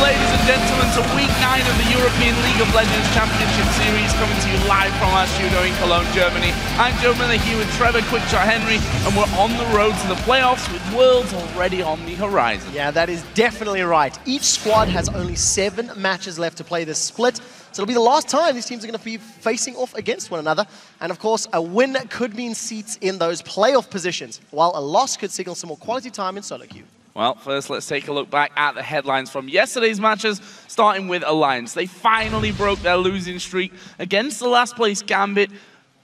ladies and gentlemen, to week 9 of the European League of Legends Championship Series, coming to you live from our studio in Cologne, Germany. I'm Joe Miller here with Trevor Quickshot Henry, and we're on the road to the playoffs with Worlds already on the horizon. Yeah, that is definitely right. Each squad has only 7 matches left to play this split, so it'll be the last time these teams are going to be facing off against one another. And of course, a win could mean seats in those playoff positions, while a loss could signal some more quality time in solo queue. Well, first let's take a look back at the headlines from yesterday's matches, starting with Alliance. They finally broke their losing streak against the last place Gambit,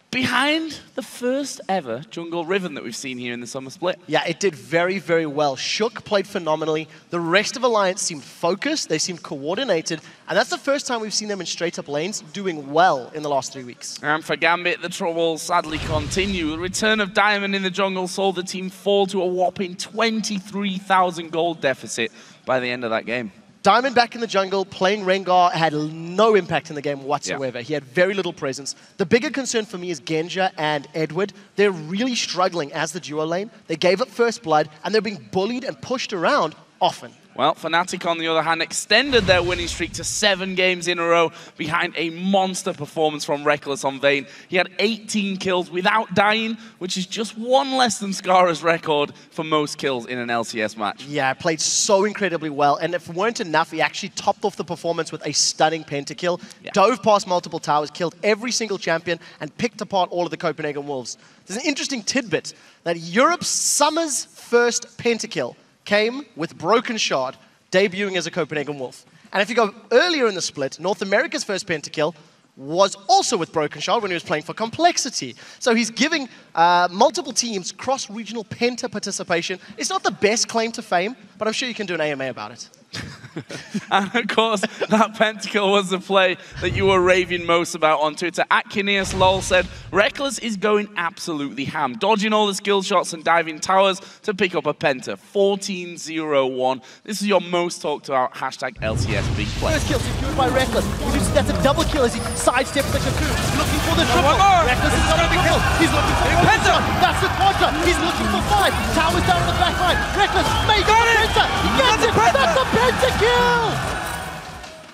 behind the first ever jungle Riven that we've seen here in the summer split. Yeah, it did very, very well. Shook played phenomenally. The rest of Alliance seemed focused, they seemed coordinated, and that's the first time we've seen them in straight-up lanes doing well in the last 3 weeks. And for Gambit, the troubles sadly continue. The return of Diamond in the jungle saw the team fall to a whopping 23,000 gold deficit by the end of that game. Diamond back in the jungle, playing Rengar, had no impact in the game whatsoever. Yeah. He had very little presence. The bigger concern for me is Genja and Edward. They're really struggling as the duo lane. They gave up first blood, and they're being bullied and pushed around often. Well, Fnatic, on the other hand, extended their winning streak to 7 games in a row behind a monster performance from Rekkles on Vayne. He had 18 kills without dying, which is just 1 less than Skara's record for most kills in an LCS match. Yeah, played so incredibly well, and if it weren't enough, he actually topped off the performance with a stunning pentakill, dove past multiple towers, killed every single champion, and picked apart all of the Copenhagen Wolves. There's an interesting tidbit that Europe's summer's first pentakill came with Broken Shard, debuting as a Copenhagen Wolf. And if you go earlier in the split, North America's first pentakill was also with Broken Shard when he was playing for Complexity. So he's giving multiple teams cross-regional penta participation. It's not the best claim to fame, but I'm sure you can do an AMA about it. And of course, that pentakill was the play that you were raving most about on Twitter. @KineasLol said, Rekkles is going absolutely ham, dodging all the skill shots and diving towers to pick up a penta. 14-0-1. This is your most talked about hashtag LCS big play. First kill secured by Rekkles. That's a double kill as he sidesteps the cocoon. Looking for the triple. Rekkles is going to kill. He's looking for the penta. That's the quadra. He's looking for 5. Towers down on the back line. Rekkles makes the penta. He gets it. That's a pentakill.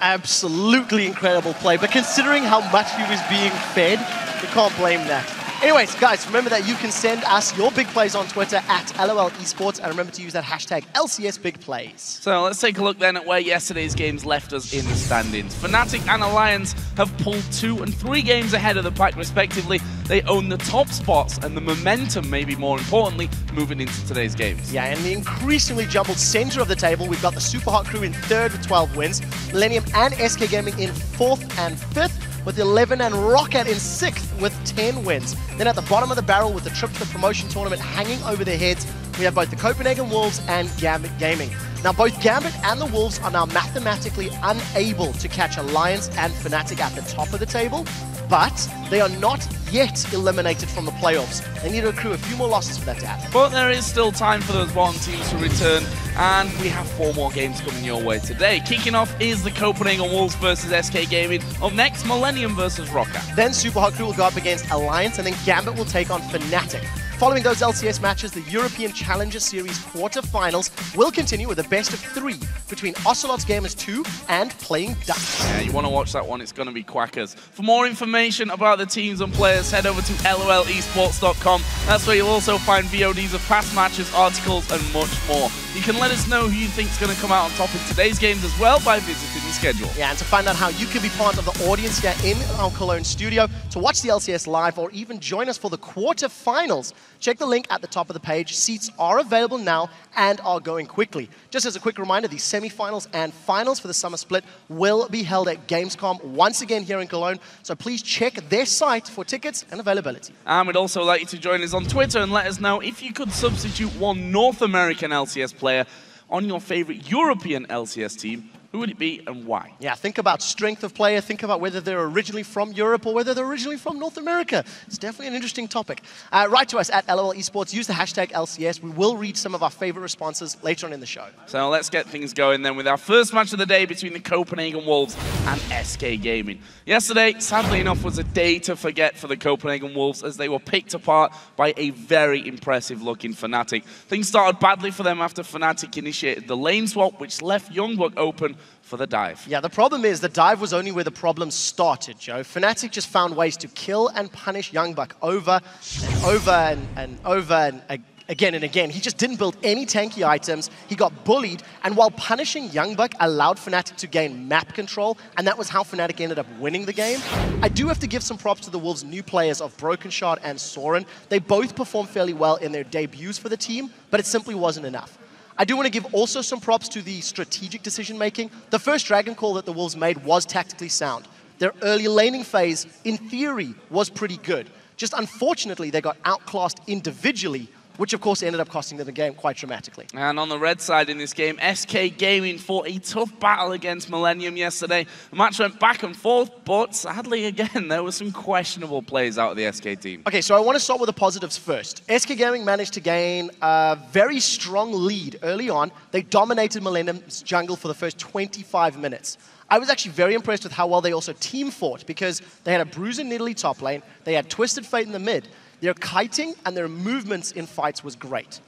Absolutely incredible play, but considering how much he was being fed, you can't blame that. Anyways, guys, remember that you can send us your big plays on Twitter @LOL Esports, and remember to use that hashtag LCS Big Plays. So let's take a look then at where yesterday's games left us in the standings. Fnatic and Alliance have pulled 2 and 3 games ahead of the pack respectively. They own the top spots and the momentum, maybe more importantly, moving into today's games. Yeah, in the increasingly jumbled center of the table, we've got the Super Hot crew in 3rd with 12 wins, Millennium and SK Gaming in 4th and 5th, with 11, and Rockat in 6th with 10 wins. Then at the bottom of the barrel with the trip to the promotion tournament hanging over their heads, we have both the Copenhagen Wolves and Gambit Gaming. Now both Gambit and the Wolves are now mathematically unable to catch Alliance and Fnatic at the top of the table, but they are not yet eliminated from the playoffs. They need to accrue a few more losses for that to happen. But there is still time for those bottom teams to return, and we have 4 more games coming your way today. Kicking off is the Copenhagen Wolves versus SK Gaming. Up next, Millennium versus Rockat. Then Super Hot Crew will go up against Alliance, and then Gambit will take on Fnatic. Following those LCS matches, the European Challenger Series quarterfinals will continue with a best of 3 between Ocelot's Gamers 2 and Playing Dutch. Yeah, you want to watch that one, it's going to be quackers. For more information about the teams and players, head over to lolesports.com. That's where you'll also find VODs of past matches, articles, and much more. You can let us know who you think is going to come out on top in today's games as well by visiting the schedule. Yeah, and to find out how you can be part of the audience here in our Cologne studio, to watch the LCS live, or even join us for the quarterfinals, check the link at the top of the page. Seats are available now and are going quickly. Just as a quick reminder, the semi-finals and finals for the summer split will be held at Gamescom once again here in Cologne, so please check their site for tickets and availability. And we'd also like you to join us on Twitter and let us know if you could substitute one North American LCS player on your favorite European LCS team. Who would it be and why? Yeah, think about strength of player, think about whether they're originally from Europe or whether they're originally from North America. It's definitely an interesting topic. Write to us at LOL Esports, use the hashtag LCS. We will read some of our favorite responses later on in the show. So let's get things going then with our first match of the day between the Copenhagen Wolves and SK Gaming. Yesterday, sadly enough, was a day to forget for the Copenhagen Wolves as they were picked apart by a very impressive looking Fnatic. Things started badly for them after Fnatic initiated the lane swap, which left Youngblood open for the dive. Yeah, the problem is the dive was only where the problem started, Joe. Fnatic just found ways to kill and punish Youngbuck over and over and over and again and again. He just didn't build any tanky items. He got bullied, and while punishing Youngbuck allowed Fnatic to gain map control, and that was how Fnatic ended up winning the game. I do have to give some props to the Wolves' new players of Broken Shard and Soren. They both performed fairly well in their debuts for the team, but it simply wasn't enough. I do want to give also some props to the strategic decision-making. The first Dragon Call that the Wolves made was tactically sound. Their early laning phase, in theory, was pretty good. Just unfortunately, they got outclassed individually, which of course ended up costing them the game quite dramatically. And on the red side in this game, SK Gaming fought a tough battle against Millennium yesterday. The match went back and forth, but sadly again, there were some questionable plays out of the SK team. Okay, so I want to start with the positives first. SK Gaming managed to gain a very strong lead early on. They dominated Millennium's jungle for the first 25 minutes. I was actually very impressed with how well they also team fought, because they had a Bruiser Nidalee top lane, they had Twisted Fate in the mid. Their kiting and their movements in fights was great.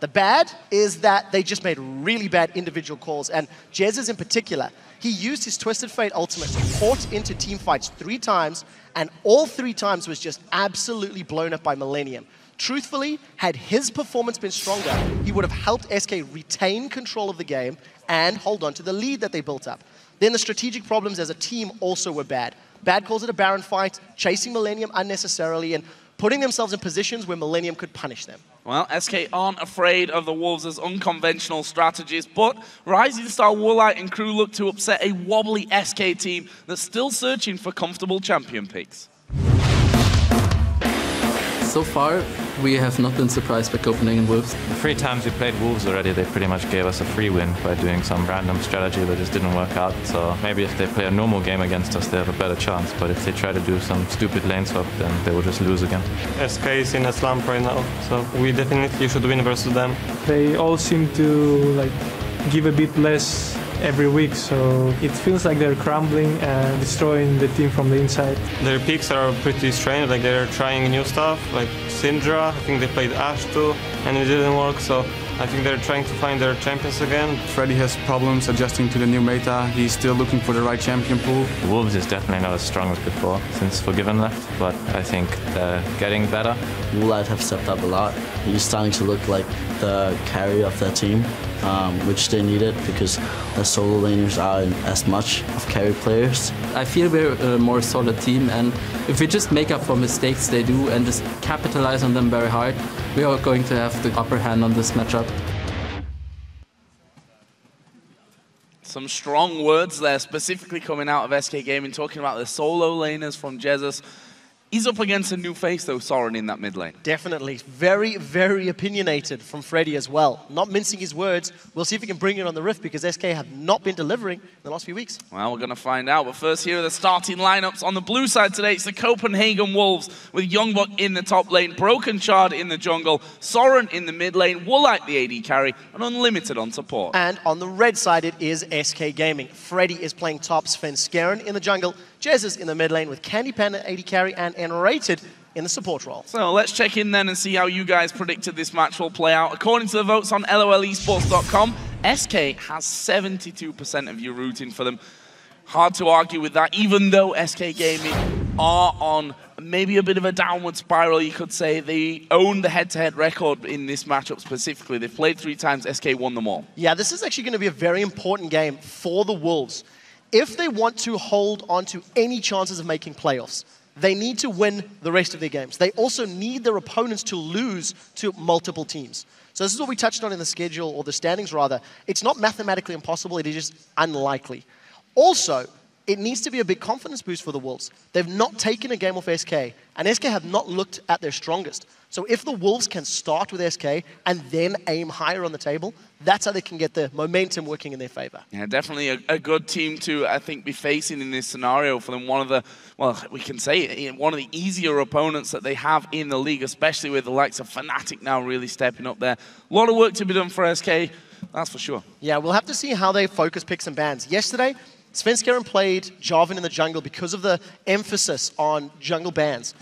The bad is that they just made really bad individual calls, and Jez's in particular, he used his Twisted Fate ultimate to port into team fights 3 times, and all 3 times was just absolutely blown up by Millennium. Truthfully, had his performance been stronger, he would have helped SK retain control of the game and hold on to the lead that they built up. Then the strategic problems as a team also were bad. Bad calls at a Baron fight, chasing Millennium unnecessarily, and putting themselves in positions where Millennium could punish them. Well, SK aren't afraid of the Wolves' unconventional strategies, but Rising Star Ro8 and crew look to upset a wobbly SK team that's still searching for comfortable champion picks. So far, we have not been surprised by Copenhagen Wolves. The 3 times we played Wolves already, they pretty much gave us a free win by doing some random strategy that just didn't work out. So maybe if they play a normal game against us, they have a better chance. But if they try to do some stupid lane swap, then they will just lose again. SK is in a slump right now, so we definitely should win versus them. They all seem to give a bit less every week, so it feels like they're crumbling and destroying the team from the inside. Their picks are pretty strange, they're trying new stuff, like Syndra, I think they played Ashe too, and it didn't work, so I think they're trying to find their champions again. Freddy has problems adjusting to the new meta. He's still looking for the right champion pool. The Wolves is definitely not as strong as before since Forgiven left, but I think they're getting better. Ro8 have stepped up a lot. He's starting to look like the carry of their team, which they needed because the solo laners aren't as much of carry players. I feel we're a more solid team, and if we just make up for mistakes they do and just capitalize on them very hard, we are going to have the upper hand on this matchup. Some strong words there, specifically coming out of SK Gaming, talking about the solo laners from Jesus. He's up against a new face, though, Soren, in that mid lane. Definitely. Very, very opinionated from Freddy as well. Not mincing his words. We'll see if we can bring it on the Rift, because SK have not been delivering in the last few weeks. Well, we're going to find out. But first, here are the starting lineups. On the blue side today, it's the Copenhagen Wolves with Youngbuck in the top lane, Broken Shard in the jungle, Soren in the mid lane, Ro8 the AD carry, and Unlimited on support. And on the red side, it is SK Gaming. Freddy is playing top, Sven in the jungle, Jesus in the mid lane with Candy Panda AD carry, and Ro8 in the support role. So let's check in then and see how you guys predicted this match will play out. According to the votes on LOLesports.com, SK has 72% of you rooting for them. Hard to argue with that, even though SK Gaming are on maybe a bit of a downward spiral, you could say. They own the head-to-head record in this matchup specifically. They've played 3 times, SK won them all. Yeah, this is actually going to be a very important game for the Wolves. If they want to hold on to any chances of making playoffs, they need to win the rest of their games. They also need their opponents to lose to multiple teams. So this is what we touched on in the schedule, or the standings rather. It's not mathematically impossible, it is just unlikely. Also, it needs to be a big confidence boost for the Wolves. They've not taken a game off SK, and SK have not looked at their strongest. So if the Wolves can start with SK and then aim higher on the table, that's how they can get the momentum working in their favor. Yeah, definitely a good team to, I think, be facing in this scenario for them. One of the, well, we can say it, one of the easier opponents that they have in the league, especially with the likes of Fnatic now really stepping up there. A lot of work to be done for SK, that's for sure. Yeah, we'll have to see how they focus picks and bans. Yesterday, Sven played Jarvan in the jungle because of the emphasis on jungle bans,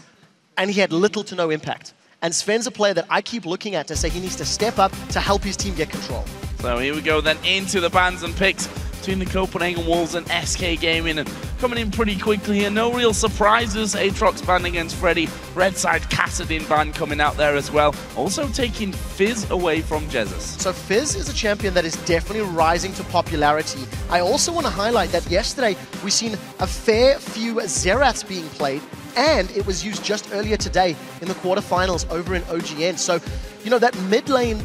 and he had little to no impact. And Sven's a player that I keep looking at to say he needs to step up to help his team get control. So here we go then into the bans and picks. between the Copenhagen Wolves and SK Gaming, and coming in pretty quickly here. No real surprises. Aatrox ban against Freddy. Redside Kassadin ban coming out there as well. Also taking Fizz away from Jesus. So Fizz is a champion that is definitely rising to popularity. I also want to highlight that yesterday we've seen a fair few Zeraths being played, and it was used just earlier today in the quarterfinals over in OGN. So, you know, that mid lane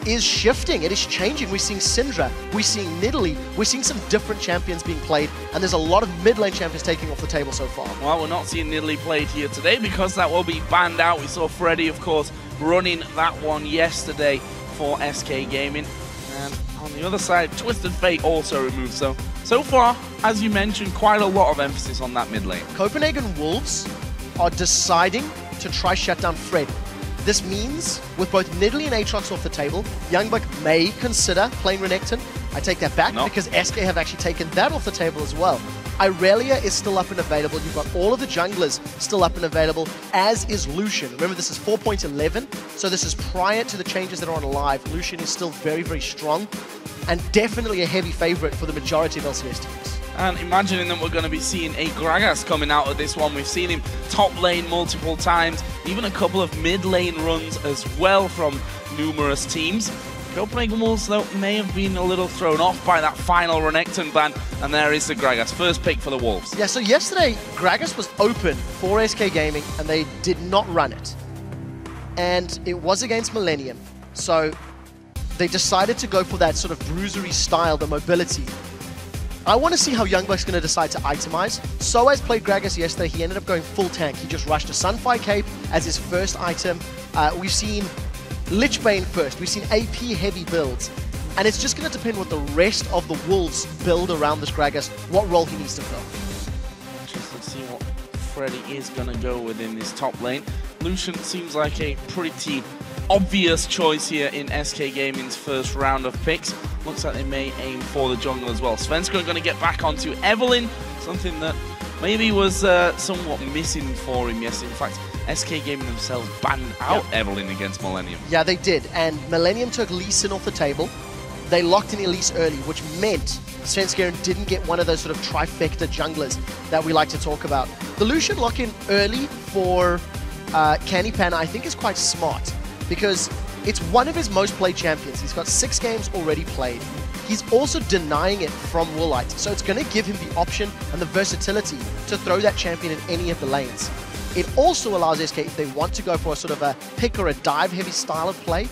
is shifting, it is changing. We're seeing Syndra, we're seeing Nidalee, we're seeing some different champions being played, and there's a lot of mid lane champions taking off the table so far. Well, we're not seeing Nidalee played here today because that will be banned out. We saw Freddy, of course, running that one yesterday for SK Gaming. And on the other side, Twisted Fate also removed. So far, as you mentioned, quite a lot of emphasis on that mid lane. Copenhagen Wolves are deciding to try shut down Fred. This means, with both Nidalee and Aatrox off the table, Youngbuck may consider playing Renekton. I take that back because SK have actually taken that off the table as well. Irelia is still up and available. You've got all of the junglers still up and available, as is Lucian. Remember, this is 4.11, so this is prior to the changes that are on live. Lucian is still very, very strong, and definitely a heavy favorite for the majority of LCS teams. And imagining that we're going to be seeing a Gragas coming out of this one. We've seen him top lane multiple times, even a couple of mid lane runs as well from numerous teams. Copenhagen Wolves, though, may have been a little thrown off by that final Renekton ban, and there is the Gragas, first pick for the Wolves. Yeah, so yesterday, Gragas was open for SK Gaming, and they did not run it. And it was against Millennium, so they decided to go for that sort of bruisery style, the mobility. I want to see how Youngbuck's going to decide to itemize. Soaz played Gragas yesterday. He ended up going full tank. He just rushed a Sunfire Cape as his first item. We've seen Lichbane first. We've seen AP heavy builds. And it's just going to depend what the rest of the Wolves build around this Gragas, what role he needs to fill. Just let's see what Freddy is going to go with in this top lane. Lucian seems like a pretty obvious choice here in SK Gaming's first round of picks. Looks like they may aim for the jungle as well. Svenska are going to get back onto Evelynn, something that maybe was somewhat missing for him yesterday. In fact, SK Gaming themselves banned out Evelynn against Millennium. Yeah, they did. And Millennium took Lee Sin off the table. They locked in Elise early, which meant Svenska didn't get one of those sort of trifecta junglers that we like to talk about. The Lucian lock-in early for Candy Pan, I think, is quite smart, because it's one of his most played champions. He's got 6 games already played. He's also denying it from Woolite, so it's going to give him the option and the versatility to throw that champion in any of the lanes. It also allows SK, if they want to go for a sort of a pick or a dive heavy style of play,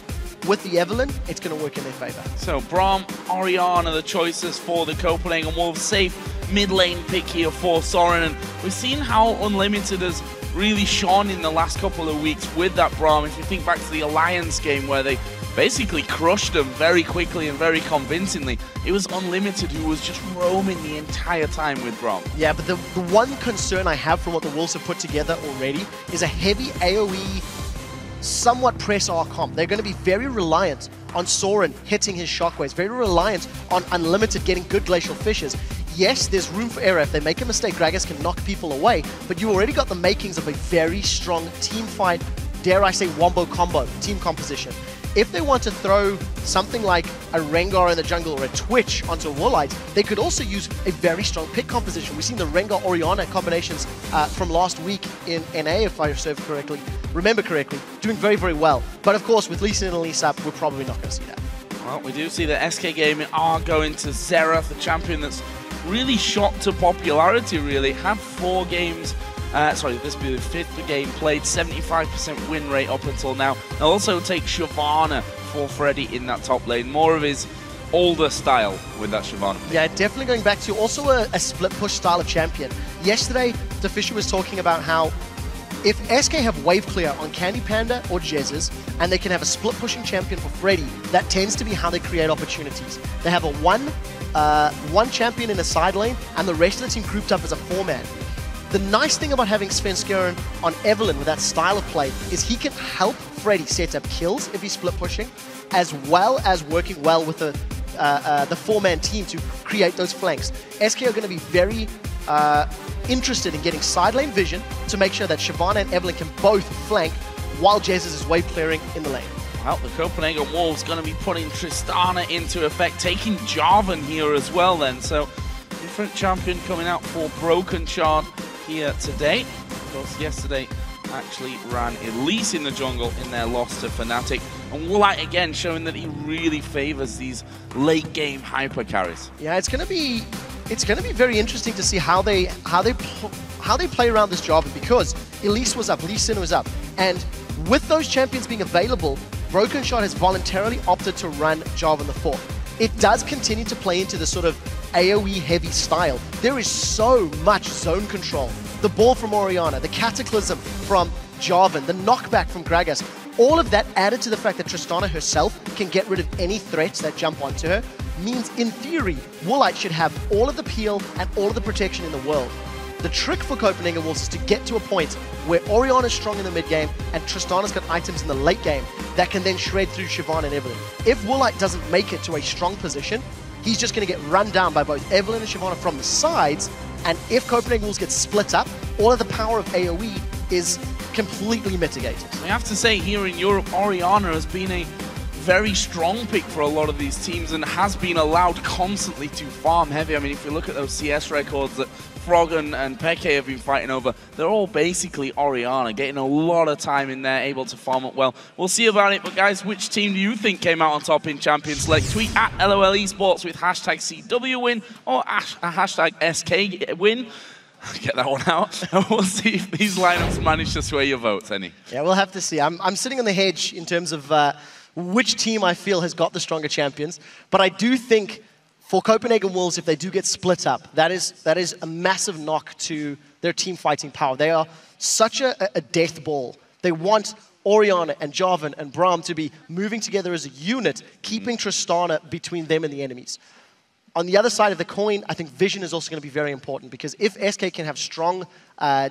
with the Evelynn, it's going to work in their favor. So Braum, Orianna, the choices for the Copenhagen Wolves. Safe mid lane pick here for Soren, and we've seen how Unlimited has really shone in the last couple of weeks with that Braum. If you think back to the Alliance game where they basically crushed them very quickly and very convincingly, it was Unlimited who was just roaming the entire time with Braum. Yeah, but the one concern I have from what the Wolves have put together already is a heavy AoE, somewhat press R comp. They're going to be very reliant on Soren hitting his shockwaves, very reliant on Unlimited getting good glacial fishes. Yes, there's room for error. If they make a mistake, Gragas can knock people away, but you already got the makings of a very strong team fight, dare I say wombo combo, team composition. If they want to throw something like a Rengar in the jungle or a Twitch onto a Woolite, they could also use a very strong pick composition. We've seen the Rengar-Orianna combinations from last week in NA, if I remember correctly, doing very, very well. But of course, with Lee Sin and Elise up, we're probably not going to see that. Well, we do see that SK Gaming are going to Xerath, the champion that's really shot to popularity, really. Had 4 games, this will be the 5th game played, 75% win rate up until now. They'll also take Shyvana for Freddy in that top lane. More of his older style with that Shyvana. Yeah, definitely going back to also a split push style of champion. Yesterday, the Fisher was talking about how if SK have wave clear on Candy Panda or Jezzes, and they can have a split pushing champion for Freddy, that tends to be how they create opportunities. They have a one champion in a side lane, and the rest of the team grouped up as a 4-man. The nice thing about having Svenska on Evelynn with that style of play is he can help Freddy set up kills if he's split pushing, as well as working well with the 4-man team to create those flanks. SK are going to be very interested in getting side lane vision to make sure that Shyvana and Evelynn can both flank while Jesus is wave clearing in the lane. Well, the Copenhagen Wolves going to be putting Tristana into effect, taking Jarvan here as well then. So, different champion coming out for Broken Shard here today. Of course, yesterday actually ran Elise in the jungle in their loss to Fnatic. And Ro8 again showing that he really favors these late game hyper carries. Yeah, it's gonna be very interesting to see how they play around this Jarvan, because Elise was up, Lee Sin was up, and with those champions being available, Broken Shot has voluntarily opted to run Jarvan the 4th. It does continue to play into the sort of AoE heavy style. There is so much zone control. The ball from Orianna, the Cataclysm from Jarvan, the knockback from Gragas, all of that added to the fact that Tristana herself can get rid of any threats that jump onto her, means in theory, Ro8 should have all of the peel and all of the protection in the world. The trick for Copenhagen Wolves is to get to a point where Orianna is strong in the mid game and Tristana's got items in the late game that can then shred through Siobhan and Evelyn. If Ro8 doesn't make it to a strong position, he's just going to get run down by both Evelyn and Siobhan from the sides, and if Copenhagen Wolves get split up, all of the power of AoE is completely mitigated. I have to say, here in Europe, Orianna has been a very strong pick for a lot of these teams and has been allowed constantly to farm heavy. I mean, if you look at those CS records that Frog and Peke have been fighting over, they're all basically Orianna, getting a lot of time in there, able to farm up well. We'll see about it, but guys, which team do you think came out on top in Champions Select? Tweet at LOL Esports with hashtag CW win or hashtag SK win. Get that one out. And we'll see if these lineups manage to sway your votes any. Yeah, we'll have to see. I'm sitting on the hedge in terms of which team I feel has got the stronger champions, but I do think for Copenhagen Wolves, if they do get split up, that is a massive knock to their team fighting power. They are such a death ball. They want Orianna and Jarvan and Braum to be moving together as a unit, keeping Tristana between them and the enemies. On the other side of the coin, I think vision is also going to be very important, because if SK can have strong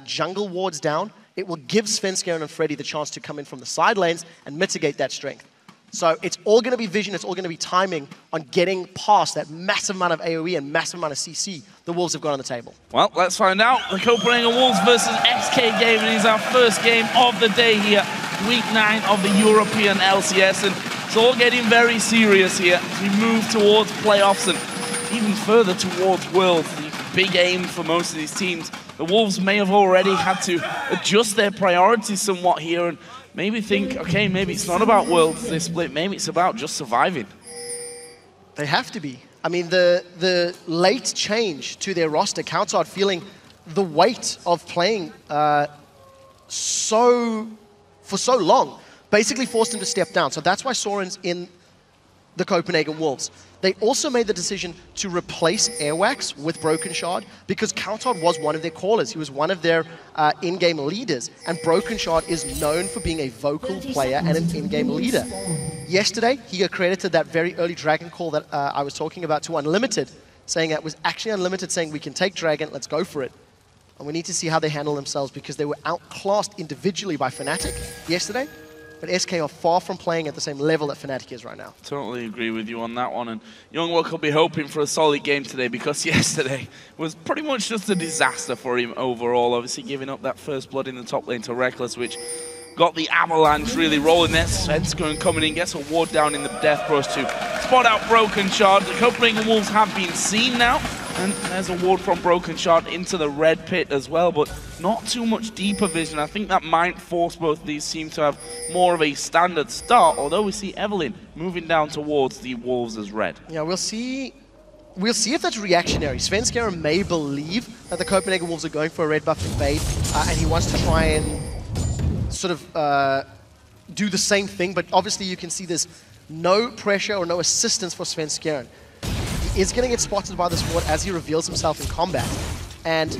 jungle wards down, it will give Svenskeren and Freddy the chance to come in from the side lanes and mitigate that strength. So it's all going to be vision, it's all going to be timing on getting past that massive amount of AoE and massive amount of CC the Wolves have got on the table. Well, let's find out. The Copenhagen Wolves versus XK game, and it's our first game of the day here, week 9 of the European LCS, and it's all getting very serious here as we move towards playoffs and even further towards Worlds, the big aim for most of these teams. The Wolves may have already had to adjust their priorities somewhat here and maybe think, okay, maybe it's not about Worlds this split, maybe it's about just surviving. They have to be. I mean, the late change to their roster, Countout feeling the weight of playing for so long, basically forced him to step down. So that's why Soren's in the Copenhagen Wolves. They also made the decision to replace Airwax with Broken Shard because Countout was one of their callers. He was one of their in-game leaders. And Broken Shard is known for being a vocal player and an in-game leader. Yesterday, he got credited that very early Dragon call that I was talking about to Unlimited, saying that was actually Unlimited saying, we can take Dragon, let's go for it. And we need to see how they handle themselves because they were outclassed individually by Fnatic yesterday. But SK are far from playing at the same level that Fnatic is right now. Totally agree with you on that one. And Youngwook will be hoping for a solid game today because yesterday was pretty much just a disaster for him overall. Obviously giving up that first blood in the top lane to Reckless, which got the avalanche really rolling there. Svenskeren coming in, gets a ward down in the death brush to spot out Broken Shard. The Copenhagen Wolves have been seen now. And there's a ward from Broken Shard into the red pit as well, but not too much deeper vision. I think that might force both of these teams to have more of a standard start, although we see Evelyn moving down towards the Wolves as red. Yeah, we'll see if that's reactionary. Svenskeren may believe that the Copenhagen Wolves are going for a red buff invade, and he wants to try and sort of do the same thing, but obviously you can see there's no pressure or no assistance for Svenskeren. Is going to get spotted by this ward as he reveals himself in combat. And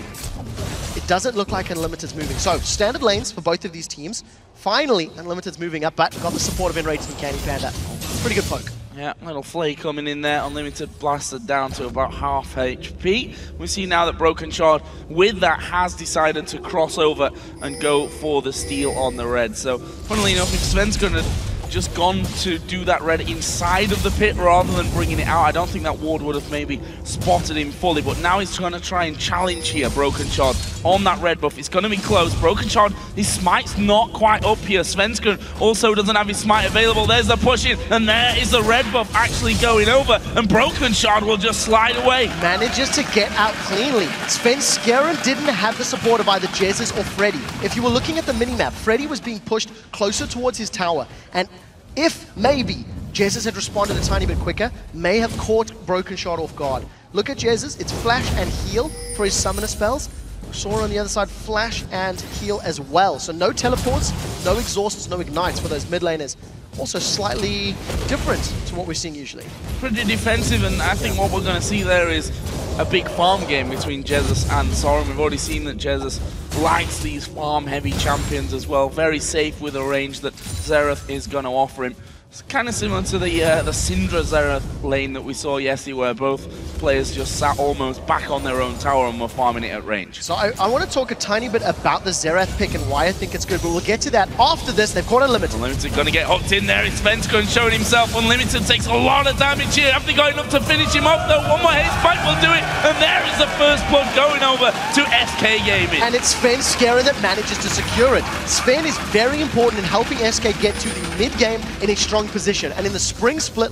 it doesn't look like Unlimited's moving. So, standard lanes for both of these teams. Finally, Unlimited's moving up, but got the support of Enraged from Candy Panda. Pretty good poke. Yeah, little Flay coming in there. Unlimited blasted down to about half HP. We see now that Broken Shard, with that, has decided to cross over and go for the steal on the red. So, funnily enough, if Sven's going to just gone to do that red inside of the pit rather than bringing it out, I don't think that ward would have maybe spotted him fully, but now he's trying to try and challenge here, Broken Shard, on that red buff. It's going to be close. Broken Shard, his smite's not quite up here. Svenskeren also doesn't have his smite available. There's the push in, and there is the red buff actually going over, and Broken Shard will just slide away. Manages to get out cleanly. Svenskeren didn't have the support of either Jesus or Freddy. If you were looking at the minimap, Freddy was being pushed closer towards his tower, and if maybe Jesus had responded a tiny bit quicker, may have caught Broken Shard off guard. Look at Jesus, it's flash and heal for his summoner spells. Sora on the other side, flash and heal as well. So no teleports, no exhausts, no ignites for those mid laners. Also slightly different to what we're seeing usually. Pretty defensive, and I think what we're going to see there is a big farm game between Jesus and Soren. We've already seen that Jesus likes these farm-heavy champions as well. Very safe with the range that Xerath is going to offer him. It's kind of similar to the Syndra Xerath lane that we saw yesterday, where both players just sat almost back on their own tower and were farming it at range. So I want to talk a tiny bit about the Xerath pick and why I think it's good, but we'll get to that after this. They've caught Unlimited. Unlimited going to get hooked in there. It's Svenskeren showing himself. Unlimited takes a lot of damage here. Have they got enough to finish him off though? One more haste spike will do it, and there is the first blood going over to SK Gaming. And it's Svenskeren that manages to secure it. Sven is very important in helping SK get to the mid-game in a strong position. And in the spring split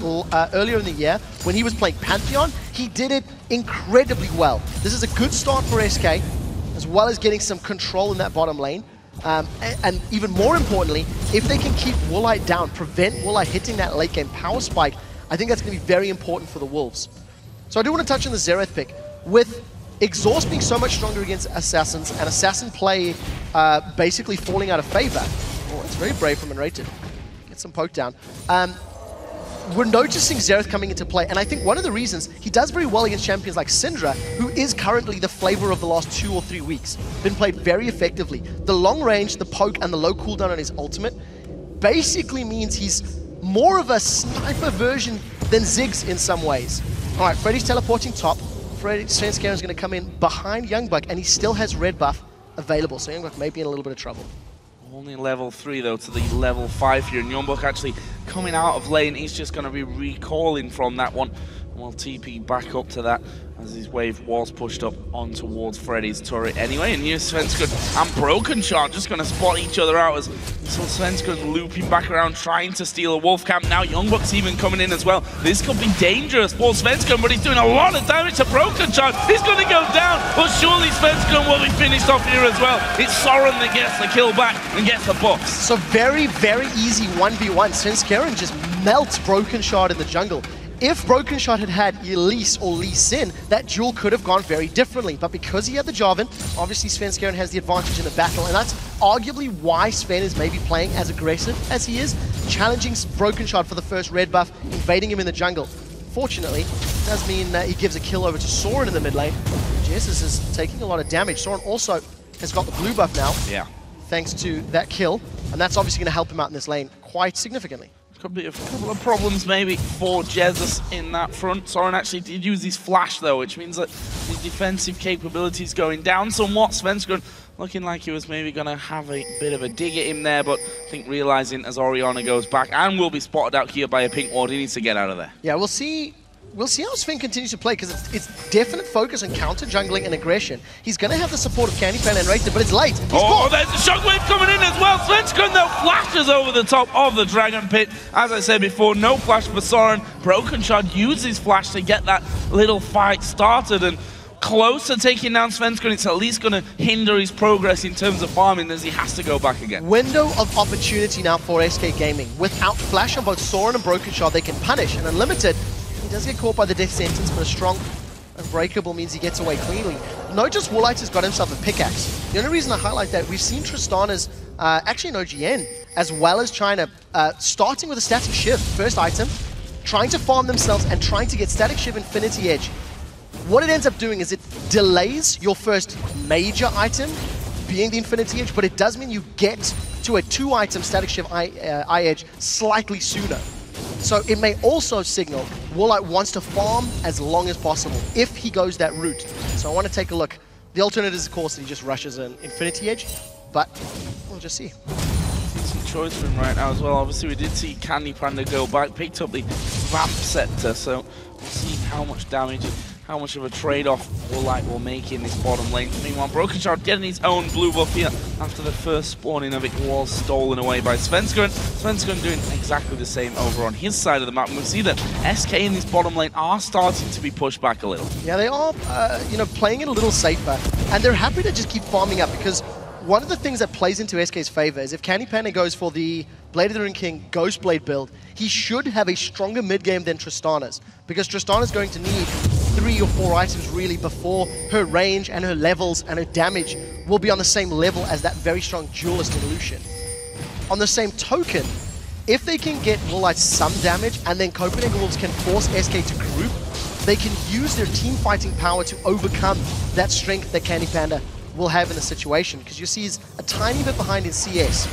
earlier in the year, when he was playing Pantheon, he did it incredibly well. This is a good start for SK, as well as getting some control in that bottom lane. And even more importantly, if they can keep Woolite down, prevent Woolite hitting that late game power spike, I think that's going to be very important for the Wolves. So I do want to touch on the Xerath pick. With Exhaust being so much stronger against Assassins, and Assassin play basically falling out of favor. Oh, it's very brave from Unrated. Get some poke down. We're noticing Xerath coming into play, and I think one of the reasons he does very well against champions like Syndra, who is currently the flavor of the last 2 or 3 weeks. Been played very effectively. The long range, the poke, and the low cooldown on his ultimate basically means he's more of a sniper version than Ziggs in some ways. All right, Freddy's teleporting top. Svenskeren is going to come in behind Youngbuck, and he still has red buff available, so Youngbuck may be in a little bit of trouble. Only level 3 though to the level 5 here, and Youngbuck actually coming out of lane. He's just going to be recalling from that one, and we'll TP back up to that as his wave was pushed up on towards Freddy's turret anyway. And here's Svenskeren and Broken Shard just going to spot each other out as so Svenskeren looping back around trying to steal a wolf camp. Now Youngbuck's even coming in as well. This could be dangerous for Svenskeren, but he's doing a lot of damage to Broken Shard. He's going to go down, but surely Svenskeren will be finished off here as well. It's Soren that gets the kill back and gets the buffs. So very, very easy 1v1. Svenskeren just melts Broken Shard in the jungle. If Broken Shard had had Elise or Lee Sin, that duel could have gone very differently. But because he had the Jarvan, obviously Svenskeren has the advantage in the battle, and that's arguably why Sven is maybe playing as aggressive as he is, challenging Broken Shard for the first red buff, invading him in the jungle. Fortunately, it does mean he gives a kill over to Soren in the mid lane. Jesus is taking a lot of damage. Soren also has got the blue buff now, thanks to that kill, and that's obviously going to help him out in this lane quite significantly. Could be a couple of problems maybe for Jesus in that front. Soren actually did use his flash though, which means that his defensive capabilities going down somewhat. Svenskeren looking like he was maybe going to have a bit of a dig at him there, but I think realizing as Orianna goes back and will be spotted out here by a pink ward, he needs to get out of there. Yeah, we'll see how Sven continues to play, because it's definite focus on counter jungling and aggression. He's going to have the support of Candy Pan and Rated, but it's late. There's a shockwave coming in as well. Svenskeren though flashes over the top of the Dragon Pit. As I said before, no flash for Soren. Broken Shard uses flash to get that little fight started, and close to taking down Svenskeren. It's at least going to hinder his progress in terms of farming as he has to go back again. Window of opportunity now for SK Gaming. Without flash on both Soren and Broken Shard, they can punish, and Unlimited, he does get caught by the death sentence, but a strong Unbreakable means he gets away cleanly. Notice Ro8 has got himself a pickaxe. The only reason I highlight that, we've seen Tristana's, actually an OGN, as well as China, starting with a static shiv, first item, trying to farm themselves and trying to get static shiv Infinity Edge. What it ends up doing is it delays your first major item, being the Infinity Edge, but it does mean you get to a 2-item static shiv eye edge slightly sooner. So it may also signal Ro8 wants to farm as long as possible if he goes that route. So I want to take a look. The alternate is, of course, that he just rushes an Infinity Edge, but we'll just see. Decent choice for him right now as well. Obviously, we did see Candy Panda go back, picked up the Vamp Scepter, so we'll see how much damage and how much of a trade-off will make in this bottom lane. Meanwhile, Broken Shard getting his own blue buff here after the first spawning of it was stolen away by Svenskeren. Svenskeren doing exactly the same over on his side of the map. And we see that SK in this bottom lane are starting to be pushed back a little. Yeah, they are, playing it a little safer. And they're happy to just keep farming up because one of the things that plays into SK's favor is if Candy Panda goes for the Blade of the Ruined King Ghostblade build, he should have a stronger mid game than Tristana's, because Tristana's going to need 3 or 4 items really before her range and her levels and her damage will be on the same level as that very strong duelist in Lucian. On the same token, if they can get Ro8 some damage and then Copenhagen Wolves can force SK to group, they can use their team fighting power to overcome that strength that Candy Panda will have in the situation, because you see he's a tiny bit behind in CS.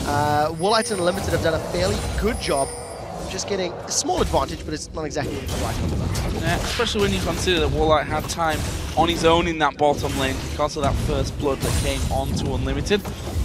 Ro8 and Limited have done a fairly good job of just getting a small advantage, but it's not exactly the right number. Yeah, especially when you consider that Ro8 had time on his own in that bottom lane because of that first blood that came onto Unlimited.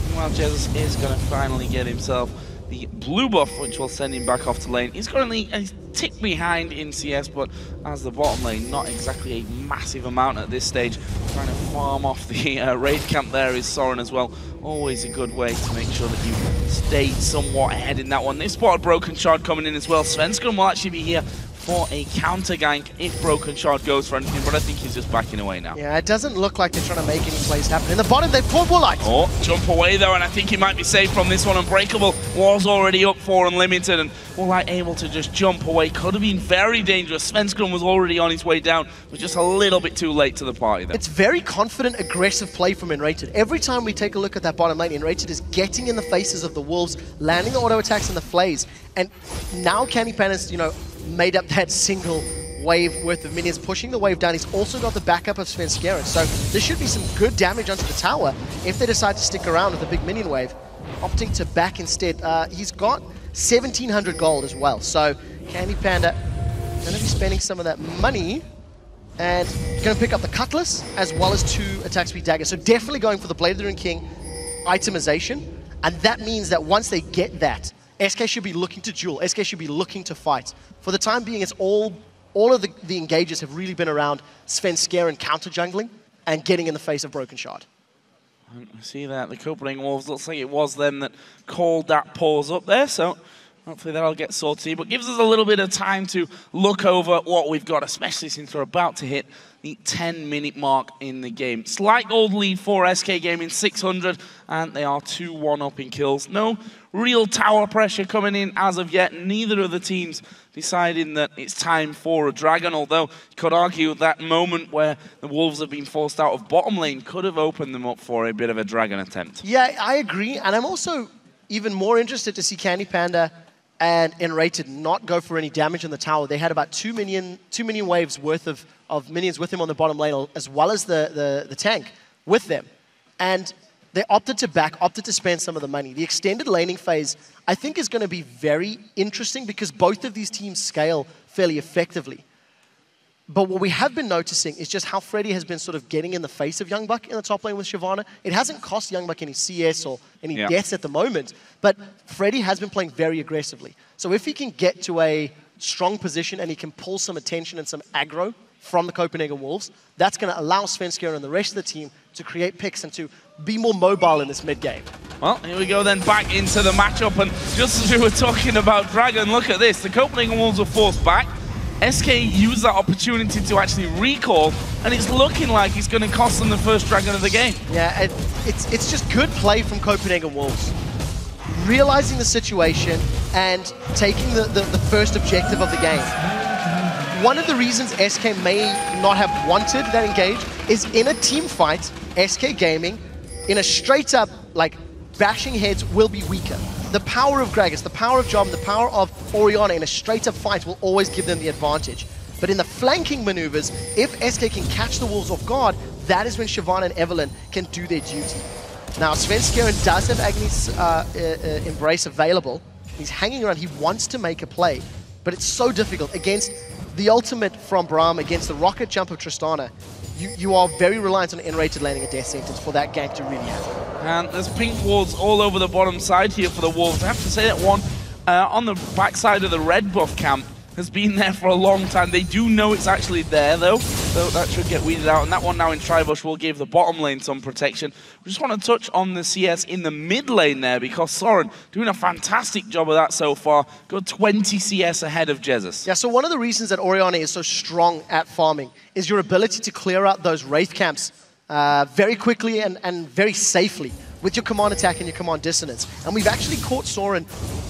Meanwhile, Jesus is going to finally get himself the blue buff, which will send him back off to lane. He's currently a tick behind in CS, but as the bottom lane, not exactly a massive amount at this stage. Trying to farm off the raid camp there is Soren as well. Always a good way to make sure that you stay somewhat ahead in that one. They spotted Broken Shard coming in as well. Svenskeren will actually be here for a counter gank if Broken Shard goes for anything, but I think he's just backing away now. Yeah, it doesn't look like they're trying to make any plays happen. In the bottom, they've pulled Ro8. Oh, jump away though, and I think he might be safe from this one. Unbreakable was already up for Unlimited, and Ro8 able to just jump away. Could have been very dangerous. Svenskeren was already on his way down, was just a little bit too late to the party though. It's very confident, aggressive play from Enrated. Every time we take a look at that bottom lane, Enrated is getting in the faces of the Wolves, landing the auto attacks and the flays, and now Candy Panda's, made up that single wave worth of minions, pushing the wave down. He's also got the backup of Svenskeren, so there should be some good damage onto the tower if they decide to stick around with the big minion wave. Opting to back instead. He's got 1,700 gold as well, so Candy Panda going to be spending some of that money and going to pick up the Cutlass as well as 2 attack speed daggers. So definitely going for the Blade of the Ruined King itemization, and that means that once they get that, SK should be looking to duel. SK should be looking to fight. For the time being, it's all of the engages have really been around Svenskeren counter jungling and getting in the face of Broken Shard. I see that. The Copenhagen Wolves, looks like it was them that called that pause up there, so hopefully that'll get sorted. But gives us a little bit of time to look over what we've got, especially since we're about to hit the 10-minute mark in the game. Slight gold lead for SK Gaming, 600, and they are 2-1 up in kills. No real tower pressure coming in as of yet. Neither of the teams deciding that it's time for a dragon, although you could argue that moment where the Wolves have been forced out of bottom lane could have opened them up for a bit of a dragon attempt. Yeah, I agree, and I'm also even more interested to see Candy Panda and Enrated not go for any damage in the tower. They had about 2 minion waves worth of minions with him on the bottom lane, as well as the tank with them. And they opted to back, opted to spend some of the money. The extended laning phase, I think, is going to be very interesting because both of these teams scale fairly effectively. But what we have been noticing is just how Freddy has been sort of getting in the face of Youngbuck in the top lane with Shyvana. It hasn't cost Youngbuck any CS or any deaths at the moment, but Freddy has been playing very aggressively. So if he can get to a strong position and he can pull some attention and some aggro from the Copenhagen Wolves, that's going to allow Svenskeren and the rest of the team to create picks and to be more mobile in this mid-game. Well, here we go then back into the matchup, and just as we were talking about Dragon, look at this. The Copenhagen Wolves were forced back. SK used that opportunity to actually recall, and it's looking like it's going to cost them the first Dragon of the game. Yeah, it's just good play from Copenhagen Wolves. Realizing the situation and taking the first objective of the game. One of the reasons SK may not have wanted that engage is in a team fight, SK Gaming, in a straight up, like, bashing heads will be weaker. The power of Gragas, the power of Job, the power of Orianna in a straight up fight will always give them the advantage. But in the flanking maneuvers, if SK can catch the Wolves off guard, that is when Shyvana and Evelyn can do their duty. Now, Svenskeren does have Agni's Embrace available. He's hanging around, he wants to make a play, but it's so difficult against the ultimate from Braum, against the rocket jump of Tristana. You are very reliant on Enrated landing a death sentence for that gank to really happen. And there's pink wards all over the bottom side here for the Wolves. I have to say that one on the backside of the red buff camp has been there for a long time. They do know it's actually there, though. So that should get weeded out. And that one now in Tribush will give the bottom lane some protection. We just want to touch on the CS in the mid lane there, because Soren doing a fantastic job of that so far. Got 20 CS ahead of Jesus. Yeah, so one of the reasons that Orianna is so strong at farming is your ability to clear out those Wraith camps very quickly and very safely with your command attack and your command dissonance. And we've actually caught Soren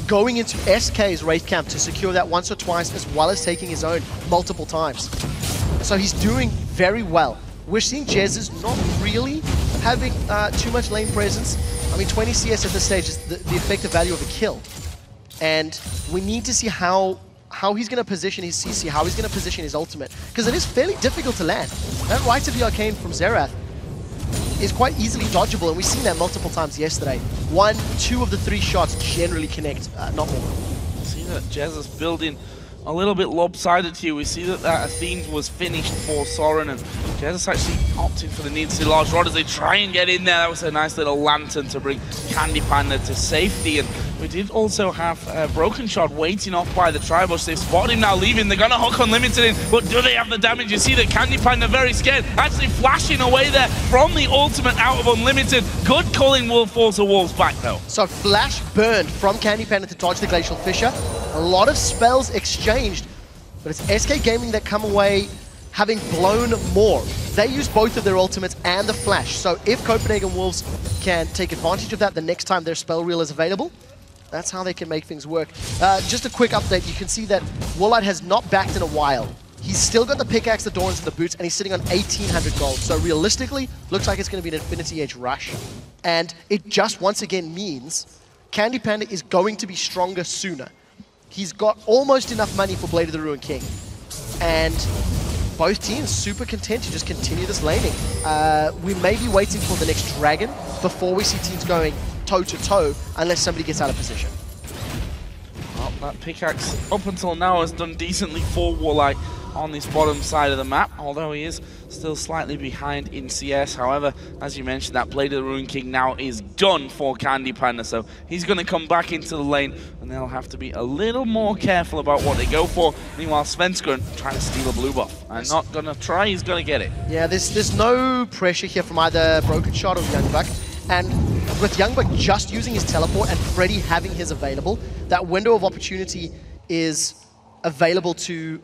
going into SK's Wraith camp to secure that once or twice, as well as taking his own multiple times. So he's doing very well. We're seeing Jesus not really having too much lane presence. I mean, 20 CS at this stage is the effective value of a kill. And we need to see how he's going to position his CC, how he's going to position his ultimate. Because it is fairly difficult to land. That right of the Arcane from Xerath is quite easily dodgeable, and we've seen that multiple times yesterday. 1, 2 of the 3 shots generally connect, not more. See that Jesus building a little bit lopsided here. We see that Athene was finished for Soren, and Jesus actually opting for the needed large rod as they try and get in there. That was a nice little lantern to bring Candy Panda to safety. And we did also have a Broken Shot waiting off by the Tribush. They've spotted him now leaving. They're going to hook Unlimited in, but do they have the damage? You see that Candy Panda very scared, actually flashing away there from the ultimate out of Unlimited. Good calling will force the Wolves back though. So flash burned from Candy Panda to dodge the Glacial Fissure. A lot of spells exchanged, but it's SK Gaming that come away having blown more. They use both of their ultimates and the flash. So if Copenhagen Wolves can take advantage of that the next time their spell reel is available, that's how they can make things work. Just a quick update, you can see that Ro8 has not backed in a while. He's still got the pickaxe, the Dorans, and the boots, and he's sitting on 1,800 gold. So realistically, looks like it's going to be an Infinity Edge rush. And it just once again means Candy Panda is going to be stronger sooner. He's got almost enough money for Blade of the Ruined King. And both teams super content to just continue this laning. We may be waiting for the next dragon before we see teams going toe-to-toe, unless somebody gets out of position. Well, that pickaxe up until now has done decently for Ro8 on this bottom side of the map, although he is still slightly behind in CS. However, as you mentioned, that Blade of the Ruined King now is done for Candy Panda, so he's going to come back into the lane, and they'll have to be a little more careful about what they go for. Meanwhile, Svenskeren trying to steal a blue buff, and not going to try, he's going to get it. Yeah, there's no pressure here from either Broken Shot or Youngbuck, and with Youngbuck just using his teleport and Freddy having his available, that window of opportunity is available to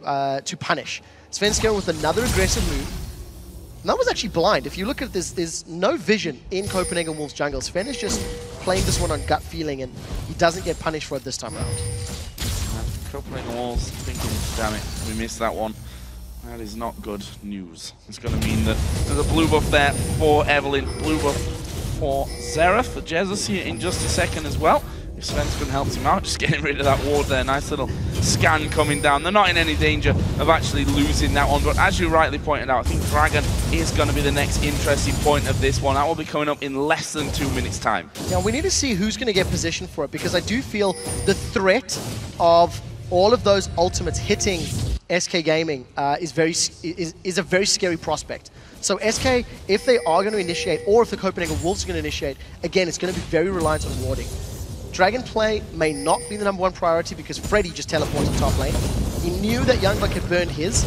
punish. Svenskeren with another aggressive move. And that was actually blind. If you look at this, there's no vision in Copenhagen Wolves jungle. Sven is just playing this one on gut feeling, and he doesn't get punished for it this time around. Copenhagen Wolves thinking, damn it, we missed that one. That is not good news. It's going to mean that there's a blue buff there for Evelyn, blue buff for Xerath, for Jesus here in just a second as well. If Svenskeren helps him out, just getting rid of that ward there. Nice little scan coming down. They're not in any danger of actually losing that one, but as you rightly pointed out, I think Dragon is going to be the next interesting point of this one. That will be coming up in less than 2 minutes' time. Now, we need to see who's going to get positioned for it, because I do feel the threat of all of those ultimates hitting SK Gaming is a very scary prospect. So SK, if they are going to initiate, or if the Copenhagen Wolves are going to initiate, again, it's going to be very reliant on warding. Dragon play may not be the #1 priority because Freddy just teleported top lane. He knew that Youngbuck had burned his.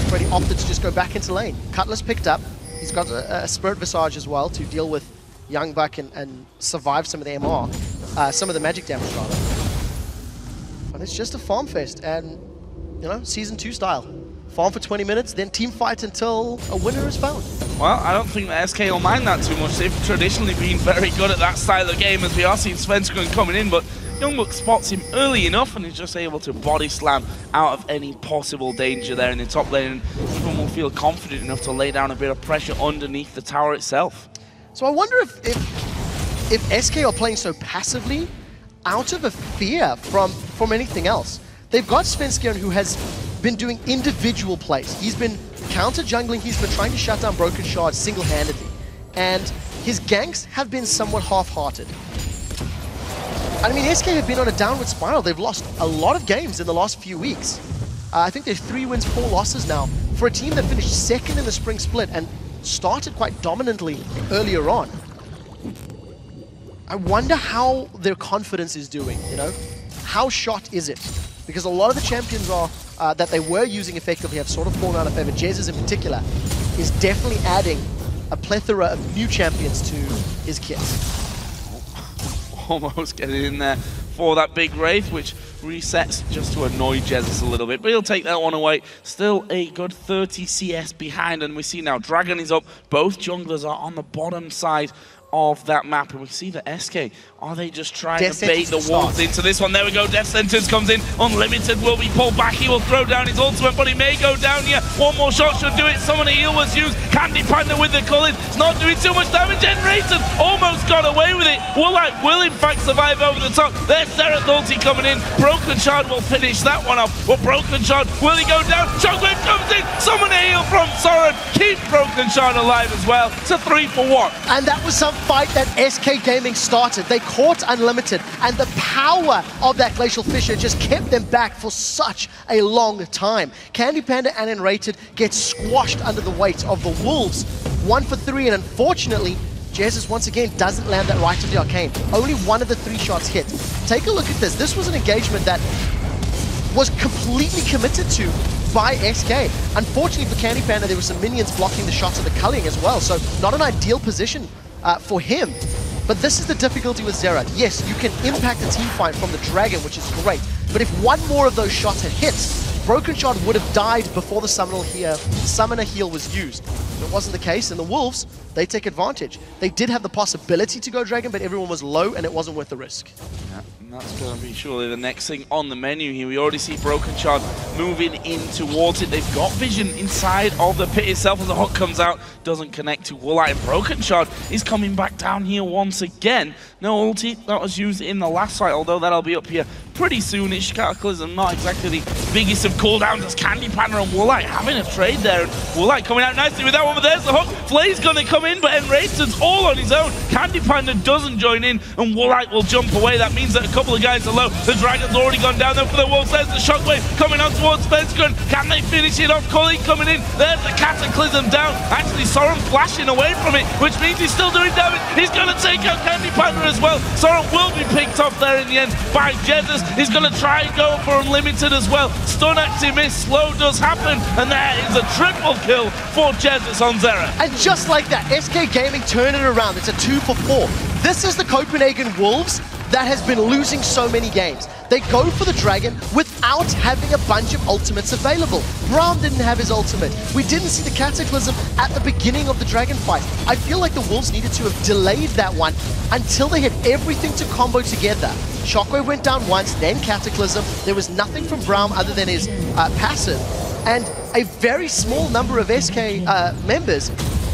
Freddy opted to just go back into lane. Cutlass picked up. He's got a Spirit Visage as well to deal with Youngbuck and survive some of the MR. Some of the magic damage, rather. But it's just a farm fest, and, you know, Season 2 style. Farm for 20 minutes, then team fight until a winner is found. Well, I don't think that SK will mind that too much. They've traditionally been very good at that style of game, as we are seeing Svenskeren coming in, but Youngbuck spots him early enough and is just able to body slam out of any possible danger there in the top lane, and even will feel confident enough to lay down a bit of pressure underneath the tower itself. So I wonder if SK are playing so passively out of a fear from anything else. They've got Svenskeren, who has been doing individual plays. He's been counter-jungling, he's been trying to shut down Broken Shard single-handedly. And his ganks have been somewhat half-hearted. I mean, SK have been on a downward spiral. They've lost a lot of games in the last few weeks. I think there's 3 wins, 4 losses now, for a team that finished second in the spring split and started quite dominantly earlier on. I wonder how their confidence is doing, you know? How shot is it? because a lot of the champions are that they were using effectively have sort of fallen out of favor. Jezz in particular is definitely adding a plethora of new champions to his kit. Almost getting in there for that big Wraith, which resets just to annoy Jezz a little bit, but he'll take that one away. Still a good 30 CS behind, and we see now Dragon is up. Both junglers are on the bottom side of that map, and we see the SK. Are they just trying to bait the Wolves into this one? There we go, Death Sentence comes in. Unlimited will be pulled back. He will throw down his ultimate, but he may go down here. One more shot should do it. Summon heal was used. Candy Panda with the culling. It's not doing too much damage. Generated almost got away with it. Woolite will in fact survive over the top. There's Seraph ulti coming in. Broken Shard will finish that one off. But Broken Shard, will he go down? Shockwave comes in. Summon a heal from Soren. Keep Broken Shard alive as well. It's a 3-for-1. And that was some fight that SK Gaming started. They caught Unlimited, and the power of that Glacial Fissure just kept them back for such a long time. Candy Panda and Enrated get squashed under the weight of the Wolves. 1 for 3, and unfortunately, Jezz once again doesn't land that right of the Arcane. Only one of the 3 shots hit. Take a look at this. This was an engagement that was completely committed to by SK. Unfortunately for Candy Panda, there were some minions blocking the shots of the culling as well, so not an ideal position for him. But this is the difficulty with Xerath. Yes, you can impact a team fight from the Dragon, which is great, but if one more of those shots had hit, Broken Shard would have died before the summoner heal was used. But it wasn't the case, and the Wolves, they take advantage. They did have the possibility to go Dragon, but everyone was low, and it wasn't worth the risk. Yeah, and that's going to be surely the next thing on the menu here. We already see Broken Shard moving in towards it. They've got vision inside of the pit itself as the hook comes out. Doesn't connect to Woolite, and Broken Shard is coming back down here once again. No ulti that was used in the last fight, although that'll be up here pretty soonish. Cataclysm not exactly the biggest of cooldowns as Candy Panda and Woolite having a trade there. And Woolite coming out nicely with that one, but there's the hook. Flay's gonna come in, but Enrated's all on his own. Candy Panda doesn't join in, and Woolite will jump away. That means that a couple of guys are low. The Dragon's already gone down there for the Wolves. There's the Shockwave coming on towards Spencer. Can they finish it off? Culling coming in. There's the Cataclysm down. Actually, Soren flashing away from it, which means he's still doing damage. He's gonna take out Candy Panda as well. Soren will be picked off there in the end by Jezz. He's gonna try and go for Unlimited as well. Stun active miss, slow does happen, and there is a triple kill for Jezz on Xerath. And just like that, SK Gaming turn it around. It's a 2-for-4. This is the Copenhagen Wolves that has been losing so many games. They go for the Dragon without having a bunch of ultimates available. Braum didn't have his ultimate. We didn't see the Cataclysm at the beginning of the Dragon fight. I feel like the Wolves needed to have delayed that one until they had everything to combo together. Shockwave went down once, then Cataclysm. There was nothing from Braum other than his passive. And a very small number of SK members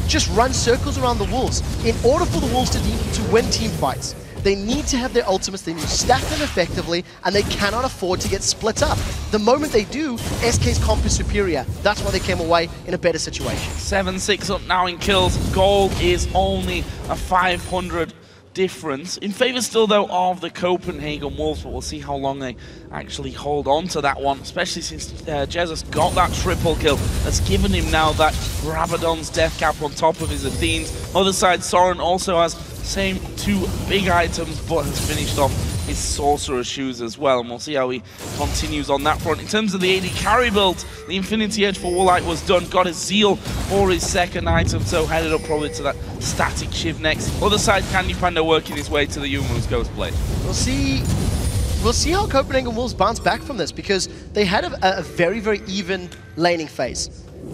just run circles around the Wolves. In order for the Wolves to win team fights, they need to have their ultimates, they need to stack them effectively, and they cannot afford to get split up. The moment they do, SK's comp is superior. That's why they came away in a better situation. 7-6 up now in kills. Goal is only a 500 difference. In favor still, though, of the Copenhagen Wolves, but we'll see how long they actually hold on to that one, especially since Jezz got that triple kill. That's given him now that Rabadon's death cap on top of his Athenes. Other side, Soren also has same 2 big items, but has finished off his Sorcerer Shoes as well, and we'll see how he continues on that front. In terms of the AD carry build, the Infinity Edge for Woolite was done, got his Zeal for his second item, so headed up probably to that Static Shiv next. Other side, Candy Panda working his way to the Yumu's Ghost Blade. We'll see how Copenhagen Wolves bounce back from this, because they had a very, very even laning phase.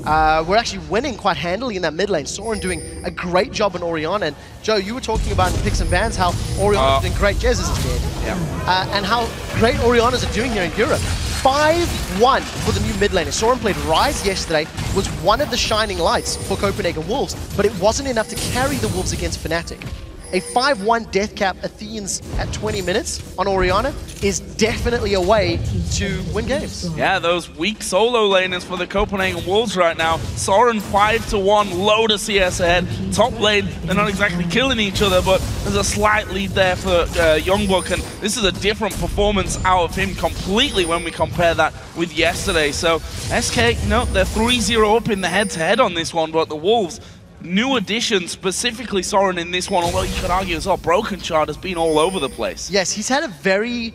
We're actually winning quite handily in that mid lane. Soren doing a great job on Orianna. And Joe, you were talking about in picks and bans how Orianna's doing great. Jezz is dead. Yeah. And how great Orianna's are doing here in Europe. 5-1 for the new mid laner. Soren played Rise yesterday, was one of the shining lights for Copenhagen Wolves, but it wasn't enough to carry the Wolves against Fnatic. A 5-1 death cap Athenes at 20 minutes on Orianna is definitely a way to win games. Yeah, those weak solo laners for the Copenhagen Wolves right now. Soren 5-1, load of CS ahead. Top lane, they're not exactly killing each other, but there's a slight lead there for Youngbuck, and this is a different performance out of him completely when we compare that with yesterday. So SK, no, they're 3-0 up in the head-to-head on this one, but the Wolves, new addition, specifically Soren in this one, although you could argue as well, Broken Shard has been all over the place. Yes, he's had a very,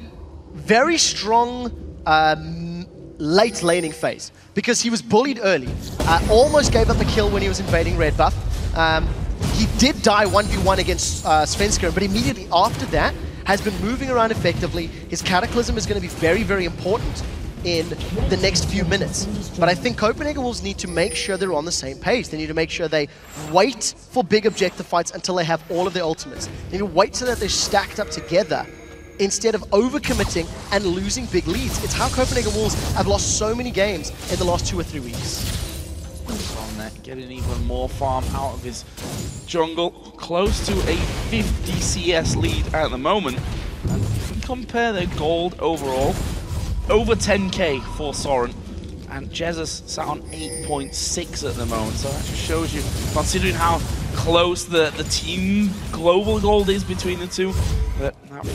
very strong late laning phase because he was bullied early. Almost gave up a kill when he was invading red buff. He did die 1v1 against Svenskeren, but immediately after that has been moving around effectively. His Cataclysm is going to be very, very important in the next few minutes. But I think Copenhagen Wolves need to make sure they're on the same page. They need to make sure they wait for big objective fights until they have all of their ultimates. They need to wait so that they're stacked up together instead of overcommitting and losing big leads. It's how Copenhagen Wolves have lost so many games in the last 2 or 3 weeks. Getting even more farm out of his jungle, close to a 50 CS lead at the moment. And if we compare their gold overall, over 10k for Soren, and Jesus sat on 8.6 at the moment, so that just shows you, considering how close the team global gold is between the two, that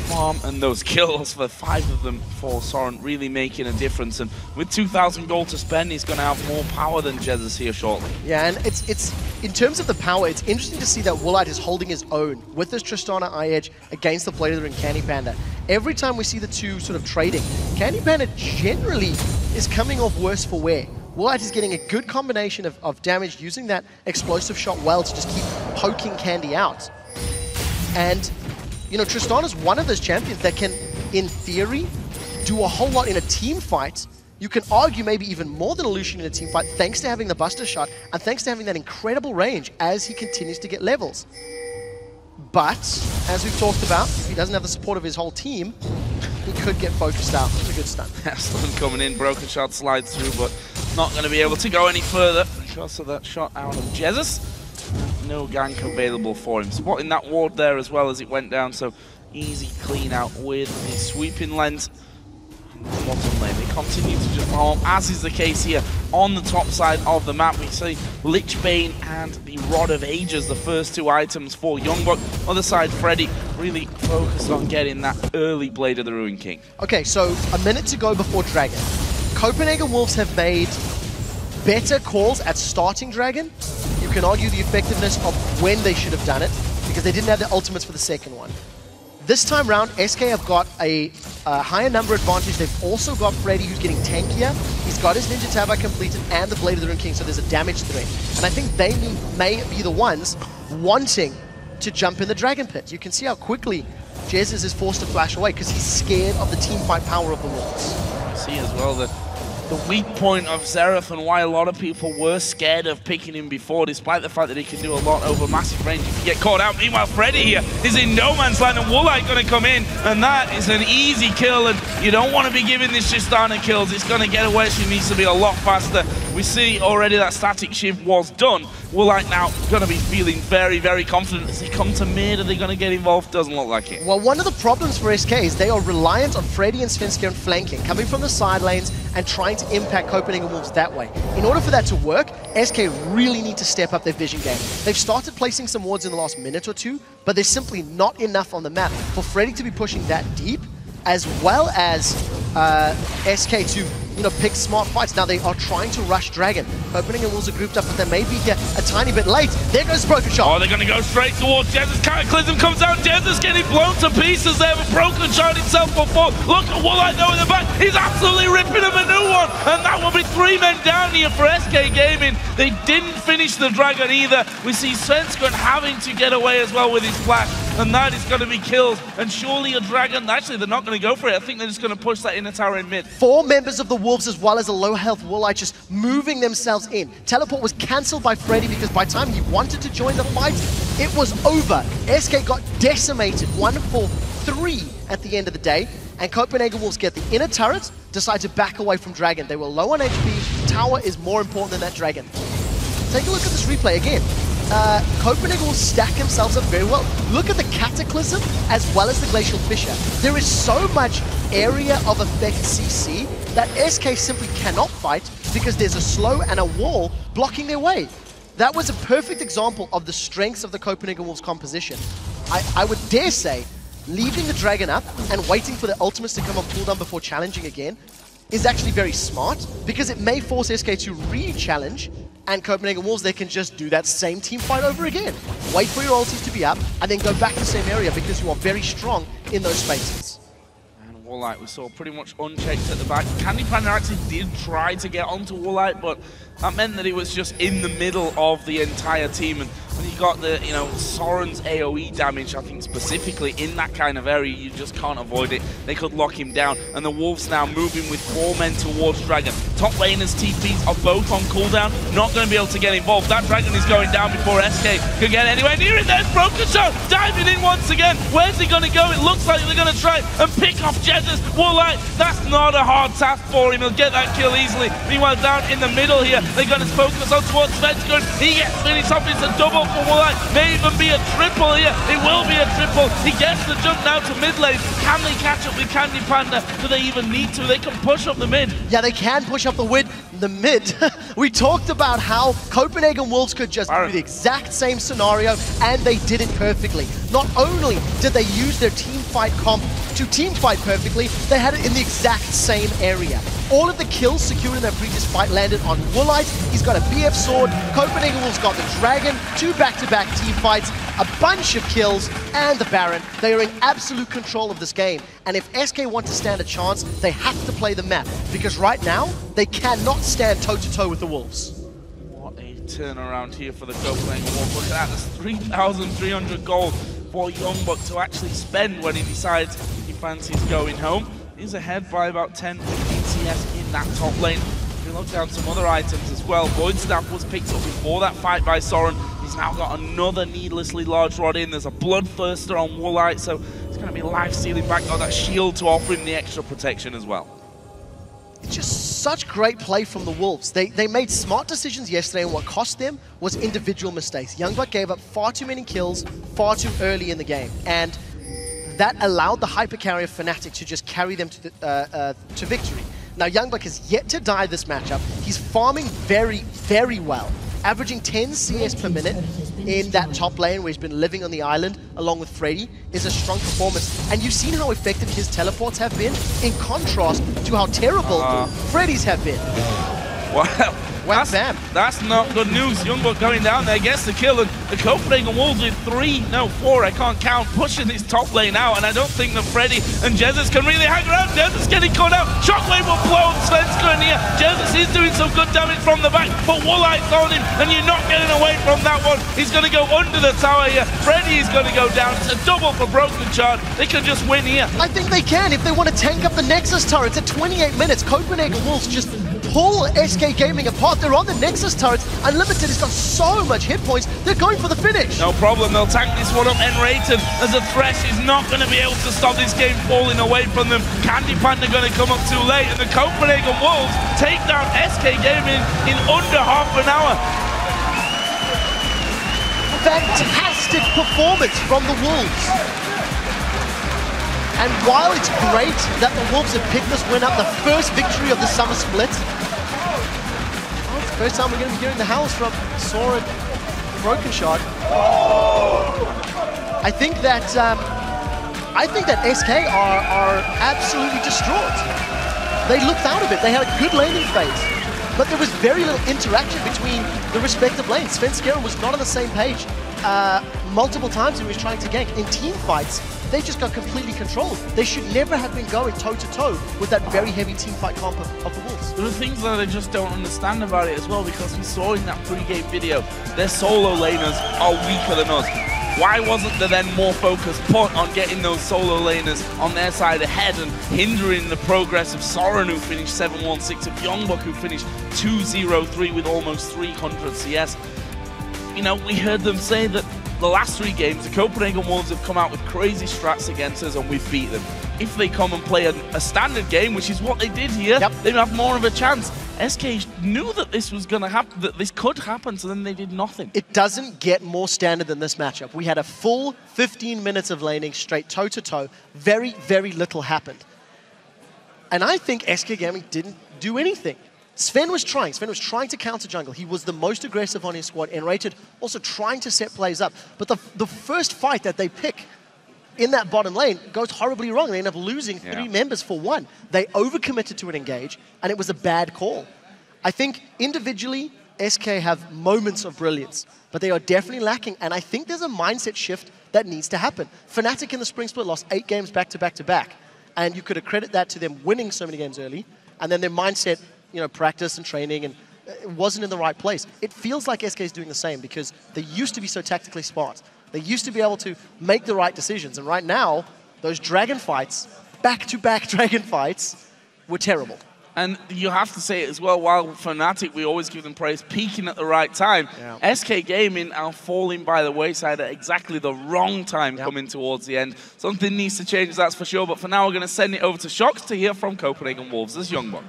farm and those kills for 5 of them for Soren really making a difference. And with 2,000 gold to spend, he's going to have more power than Jesus here shortly. Yeah, and it's in terms of the power, it's interesting to see that Ro8 is holding his own with this Tristana eye edge against the Blade of the Ring Candy Panda. Every time we see the two sort of trading, Candy Panda generally is coming off worse for wear. Ro8 is getting a good combination of damage, using that explosive shot well to just keep poking Candy out. And, you know, Tristana's one of those champions that can, in theory, do a whole lot in a team fight. You can argue maybe even more than a Lucian in a team fight, thanks to having the Buster Shot and thanks to having that incredible range as he continues to get levels. But, as we've talked about, if he doesn't have the support of his whole team, he could get focused out. It's a good stun. Stun coming in, broken shot slides through, but not going to be able to go any further because of that shot out of Jesus. No gank available for him. Spotting that ward there as well as it went down, so easy clean out with his sweeping lens. Bottom lane, they continue to just farm, as is the case here on the top side of the map. We see Lichbane and the Rod of Ages, the first 2 items for Youngbuck. Other side, Freddy really focused on getting that early Blade of the Ruin King. Okay, so a minute to go before Dragon. Copenhagen Wolves have made better calls at starting Dragon. You can argue the effectiveness of when they should have done it, because they didn't have the ultimates for the second one. This time round, SK have got a higher number advantage. They've also got Freddy, who's getting tankier. He's got his Ninja Tabi completed and the Blade of the Ruin King, so there's a damage threat. And I think they may be the ones wanting to jump in the Dragon Pit. You can see how quickly Jesus is forced to flash away because he's scared of the team fight power of the Wolves. See as well the weak point of Xerath and why a lot of people were scared of picking him before, despite the fact that he can do a lot over massive range if you get caught out. Meanwhile, Freddy here is in no man's land, and Ro8 going to come in, and that is an easy kill, and you don't want to be giving this Tristana kills. It's going to get away, so he needs to be a lot faster. We see already that static shift was done. Ro8 now going to be feeling very, very confident as they come to mid. Are they going to get involved? Doesn't look like it. Well, one of the problems for SK is they are reliant on Freddy and Svenskeren flanking, coming from the side lanes and trying to impact Copenhagen Wolves that way. In order for that to work, SK really need to step up their vision game. They've started placing some wards in the last minute or two, but there's simply not enough on the map for Freddy to be pushing that deep, as well as SK to pick smart fights. Now they are trying to rush Dragon. Copenhagen Wolves are grouped up, but they may be a tiny bit late. There goes Broken Shot. Oh, they're going to go straight towards Jesus. Cataclysm comes out. Jesus getting blown to pieces there, but Broken Shot himself before. Look at Ro8 though in the back. He's absolutely ripping him a new one. And that will be 3 men down here for SK Gaming. They didn't finish the Dragon either. We see Svenskeren having to get away as well with his flash. And that is going to be killed. And surely a Dragon, actually they're not going to go for it. I think they're just going to push that inner tower in mid. 4 members of the Wolves as well as a low health Ro8 just moving themselves in. Teleport was cancelled by Freddy because by the time he wanted to join the fight, it was over. SK got decimated, 1-4-3 at the end of the day. And Copenhagen Wolves get the inner turret, decide to back away from Dragon. They were low on HP. Tower is more important than that Dragon. Take a look at this replay again. Copenhagen will stack themselves up very well. Look at the Cataclysm as well as the Glacial Fissure. There is so much area of effect CC that SK simply cannot fight because there's a slow and a wall blocking their way. That was a perfect example of the strengths of the Copenhagen Wolves composition. I would dare say, leaving the Dragon up and waiting for the ultimates to come on cooldown before challenging again is actually very smart because it may force SK to re-challenge, and Copenhagen Wolves, they can just do that same team fight over again. Wait for your ultis to be up and then go back to the same area because you are very strong in those spaces. Wall8 we saw pretty much unchecked at the back. Candy Panda actually did try to get onto Wall8, but that meant that he was just in the middle of the entire team. And when you got the, you know, Soren's AoE damage, I think specifically in that kind of area, you just can't avoid it. They could lock him down. And the Wolves now moving with 4 men towards Dragon. Top laners, TPs are both on cooldown, not going to be able to get involved. That Dragon is going down before SK could get anywhere near it. There's Broken Shot diving in once again. Where's he going to go? It looks like they're going to try and pick off Jesus. Wall8, that's not a hard task for him. He'll get that kill easily. Meanwhile, down in the middle here, they're going to focus on towards Svenskund. He gets finished off. It's a double for Wall8. May even be a triple here. It will be a triple. He gets the jump now to mid lane. Can they catch up with Candy Panda? Do they even need to? They can push up the mid. Yeah, they can push up the mid. We talked about how Copenhagen Wolves could just do the exact same scenario, and they did it perfectly. Not only did they use their team fight comp to team fight perfectly, they had it in the exact same area. All of the kills secured in their previous fight landed on Wall8. He's got a BF sword. Copenhagen Wolves got the Dragon, 2 back-to-back team fights, a bunch of kills, and the Baron. They are in absolute control of this game. And if SK want to stand a chance, they have to play the map. Because right now, they cannot stand toe-to-toe with the Wolves. What a turnaround here for the Copenhagen Wolves. Look at that, there's 3,300 gold for Youngbuck to actually spend when he decides he fancies going home. He's ahead by about 10 CS in that top lane. If you look down some other items as well, Void Staff was picked up before that fight by Soren. He's now got another needlessly large rod in. There's a Bloodthirster on Wall8, so it's going to be life-stealing back. Got that shield to offer him the extra protection as well. It's just such great play from the Wolves. They made smart decisions yesterday, and what cost them was individual mistakes. Youngbuck gave up far too many kills far too early in the game, and that allowed the hypercarrier Fnatic to just carry them to victory. Now, Youngbuck has yet to die this matchup. He's farming very, very well, averaging 10 CS per minute in that top lane where he's been living on the island along with Freddy is a strong performance. And you've seen how effective his teleports have been in contrast to how terrible Freddy's have been. Wow. That's not good news. Youngbuck going down there, gets the kill, and the Copenhagen Wolves with 4, I can't count, pushing this top lane out, and I don't think that Freddy and Jesus can really hang around. Jesus getting caught out. Shockwave will blow Svenskund in here. Jesus is doing some good damage from the back, but Wall8's on him, and you're not getting away from that one. He's going to go under the tower here. Freddy is going to go down. It's a double for Broken Shard. They can just win here. I think they can if they want to tank up the Nexus turrets at 28 minutes. Copenhagen Wolves just pull SK Gaming apart. They're on the Nexus turrets. Unlimited has got so much hit points. They're going for the finish. No problem. They'll tank this one up. N-rated as a Thresh is not going to be able to stop this game falling away from them. Candy Panda going to come up too late, and the Copenhagen Wolves take down SK Gaming in under half an hour. Fantastic performance from the Wolves. And while it's great that the Wolves have picked this win up, the first victory of the summer split, well, it's the first time we're going to be hearing the howls from Soren Broken Shard. I think that SK are absolutely distraught. They looked out of it. They had a good laning phase, but there was very little interaction between the respective lanes. Fnatic was not on the same page. Multiple times he was trying to gank. In team fights, they just got completely controlled. They should never have been going toe-to-toe with that very heavy team fight comp of the Wolves. There are things that I just don't understand about it as well, because we saw in that pre-game video, their solo laners are weaker than us. Why wasn't there then more focus put on getting those solo laners on their side ahead and hindering the progress of Soren, who finished 7-1-6, of Youngbuck, who finished 2-0-3 with almost 300 CS? You know, we heard them say that the last 3 games, the Copenhagen Wolves have come out with crazy strats against us and we've beat them. If they come and play a standard game, which is what they did here, they'd have more of a chance. SK knew that this was going to happen, that this could happen, so then they did nothing. It doesn't get more standard than this matchup. We had a full 15 minutes of laning straight toe-to-toe. Very, very little happened. And I think SK Gaming didn't do anything. Sven was trying to counter jungle. He was the most aggressive on his squad, N-rated, also trying to set plays up. But the first fight that they pick in that bottom lane goes horribly wrong. They end up losing 3 members for 1. They overcommitted to an engage, and it was a bad call. I think individually, SK have moments of brilliance, but they are definitely lacking, and I think there's a mindset shift that needs to happen. Fnatic in the spring split lost 8 games back-to-back-to-back. And you could accredit that to them winning so many games early, and then their mindset, practice and training, and it wasn't in the right place. It feels like SK is doing the same because they used to be so tactically smart. They used to be able to make the right decisions, and right now, those dragon fights, back-to-back dragon fights, were terrible. And you have to say it as well, while Fnatic, we always give them praise, peaking at the right time. Yeah. SK Gaming are falling by the wayside at exactly the wrong time coming towards the end. Something needs to change, that's for sure. But for now, we're going to send it over to Shox to hear from Copenhagen Wolves as Youngbuck.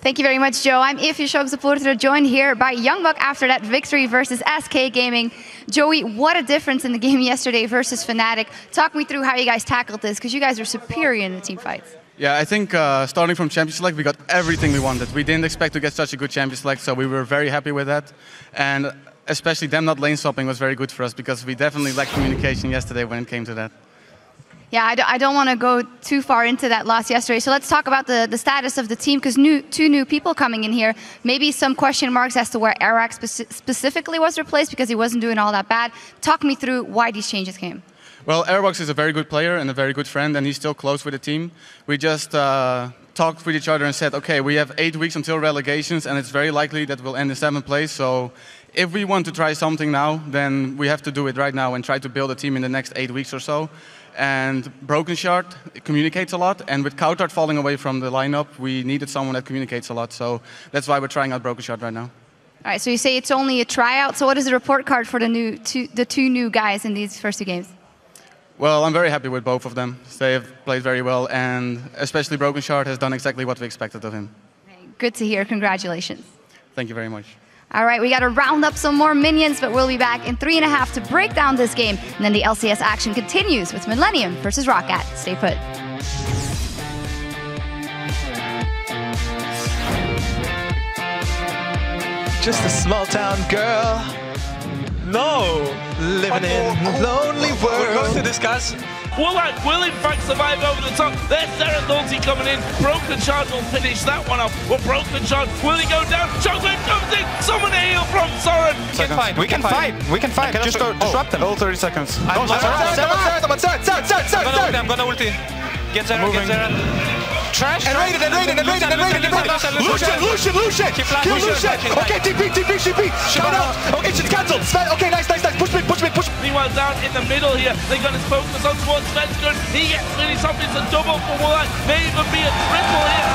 Thank you very much, Joe. I'm Ify Shox supporter, joined here by Youngbuck after that victory versus SK Gaming. Joey, what a difference in the game yesterday versus Fnatic. Talk me through how you guys tackled this, because you guys were superior in the team fights. Yeah, I think starting from Champion Select, we got everything we wanted. We didn't expect to get such a good Champion Select, so we were very happy with that. And especially them not lane swapping was very good for us, because we definitely lacked communication yesterday when it came to that. Yeah, I don't want to go too far into that loss yesterday. So let's talk about the status of the team, because two new people coming in here. Maybe some question marks as to where Arak specifically was replaced, because he wasn't doing all that bad. Talk me through why these changes came. Well, Airbox is a very good player and a very good friend, and he's still close with the team. We just talked with each other and said, okay, we have 8 weeks until relegations, and it's very likely that we'll end in 7th place. So if we want to try something now, then we have to do it right now and try to build a team in the next 8 weeks or so. And Broken Shard communicates a lot, and with Coutard falling away from the lineup, we needed someone that communicates a lot. So that's why we're trying out Broken Shard right now. All right, so you say it's only a tryout. So what is the report card for the two new guys in these first 2 games? Well, I'm very happy with both of them. They have played very well, and especially Broken Shard has done exactly what we expected of him. Good to hear. Congratulations. Thank you very much. All right, we got to round up some more minions, but we'll be back in 3.5 to break down this game. And then the LCS action continues with Millennium versus Rockat. Stay put. Just a small town girl. No! Living in a lonely world. We're going to discuss. Will in fact survive over the top. There's Sera's ulti coming in. Broken Shard will finish that one off. Well, Broken Shard, will he go down? Chocolate comes in. Someone a heal from Soren. We can fight. We can fight. Just go disrupt them. All 30 seconds. I'm gonna ulti. Get Zera, get Zera. Trash. And raid it. Lucian. Kill Lucian. Okay, TP. Coming out. Okay, she's cancelled. Okay, nice. Push mid. Meanwhile, down in the middle here, they're going to focus on towards Svenskund. He gets really something. It's a double for Woolite. May even be a triple here.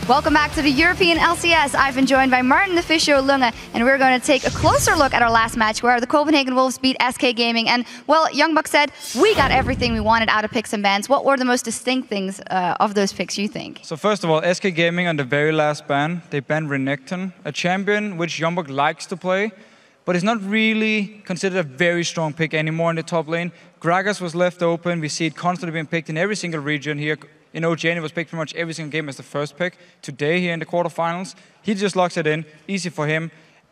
Welcome back to the European LCS. I've been joined by Martin the Fisho Lunge, and we're going to take a closer look at our last match where the Copenhagen Wolves beat SK Gaming. And, well, Youngbuck said, we got everything we wanted out of picks and bans. What were the most distinct things of those picks, you think? So first of all, SK Gaming on the very last ban, they banned Renekton, a champion which Youngbuck likes to play, but it's not really considered a very strong pick anymore in the top lane. Gragas was left open. We see it constantly being picked in every single region here. In OGN, it was picked pretty much every single game as the first pick. Today, here in the quarterfinals, he just locks it in. Easy for him.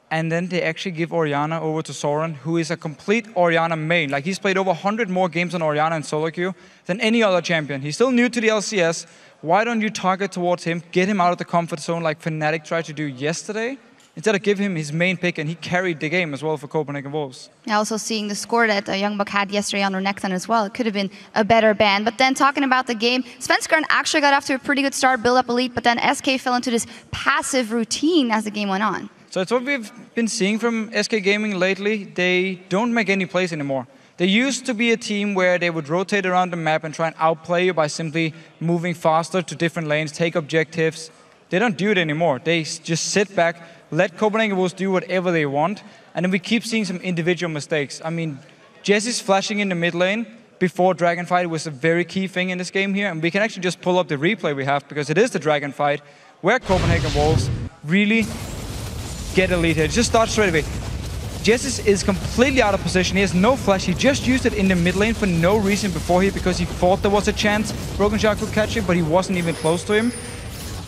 And then they actually give Orianna over to Soren, who is a complete Orianna main. Like, he's played over 100 more games on Orianna in solo queue than any other champion. He's still new to the LCS. Why don't you target towards him, get him out of the comfort zone like Fnatic tried to do yesterday? Instead of give him his main pick, and he carried the game as well for Copenhagen Wolves. Also seeing the score that Youngbuck had yesterday on Renekton as well, it could have been a better ban. But then talking about the game, Svenskeren actually got off to a pretty good start, build up a lead, but then SK fell into this passive routine as the game went on. So it's what we've been seeing from SK Gaming lately. They don't make any plays anymore. They used to be a team where they would rotate around the map and try and outplay you by simply moving faster to different lanes, take objectives. They don't do it anymore. They just sit back, let Copenhagen Wolves do whatever they want, and then we keep seeing some individual mistakes. I mean, Jesse's flashing in the mid lane before Dragon Fight was a very key thing in this game here, and we can actually just pull up the replay we have, because it is the Dragon Fight, where Copenhagen Wolves really get a lead here. It just starts straight away. Jesse's is completely out of position. He has no flash. He just used it in the mid lane for no reason before here, because he thought there was a chance Broken Shark could catch him, but he wasn't even close to him.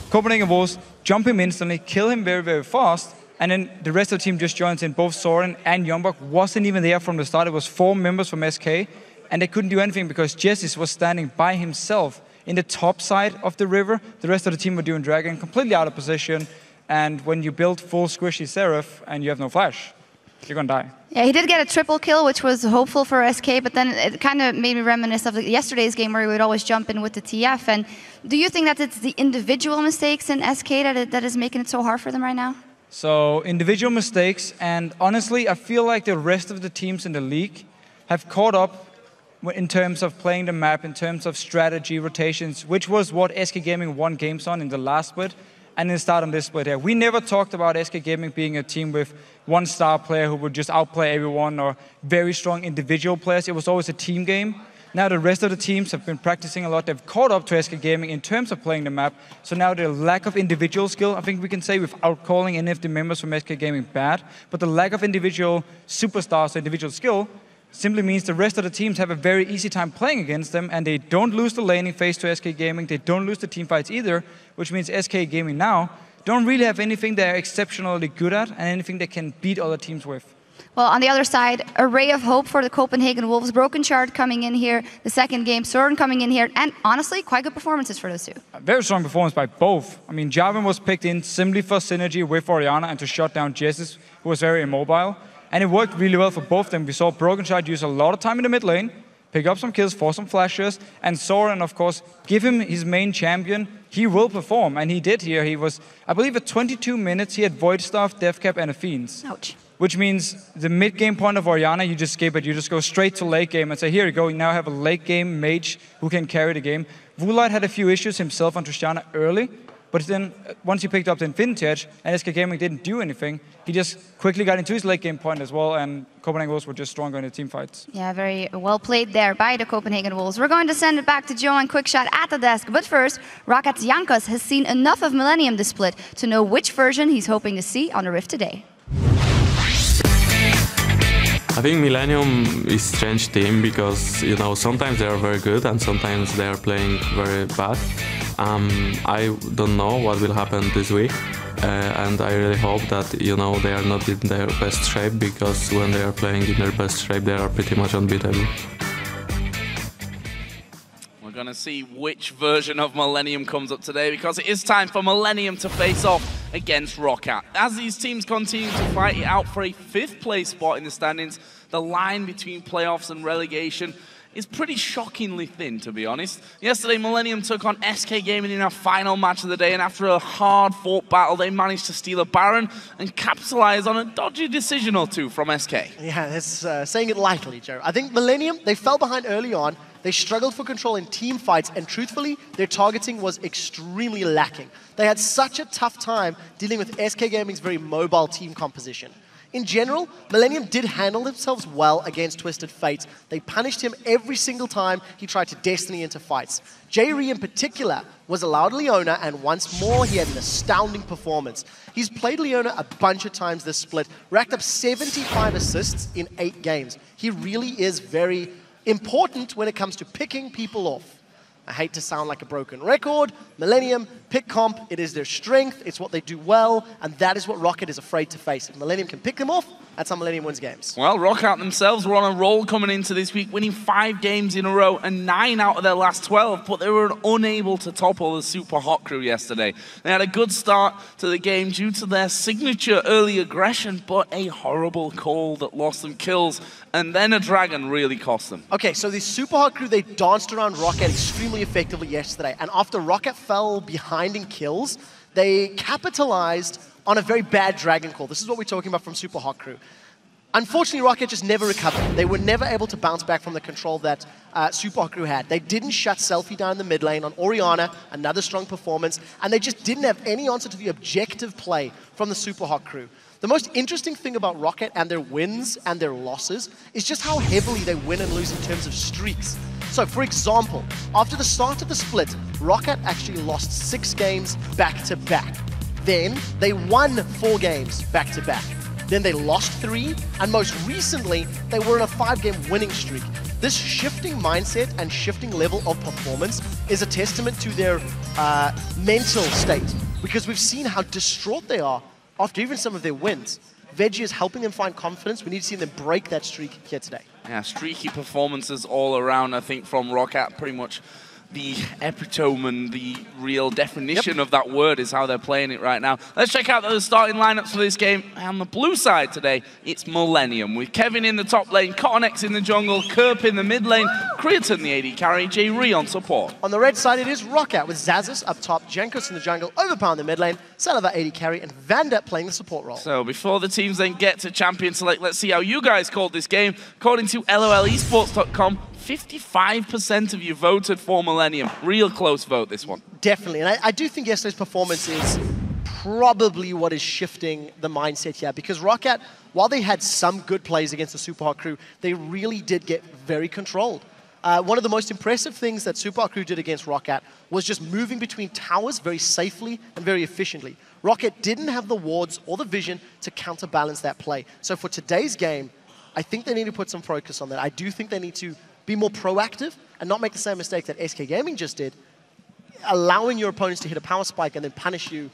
Copenhagen Wolves jump him instantly, kill him very, very fast, and then the rest of the team just joins in. Both Soren and Youngbuck wasn't even there from the start. It was 4 members from SK, and they couldn't do anything because Jessis was standing by himself in the top side of the river. The rest of the team were doing Dragon, completely out of position, and when you build full squishy Seraph and you have no flash, you're gonna die. Yeah, he did get a triple kill, which was hopeful for SK, but then it kind of made me reminisce of yesterday's game where he would always jump in with the TF. And do you think that it's the individual mistakes in SK that is making it so hard for them right now? So, individual mistakes, and honestly, I feel like the rest of the teams in the league have caught up in terms of playing the map, in terms of strategy, rotations, which was what SK Gaming won games on in the last split. And then start on this split here. We never talked about SK Gaming being a team with one star player who would just outplay everyone or very strong individual players. It was always a team game. Now the rest of the teams have been practicing a lot. They've caught up to SK Gaming in terms of playing the map. So now the lack of individual skill, I think we can say without calling any of the members from SK Gaming bad, but the lack of individual superstars, individual skill, simply means the rest of the teams have a very easy time playing against them, and they don't lose the laning phase to SK Gaming, they don't lose the team fights either, which means SK Gaming now don't really have anything they're exceptionally good at and anything they can beat other teams with. Well, on the other side, a ray of hope for the Copenhagen Wolves. Broken Shard coming in here, the second game, Soren coming in here, and honestly, quite good performances for those two. A very strong performance by both. I mean, Jarvan was picked in simply for synergy with Orianna and to shut down Jessis, who was very immobile. And it worked really well for both of them. We saw Broken Shard use a lot of time in the mid lane, pick up some kills, force some flashes, and Soren, of course, give him his main champion. He will perform, and he did here. He was, I believe, at 22 minutes, he had Void Staff, Deathcap, and a Fiends. Ouch. Which means the mid-game point of Orianna, you just skip it. You just go straight to late game and say, here you go, you now have a late game mage who can carry the game. Vulite had a few issues himself on Tristana early, but then once he picked up the Infinity Edge and SK Gaming didn't do anything, he just quickly got into his late game point as well, and Copenhagen Wolves were just stronger in the team fights. Yeah, very well played there by the Copenhagen Wolves. We're going to send it back to Joe and Quickshot at the desk, but first, Rockat's Jankos has seen enough of Millennium this split to know which version he's hoping to see on the Rift today. I think Millennium is a strange team because, you know, sometimes they are very good and sometimes they are playing very bad. I don't know what will happen this week, and I really hope that, you know, they are not in their best shape, because when they are playing in their best shape, they are pretty much unbeatable. We're going to see which version of Millennium comes up today, because it is time for Millennium to face off against Rockat. As these teams continue to fight it out for a 5th place spot in the standings, the line between playoffs and relegation is pretty shockingly thin, to be honest. Yesterday, Millennium took on SK Gaming in our final match of the day, and after a hard-fought battle, they managed to steal a Baron and capitalize on a dodgy decision or two from SK. Yeah, that's saying it lightly, Joe. I think Millennium, they fell behind early on, They struggled for control in team fights, and truthfully, their targeting was extremely lacking. They had such a tough time dealing with SK Gaming's very mobile team composition. In general, Millennium did handle themselves well against Twisted Fate. They punished him every single time he tried to destiny into fights. J-Re in particular was allowed Leona, and once more he had an astounding performance. He's played Leona a bunch of times this split, racked up 75 assists in 8 games. He really is very important when it comes to picking people off. I hate to sound like a broken record. Millennium, pick comp, it is their strength, it's what they do well, and that is what Rockat is afraid to face. If Millennium can pick them off, that's how Millennium wins games. Well, Rockat themselves were on a roll coming into this week, winning 5 games in a row and 9 out of their last 12, but they were unable to topple the Super Hot crew yesterday. They had a good start to the game due to their signature early aggression, but a horrible call that lost them kills, and then a dragon really cost them. Okay, so the Super Hot crew, they danced around Rockat extremely effectively yesterday, and after Rockat fell behind in kills, they capitalized on a very bad dragon call. This is what we're talking about from Super Hot crew. Unfortunately, Rockat just never recovered. They were never able to bounce back from the control that Super Hot crew had. They didn't shut Selfie down in the mid lane on Orianna, another strong performance, and they just didn't have any answer to the objective play from the Super Hot crew. The most interesting thing about Rockat and their wins and their losses is just how heavily they win and lose in terms of streaks. So, for example, after the start of the split, Rockat actually lost 6 games back-to-back. Then, they won 4 games back-to-back. Then they lost 3, and most recently, they were in a 5-game winning streak. This shifting mindset and shifting level of performance is a testament to their mental state, because we've seen how distraught they are after even some of their wins. Veggie is helping them find confidence. We need to see them break that streak here today. Yeah, streaky performances all around, I think, from Rockat. Pretty much the epitome and the real definition of that word is how they're playing it right now. Let's check out the starting lineups for this game. On the blue side today, it's Millennium, with Kevin in the top lane, Cottonex in the jungle, Kerp in the mid lane, Creaton the AD carry, J-Re on support. On the red side, it is Rockat with Zazas up top, Jankos in the jungle, Overpower in the mid lane, Salava AD carry, and Vanda playing the support role. So before the teams then get to Champion Select, let's see how you guys called this game. According to LOLesports.com, 55% of you voted for Millennium. Real close vote, this one. Definitely, and I do think yesterday's performance is probably what is shifting the mindset here, because Rockat, while they had some good plays against the Super Hot crew, they really did get very controlled. One of the most impressive things that Super Hot crew did against Rockat was just moving between towers very safely and very efficiently. Rockat didn't have the wards or the vision to counterbalance that play. So for today's game, I think they need to put some focus on that. I do think they need to be more proactive and not make the same mistake that SK Gaming just did, allowing your opponents to hit a power spike and then punish you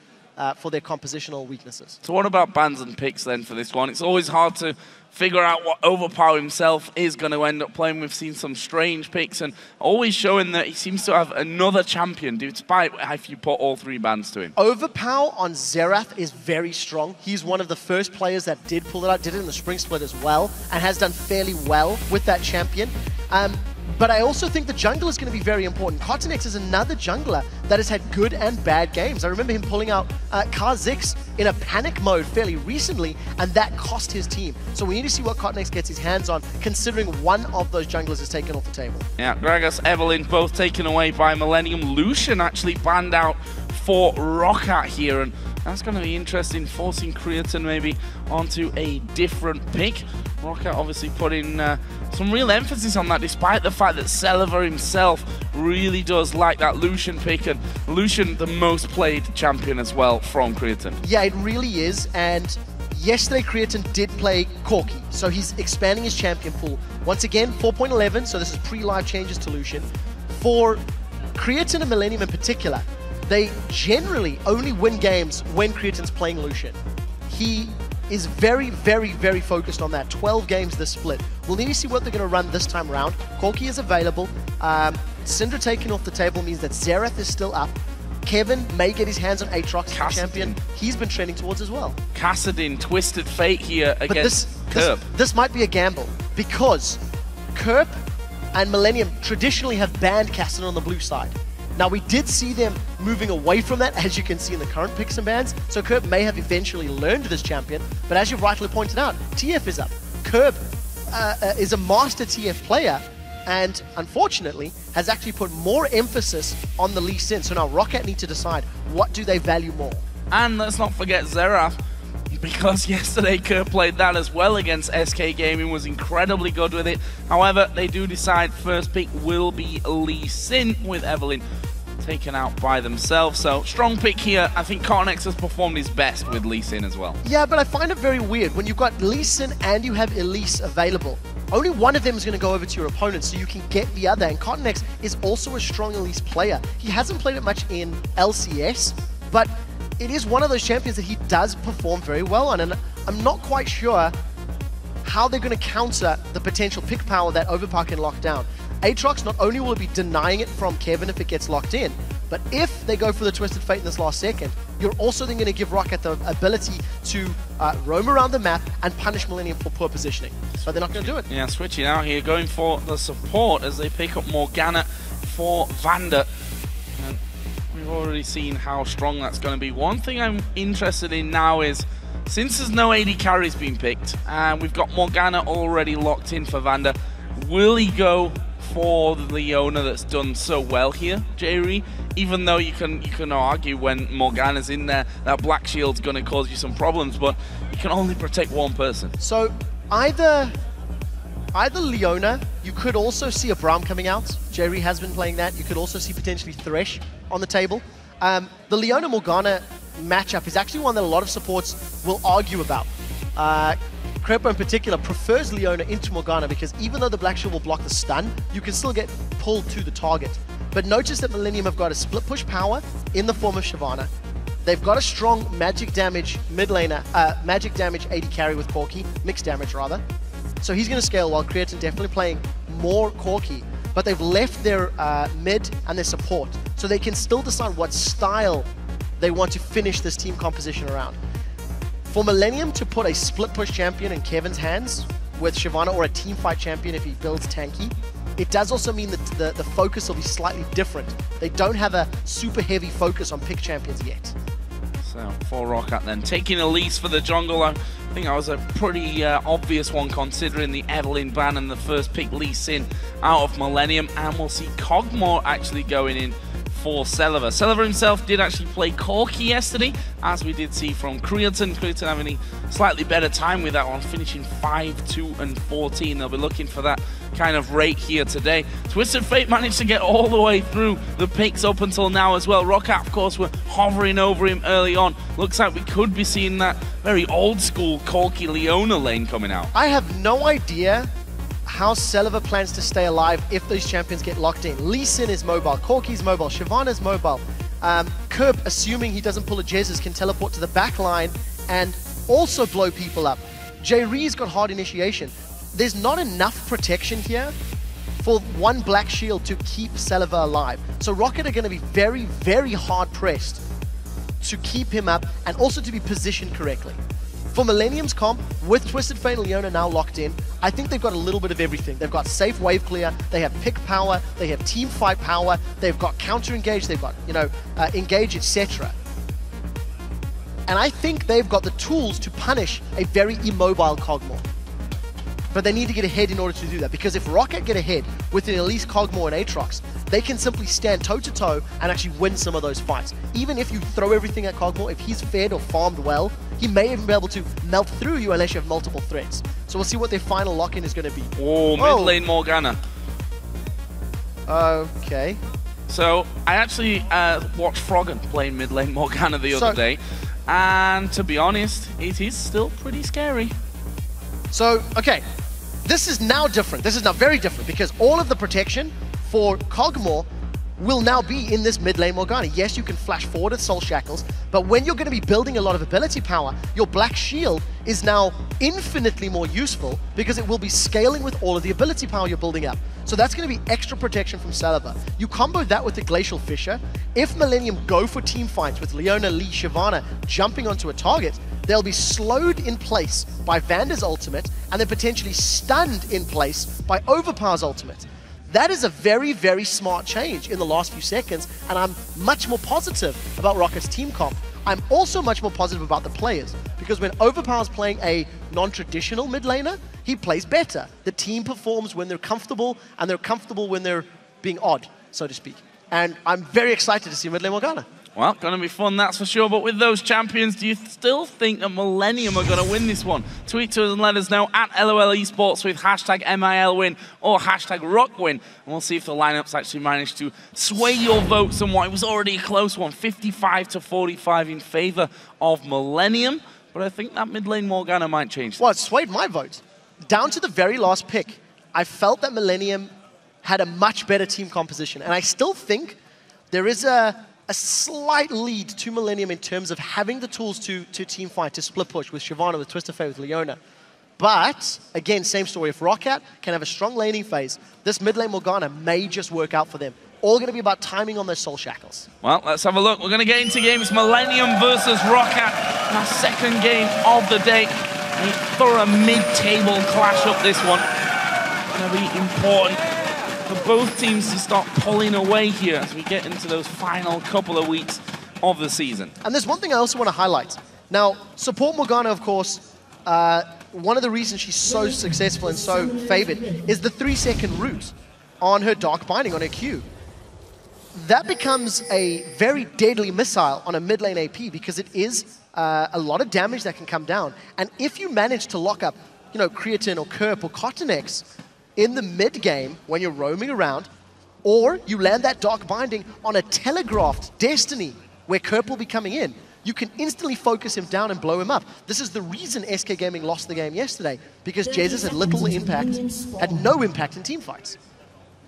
for their compositional weaknesses. So what about bans and picks then for this one? It's always hard to figure out what Overpower himself is going to end up playing. We've seen some strange picks and always showing that he seems to have another champion, despite if you put all 3 bans to him. Overpower on Xerath is very strong. He's one of the first players that did pull it out, did it in the spring split as well, and has done fairly well with that champion. But I also think the jungle is going to be very important. Cottonex is another jungler that has had good and bad games. I remember him pulling out Kha'Zix in a panic mode fairly recently, and that cost his team. So we need to see what Cottonex gets his hands on, considering one of those junglers is taken off the table. Yeah, Gragas, Evelyn, both taken away by Millennium. Lucian actually banned out for Rockat here, and that's going to be interesting, forcing Creaton maybe onto a different pick. Rockat obviously putting some real emphasis on that, despite the fact that Salava himself really does like that Lucian pick, and Lucian the most played champion as well from Creaton. Yeah, it really is, and yesterday Creaton did play Corki, so he's expanding his champion pool. Once again, 4.11, so this is pre-live changes to Lucian. For Creaton and Millennium in particular, they generally only win games when Creaton's playing Lucian. He is very, very, very focused on that. 12 games this split. We'll need to see what they're going to run this time around. Corki is available. Syndra taken off the table means that Xerath is still up. Kevin may get his hands on Aatrox, the champion he's been trending towards as well. Kassadin, Twisted Fate here against Kerp. This might be a gamble, because Kerp and Millennium traditionally have banned Kassadin on the blue side. Now, we did see them moving away from that, as you can see in the current picks and bans, so Kerp may have eventually learned this champion, but as you've rightly pointed out, TF is up. Kerp is a master TF player, and unfortunately has actually put more emphasis on the Lee Sin. So now Rockat need to decide what do they value more. And let's not forget Xerath, because yesterday Kerr played that as well against SK Gaming, was incredibly good with it. However, they do decide first pick will be Lee Sin, with Evelyn taken out by themselves. So strong pick here. I think Cortex has performed his best with Lee Sin as well. Yeah, but I find it very weird when you've got Lee Sin and you have Elise available. Only one of them is going to go over to your opponent so you can get the other. And Cortex is also a strong Elise player. He hasn't played it much in LCS, but it is one of those champions that he does perform very well on. And I'm not quite sure how they're going to counter the potential pick power that Overpower can lock down. Aatrox, not only will it be denying it from Kevin if it gets locked in, but if they go for the Twisted Fate in this last second, you're also then going to give Rockat the ability to roam around the map and punish Millennium for poor positioning. But they're not going to do it. Yeah, switching out here, going for the support as they pick up Morgana for Vander. And we've already seen how strong that's going to be. One thing I'm interested in now is, since there's no AD carries being picked, and we've got Morgana already locked in for Vander, will he go for the Leona that's done so well here, Jerry? Even though you can argue when Morgana's in there, that Black Shield's going to cause you some problems, but you can only protect one person. So either Leona, you could also see a Braum coming out. Jerry has been playing that. You could also see potentially Thresh on the table. The Leona-Morgana matchup is actually one that a lot of supports will argue about. Crepo in particular prefers Leona into Morgana because even though the Black Shield will block the stun, you can still get pulled to the target. But notice that Millennium have got a split push power in the form of Shyvana. They've got a strong magic damage mid laner, magic damage AD carry with Corki, mixed damage rather. So he's going to scale while Creatine definitely playing more Corki, but they've left their mid and their support. So they can still decide what style they want to finish this team composition around. For Millennium to put a split push champion in Kevin's hands with Shyvana, or a team fight champion if he builds tanky, it does also mean that the focus will be slightly different. They don't have a super heavy focus on pick champions yet. So for Rockat then, taking Elise for the jungle, I think that was a pretty obvious one considering the Evelyn ban and the first pick Lee Sin out of Millennium, and we'll see Kog'Maw actually going in for Celiver. Celiver himself did actually play Corki yesterday, as we did see from Creatine. Creatine having a slightly better time with that one, finishing 5-2 and 14. They'll be looking for that kind of rate here today. Twisted Fate managed to get all the way through the picks up until now as well. Rockat, of course, were hovering over him early on. Looks like we could be seeing that very old school Corki Leona lane coming out. I have no idea how Celiver plans to stay alive if those champions get locked in. Lee Sin is mobile, Corki's mobile, Shyvana's mobile. Kerb, assuming he doesn't pull a Jesus, can teleport to the back line and also blow people up. J-Ree's got hard initiation. There's not enough protection here for one Black Shield to keep Celiver alive. So Rockat are going to be very, very hard pressed to keep him up and also to be positioned correctly. For Millennium's comp, with Twisted Fate and Leona now locked in, I think they've got a little bit of everything. They've got safe wave clear, they have pick power, they have team fight power, they've got counter engage, they've got, engage, etc. And I think they've got the tools to punish a very immobile Kog'Maw. But they need to get ahead in order to do that, because if Rockat get ahead with an Elise, Kog'Maw, and Aatrox, they can simply stand toe-to-toe and actually win some of those fights. Even if you throw everything at Kog'Maw, if he's fed or farmed well, he may even be able to melt through you unless you have multiple threats. So we'll see what their final lock-in is going to be. Oh, mid lane Morgana. Okay. So I actually watched Froggen playing mid lane Morgana the other day, and to be honest, it is still pretty scary. So, okay, this is now different. This is now very different, because all of the protection for Kog'Maw will now be in this mid lane Morgana. Yes, you can flash forward with Soul Shackles, but when you're going to be building a lot of ability power, your Black Shield is now infinitely more useful because it will be scaling with all of the ability power you're building up. So that's going to be extra protection from Celiver. You combo that with the Glacial Fissure. If Millennium go for team fights with Leona, Lee, Shyvana jumping onto a target, they'll be slowed in place by Vander's ultimate and then potentially stunned in place by Overpower's ultimate. That is a very, very smart change in the last few seconds, and I'm much more positive about Rocket's team comp. I'm also much more positive about the players, because when Overpower's playing a non-traditional mid laner, he plays better. The team performs when they're comfortable, and they're comfortable when they're being odd, so to speak. And I'm very excited to see Midlane Morgana. Well, going to be fun, that's for sure. But with those champions, do you still think that Millennium are going to win this one? Tweet to us and let us know at LOL Esports with hashtag MILWin or hashtag RockWin. And we'll see if the lineups actually managed to sway your votes on what it was already a close one, 55-45 in favor of Millennium. But I think that mid lane Morgana might change. Well, it swayed my vote. Down to the very last pick, I felt that Millennium had a much better team composition. And I still think there is a slight lead to Millennium in terms of having the tools to team fight, to split push with Shyvana, with Twisted Fate, with Leona. But, again, same story. If Rockat can have a strong laning phase, this mid lane Morgana may just work out for them. All going to be about timing on those soul shackles. Well, let's have a look. We're going to get into games. Millennium versus Rockat. Our second game of the day. A thorough mid-table clash up this one. Going to be important for both teams to start pulling away here as we get into those final couple of weeks of the season. And there's one thing I also want to highlight. Now, support Morgana, of course, one of the reasons she's so successful and so favored is the 3-second route on her Dark Binding, on her Q. That becomes a very deadly missile on a mid lane AP because it is a lot of damage that can come down. And if you manage to lock up, you know, Creatine or Kerp or Cottonex in the mid game when you're roaming around, or you land that Dark Binding on a telegraphed Destiny where Kerp will be coming in, you can instantly focus him down and blow him up. This is the reason SK Gaming lost the game yesterday, because Jesus had little impact, had no impact in team fights.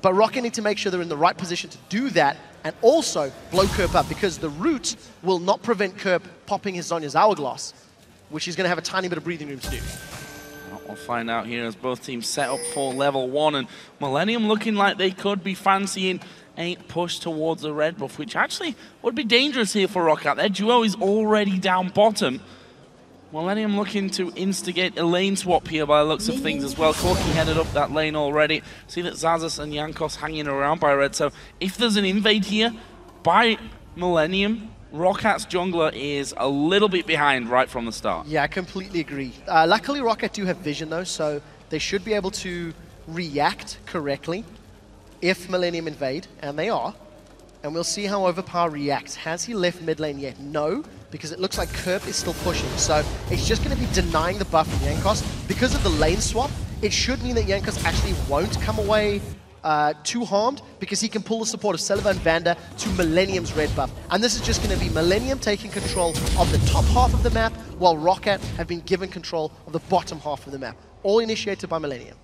But Rockat need to make sure they're in the right position to do that and also blow Kerp up, because the root will not prevent Kerp popping his Zhonya's Hourglass, which he's going to have a tiny bit of breathing room to do. We'll find out here as both teams set up for level 1, and Millennium looking like they could be fancying a push towards the red buff, which actually would be dangerous here for Rockat. Their duo is already down bottom. Millennium looking to instigate a lane swap here by the looks of things as well. Corki headed up that lane already. See that Xaxus and Jankos hanging around by red. So if there's an invade here by Millennium, Rockat's jungler is a little bit behind right from the start. Yeah, I completely agree. Luckily, Rockat do have vision though, so they should be able to react correctly if Millennium invade, and they are. And we'll see how Overpower reacts. Has he left mid lane yet? No, because it looks like Kerp is still pushing. So it's just going to be denying the buff from Jankos. Because of the lane swap, it should mean that Jankos actually won't come away too harmed, because he can pull the support of Celiva and Vander to Millennium's red buff. And this is just going to be Millennium taking control of the top half of the map, while Rockat have been given control of the bottom half of the map. All initiated by Millennium.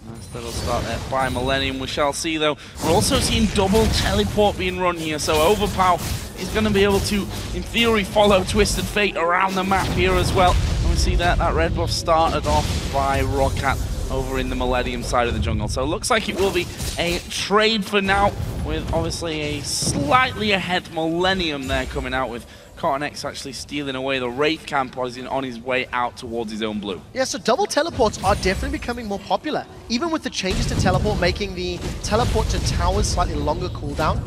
Nice little start there by Millennium. We shall see though. We're also seeing double teleport being run here, so Overpower is going to be able to, in theory, follow Twisted Fate around the map here as well. And we see that red buff started off by Rockat over in the Millennium side of the jungle. So it looks like it will be a trade for now, with obviously a slightly ahead Millennium there coming out, with Cottonex actually stealing away the Wraith camp as he's on his way out towards his own blue. Yeah, so double teleports are definitely becoming more popular. Even with the changes to teleport, making the teleport to towers slightly longer cooldown.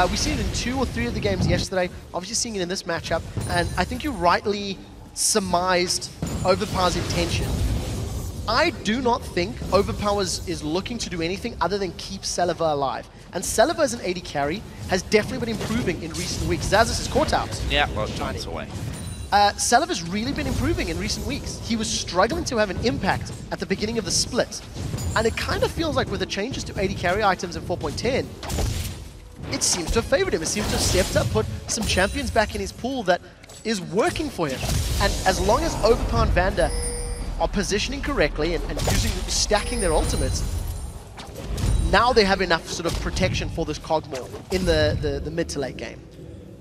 We've seen it in 2 or 3 of the games yesterday, obviously seeing it in this matchup, and I think you rightly surmised Overpower's intention. I do not think Overpower is looking to do anything other than keep Celiva alive. And Celiva as an AD carry has definitely been improving in recent weeks. Xaxus is caught out. Yeah, well, John's away. Celiva's really been improving in recent weeks. He was struggling to have an impact at the beginning of the split. And it kind of feels like with the changes to AD carry items in 4.10, it seems to have favored him. It seems to have stepped up, put some champions back in his pool that is working for him. And as long as Overpower and Vander are positioning correctly and stacking their ultimates, now they have enough sort of protection for this Cogmore in the mid to late game.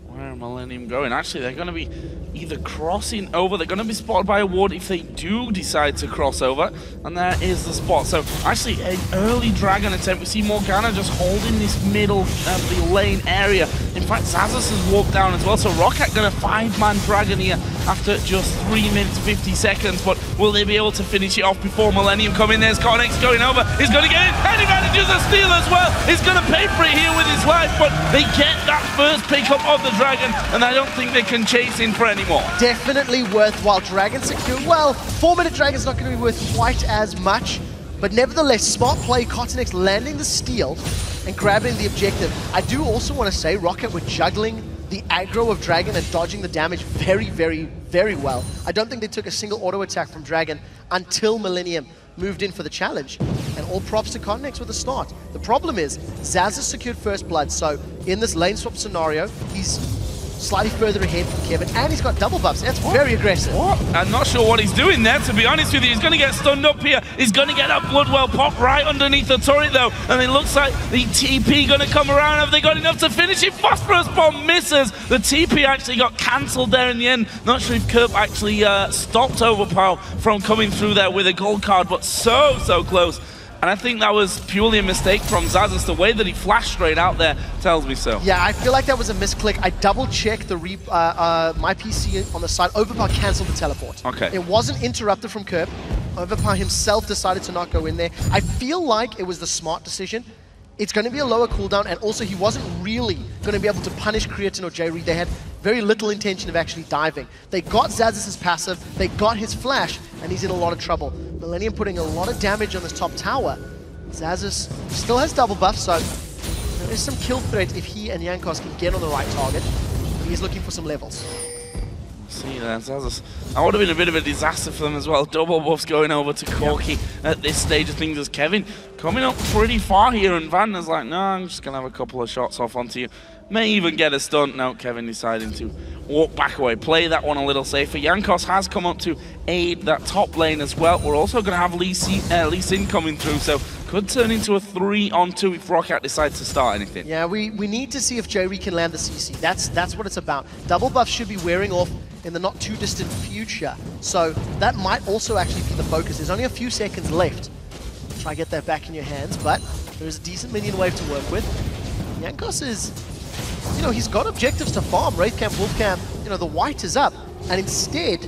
Where are Millennium going? Actually, they're going to be either crossing over. They're going to be spotted by a ward if they do decide to cross over. And there is the spot. So actually, an early Dragon attempt. We see Morgana just holding this middle of the lane area. In fact, Xaxus has walked down as well. So Rockat got a 5-man Dragon here after just 3 minutes 50 seconds. But will they be able to finish it off before Millennium come in? There's Cottonex going over. He's going to get in. And he manages a steal as well. He's going to pay for it here with his life. But they get that first pickup of the Dragon. in, and I don't think they can chase in for any more. Definitely worthwhile. Dragon secure. Well, 4-minute Dragon's not going to be worth quite as much, but nevertheless, smart play. Cottonix landing the steal and grabbing the objective. I do also want to say Rockat were juggling the aggro of Dragon and dodging the damage very, very, very well. I don't think they took a single auto attack from Dragon until Millennium moved in for the challenge. And all props to Cottonix with the start. The problem is, Zaz has secured first blood, so in this lane swap scenario, he's slightly further ahead from Kevin, and he's got double buffs. That's very aggressive. I'm not sure what he's doing there, to be honest with you. He's going to get stunned up here. He's going to get that Bloodwell pop right underneath the turret, though. And it looks like the TP going to come around. Have they got enough to finish it? Phosphorus Bomb misses. The TP actually got cancelled there in the end. Not sure if Kerp actually stopped Overpower from coming through there with a gold card, but so close. And I think that was purely a mistake from Zazas. The way that he flashed straight out there tells me so. Yeah, I feel like that was a misclick. I double-checked the my PC on the side. Overpower cancelled the teleport. Okay. It wasn't interrupted from Kerp. Overpower himself decided to not go in there. I feel like it was the smart decision. It's going to be a lower cooldown, and also he wasn't really going to be able to punish Creatine or J-Reed. They had very little intention of actually diving. They got Zazas' passive, they got his flash, and he's in a lot of trouble. Millennium putting a lot of damage on this top tower. Zazas still has double buff, so there is some kill threat if he and Jankos can get on the right target. But he is looking for some levels. See that, Zazas. That would have been a bit of a disaster for them as well. Double buffs going over to Corki at this stage of things as Kevin coming up pretty far here, and Vander's like, no, I'm just going to have a couple of shots off onto you. May even get a stunt. No, Kevin deciding to walk back away, play that one a little safer. Jankos has come up to aid that top lane as well. We're also going to have Lee Sin coming through, so could turn into a 3-on-2 if Rockat decides to start anything. Yeah, we need to see if J-Reed can land the CC. That's what it's about. Double buff should be wearing off in the not too distant future, so that might also actually be the focus. There's only a few seconds left. Try to get that back in your hands, but there's a decent minion wave to work with. Jankos is, you know, he's got objectives to farm. Wraith Camp, Wolf Camp, you know, the white is up, and instead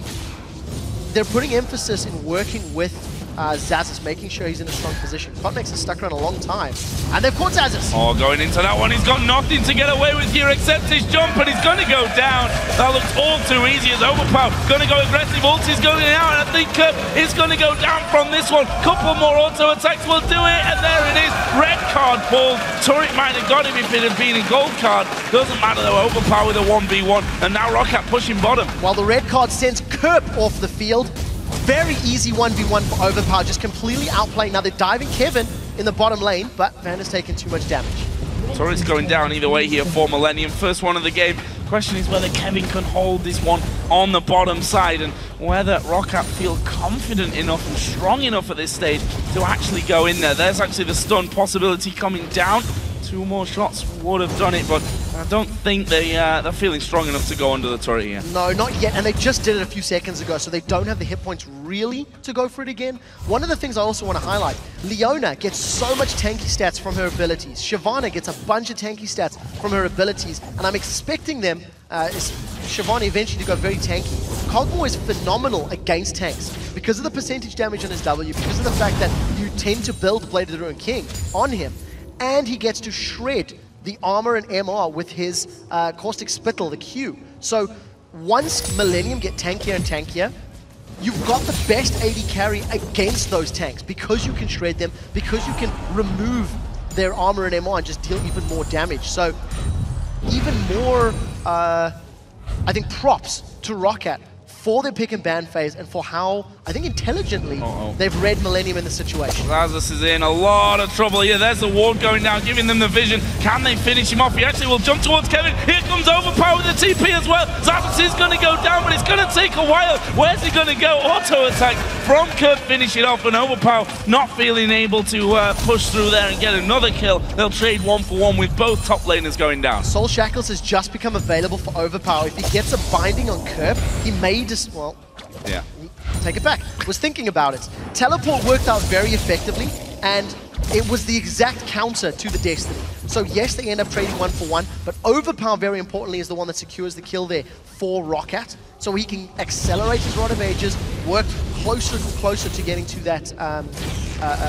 they're putting emphasis in working with Zazas, making sure he's in a strong position. Cottonix has stuck around a long time, and they've caught Zazas. Oh, going into that one, he's got nothing to get away with here except his jump, and he's going to go down. That looks all too easy as Overpower. Going to go aggressive, ulti's going out, and I think Kerp is going to go down from this one. Couple more auto attacks will do it, and there it is. Red card pulled. Turret might have got him if it had been a gold card. Doesn't matter though, Overpower with a 1v1, and now Rockat pushing bottom. While the red card sends Kerp off the field, very easy 1v1 for Overpower, just completely outplaying. Now they're diving Kevin in the bottom lane, but Van has taken too much damage. Turret's going down either way here for Millennium. First one of the game. Question is whether Kevin can hold this one on the bottom side, and whether Rockat feel confident enough and strong enough at this stage to actually go in there. There's actually the stun possibility coming down. 2 more shots would have done it, but I don't think they're feeling strong enough to go under the turret here. No, not yet, and they just did it a few seconds ago, so they don't have the hit points really to go for it again. One of the things I also want to highlight, Leona gets so much tanky stats from her abilities. Shyvana gets a bunch of tanky stats from her abilities, and I'm expecting them, Shyvana eventually to go very tanky. Kog'Maw is phenomenal against tanks because of the percentage damage on his W, because of the fact that you tend to build Blade of the Ruined King on him. And he gets to shred the armor and MR with his Caustic Spittle, the Q. So once Millennium get tankier and tankier, you've got the best AD carry against those tanks because you can shred them, because you can remove their armor and MR and just deal even more damage. So even more, I think, props to Rockat for their pick and ban phase and for how, I think, intelligently they've read Millennium in the situation. Zazas is in a lot of trouble here. There's the ward going down, giving them the vision. Can they finish him off? He actually will jump towards Kevin. Here comes Overpower with the TP as well. Zazas is going to go down, but it's going to take a while. Where's he going to go? Auto attack from Kurt, finish it off, and Overpower not feeling able to push through there and get another kill. They'll trade 1-for-1 with both top laners going down. Soul Shackles has just become available for Overpower. If he gets a binding on Kurt, he may just, well, yeah. Take it back. Was thinking about it. Teleport worked out very effectively, and it was the exact counter to the Destiny. So yes, they end up trading 1-for-1, but Overpower, very importantly, is the one that secures the kill there for Rockat. So he can accelerate his Rod of Ages, work closer and closer to getting to that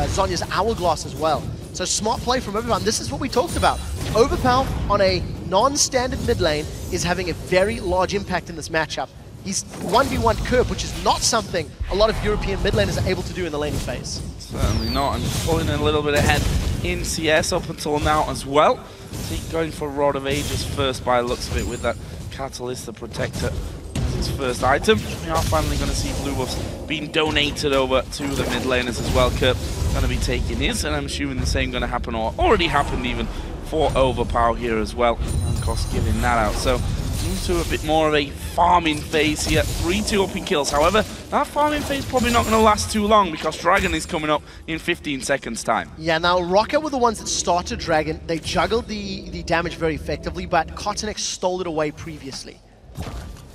Zhonya's Hourglass as well. So smart play from Overpower, and this is what we talked about. Overpower on a non-standard mid lane is having a very large impact in this matchup. He's 1v1 Curb, which is not something a lot of European mid laners are able to do in the laning phase. Certainly not, and pulling a little bit ahead in CS up until now as well. So going for Rod of Ages first by the looks of it with that Catalyst, the Protector, as his first item. We are finally going to see blue buffs being donated over to the mid laners as well. Curb going to be taking his, and I'm assuming the same going to happen, or already happened even, for Overpower here as well. And Cost giving that out. So into a bit more of a farming phase here. 3-2 up in kills. However, that farming phase probably not going to last too long because Dragon is coming up in 15 seconds time. Yeah, now Rockat were the ones that started Dragon. They juggled the damage very effectively, but Copenhagen stole it away previously.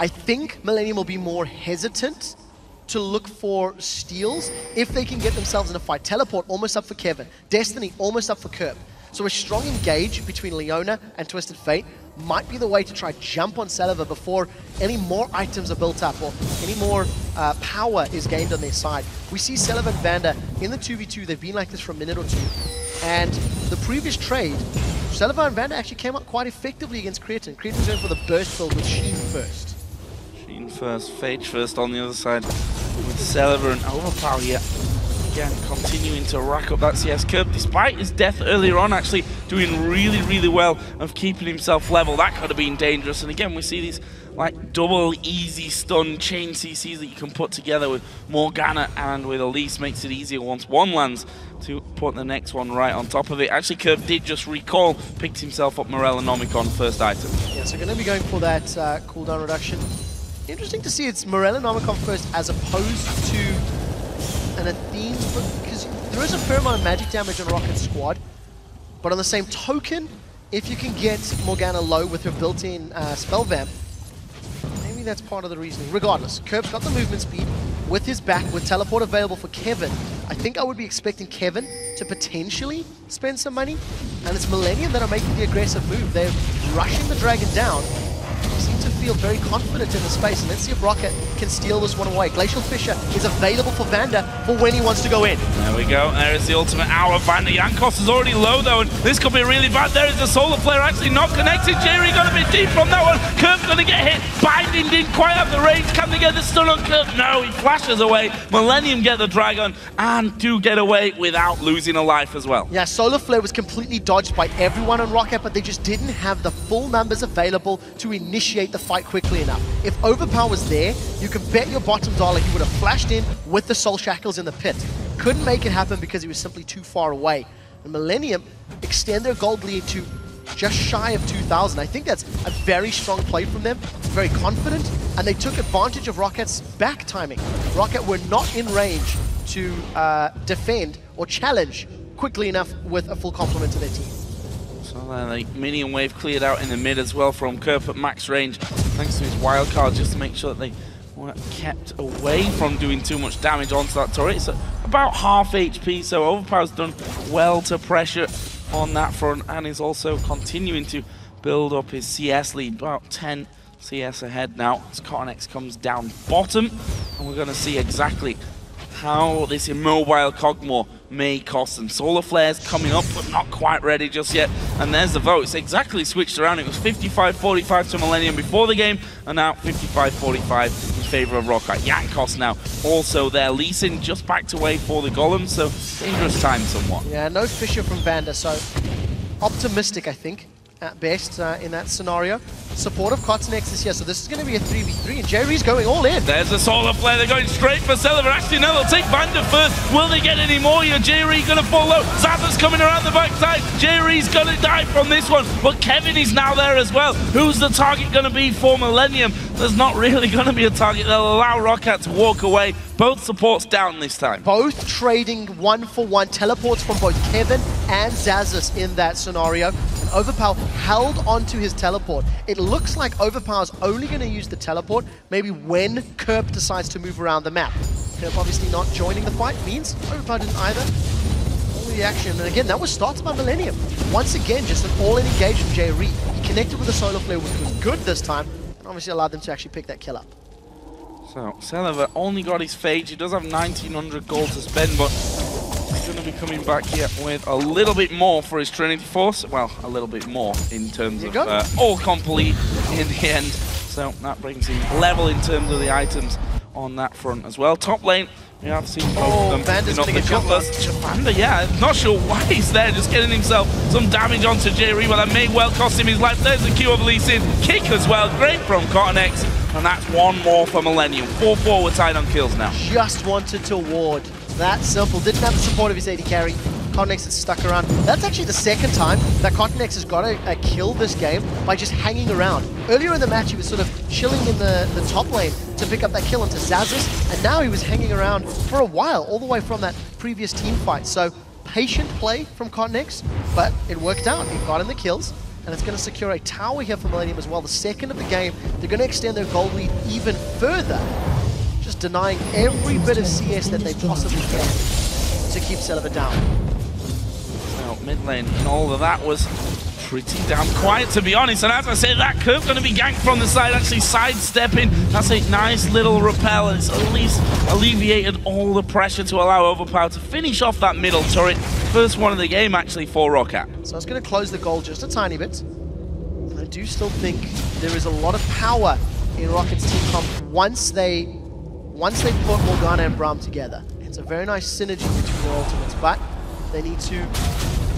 I think Millennium will be more hesitant to look for steals if they can get themselves in a fight. Teleport almost up for Kevin. Destiny almost up for Curb. So a strong engage between Leona and Twisted Fate might be the way to try jump on Celiver before any more items are built up or any more power is gained on their side. We see Celiver and Vander in the 2v2. They've been like this for a minute or two. And the previous trade, Celiver and Vander actually came out quite effectively against Cretin. Cretin's going for the burst build with Sheen first. Sheen first, Phage first on the other side with Celiver and Overpower here. Again, continuing to rack up that CS curve, despite his death earlier on, actually doing really, really well of keeping himself level. That could have been dangerous. And again, we see these like double easy stun chain CCs that you can put together with Morgana and with Elise. Makes it easier once one lands to put the next one right on top of it. Actually, Curve did just recall, picked himself up Morel and Omicron first item. Yeah, so going to be going for that cooldown reduction. Interesting to see it's Morel and Omicron first as opposed to an Athene, because there is a fair amount of magic damage on Rocket's squad, but on the same token, if you can get Morgana low with her built-in spell vamp, maybe that's part of the reasoning. Regardless, Curb's got the movement speed with his back, with teleport available for Kevin. I think I would be expecting Kevin to potentially spend some money, and it's Millennium that are making the aggressive move. They're rushing the dragon down. They seem to feel very confident in the space, and let's see if Rockat can steal this one away. Glacial Fissure is available for Vander for when he wants to go in. There we go, there is the ultimate hour. Vander Jankos is already low though, and this could be really bad. There is the Solar Flare actually not connected. Jerry got a bit deep from that one. Curve's gonna get hit. Binding didn't quite have the range. Can they get the stun on Curve? No, he flashes away. Millennium get the Dragon and do get away without losing a life as well. Yeah, Solar Flare was completely dodged by everyone on Rockat, but they just didn't have the full numbers available to initiate the fight quickly enough. If Overpower was there, you can bet your bottom dollar he would have flashed in with the Soul Shackles in the pit. Couldn't make it happen because he was simply too far away. And Millennium extend their gold lead to just shy of 2,000. I think that's a very strong play from them, very confident, and they took advantage of Rocket's back timing. Rockat were not in range to defend or challenge quickly enough with a full complement to their team. So the minion wave cleared out in the mid as well from Curve at max range, thanks to his wild card, just to make sure that they were kept away from doing too much damage onto that turret. It's about half HP, so Overpower's done well to pressure on that front, and is also continuing to build up his CS lead, about 10 CS ahead now as Copenhagen comes down bottom, and we're going to see exactly how this immobile Cogmore may cost them. Solar Flare's coming up, but not quite ready just yet. And there's the vote. It's exactly switched around. It was 55-45 to Millennium before the game, and now 55-45 in favor of Rockat. Jankos now also there. Lee Sin just backed away for the Golem, so dangerous time somewhat. Yeah, no Fissure from Vander, so optimistic, I think, at best in that scenario. Support of Cotten this year, so this is going to be a 3v3, and Jerry's going all in. There's a Solar Flare, they're going straight for Celiver. Actually, no, they'll take Vander first. Will they get any more here? Jerry going to fall low. Zaza's coming around the backside. Jerry's going to die from this one, but Kevin is now there as well. Who's the target going to be for Millennium? There's not really going to be a target. They'll allow Rockat to walk away. Both supports down this time. Both trading 1-for-1 teleports from both Kevin and Zazas in that scenario. And Overpower held onto his teleport. It looks like Overpower's only going to use the teleport maybe when Curb decides to move around the map. Curb obviously not joining the fight means Overpower didn't either. All the action, and again, that was started by Millennium. Once again, just an all-in engage from Jay Reed. He connected with the Solar Flare, which was good this time, and obviously allowed them to actually pick that kill up. So, Celiver only got his Phage. He does have 1,900 gold to spend, but going to be coming back here with a little bit more for his Trinity Force. Well, a little bit more in terms of all complete in the end. So that brings him level in terms of the items on that front as well. Top lane, we have seen both of them. Vander's going to get jumped. Vander, yeah, not sure why he's there, just getting himself some damage onto J-Re. Well, that may well cost him his life. There's the Q of Lee Sin. Kick as well, great from Cottonex. And that's one more for Millennium. 4-4, we're tied on kills now. Just wanted to ward. That simple. Didn't have the support of his AD carry. Cottonex is stuck around. That's actually the second time that Cottonex has got a kill this game by just hanging around. Earlier in the match, he was sort of chilling in the top lane to pick up that kill onto Xaxus, and now he was hanging around for a while, all the way from that previous team fight. So, patient play from Cottonex, but it worked out. He got in the kills, and it's going to secure a tower here for Millennium as well. The second of the game, they're going to extend their gold lead even further, just denying every bit of CS that they possibly can to keep Celeber down. So mid lane and all of that was pretty damn quiet, to be honest. And as I said, that curve going to be ganked from the side, actually sidestepping. That's a nice little repel, and it's at least alleviated all the pressure to allow Overpower to finish off that middle turret. First one of the game, actually, for Rockat. So it's going to close the goal just a tiny bit. I do still think there is a lot of power in Rocket's team comp once they put Morgana and Braum together. It's a very nice synergy between their ultimates, but they need to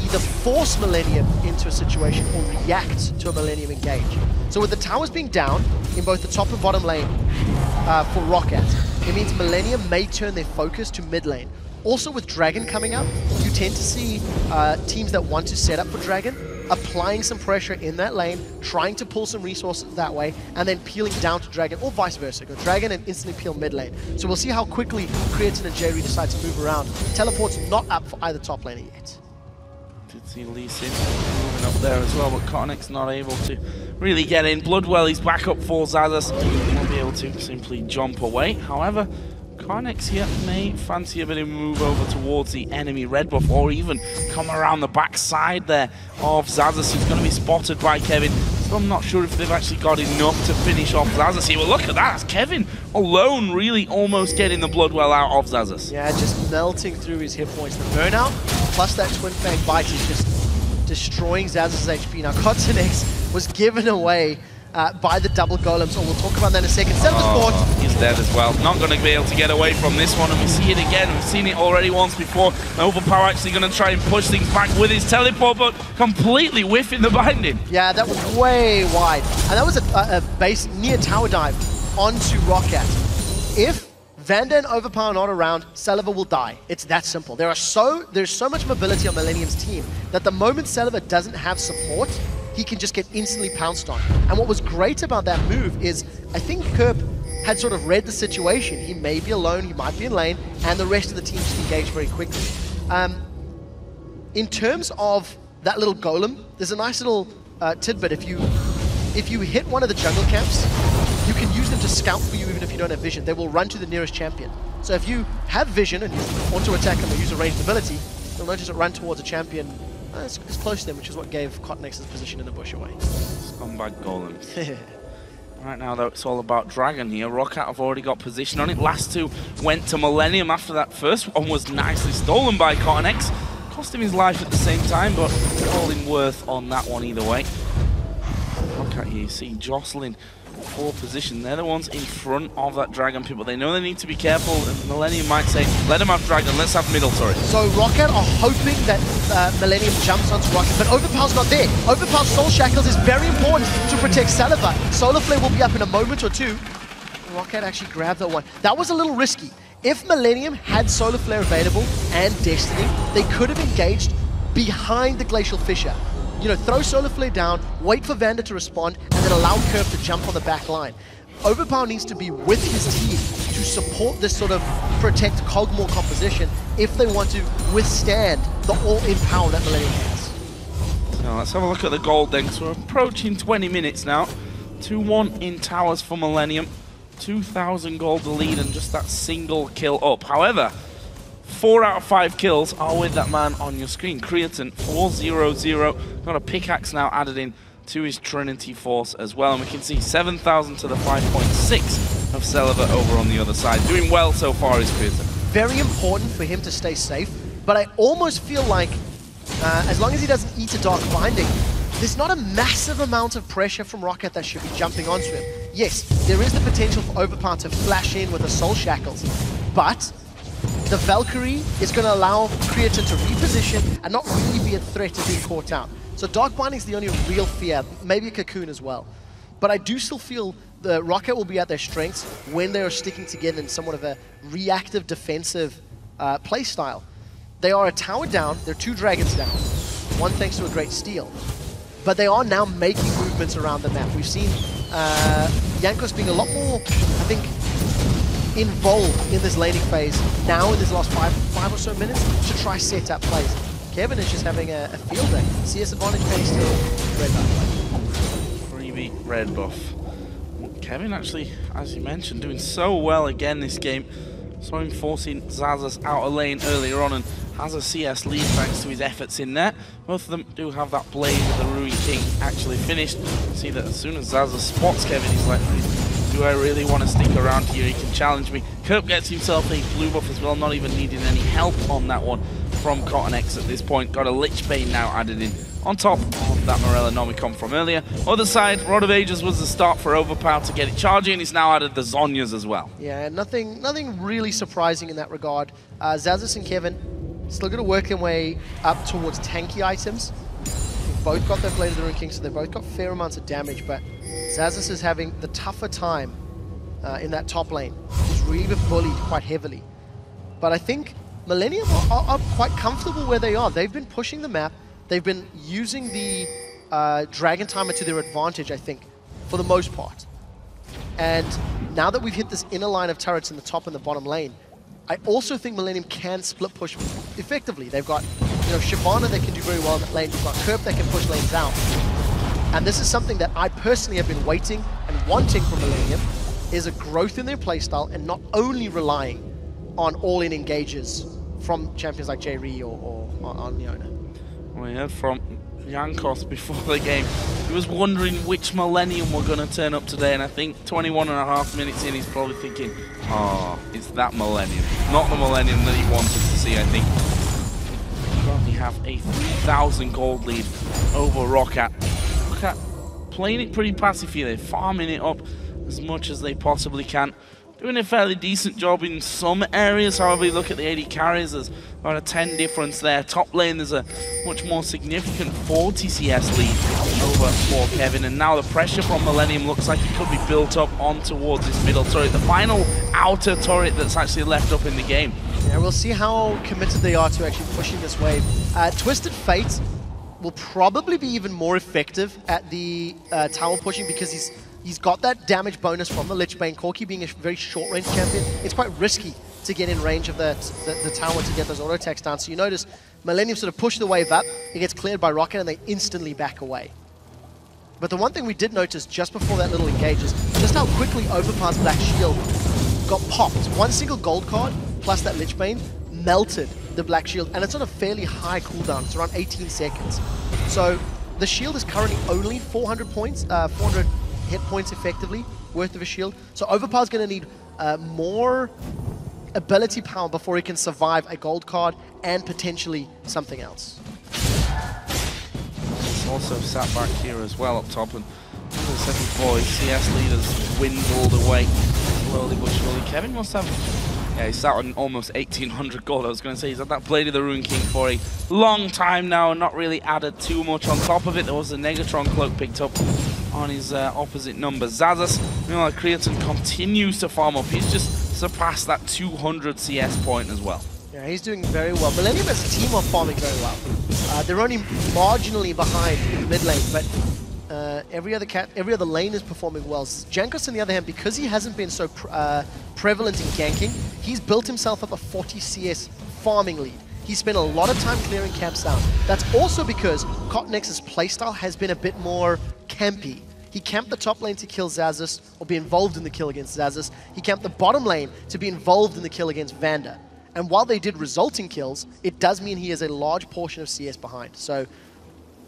either force Millennium into a situation or react to a Millennium engage. So with the towers being down in both the top and bottom lane for Rockat, it means Millennium may turn their focus to mid lane. Also with Dragon coming up, you tend to see teams that want to set up for Dragon applying some pressure in that lane, trying to pull some resources that way, and then peeling down to Dragon, or vice versa. Go Dragon and instantly peel mid lane. So we'll see how quickly Creatine and J-Re decide to move around. Teleport's not up for either top laner yet. Did see Lee Sin moving up there as well, but Cottonex not able to really get in. Bloodwell, he's back up for Xaxus. Won't be able to simply jump away. However, Cottonex here may fancy a bit of move over towards the enemy red buff, or even come around the back side there of Xaxus, who's going to be spotted by Kevin. So I'm not sure if they've actually got enough to finish off Xaxus here. Well, look at that. That's Kevin alone really almost getting the Bloodwell out of Xaxus. Yeah, just melting through his hit points. The burnout, plus that Twin Fang bite is just destroying Xaxus' HP. Now, Cottonex was given away by the double golems, so we'll talk about that in a second. He's dead as well. Not going to be able to get away from this one, and we see it again. We've seen it already once before. Overpower actually going to try and push things back with his teleport, but completely whiffing the binding. Yeah, that was way wide. And that was a base near tower dive onto Rockat. If Vander and Overpower are not around, Celeber will die. It's that simple. There's so much mobility on Millennium's team that the moment Celeber doesn't have support, he can just get instantly pounced on. And what was great about that move is, I think Kerp had sort of read the situation. He may be alone, he might be in lane, and the rest of the team just engaged very quickly. In terms of that little golem, there's a nice little tidbit. If you hit one of the jungle camps, you can use them to scout for you even if you don't have vision. They will run to the nearest champion. So if you have vision and you want to attack them or use a ranged ability, you'll notice it run towards a champion it's close to them, which is what gave Cottonex's position in the bush away. Scumbag golems. Right now, though, it's all about Dragon here. Rockat have already got position on it. Last two went to Millennium after that first one was nicely stolen by Cottonex. Cost him his life at the same time, but all in worth on that one either way. Rockat here, you see jostling for position. They're the ones in front of that Dragon pit, but they know they need to be careful, and Millennium might say, let him have Dragon, let's have middle turret. So Rockat are hoping that Millennium jumps onto Rockat, but Overpower's not there. Overpower's Soul Shackles is very important to protect Celeber. Solar Flare will be up in a moment or two. Rockat actually grabbed that one. That was a little risky. If Millennium had Solar Flare available and Destiny, they could have engaged behind the Glacial Fissure. You know, throw Solar Flare down, wait for Vander to respond, and then allow Kerp to jump on the back line. Overpower needs to be with his team to support this sort of protect Cogmore composition if they want to withstand the all-in power that Millennium has. Now let's have a look at the gold then, because we're approaching 20 minutes now. 2-1 in towers for Millennium. 2,000 gold to lead and just that single kill up. However, 4 out of 5 kills are with that man on your screen. Creatine, 4-0-0. Got a pickaxe now added in to his Trinity Force as well. And we can see 7,000 to the 5.6 of Celeber over on the other side. Doing well so far is Creatine. Very important for him to stay safe, But I almost feel like, as long as he doesn't eat a Dark Binding, there's not a massive amount of pressure from Rockat that should be jumping onto him. Yes, there is the potential for Overpower to flash in with the Soul Shackles, but the Valkyrie is going to allow Creatine to reposition and not really be a threat to being caught out. So Dark Binding is the only real fear, maybe a Cocoon as well. But I do still feel the Rockat will be at their strengths when they are sticking together in somewhat of a reactive defensive play style. They are a tower down, they're 2 dragons down, one thanks to a great steal. But they are now making movements around the map. We've seen Jankos being a lot more, I think, involved in this laning phase now in this last five or so minutes to try set up plays. Kevin is just having a field day. CS advantage and still red buff. Freebie red buff. Kevin actually, as you mentioned, doing so well again this game. Saw him forcing Xaxus out of lane earlier on and has a CS lead thanks to his efforts in there. Both of them do have that blade with the Ruin King actually finished. See that as soon as Xaxus spots Kevin, he's like, do I really want to stick around here? He can challenge me. Kirk gets himself a blue buff as well, not even needing any help on that one from Cotton-X at this point. Got a Lich Bane now added in on top of that Morella Nomicon from earlier. Other side, Rod of Ages was the start for Overpower to get it charging. He's now added the Zhonyas as well. Yeah, nothing really surprising in that regard. Xaxus and Kevin still going to work their way up towards tanky items. They've both got their Blade of the Ruin King, so they've both got fair amounts of damage, but Xaxus is having the tougher time in that top lane. He's really been bullied quite heavily. But I think Millennium are quite comfortable where they are. They've been pushing the map. They've been using the Dragon Timer to their advantage, I think, for the most part. And now that we've hit this inner line of turrets in the top and the bottom lane, I also think Millennium can split push effectively. They've got, Shyvana that can do very well in that lane. We've got Kerp that can push lanes out. And this is something that I personally have been waiting and wanting from Millennium, is a growth in their playstyle and not only relying on all-in engages from champions like J-Re or Leona. We heard from Jankos before the game. He was wondering which Millennium were going to turn up today, and I think 21.5 minutes in, he's probably thinking, oh, it's that Millennium. Not the Millennium that he wanted to see, I think. Currently have a 3,000 gold lead over Rockat. Rockat playing it pretty passively. They're farming it up as much as they possibly can. Doing a fairly decent job in some areas. However, you look at the AD carries, there's about a 10 difference there. Top lane, there's a much more significant 40 CS lead over for Kevin. And now the pressure from Millennium looks like it could be built up on towards this middle turret. The final outer turret that's actually left up in the game. Yeah, we'll see how committed they are to actually pushing this wave. Twisted Fate will probably be even more effective at the tower pushing because he's got that damage bonus from the Lich Bane. Corki being a very short-range champion, it's quite risky to get in range of the tower to get those auto attacks down. So you notice Millennium sort of push the wave up, it gets cleared by Rockat, and they instantly back away. But the one thing we did notice just before that little engage is just how quickly Overpower's Black Shield got popped. One single gold card plus that Lich Bane melted the Black Shield, and it's on a fairly high cooldown. It's around 18 seconds. So the shield is currently only 400 points, 400 hit points effectively worth of a shield. So Overpower's going to need more ability power before he can survive a gold card and potentially something else. It's also sat back here as well up top, and as I said before, his CS leaders dwindled away slowly but surely. Kevin must have, yeah, he's sat on almost 1,800 gold. I was going to say he's had that Blade of the Ruin King for a long time now and not really added too much on top of it. There was a Negatron cloak picked up on his opposite number. Xaxus, Creatine continues to farm up. He's just surpassed that 200 CS point as well. Yeah, he's doing very well. Millennium as a team are farming very well. They're only marginally behind in the mid lane, but every other lane is performing well. Jankos, on the other hand, because he hasn't been so prevalent in ganking, he's built himself up a 40 CS farming lead. He spent a lot of time clearing camps down. That's also because Cotton-X's playstyle has been a bit more campy. He camped the top lane to kill Xaxus, or be involved in the kill against Xaxus. He camped the bottom lane to be involved in the kill against Vander. And while they did resulting kills, it does mean he has a large portion of CS behind. So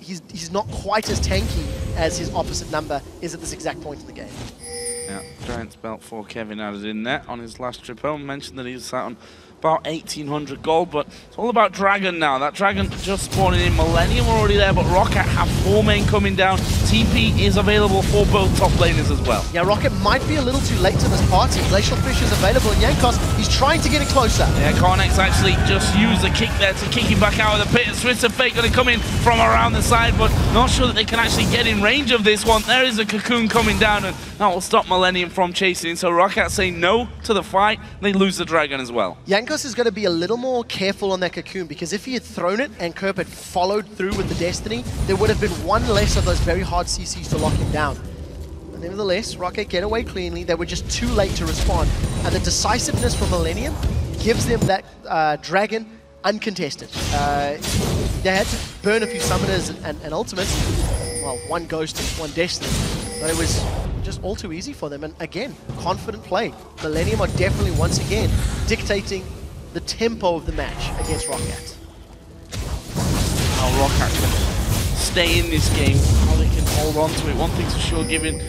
he's not quite as tanky as his opposite number is at this exact point in the game. Yeah, Giant's belt for Kevin added in there on his last trip home. Mentioned that he was sat on about 1,800 gold, but it's all about Dragon now. That Dragon just spawning in. Millennium are already there, but Rockat have 4 main coming down. TP is available for both top laners as well. Yeah, Rockat might be a little too late to this party. Glacial Fish is available, and Jankos, he's trying to get it closer. Yeah, Cornex actually just used a kick there to kick him back out of the pit. Swiss of Fate going to come in from around the side, but not sure that they can actually get in range of this one. There is a cocoon coming down, and that will stop Millennium from chasing. So Rockat say no to the fight. They lose the Dragon as well. Jankos is going to be a little more careful on that cocoon, because if he had thrown it and Kerp had followed through with the Destiny, there would have been one less of those very hard CCs to lock him down. But nevertheless, Rockat get away cleanly. They were just too late to respond. And the decisiveness from Millennium gives them that Dragon uncontested. They had to burn a few summoners and ultimates. Well, one Ghost and one Destiny. But it was just all too easy for them. And again, confident play. Millennium are definitely once again dictating the tempo of the match against Rockat. How Rockat can stay in this game, how they can hold on to it. One thing's for sure, giving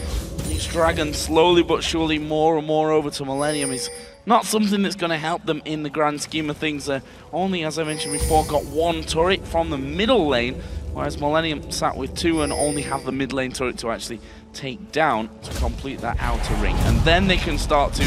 these Dragons slowly but surely more and more over to Millennium is not something that's going to help them in the grand scheme of things. Only, as I mentioned before, got 1 turret from the middle lane, whereas Millennium sat with 2 and only have the mid lane turret to actually take down to complete that outer ring. And then they can start to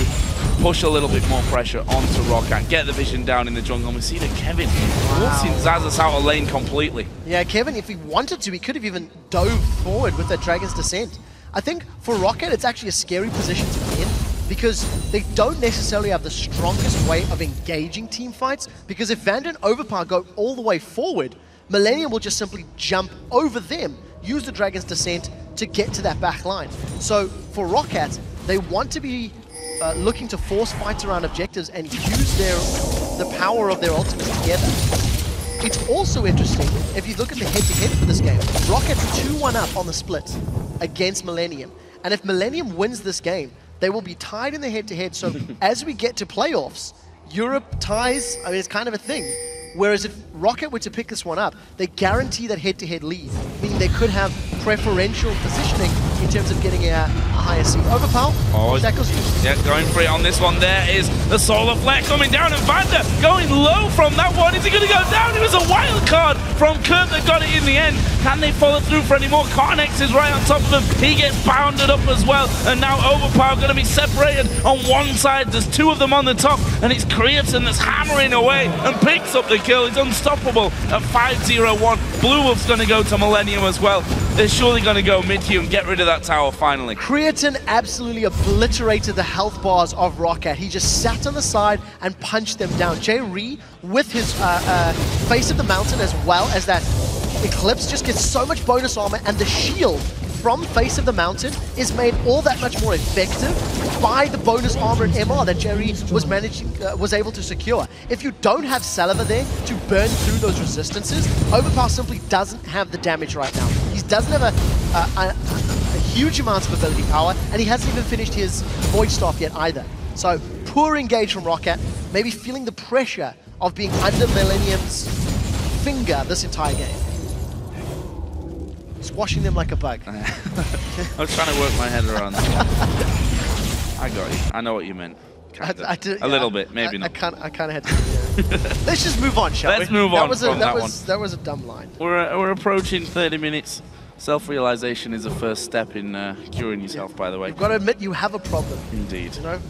push a little bit more pressure onto Rockat, get the vision down in the jungle. And we see that Kevin forcing Xaxus out of lane completely. Yeah, Kevin, if he wanted to, he could have even dove forward with that Dragon's Descent. I think for Rockat, it's actually a scary position to be in, because they don't necessarily have the strongest way of engaging team fights, because if Vander and Overpower go all the way forward, Millennium will just simply jump over them, use the Dragon's Descent to get to that back line. So for Rockat, they want to be looking to force fights around objectives and use the power of their ultimate together. It's also interesting, if you look at the head-to-head for this game, Rockat's 2-1 up on the split against Millennium. And if Millennium wins this game, they will be tied in the head-to-head. So as we get to playoffs, Europe ties, I mean, it's kind of a thing. Whereas if Rockat were to pick this one up, they guarantee that head-to-head lead, meaning they could have preferential positioning in terms of getting a higher seed. Overpower, tackles you. Yeah, going for it on this one. There is the Solar Flare coming down, and Vander going low from that one. Is he going to go down? It was a wild card from Kurt that got it in the end. Can they follow through for any more? Carnex is right on top of him. He gets bounded up as well, and now Overpower going to be separated on one side. There's 2 of them on the top, and it's Creatine that's hammering away and picks up the kill. He's unstoppable at 5-0-1. Blue Wolf's going to go to Millennium as well. They're surely going to go mid-queue and get rid of that tower finally. Creatine absolutely obliterated the health bars of Rockat. He just sat on the side and punched them down. J-Ree, with his Face of the Mountain as well as that Eclipse, just gets so much bonus armor, and the shield from Face of the Mountain is made all that much more effective by the bonus armor and MR that Jerry was able to secure. If you don't have Saliva there to burn through those resistances, Overpower simply doesn't have the damage right now. He doesn't have a huge amount of ability power, and he hasn't even finished his Void Staff yet either. So poor engage from Rockat, maybe feeling the pressure of being under Millennium's finger this entire game. Squashing them like a bug. I was trying to work my head around that. I got you. I know what you meant. A little bit, maybe not. I kind of had to. Let's just move on, shall we? Let's move on that was a dumb line. We're approaching 30 minutes. Self-realization is a first step in curing yourself, by the way. You've got to admit you have a problem. Indeed. You know?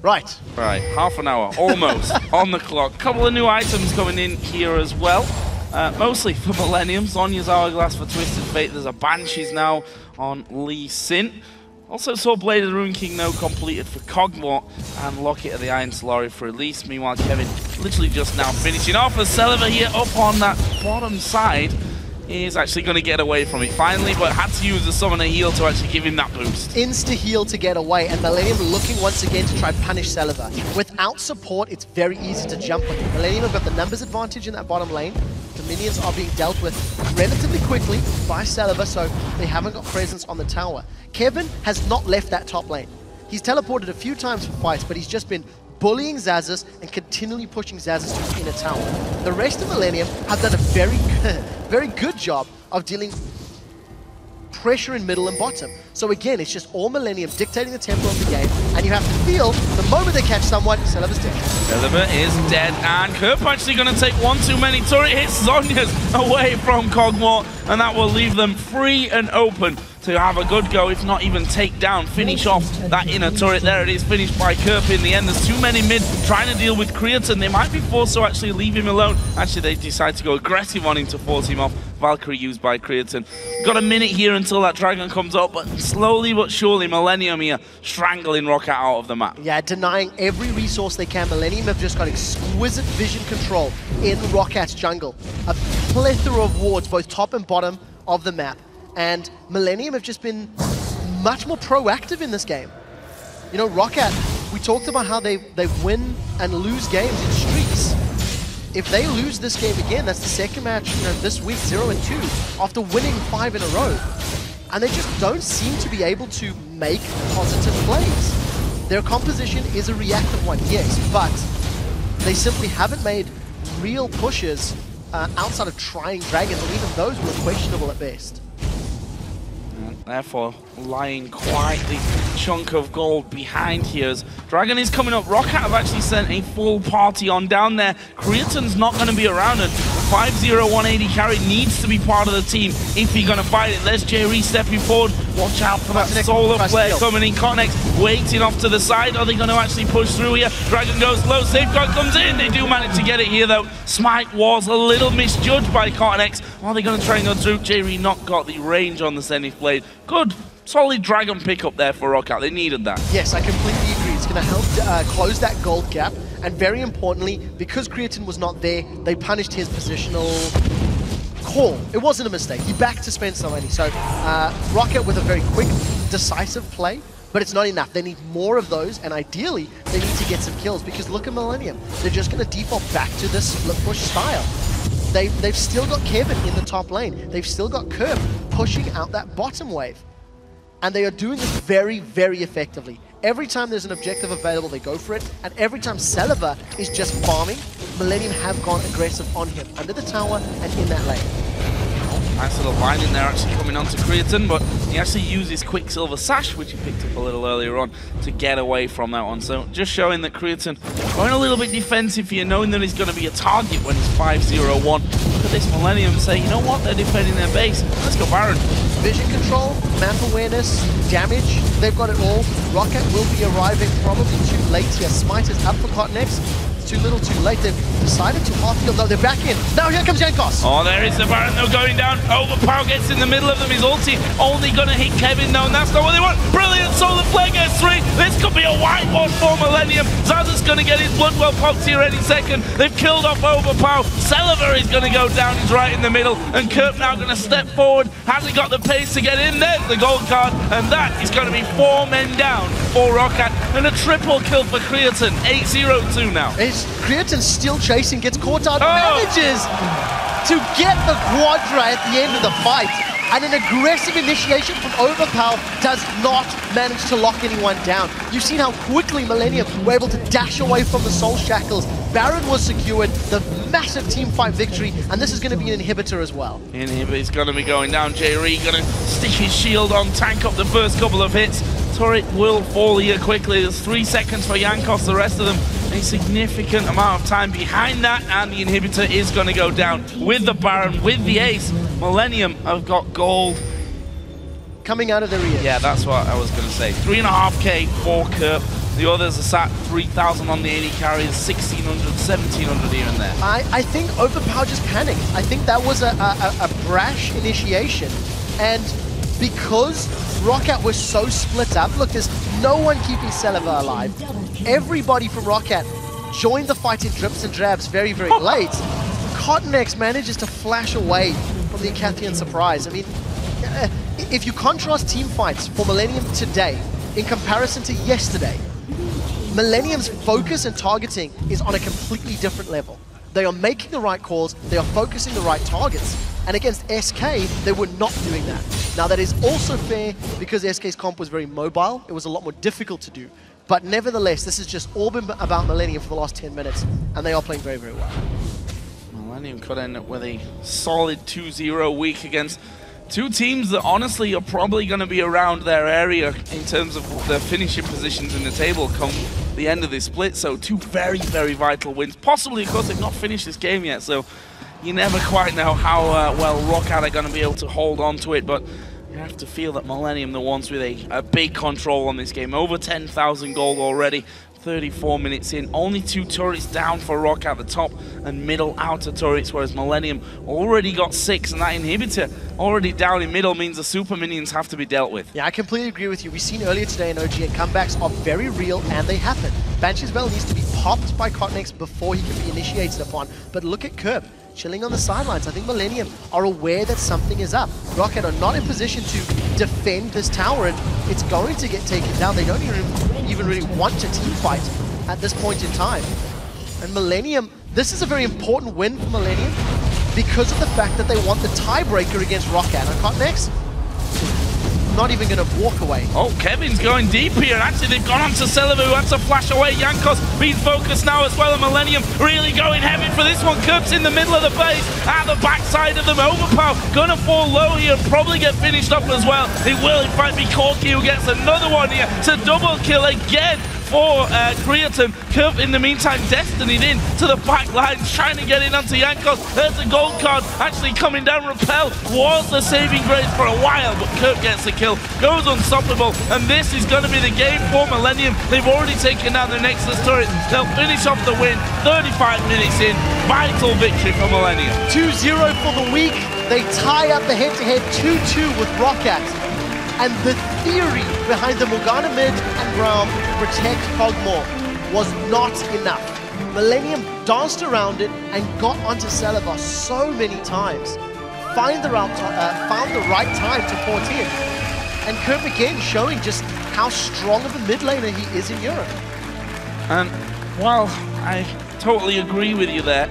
Right. Right, half an hour, almost, on the clock. Couple of new items coming in here as well. Mostly for Millennium. Zhonya's Hourglass for Twisted Fate. There's a Banshees now on Lee Sin. Also saw Blade of the Rune King now completed for Cogmore, and Locket of the Iron Solari for Elise. Meanwhile, Kevin literally just now finishing off as Saliva here up on that bottom side is actually going to get away from it finally, but had to use the Summoner Heal to actually give him that boost. Insta-heal to get away, and Millennium looking once again to try and punish Saliva. Without support, it's very easy to jump on him. Millennium have got the numbers advantage in that bottom lane. The minions are being dealt with relatively quickly by Saliva, so they haven't got presence on the tower. Kevin has not left that top lane. He's teleported a few times for fights, but he's just been bullying Xaxus and continually pushing Xaxus to his inner tower. The rest of Millennium have done a very good job of dealing pressure in middle and bottom. So again, it's just all Millennium dictating the tempo of the game, and you have to feel the moment they catch someone, Celeba's dead. Celeba is dead, and Kerp actually going to take one too many turret hits. Zhonya's away from Kog'Maw, and that will leave them free and open to have a good go, if not even take down, finish off that inner turret. There it is, finished by Kerp in the end. There's too many mid trying to deal with Creatine. They might be forced to actually leave him alone. Actually, they decide to go aggressive on him to force him off. Valkyrie used by Creatine. Got a minute here until that dragon comes up, but slowly but surely, Millennium here strangling Rockat out of the map. Yeah, denying every resource they can. Millennium have just got exquisite vision control in Rockat's jungle. A plethora of wards, both top and bottom of the map. And Millennium have just been much more proactive in this game. You know, Rockat, we talked about how they win and lose games in streaks. If they lose this game again, that's the second match this week, 0-2, after winning 5 in a row. And they just don't seem to be able to make positive plays. Their composition is a reactive one, yes, but they simply haven't made real pushes outside of trying dragons, and even those were questionable at best. Therefore, lying quite the chunk of gold behind here as Dragon is coming up. Rockat have actually sent a full party on down there. Creatine's not going to be around, and 5-0 180 carry needs to be part of the team if you're going to fight it. There's Jerry stepping forward. Watch out for that solar flare coming in. Cotnex waiting off to the side. Are they going to actually push through here? Dragon goes low. Safeguard comes in. They do manage to get it here, though. Smite was a little misjudged by Cotnex. Are they going to try and go through? Jerry not got the range on the Zenith Blade. Good, solid Dragon pickup there for Rockat. They needed that. Yes, I completely agree. It's going to help close that gold gap. And very importantly, because Creatine was not there, they punished his positional call. It wasn't a mistake. He backed to spend some money. So Rockat with a very quick, decisive play, but it's not enough. They need more of those, and ideally, they need to get some kills, because look at Millennium. They're just going to default back to this split push style. They've still got Kevin in the top lane. They've still got Kerp pushing out that bottom wave. And they are doing this very, very effectively. Every time there's an objective available, they go for it. And every time Celeber is just farming, Millennium have gone aggressive on him, under the tower and in that lane. Nice little line in there actually coming onto Creatine, but he actually uses Quicksilver Sash, which he picked up a little earlier on, to get away from that one. So just showing that Creatine going a little bit defensive here, knowing that he's going to be a target when he's 5-0-1. Look at this Millennium say, you know what, they're defending their base. Let's go Baron. Vision control, map awareness, damage, they've got it all. Rockat will be arriving probably too late here. Smite is up for Cotnex. Too little, too late. They've decided to half-field. No, they're back in. Now here comes Jankos. Oh, there is the Baron, though, going down. Overpower gets in the middle of them. His ulti only going to hit Kevin, though, and that's not what they want. Brilliant. Solar Flare gets 3. This could be a whitewash for Millennium. Zaza's going to get his blood well popped here any second. They've killed off Overpower. Celeber is going to go down. He's right in the middle. And Kerp now going to step forward. Hasn't got the pace to get in there. The gold card. And that is going to be 4 men down for Rockat. And a triple kill for Creatine. 8-0-2 now. Creatine still chasing, gets caught out, manages to get the Quadra at the end of the fight. And an aggressive initiation from Overpower does not manage to lock anyone down. You've seen how quickly Millennium were able to dash away from the Soul Shackles. Baron was secured, the massive team fight victory, and this is going to be an inhibitor as well. Inhibitor's going to be going down. J-Ree going to stick his shield on, tank up the first couple of hits. Turret will fall here quickly. There's 3 seconds for Jankos, the rest of them a significant amount of time behind that, and the inhibitor is going to go down with the Baron, with the ace. Millennium have got gold coming out of their ears. Yeah, that's what I was going to say. 3.5k for Kerp. The others are sat 3,000 on the 80 carries, 1,600, 1,700 here and there. I think Overpower just panicked. I think that was a brash initiation, and because Rockat was so split up, look, there's no one keeping Celeber alive. Everybody from Rockat joined the fight in drips and drabs very, very late. Cotnex manages to flash away from the Acathian surprise. I mean, if you contrast team fights for Millennium today in comparison to yesterday, Millennium's focus and targeting is on a completely different level. They are making the right calls, they are focusing the right targets. And against SK, they were not doing that. Now that is also fair because SK's comp was very mobile. It was a lot more difficult to do. But nevertheless, this has just all been about Millennium for the last 10 minutes, and they are playing very, very well. Millennium could end up with a solid 2-0 week against Two teams that honestly are probably going to be around their area in terms of their finishing positions in the table come the end of this split. So two very, very vital wins. Possibly, of course, they've not finished this game yet, so you never quite know how well Rockat are going to be able to hold on to it. But you have to feel that Millennium, the ones with a big control on this game, over 10,000 gold already. 34 minutes in, only 2 turrets down for Rockat at the top and middle outer turrets, whereas Millennium already got 6, and that inhibitor already down in middle means the super minions have to be dealt with. Yeah, I completely agree with you. We've seen earlier today in OG, and comebacks are very real and they happen. Banshee's Bell needs to be popped by Cotnex before he can be initiated upon, but look at Curb. Chilling on the sidelines. I think Millennium are aware that something is up. Rockat are not in position to defend this tower, and it's going to get taken down. They don't even really want to team fight at this point in time. And Millennium, this is a very important win for Millennium because of the fact that they want the tiebreaker against Rockat. And Cotnex, not even going to walk away. Oh, Kevin's going deep here. Actually, they've gone on to Celebi, who has to flash away. Jankos being focused now as well, and Millennium really going heavy for this one. Curb's in the middle of the base, at the backside of them. Overpower gonna fall low here, probably get finished up as well. It will, in fact, be Corky who gets another one here to double kill again for Creaton. Curve, in the meantime, destinied in to the back lines, trying to get in onto Jankos. There's a gold card actually coming down. Repel was the saving grace for a while, but Curve gets the kill, goes unstoppable, and this is going to be the game for Millennium. They've already taken down the Nexus turret. They'll finish off the win 35 minutes in. Vital victory for Millennium. 2-0 for the week. They tie up the head-to-head 2-2 with Rockat. And the theory behind the Morgana mid and Braum protect Cogmore was not enough. Millennium danced around it and got onto Celebi so many times. Found the right time to port in. And Curb again showing just how strong of a mid laner he is in Europe. And while I totally agree with you there,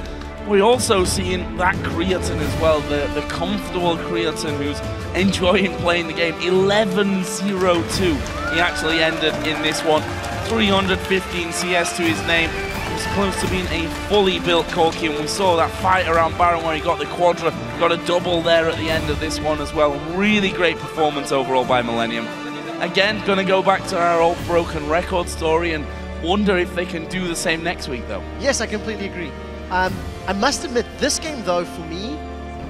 we're also seeing that Creaton as well, the comfortable Creaton who's enjoying playing the game. 11-0-2 he actually ended in this one. 315 CS to his name. He's close to being a fully built Corki, and we saw that fight around Baron where he got the quadra, got a double there at the end of this one as well. Really great performance overall by Millennium. Again, gonna go back to our old broken record story and wonder if they can do the same next week though. Yes, I completely agree. I must admit, this game though, for me,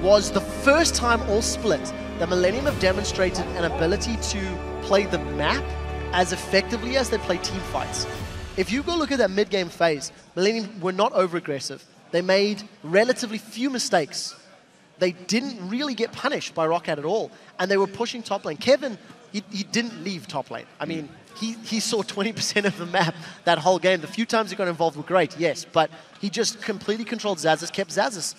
was the first time all split that Millennium have demonstrated an ability to play the map as effectively as they play team fights. If you go look at that mid-game phase, Millennium were not over-aggressive. They made relatively few mistakes. They didn't really get punished by Rockat at all, and they were pushing top lane. Kevin, he didn't leave top lane. I mean, he saw 20% of the map that whole game. The few times he got involved were great, yes, but he just completely controlled Xaxis, kept Xaxis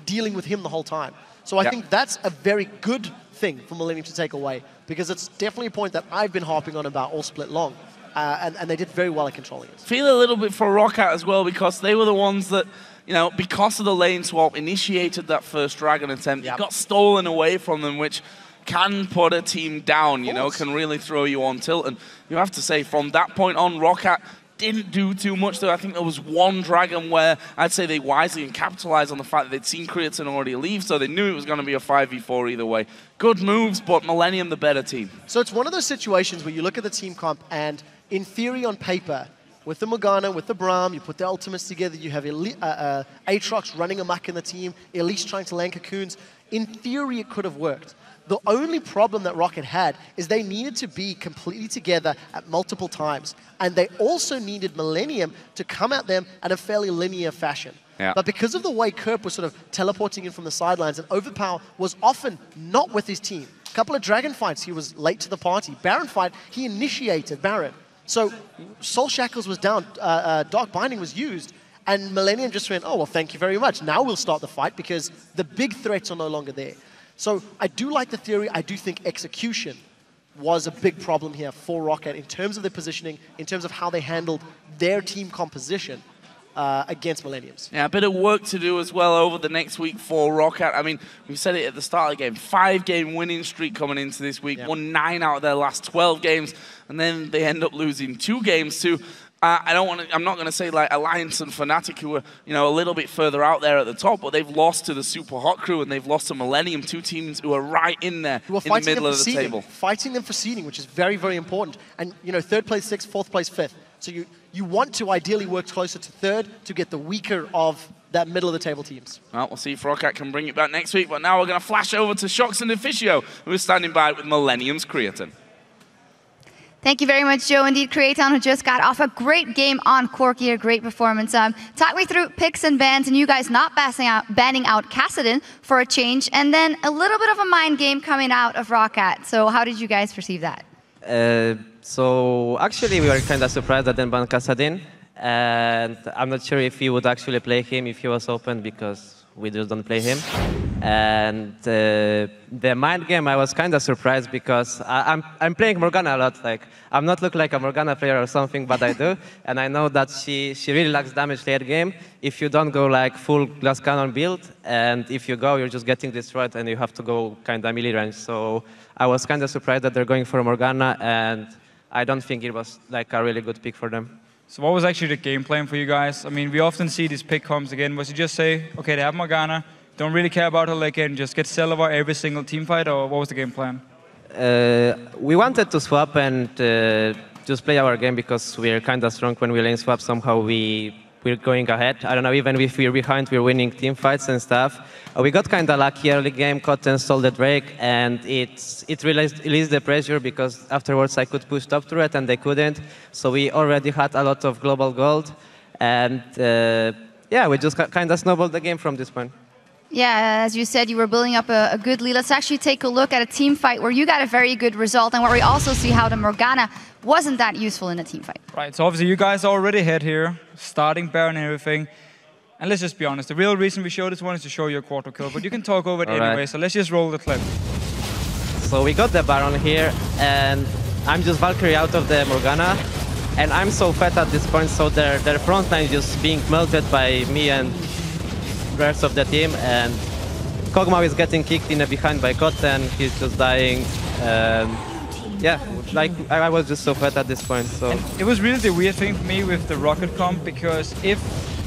dealing with him the whole time. So I think that's a very good thing for Millennium to take away, because it's definitely a point that I've been harping on about all split long. And they did very well at controlling it. Feel a little bit for Rockat as well, because they were the ones that, you know, because of the lane swap, initiated that first Dragon attempt. It got stolen away from them, which can put a team down, you know, can really throw you on tilt. And you have to say, from that point on, Rockat didn't do too much, though. I think there was one Dragon where I'd say they wisely and capitalized on the fact that they'd seen Creaton already leave, so they knew it was going to be a 5v4 either way. Good moves, but Millennium the better team. So it's one of those situations where you look at the team comp, and in theory, on paper, with the Morgana, with the Braum, you put the ultimates together, you have Aatrox running amok in the team, Elise trying to land cocoons. In theory, it could have worked. The only problem that Rockat had is they needed to be completely together at multiple times. And they also needed Millennium to come at them in a fairly linear fashion. Yeah. But because of the way Kerp was sort of teleporting in from the sidelines, and Overpower was often not with his team. A couple of Dragon fights, he was late to the party. Baron fight, he initiated Baron. So Soul Shackles was down, Dark Binding was used, and Millennium just went, oh, well, thank you very much. Now we'll start the fight because the big threats are no longer there. So I do like the theory. I do think execution was a big problem here for Rockat in terms of their positioning, in terms of how they handled their team composition against Millenniums. Yeah, a bit of work to do as well over the next week for Rockat. I mean, we said it at the start of the game, 5-game winning streak coming into this week, won 9 out of their last 12 games, and then they end up losing 2 games to I'm not going to say like Alliance and Fnatic, who are a little bit further out there at the top, but they've lost to the Super Hot Crew and they've lost to Millennium, two teams who are right in there in the middle of the table. Fighting them for seeding, which is very, very important. And third place sixth, fourth place fifth. So you want to ideally work closer to third to get the weaker of that middle of the table teams. Well, we'll see if Rockat can bring it back next week. But now we're going to flash over to Shox and Officio, who is standing by with Millennium's Creatine. Thank you very much, Joe. Indeed, Creatine, who just got off a great game on Corky, a great performance. Talk me through picks and bans, and you guys not banning out Kassadin for a change, and then a little bit of a mind game coming out of Rockat. So how did you guys perceive that? So actually, we were kind of surprised that they banned Kassadin, and I'm not sure if we would actually play him if he was open, because we just don't play him. And the mind game, I was kind of surprised because I'm playing Morgana a lot. Like, I'm not look like a Morgana player or something, but I do. And I know that she really lacks damage late game if you don't go like full glass cannon build. And if you go, you're just getting destroyed and you have to go kind of melee range. So I was kind of surprised that they're going for Morgana, and I don't think it was like a really good pick for them. So what was actually the game plan for you guys? I mean, we often see this pick comes again. Was it just say, okay, they have Morgana, don't really care about her late game, just get Celavar every single team fight, or what was the game plan? We wanted to swap and just play our game because we're kind of strong when we lane swap. Somehow we're going ahead. I don't know, even if we're behind, we're winning team fights and stuff. We got kind of lucky early game, Cotton stole the Drake, and it released the pressure because afterwards I could push top turret and they couldn't. So we already had a lot of global gold, and yeah, we just kind of snowballed the game from this point. Yeah, as you said, you were building up a good lead. Let's actually take a look at a team fight where you got a very good result, and where we also see how the Morgana wasn't that useful in a team fight. Right, so obviously you guys are already ahead here, starting Baron and everything. And let's just be honest, the real reason we showed this one is to show you a quarter kill, but you can talk over it anyway, so let's just roll the clip. So we got the Baron here, and I'm just Valkyrie out of the Morgana, and I'm so fat at this point, so their front line is just being melted by me and the rest of the team, and Kog'Maw is getting kicked in behind by Cotton, he's just dying. Yeah, like I was just so fat at this point. So and it was really the weird thing for me with the Rockat comp, because if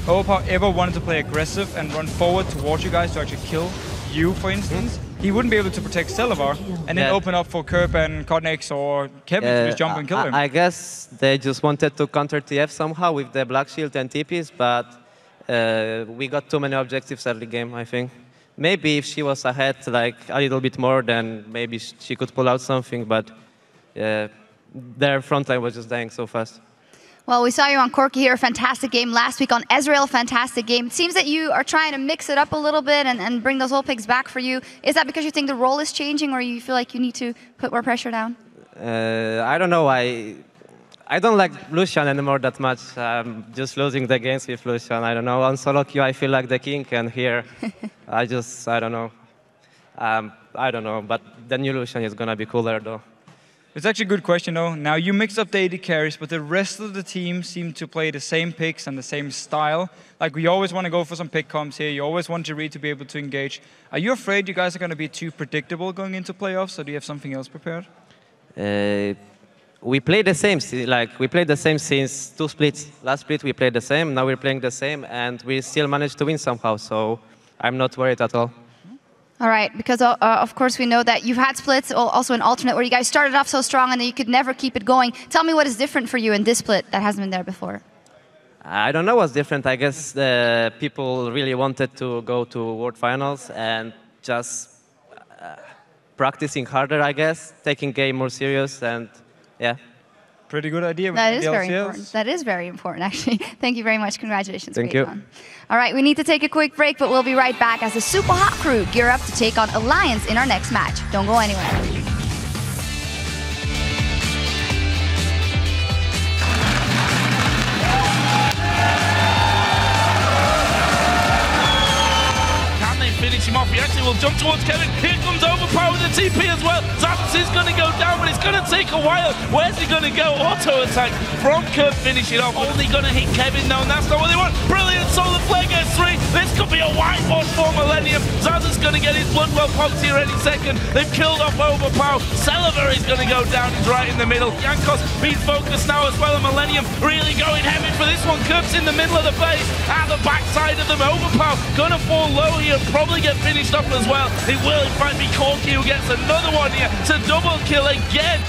Overpower ever wanted to play aggressive and run forward towards you guys to actually kill you, for instance, he wouldn't be able to protect Celavar and then open up for Kerp and Cotnex or Kevin to just jump and kill him. I guess they just wanted to counter TF somehow with the Black Shield and TPs, but we got too many objectives early game, I think. Maybe if she was ahead like a little bit more, then maybe she could pull out something, but their front line was just dying so fast. Well, we saw you on Corky here, fantastic game last week. On Ezreal, fantastic game. It seems that you are trying to mix it up a little bit and bring those old picks back for you. Is that because you think the role is changing, or you feel like you need to put more pressure down? I don't know. I don't like Lucian anymore that much. I'm just losing the games with Lucian. I don't know. On solo queue, I feel like the king, and here, I don't know. I don't know, but the new Lucian is going to be cooler, though. It's actually a good question, though. Now, you mix up the AD carries, but the rest of the team seem to play the same picks and the same style. Like, we always want to go for some pick comps here. You always want Jaree to be able to engage. Are you afraid you guys are going to be too predictable going into playoffs, or do you have something else prepared? We play the same. Like, we played the same since 2 splits. Last split, we played the same. Now we're playing the same, and we still managed to win somehow. So I'm not worried at all. All right, because of course we know that you've had splits, also an alternate, where you guys started off so strong and then you could never keep it going. Tell me what is different for you in this split that hasn't been there before. I don't know what's different. I guess the people really wanted to go to World Finals and just practicing harder, I guess, taking game more serious, and yeah. Pretty good idea. That is very important. That is very important, actually. Thank you very much. Congratulations. Thank you. All right, we need to take a quick break, but we'll be right back as the Super Hot crew gear up to take on Alliance in our next match. Don't go anywhere. Finish him off. He actually will jump towards Kevin. Here comes Overpower with the TP as well. Zappos is going to go down, but it's going to take a while. Where's he going to go? Auto attack from Kurt, finish it off. Only going to hit Kevin now, and that's not what they want. Brilliant, Solar Flare gets 3. This could be a whitewash for Millennium. Zaz is going to get his blood well pumped here any second. They've killed off Overpower. Celeber is going to go down. He's right in the middle. Jankos being focused now as well, and Millennium really going heavy for this one. Kurt's in the middle of the base, at the backside of them. Overpower going to fall low here, probably get finished up as well. It will, it might be Corky who gets another one here to double kill again.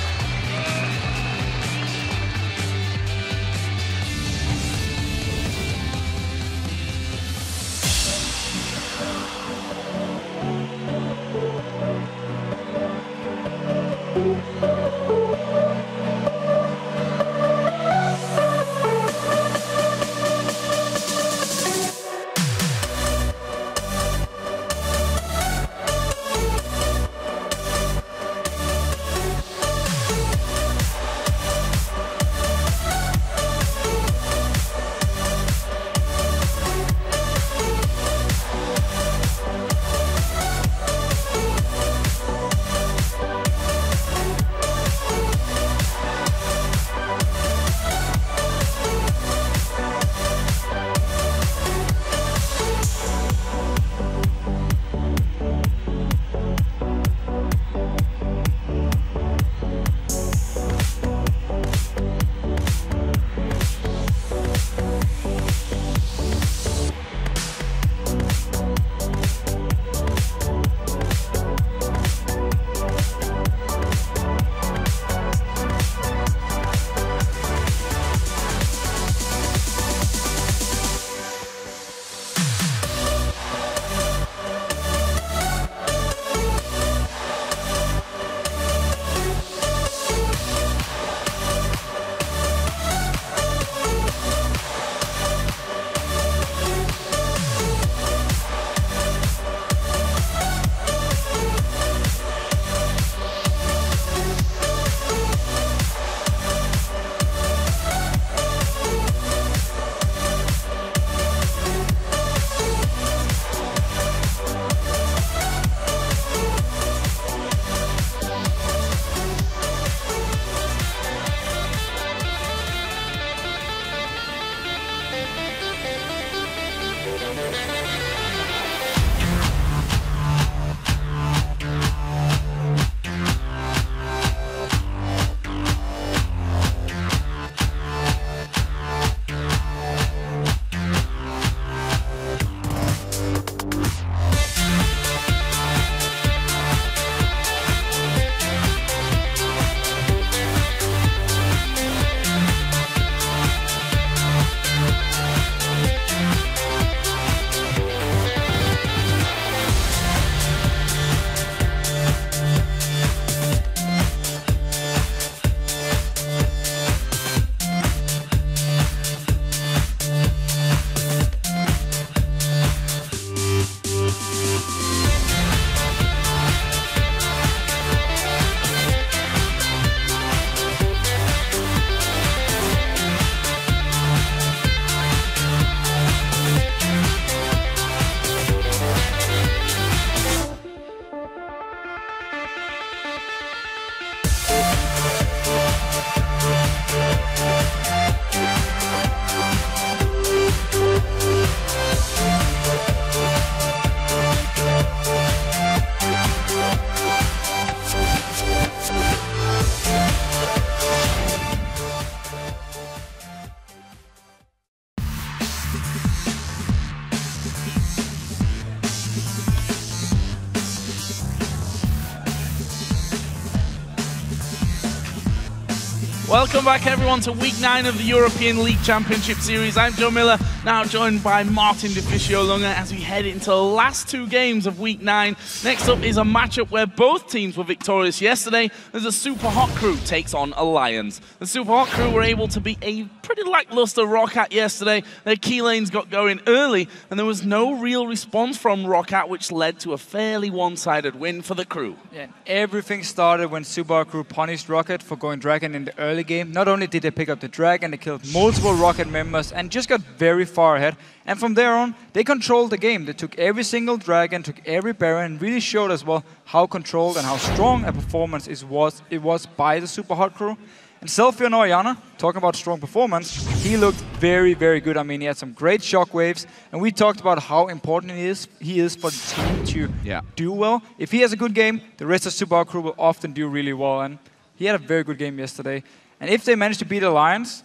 Welcome back, everyone, to Week 9 of the European League Championship Series. I'm Joe Miller, now joined by Martin DeFiscio-Lunga as we head into the last two games of Week 9. Next up is a matchup where both teams were victorious yesterday as the Super Hot Crew takes on Alliance. The Super Hot Crew were able to beat a pretty lackluster Rockat yesterday. Their key lanes got going early, and there was no real response from Rockat, which led to a fairly one-sided win for the crew. Yeah, everything started when Supa crew punished Rockat for going Dragon in the early game. Not only did they pick up the Dragon, they killed multiple Rockat members and just got very far ahead. And from there on, they controlled the game. They took every single Dragon, took every Baron, and really showed as well how controlled and how strong a performance it was by the Supa Hot crew. And Selfie on Oriana, talking about strong performance, he looked very, very good. I mean, he had some great shockwaves, and we talked about how important he is for the team to do well. If he has a good game, the rest of Supa crew will often do really well, and he had a very good game yesterday. And if they manage to beat Alliance,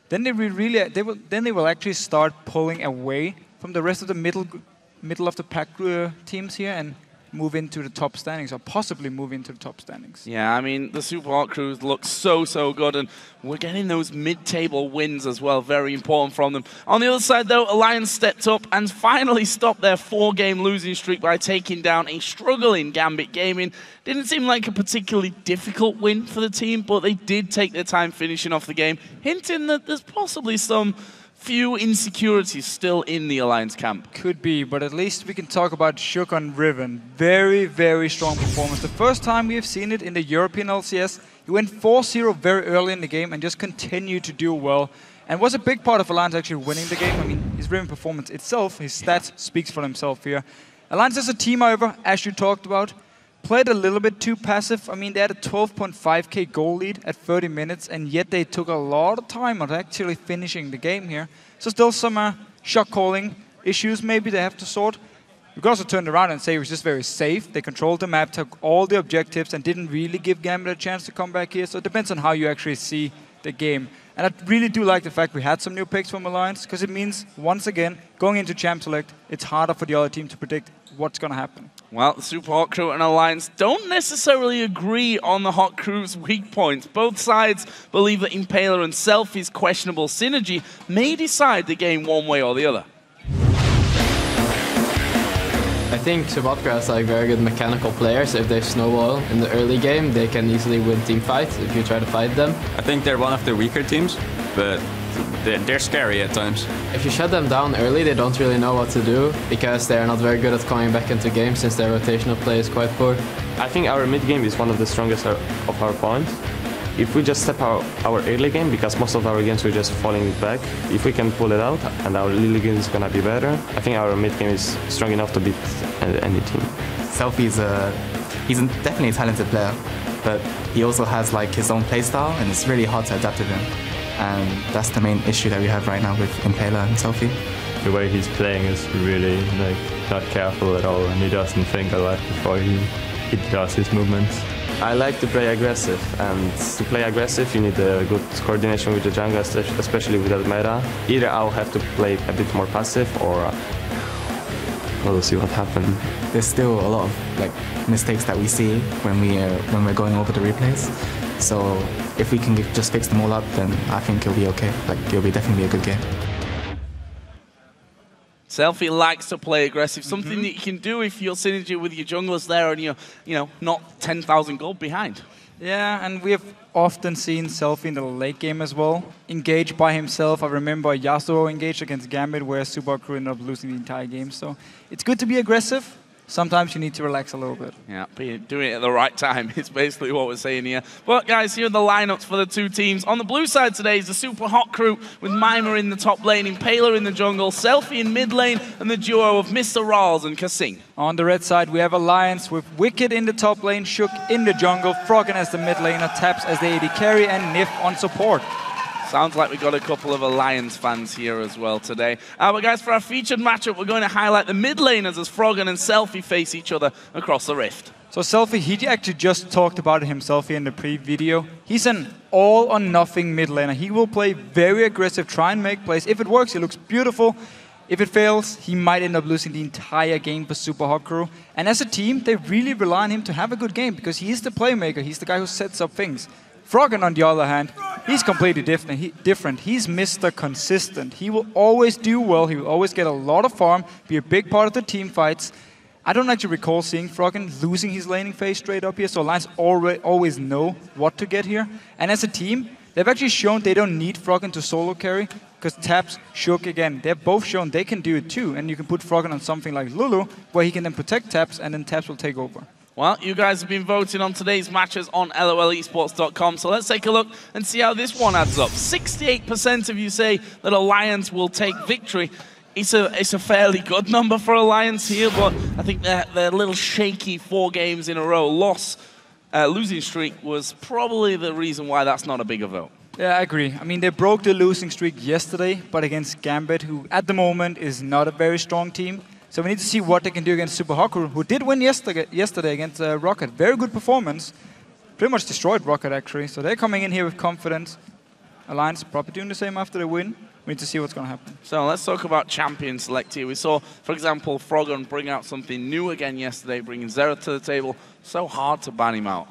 then they will actually start pulling away from the rest of the middle of the pack teams here and move into the top standings, or possibly move into the top standings. Yeah, I mean, the Supa Hot crews look so good, and we're getting those mid-table wins as well, very important from them. On the other side, though, Alliance stepped up and finally stopped their 4-game losing streak by taking down a struggling Gambit Gaming. Didn't seem like a particularly difficult win for the team, but they did take their time finishing off the game, hinting that there's possibly some few insecurities still in the Alliance camp. Could be, but at least we can talk about Shook on Riven. Very, very strong performance. The first time we have seen it in the European LCS. He went 4-0 very early in the game and just continued to do well. And was a big part of Alliance actually winning the game. I mean, his Riven performance itself, his stats speaks for himself here. Alliance as a team, however, as you talked about, played a little bit too passive. I mean, they had a 12.5k goal lead at 30 minutes, and yet they took a lot of time on actually finishing the game here. So still some shot calling issues maybe they have to sort. We could also turn around and say it was just very safe. They controlled the map, took all the objectives, and didn't really give Gambit a chance to come back here. So it depends on how you actually see the game. And I really do like the fact we had some new picks from Alliance, because it means, once again, going into Champ Select, it's harder for the other team to predict what's going to happen. Well, the Supa Hot crew and Alliance don't necessarily agree on the Hot crew's weak points. Both sides believe that Impaler and Selfie's questionable synergy may decide the game one way or the other. I think Supa is like very good mechanical players. If they snowball in the early game, they can easily win team fights if you try to fight them. I think they're one of the weaker teams, but they're scary at times. If you shut them down early, they don't really know what to do, because they're not very good at coming back into games since their rotational play is quite poor. I think our mid game is one of the strongest of our points. If we just step out our early game, because most of our games we're just falling back, if we can pull it out and our early game is gonna be better, I think our mid game is strong enough to beat any team. Selfie's he's definitely a talented player, but he also has like his own playstyle, and it's really hard to adapt to him. And that's the main issue that we have right now with Impaler and Selfie. The way he's playing is really like not careful at all, and he doesn't think a lot before he does his movements. I like to play aggressive, and to play aggressive you need a good coordination with the jungle, especially with that meta. Either I'll have to play a bit more passive, or we'll see what happens. There's still a lot of like mistakes that we see when we're going over the replays. So if we can just fix them all up, then I think it'll be okay. Like, it'll be definitely a good game. Selfie likes to play aggressive, something that you can do if you're synergy with your junglers there and you're, not 10,000 gold behind. Yeah, and we have often seen Selfie in the late game as well, engaged by himself. I remember Yasuo engaged against Gambit, where Supa crew ended up losing the entire game. So it's good to be aggressive. Sometimes you need to relax a little bit. Yeah, but doing it at the right time is basically what we're saying here. But guys, here are the lineups for the two teams. On the blue side today is the Supa Hot crew with Mima in the top lane, Impaler in the jungle, Selfie in mid lane, and the duo of Mr. Rawls and Kasing. On the red side, we have Alliance with Wicked in the top lane, Shook in the jungle, Froggen as the mid laner, Taps as the AD carry, and Nif on support. Sounds like we got a couple of Alliance fans here as well today. But guys, for our featured matchup, we're going to highlight the mid laners as Froggen and Selfie face each other across the rift. So Selfie, he actually just talked about it himself here in the pre-video. He's an all-or-nothing mid laner. He will play very aggressive, try and make plays. If it works, it looks beautiful. If it fails, he might end up losing the entire game for Supa Hot crew. And as a team, they really rely on him to have a good game, because he is the playmaker. He's the guy who sets up things. Froggen, on the other hand, he's completely different. He's Mr. Consistent. He will always do well. He will always get a lot of farm, be a big part of the team fights. I don't actually recall seeing Froggen losing his laning phase straight up here, so Alliance always know what to get here. And as a team, They've actually shown they don't need Froggen to solo carry, because Taps, Shook, again, they've both shown they can do it too, and you can put Froggen on something like Lulu, where he can then protect Taps, and then Taps will take over. Well, you guys have been voting on today's matches on lolesports.com, so let's take a look and see how this one adds up. 68% of you say that Alliance will take victory. It's a fairly good number for Alliance here, but I think they're a little shaky 4 games in a row. Losing streak was probably the reason why that's not a bigger vote. Yeah, I agree. I mean, they broke the losing streak yesterday, but against Gambit, who at the moment is not a very strong team. So we need to see what they can do against Super Haku, who did win yesterday against Rockat. Very good performance. Pretty much destroyed Rockat, actually. So they're coming in here with confidence. Alliance probably doing the same after the win. We need to see what's going to happen. So let's talk about champion select here. We saw, for example, Froggen bring out something new again yesterday, bringing Xerath to the table. So hard to ban him out.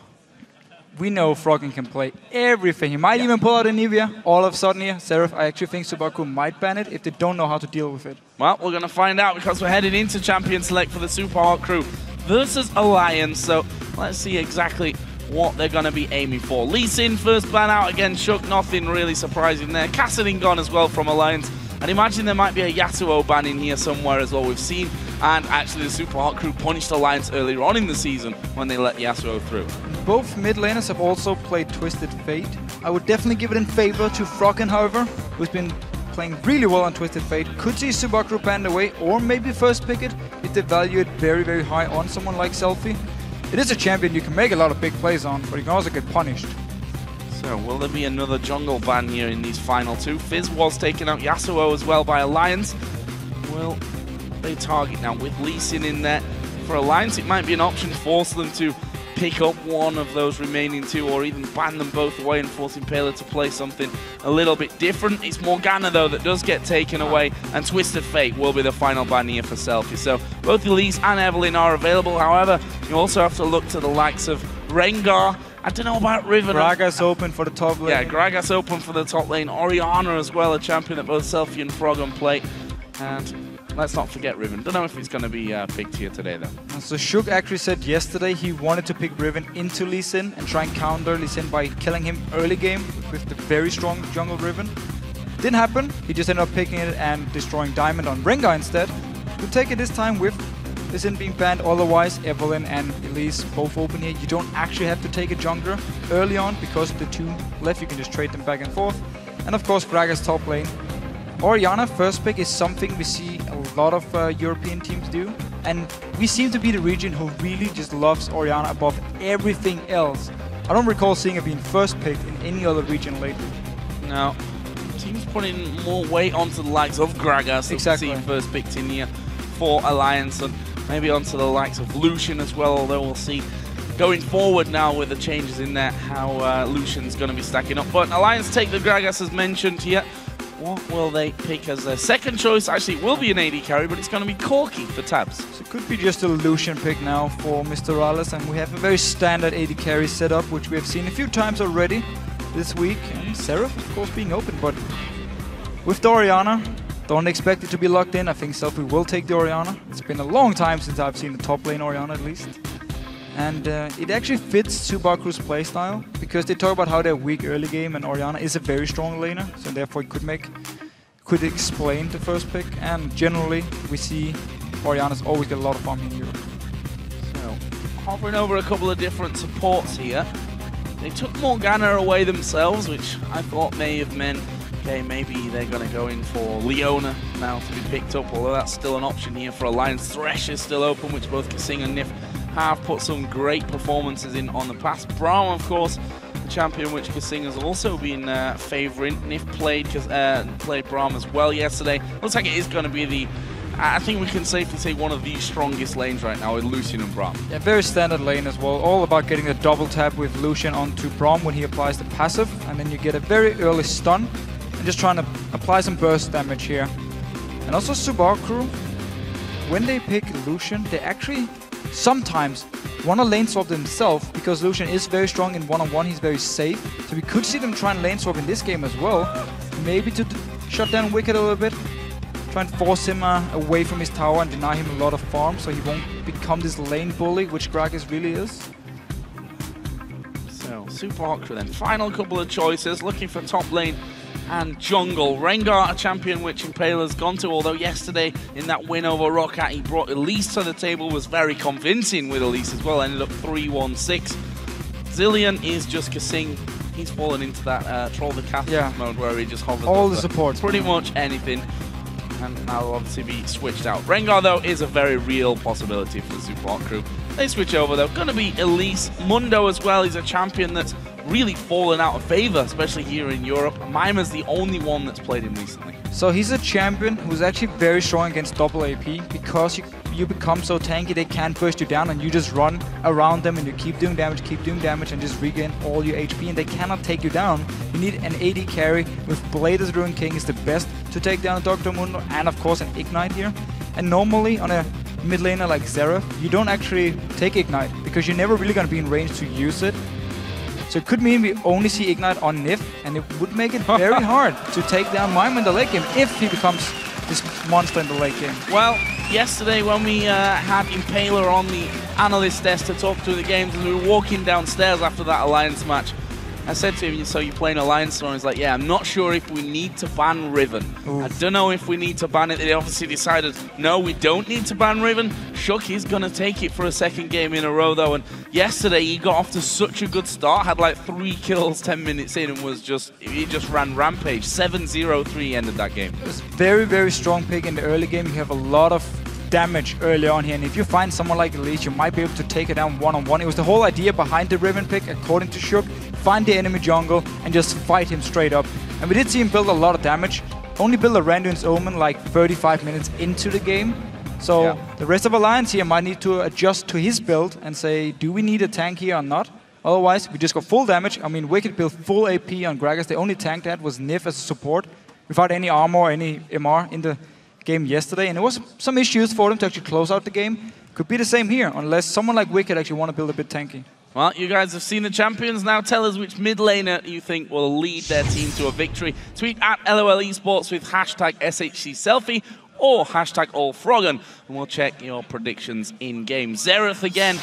We know Froggen can play everything. He might even pull out Anivia all of a sudden here. Xerath, I actually think Subaku might ban it if they don't know how to deal with it. Well, we're going to find out because we're headed into champion select for the Super Hard crew versus Alliance. So let's see exactly what they're going to be aiming for. Lee Sin first ban out against Shook. Nothing really surprising there. Kassadin gone as well from Alliance. And imagine there might be a Yasuo ban in here somewhere as well. We've seen, and actually the Super Hard crew punished Alliance earlier on in the season when they let Yasuo through. Both mid laners have also played Twisted Fate. I would definitely give it in favor to Froggen, however, who's been playing really well on Twisted Fate. Could see Subaku banned away, or maybe first pick it if they value it very, very high on someone like Selfie. It is a champion you can make a lot of big plays on, but you can also get punished. So will there be another jungle ban here in these final 2? Fizz was taking out Yasuo as well by Alliance. Will they target now with Lee Sin in there? For Alliance, it might be an option to force them to pick up one of those remaining 2, or even ban them both away and force Impaler to play something a little bit different. It's Morgana though that does get taken away, and Twisted Fate will be the final ban here for Selfie. So both Elise and Evelyn are available. However, you also have to look to the likes of Rengar. I don't know about Riven. Gragas open for the top lane. Yeah, Gragas open for the top lane. Orianna as well, a champion that both Selfie and Froggen play. And let's not forget Riven. Don't know if he's going to be picked here today, though. So Shook actually said yesterday he wanted to pick Riven into Lee Sin and try and counter Lee Sin by killing him early game with the very strong jungle Riven. Didn't happen. He just ended up picking it and destroying Diamond on Rengar instead. We'll take it this time with Lee Sin being banned. Otherwise, Evelyn and Elise both open here. You don't actually have to take a jungler early on because the 2 left, you can just trade them back and forth. And of course, Gragas top lane. Orianna first pick is something we see a lot of European teams do, and we seem to be the region who really just loves Orianna above everything else. I don't recall seeing her being first picked in any other region lately. No, teams putting more weight onto the likes of Gragas that we see first picked in here for Alliance, and maybe onto the likes of Lucian as well, although we'll see going forward now with the changes in there how Lucian's going to be stacking up. But Alliance take the Gragas as mentioned here. What will they pick as their second choice? Actually, it will be an AD carry, but it's going to be Corki for Tabs. So it could be just a Lucian pick now for Mr. Rallis, and we have a very standard AD carry setup, which we have seen a few times already this week. And Seraph, of course, being open, but with the Orianna, don't expect it to be locked in. I think Selfie will take the Orianna. It's been a long time since I've seen the top lane Orianna, at least. And it actually fits Subaku's playstyle, because they talk about how they're weak early game, and Orianna is a very strong laner, so therefore it could explain the first pick. And generally, we see Orianna's always get a lot of farm in Europe. So, hovering over a couple of different supports here. They took Morgana away themselves, which I thought may have meant, okay, maybe they're going to go in for Leona now to be picked up, although that's still an option here for Alliance. Thresh is still open, which both Kasing and Nif have put some great performances in on the past. Braum, of course, the champion which Kasing has also been favouring. Nif played Braum as well yesterday. Looks like it is going to be the, I think we can safely say, one of the strongest lanes right now with Lucian and Braum. Yeah, very standard lane as well. All about getting a double tap with Lucian onto Braum when he applies the passive, and then you get a very early stun, and just trying to apply some burst damage here. And also Subaku, when they pick Lucian, they actually sometimes want to lane swap themselves, because Lucian is very strong in one-on-one, he's very safe. So we could see them try and lane swap in this game as well. Maybe to shut down Wicked a little bit. Try and force him away from his tower and deny him a lot of farm, so he won't become this lane bully, which Gragas really is. So Super Hot Crew then. Final couple of choices, looking for top lane and jungle. Rengar, a champion which Impaler's gone to, although yesterday in that win over Rockat, he brought Elise to the table, was very convincing with Elise as well, ended up 3-1-6. Zillion is just Kasing. He's fallen into that Troll the Catholic mode where he just hovers all over the supports. Pretty much anything. And now will obviously be switched out. Rengar, though, is a very real possibility for the Super Hot Crew. They switch over, though. Going to be Elise. Mundo as well. He's a champion that's really fallen out of favor, especially here in Europe. Mimer's the only one that's played him recently. So he's a champion who's actually very strong against double AP because you become so tanky they can't burst you down and you just run around them and you keep doing damage and just regain all your HP and they cannot take you down. You need an AD carry with Blade as Ruin King is the best to take down Dr. Mundo and of course an Ignite here. And normally on a mid laner like Xerath, you don't actually take Ignite because you're never really going to be in range to use it. So it could mean we only see Ignite on Nif, and it would make it very hard to take down Mimer in the late game if he becomes this monster in the late game. Well, yesterday when we had Impaler on the analyst desk to talk through the games, as we were walking downstairs after that Alliance match, I said to him, so you're playing Alliance? And he's like, yeah, I'm not sure if we need to ban Riven. I don't know if we need to ban it. They obviously decided, no, we don't need to ban Riven. Shook is going to take it for a second game in a row, though. And yesterday, he got off to such a good start. Had like 3 kills 10 minutes in and he just ran rampage. 7-0-3 ended that game. It was very, very strong pick in the early game. You have a lot of damage early on here, and if you find someone like Elise, you might be able to take it down one-on-one. It was the whole idea behind the Riven pick, according to Shook. Find the enemy jungle and just fight him straight up. And we did see him build a lot of damage. Only build a Randuin's Omen like 35 minutes into the game. So the rest of Alliance here might need to adjust to his build and say, do we need a tank here or not? Otherwise, we just got full damage. I mean, Wicked built full AP on Gragas. The only tank that was Nif as a support without any armor or any MR in the game yesterday. And there was some issues for them to actually close out the game. Could be the same here, unless someone like Wicked actually want to build a bit tanky. Well, you guys have seen the champions. Now tell us which mid laner you think will lead their team to a victory. Tweet at LOL Esports with hashtag SHCSelfie or hashtag AllFroggen, and we'll check your predictions in-game. Xerath again,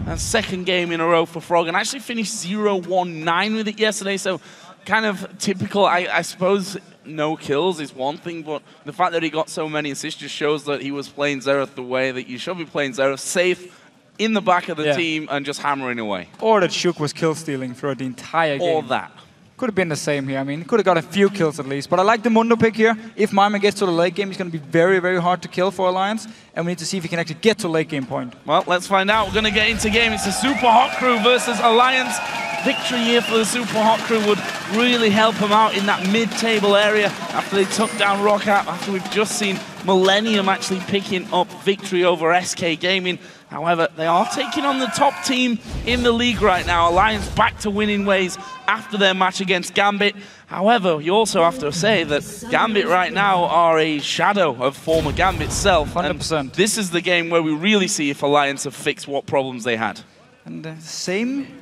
a second game in a row for Froggen. Actually finished 0-1-9 with it yesterday, so kind of typical. I suppose no kills is one thing, but the fact that he got so many assists just shows that he was playing Xerath the way that you should be playing Xerath. Safe, in the back of the team and just hammering away. Or that Shook was kill stealing throughout the entire game. Or that. Could have been the same here. I mean, could have got a few kills at least. But I like the Mundo pick here. If Mimer gets to the late game, he's going to be very, very hard to kill for Alliance. And we need to see if he can actually get to late game point. Well, let's find out. We're going to get into game. It's the Super Hot Crew versus Alliance. Victory here for the Super Hot Crew would really help them out in that mid-table area after they took down Rockat, after we've just seen Millennium actually picking up victory over SK Gaming. However, they are taking on the top team in the league right now. Alliance back to winning ways after their match against Gambit. However, you also have to say that Gambit right now are a shadow of former Gambit's self. 100%. And this is the game where we really see if Alliance have fixed what problems they had. And the same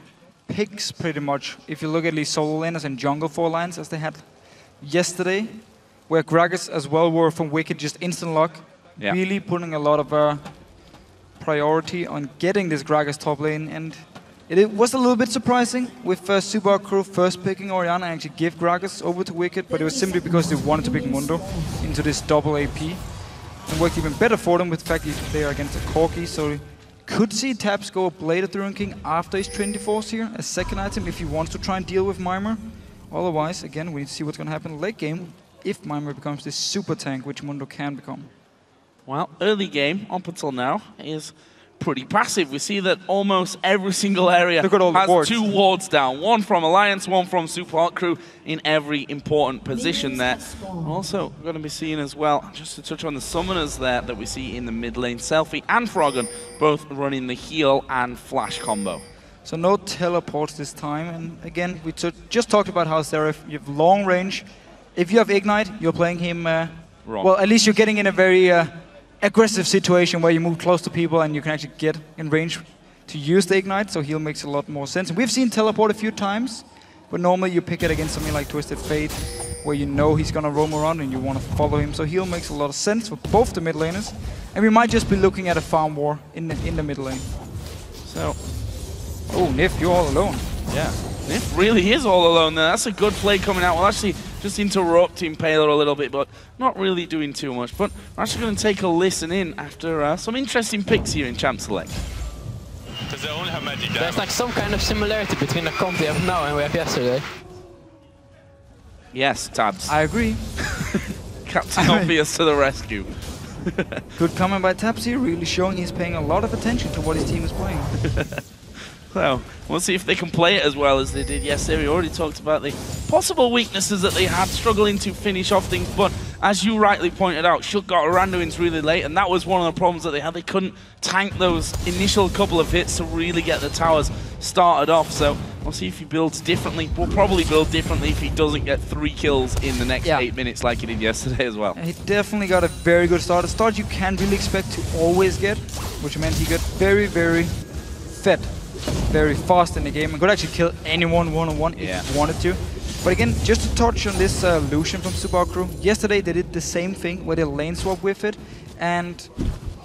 picks pretty much, if you look at least solo laners and jungle for Alliance as they had yesterday, where Gragas as well were from Wicked just instant lock, really putting a lot of priority on getting this Gragas top lane, and it was a little bit surprising with Super Crew first picking Orianna and actually give Gragas over to Wicked, but it was simply because they wanted to pick Mundo into this double AP. And worked even better for them with the fact that they are against a Corki, so could see Taps go a Blade of the Ruin King after his Trinity Force here, a second item if he wants to try and deal with Mimer. Otherwise, again, we need to see what's going to happen late game if Mimer becomes this super tank, which Mundo can become. Well, early game, up until now, is pretty passive. We see that almost every single area has 2 wards down. One from Alliance, one from Super Hot Crew in every important position there. Also, we're going to be seeing as well, just to touch on the summoners there that we see in the mid lane, Selfie and Froggen, both running the heal and flash combo. So no teleports this time. And again, we just talked about how Xerath, you have long range. If you have Ignite, you're playing him, well, at least you're getting in a very aggressive situation where you move close to people and you can actually get in range to use the Ignite, so heal makes a lot more sense. And we've seen teleport a few times, but normally you pick it against something like Twisted Fate, where you know he's gonna roam around and you want to follow him, so heal makes a lot of sense for both the mid laners. And we might just be looking at a farm war in the mid lane. So, oh, Nif, you're all alone. Yeah. Nif really is all alone there. That's a good play coming out. Well, actually, just interrupting Impaler a little bit, but not really doing too much. But we're actually going to take a listen in after some interesting picks here in Champ Select. Because they only have magic damage. There's like some kind of similarity between the comp we have now and we have yesterday. Yes, Tabs. I agree. Captain Obvious to the rescue. Good comment by Tabs here, really showing he's paying a lot of attention to what his team is playing. So, we'll see if they can play it as well as they did yesterday. We already talked about the possible weaknesses that they had, struggling to finish off things, but as you rightly pointed out, Shook got Aranduins really late, and that was one of the problems that they had. They couldn't tank those initial couple of hits to really get the towers started off, so we'll see if he builds differently. We'll probably build differently if he doesn't get 3 kills in the next 8 minutes like he did yesterday as well. And he definitely got a very good start. A start you can't really expect to always get, which meant he got very, very fed, very fast in the game, and could actually kill anyone one-on-one if he wanted to. But again, just to touch on this Lucian from Supa crew, yesterday they did the same thing where they lane swap with it, and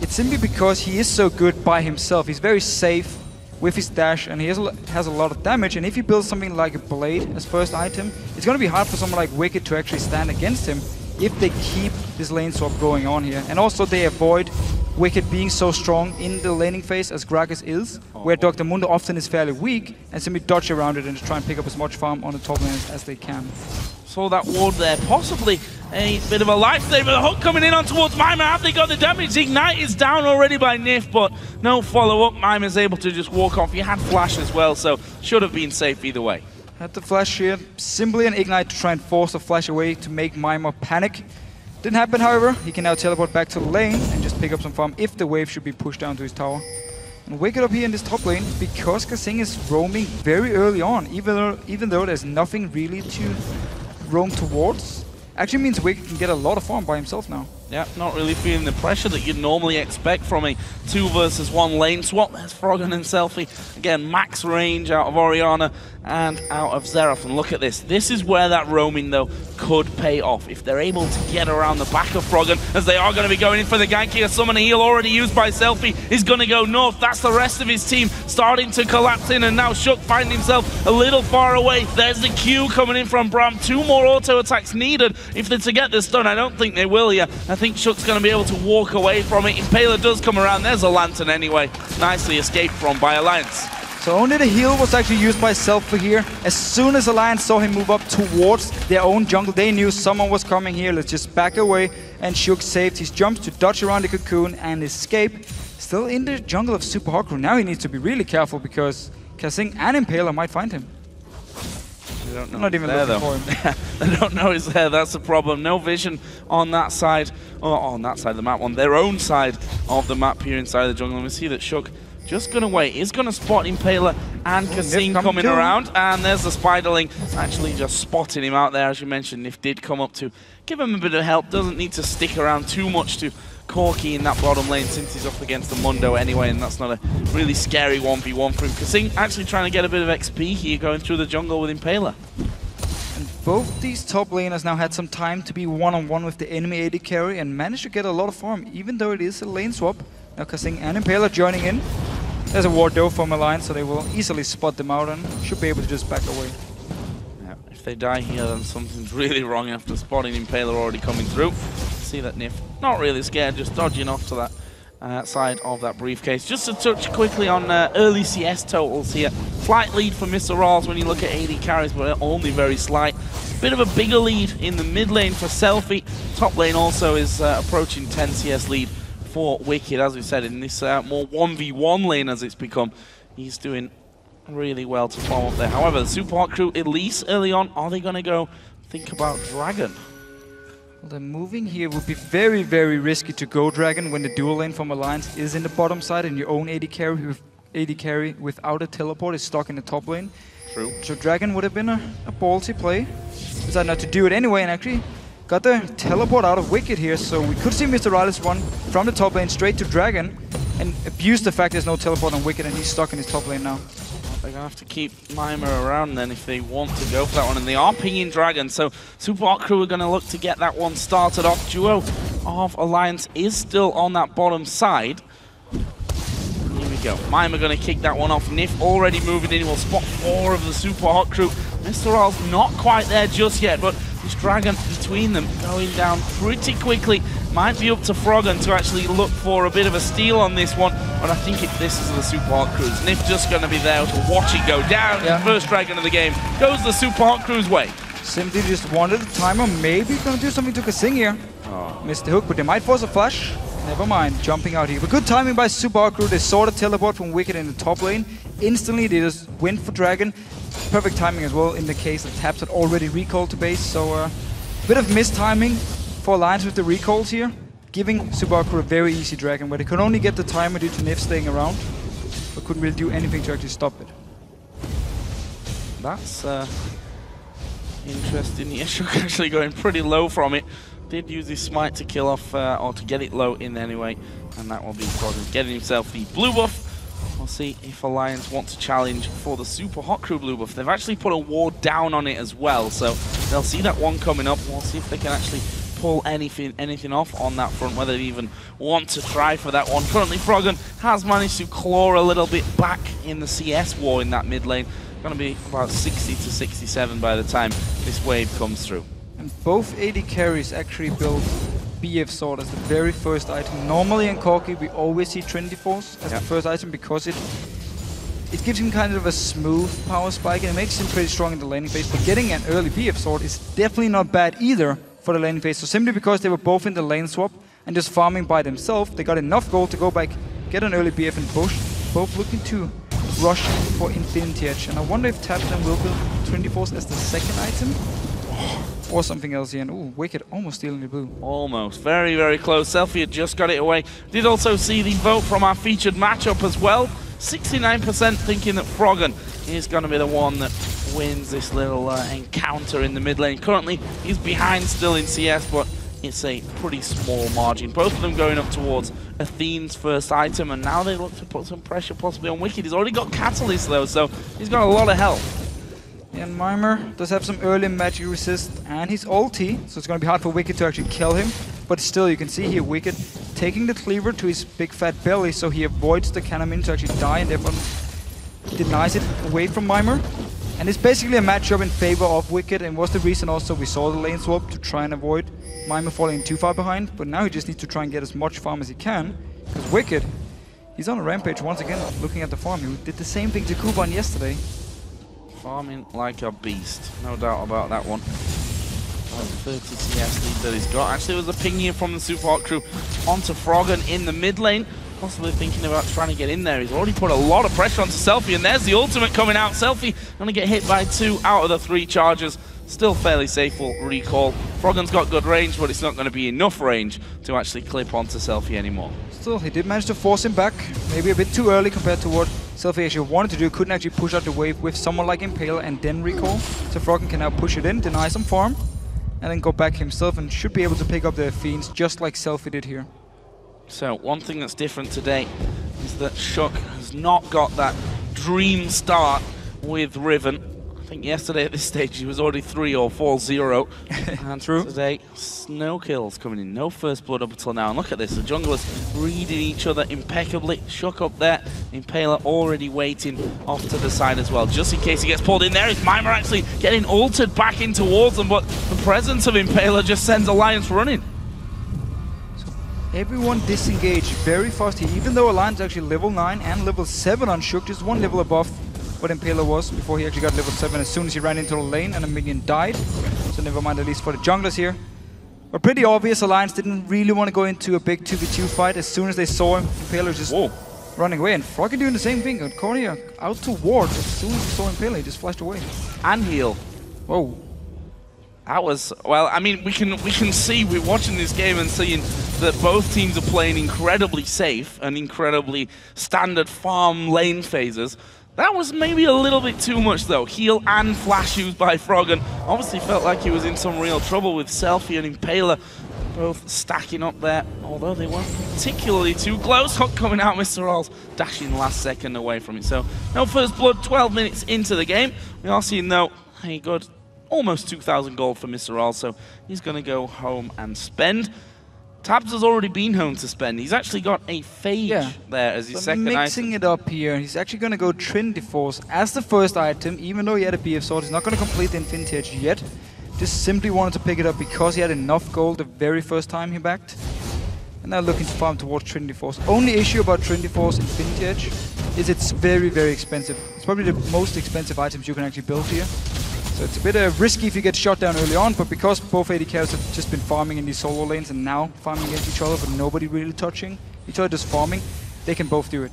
it's simply because he is so good by himself. He's very safe with his dash, and he has a lot of damage, and if he builds something like a blade as first item, it's going to be hard for someone like Wicked to actually stand against him if they keep this lane swap going on here. And also they avoid Wicked being so strong in the laning phase as Gragas is, where Dr. Mundo often is fairly weak, and simply dodge around it and just try and pick up as much farm on the top lane as they can. Saw that ward there, possibly a bit of a lifesaver. The hook coming in on towards Mima. Have they got the damage? Ignite is down already by Nif, but no follow-up. Mima's able to just walk off. He had flash as well, so should have been safe either way. Had the flash here, simply an Ignite to try and force the flash away to make Mima panic. Didn't happen, however. He can now teleport back to the lane and just pick up some farm if the wave should be pushed down to his tower. And Wicked up here in this top lane, because Kasing is roaming very early on, even though there's nothing really to roam towards, actually means Wicked can get a lot of farm by himself now. Yeah, not really feeling the pressure that you'd normally expect from a 2 versus 1 lane swap. There's Froggen and Selfie. Again, max range out of Orianna and out of Xerath. And look at this. This is where that roaming, though, could pay off. If they're able to get around the back of Froggen, as they are going to be going in for the gank here. Summon a heal already used by Selfie is going to go north. That's the rest of his team starting to collapse in. And now Shook finding himself a little far away. There's the Q coming in from Bram. 2 more auto attacks needed if they're to get this done. I don't think they will here. I think Shook's going to be able to walk away from it. Impaler does come around. There's a lantern anyway. Nicely escaped from by Alliance. So only the heal was actually used by Selfie here. As soon as Alliance saw him move up towards their own jungle, they knew someone was coming here. Let's just back away. And Shook saved his jumps to dodge around the cocoon and escape. Still in the jungle of Super Hawk. Now he needs to be really careful because Kasing and Impaler might find him. They don't know not even there, looking for him. They don't know he's there. That's the problem. No vision on that side, or on that side of the map, on their own side of the map here inside the jungle. And we see that Shook just going to wait. He's going to spot Impaler and Kasing coming around. And there's the Spiderling actually just spotting him out there. As you mentioned, Nif did come up to give him a bit of help. Doesn't need to stick around too much to Corki in that bottom lane since he's up against the Mundo anyway, and that's not a really scary 1v1 for him. Kasing actually trying to get a bit of XP here going through the jungle with Impaler. And both these top laners now had some time to be one-on-one with the enemy AD carry and managed to get a lot of farm, even though it is a lane swap. Now Kasing and Impaler joining in. There's a ward though from Alliance, so they will easily spot them out and should be able to just back away. Yeah, if they die here, then something's really wrong after spotting Impaler already coming through. See that Nif, not really scared, just dodging off to that side of that briefcase. Just to touch quickly on early CS totals here. Slight lead for Mr. Rawls when you look at AD carries, but only very slight. Bit of a bigger lead in the mid lane for Selfie. Top lane also is approaching 10 CS lead for Wicked, as we said, in this more 1v1 lane as it's become. He's doing really well to follow up there. However, the Super Hawk crew, at least early on, are they going to go think about Dragon? Well, the moving here would be very, very risky to go Dragon when the dual lane from Alliance is in the bottom side and your own AD carry without a teleport is stuck in the top lane. True. So Dragon would have been a ballsy play. Decided not to do it anyway, and actually got the teleport out of Wicked here, so we could see Mr. Riley's run from the top lane straight to Dragon and abuse the fact there's no teleport on Wicked and he's stuck in his top lane now. They're going to have to keep Mima around then if they want to go for that one. And they are pinging Dragon, so Super Hawk crew are going to look to get that one started off. Duo of Alliance is still on that bottom side. Here we go. Mime going to kick that one off. Nif already moving in. He will spot 4 of the Super Hot crew. Mr. R's not quite there just yet, but this Dragon between them going down pretty quickly. Might be up to Froggen to actually look for a bit of a steal on this one, but I think this is the Super Hot Crews. Nif just going to be there to watch it go down. Yeah. First Dragon of the game goes the Super Hot Crews way. Simply just wanted the timer, maybe gonna do something to Kasing here. Oh. Missed the hook, but they might force a flash. Never mind, jumping out here. But good timing by Super Hot Crew. They saw the teleport from Wicked in the top lane. Instantly, they just went for Dragon. Perfect timing as well in the case that Taps had already recalled to base. So a bit of missed timing for Alliance with the recalls here, giving Super Hot Crew a very easy Dragon, where they could only get the timer due to Nif staying around, but couldn't really do anything to actually stop it. That's interesting. Yeshuk actually going pretty low from it. Did use his smite to kill off, or to get it low in anyway, and that will be Froggen getting himself the blue buff. We'll see if Alliance want to challenge for the Super Hot Crew blue buff. They've actually put a ward down on it as well, so they'll see that one coming up. We'll see if they can actually pull anything off on that front, whether they even want to try for that one. Currently, Froggen has managed to claw a little bit back in the CS war in that mid lane. Going to be about 60 to 67 by the time this wave comes through. And both AD carries actually build BF Sword as the very first item. Normally in Corki we always see Trinity Force as the first item because it gives him kind of a smooth power spike and it makes him pretty strong in the laning phase. But getting an early BF Sword is definitely not bad either for the laning phase. So simply because they were both in the lane swap and just farming by themselves, they got enough gold to go back, get an early BF and push. Both looking to rush for Infinity Edge. And I wonder if Taps then will build Trinity Force as the second item. Or something else here. And ooh, Wicked almost stealing the blue. Almost. Very, very close. Selfie had just got it away. Did also see the vote from our featured matchup as well. 69% thinking that Froggen is going to be the one that wins this little encounter in the mid lane. Currently, he's behind still in CS, but it's a pretty small margin. Both of them going up towards Athene's first item, and now they look to put some pressure possibly on Wicked. He's already got Catalyst though, so he's got a lot of health. And Mimer does have some early magic resist and his ulti, so it's going to be hard for Wicked to actually kill him. But still, you can see here Wicked taking the cleaver to his big fat belly, so he avoids the cannon to actually die and therefore denies it away from Mimer. And it's basically a matchup in favor of Wicked, and was the reason also we saw the lane swap to try and avoid Mimer falling too far behind. But now he just needs to try and get as much farm as he can, because Wicked, he's on a rampage once again, looking at the farm. He did the same thing to Kuban yesterday. Farming like a beast, no doubt about that one. 30 CS lead that he's got. Actually, it was a ping here from the Super Hot Crew onto Froggen in the mid lane. Possibly thinking about trying to get in there. He's already put a lot of pressure onto Selfie, and there's the ultimate coming out. Selfie going to get hit by 2 out of the 3 charges. Still fairly safe for recall. Froggen's got good range, but it's not going to be enough range to actually clip onto Selfie anymore. Still, he did manage to force him back. Maybe a bit too early compared to what Selfie actually wanted to do. Couldn't actually push out the wave with someone like Impaler and then recall. So Froggen can now push it in, deny some farm, and then go back himself, and should be able to pick up the Fiends just like Selfie did here. So one thing that's different today is that Shook has not got that dream start with Riven. I think yesterday at this stage he was already 3 or 4-0. And true. Today, no kills coming in, no first blood up until now. And look at this, the junglers reading each other impeccably. Shook up there, Impaler already waiting off to the side as well. Just in case he gets pulled in there, is Mimer actually getting altered back in towards them, but the presence of Impaler just sends Alliance running. Everyone disengaged very fast here, even though Alliance actually level 9 and level 7 on Shook, just 1 level above what Impaler was before he actually got level 7 as soon as he ran into the lane and a minion died. So never mind, at least for the junglers here. But pretty obvious, Alliance didn't really want to go into a big 2v2 fight. As soon as they saw him, Impaler just running away. And Froggen doing the same thing. And Cornia out to ward. As soon as he saw Impaler, he just flashed away. And heal. Whoa. That was, well, I mean, we can see, we're watching this game and seeing that both teams are playing incredibly safe and incredibly standard farm lane phases. That was maybe a little bit too much though. Heal and flash used by Froggen. Obviously felt like he was in some real trouble with Selfie and Impaler both stacking up there, although they weren't particularly too close. Hook coming out, Mr. Rolls dashing last second away from it. So no first blood, 12 minutes into the game. We are seeing though a good almost 2,000 gold for Mr. Rolls, so he's going to go home and spend. Tabs has already been home to spend. He's actually got a Phage there as his second mixing item. it up here. He's actually going to go Trinity Force as the first item, even though he had a BF Sword. He's not going to complete the Infinity Edge yet. Just simply wanted to pick it up because he had enough gold the very first time he backed. And now looking to farm towards Trinity Force. Only issue about Trinity Force Infinity Edge is it's very, very expensive. It's probably the most expensive items you can actually build here. So it's a bit risky if you get shot down early on, but because both AD carries have just been farming in these solo lanes and now farming against each other, but nobody really touching each other, just farming, they can both do it.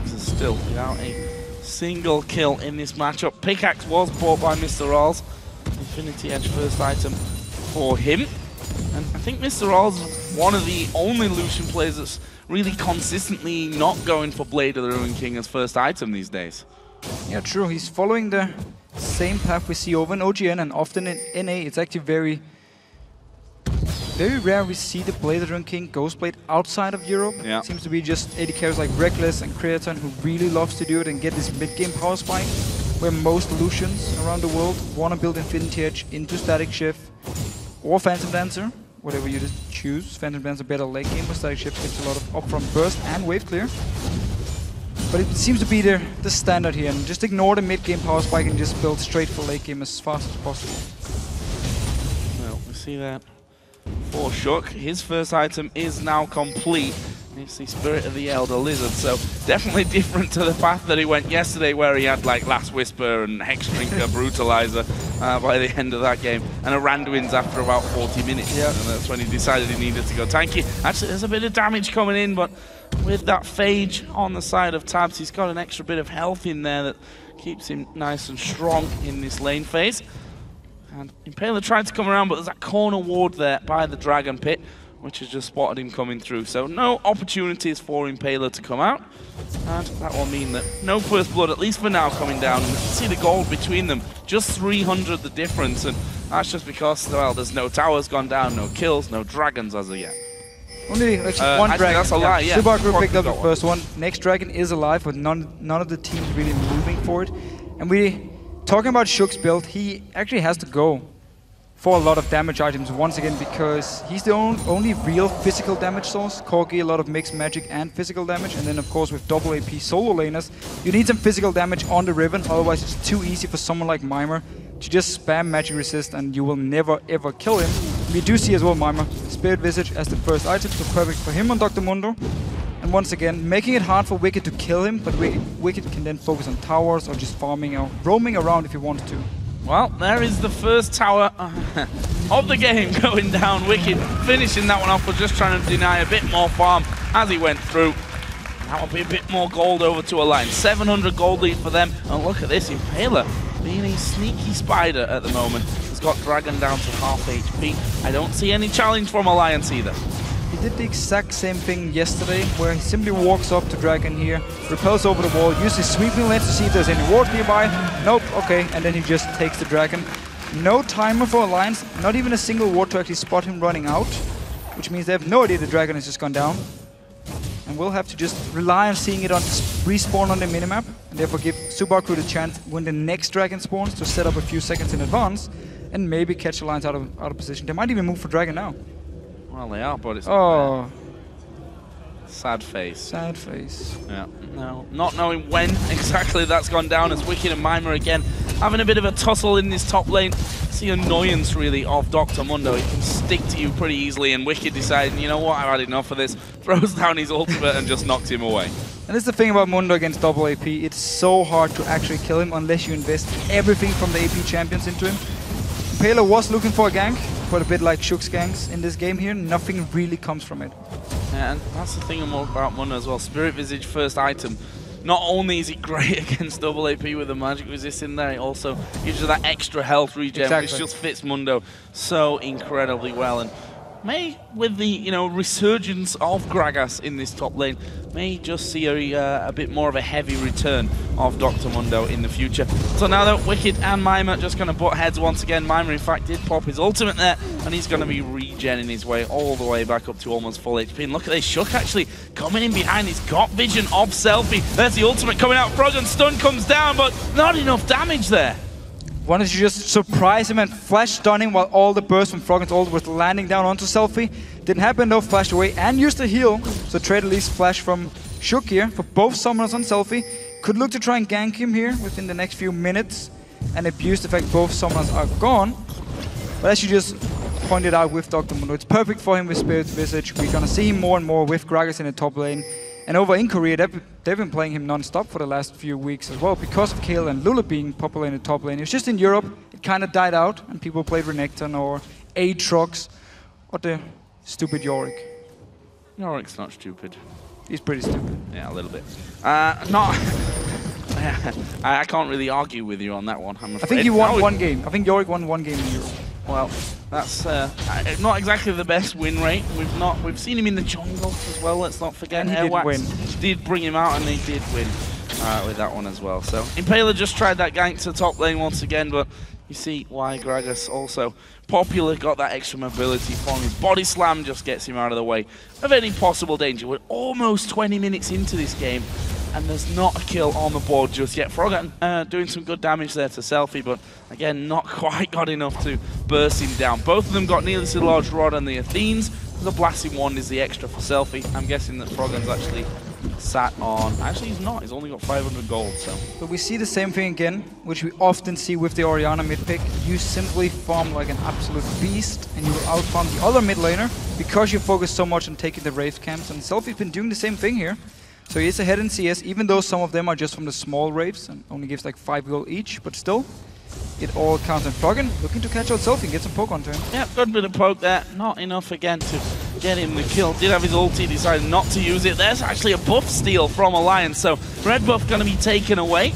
This is still without a single kill in this matchup. Pickaxe was bought by Mr. Rawls. Infinity Edge first item for him. And I think Mr. Rawls is one of the only Lucian players that's really consistently not going for Blade of the Ruined King as first item these days. Yeah, true. He's following the same path we see over in OGN, and often in NA it's actually very rare we see the Blade of the Ruined King Ghostblade outside of Europe. Yeah. It seems to be just AD carries like Reckless and Creaton who really loves to do it and get this mid-game power spike, where most Lucians around the world want to build Infinity Edge into Static Shift or Phantom Dancer, whatever you just choose. Phantom Dancer better late game, but Static Shift gives a lot of upfront burst and wave clear. But it seems to be the standard here, and just ignore the mid-game power spike and just build straight for late game as fast as possible. Well, we see that for Shook. His first item is now complete. It's the Spirit of the Elder Lizard, so definitely different to the path that he went yesterday, where he had like Last Whisper and Hex Drinker Brutalizer by the end of that game, and a Randuin's after about 40 minutes. Yeah. And that's when he decided he needed to go tanky. Actually, there's a bit of damage coming in, but with that Phage on the side of Tabs, he's got an extra bit of health in there that keeps him nice and strong in this lane phase. And Impaler tried to come around, but there's that corner ward there by the Dragon Pit, which has just spotted him coming through. So no opportunities for Impaler to come out. And that will mean that no first blood, at least for now, coming down. And you can see the gold between them, just 300 the difference. And that's just because, well, there's no towers gone down, no kills, no dragons as of yet. Only actually one dragon. That's a lie, yeah. Subaru picked up the first one. Next dragon is alive, but none of the teams really moving for it. And talking about Shook's build, he actually has to go for a lot of damage items once again, because he's the only real physical damage source. Corgi, a lot of mixed magic and physical damage, and then of course with double AP solo laners, you need some physical damage on the Riven, otherwise it's too easy for someone like Mimer to just spam magic resist and you will never ever kill him. We do see as well Mimer, Spirit Visage as the first item, so perfect for him on Dr. Mundo. And once again, making it hard for Wicked to kill him, but Wicked can then focus on towers or just farming or roaming around if he wanted to. Well, there is the first tower of the game going down. Wicked finishing that one off, but just trying to deny a bit more farm as he went through. That will be a bit more gold over to Alliance. 700 gold lead for them. And look at this, Impaler being a sneaky spider at the moment. He's got Dragon down to half HP. I don't see any challenge from Alliance either. He did the exact same thing yesterday, where he simply walks up to Dragon here, repels over the wall, uses sweeping lens to see if there's any wards nearby. Nope, okay, and then he just takes the Dragon. No timer for Alliance, not even a single ward to actually spot him running out, which means they have no idea the Dragon has just gone down. And we'll have to just rely on seeing it on respawn on the minimap, and therefore give Subaru the chance when the next Dragon spawns to set up a few seconds in advance, and maybe catch Alliance out of position. They might even move for Dragon now. Well, they are, but it's not there. Sad face. Sad face. Yeah, no, not knowing when exactly that's gone down, as Wicked and Mimer again having a bit of a tussle in this top lane. It's the annoyance really of Dr. Mundo. He can stick to you pretty easily, and Wicked deciding, you know what, I've had enough of this, throws down his ultimate and just knocks him away. And that's the thing about Mundo against double AP, it's so hard to actually kill him unless you invest everything from the AP champions into him. Impaler was looking for a gank, but a bit like Shook's ganks in this game here, nothing really comes from it. Yeah, and that's the thing about Mundo as well. Spirit Visage first item. Not only is it great against double AP with the magic resist in there, it also gives you that extra health regen, which just fits Mundo so incredibly well. And may, with the resurgence of Gragas in this top lane, may just see a bit more of a heavy return of Dr. Mundo in the future. So now though, Wicked and Mimer just going to butt heads once again. Mimer in fact did pop his ultimate there, and he's going to be regenning his way all the way back up to almost full HP. And look at this, Shook actually coming in behind. He's got vision of Selfie. There's the ultimate coming out. Frog and stun comes down, but not enough damage there. Wanted to just surprise him and flash stun him while all the burst from Froggen's ult was landing down onto Selfie. Didn't happen though, flashed away and used the heal. So trade at least flash from Shook here for both summoners on Selfie. Could look to try and gank him here within the next few minutes and abuse the fact both summoners are gone. But as you just pointed out with Dr. Mundo, it's perfect for him with Spirit's Visage. We're gonna see him more and more with Gragas in the top lane. And over in Korea, they've been playing him non-stop for the last few weeks as well because of Kayle and Lula being popular in the top lane. It was just in Europe, it kind of died out and people played Renekton or Aatrox or the stupid Yorick. Yorick's not stupid. He's pretty stupid. Yeah, a little bit. I can't really argue with you on that one, I'm afraid. I think he won one game. I think Yorick won one game in Europe. Well, that's not exactly the best win rate. We've seen him in the jungle as well. Let's not forget. And he did win. Did bring him out, and they did win with that one as well. So Impaler just tried that gank to top lane once again, but you see why Gragas also popular, got that extra mobility from his body slam, just gets him out of the way of any possible danger. We're almost 20 minutes into this game, and there's not a kill on the board just yet. Rockat doing some good damage there to Selfie, but again, not quite got enough to burst him down. Both of them got nearly the large rod and the Athenes. The blasting wand is the extra for Selfie. I'm guessing that Froggen's actually sat on... Actually, he's not. He's only got 500 gold, so... But we see the same thing again, which we often see with the Orianna mid pick. You simply farm like an absolute beast, and you will outfarm the other mid laner because you focus so much on taking the Wraith camps. And Selfie's been doing the same thing here. So he is ahead in CS, even though some of them are just from the small Wraiths and only gives like 5 gold each, but still, it all counts. And Froggen looking to catch out Selfie and get some poke onto him. Yeah, good bit of poke there. Not enough again to get him the kill. Did have his ulti, decided not to use it. There's actually a buff steal from Alliance, so red buff going to be taken away.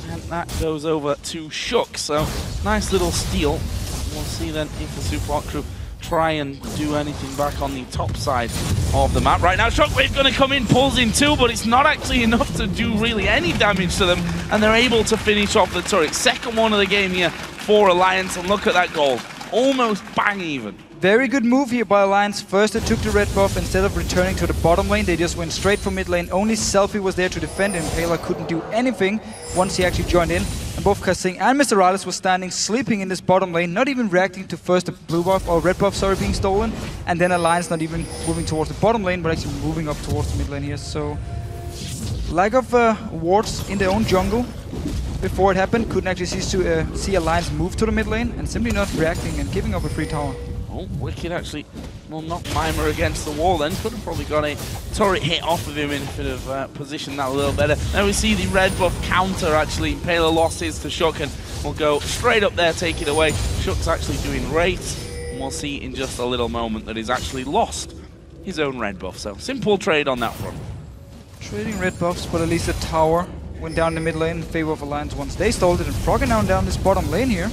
And that goes over to Shook, so nice little steal. We'll see then if the Supa crew try and do anything back on the top side of the map. Right now, Shockwave going to come in, pulls in two, but it's not actually enough to do really any damage to them, and they're able to finish off the turret. Second one of the game here for Alliance, and look at that goal. Almost bang even. Very good move here by Alliance. First they took the red buff. Instead of returning to the bottom lane, they just went straight for mid lane. Only Selfie was there to defend, and Impaler couldn't do anything once he actually joined in. And both Kasing and Mr. Rales was standing, sleeping in this bottom lane, not even reacting to first the blue buff, or red buff, sorry, being stolen. And then Alliance not even moving towards the bottom lane, but actually moving up towards the mid lane here. So, lack of wards in their own jungle before it happened. Couldn't actually see Alliance move to the mid lane, and simply not reacting and giving up a free tower. Oh, Wicked actually will knock Mimer against the wall then. Could have probably got a turret hit off of him if it have positioned that a little better. Now we see the red buff counter actually. Impaler lost his to Shook and will go straight up there, take it away. Shook's actually doing Wraith, and we'll see in just a little moment that he's actually lost his own red buff. So simple trade on that front. Trading red buffs, but at least the tower went down the mid lane in favor of Alliance once they stole it, and Froggen now down this bottom lane here.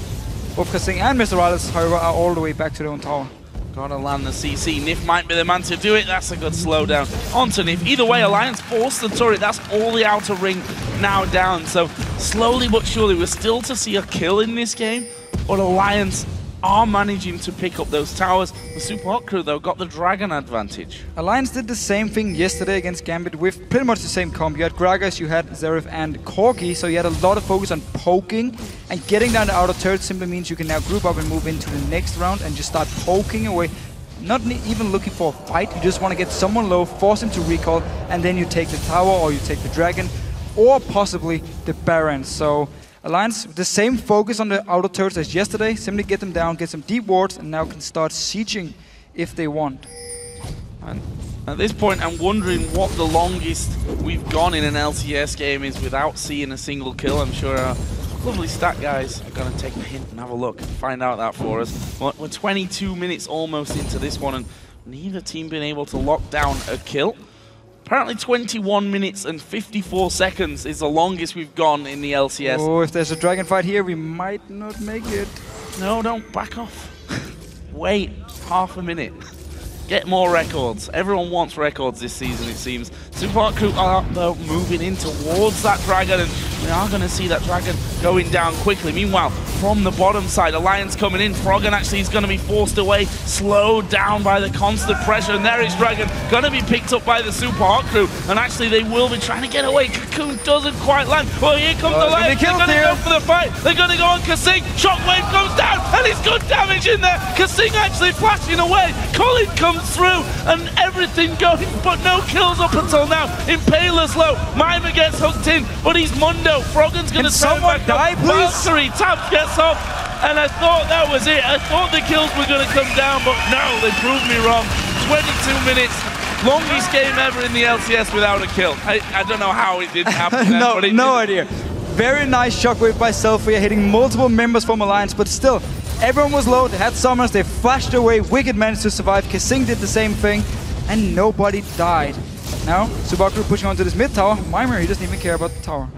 Both Kasing and Mr. Rales, however, are all the way back to their own tower. Gotta land the CC. Nif might be the man to do it. That's a good slowdown onto Nif. Either way, Alliance forced the turret. That's all the outer ring now down. So slowly but surely, we're still to see a kill in this game, but Alliance are managing to pick up those towers. The Super Hot crew, though, got the Dragon advantage. Alliance did the same thing yesterday against Gambit with pretty much the same comp. You had Gragas, you had Zerif and Corki, so you had a lot of focus on poking, and getting down the outer turret simply means you can now group up and move into the next round and just start poking away. Not even looking for a fight, you just want to get someone low, force him to recall, and then you take the tower, or you take the Dragon, or possibly the Baron. So Alliance, with the same focus on the outer turrets as yesterday, simply get them down, get some deep wards, and now can start sieging if they want. And at this point, I'm wondering what the longest we've gone in an LCS game is without seeing a single kill. I'm sure our lovely stat guys are going to take the hint and have a look and find out that for us. We're 22 minutes almost into this one, and neither team been able to lock down a kill. Apparently 21 minutes and 54 seconds is the longest we've gone in the LCS. Oh, if there's a dragon fight here, we might not make it. No, don't back off. Wait half a minute. Get more records. Everyone wants records this season, it seems. Super Crew are, though, moving in towards that dragon, and we are going to see that dragon going down quickly. Meanwhile, from the bottom side, Alliance coming in. Froggen actually is going to be forced away, slowed down by the constant pressure. And there is Dragon, going to be picked up by the Super Hot crew. And actually, they will be trying to get away. Cocoon doesn't quite land. Well, here comes Alliance. They're going to go for the fight. They're going to go on Kasing. Shockwave comes down, and it's good damage in there. Kasing actually flashing away. Colin comes through, and everything going, but no kills up until now. Impaler's low. Mimer gets hooked in, but he's Mundo. Froggen's going to turn back die, up. please? Valkyrie, Tabs gets off, and I thought that was it. I thought the kills were going to come down, but no, they proved me wrong. 22 minutes, longest game ever in the LCS without a kill. I don't know how it didn't happen. No idea. Very nice shockwave by Selfie, hitting multiple members from Alliance, but still, everyone was low, they had summons, they flashed away, Wicked managed to survive, Kasing did the same thing, and nobody died. Now, Subaku pushing onto this mid tower, Mimer, he doesn't even care about the tower.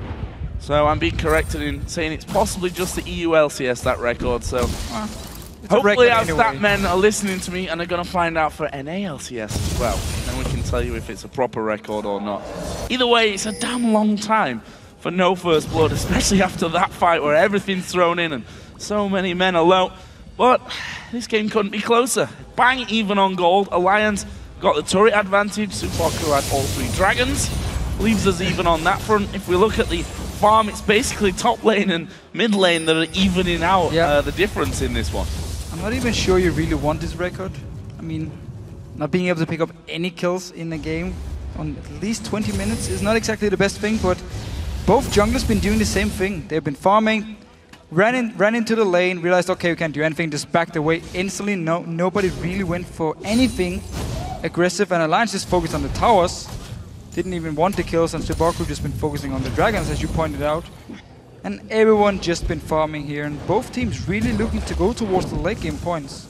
So I'm being corrected in saying it's possibly just the EU LCS, that record, so hopefully our stat men are listening to me and are going to find out for NA LCS as well. Then we can tell you if it's a proper record or not. Either way, it's a damn long time for no first blood, especially after that fight where everything's thrown in and so many men are low. But this game couldn't be closer. Bang even on gold. Alliance got the turret advantage. Supaku had all 3 dragons. Leaves us even on that front. If we look at the farm, it's basically top lane and mid lane that are evening out the difference in this one. I'm not even sure you really want this record. I mean, not being able to pick up any kills in the game on at least 20 minutes is not exactly the best thing, but both junglers been doing the same thing. They've been farming, ran into the lane, realized, okay, we can't do anything, just backed away instantly. Nobody really went for anything aggressive, and Alliance just focused on the towers. Didn't even want the kills, and Subaku just been focusing on the dragons, as you pointed out. And everyone just been farming here, and both teams really looking to go towards the late game points.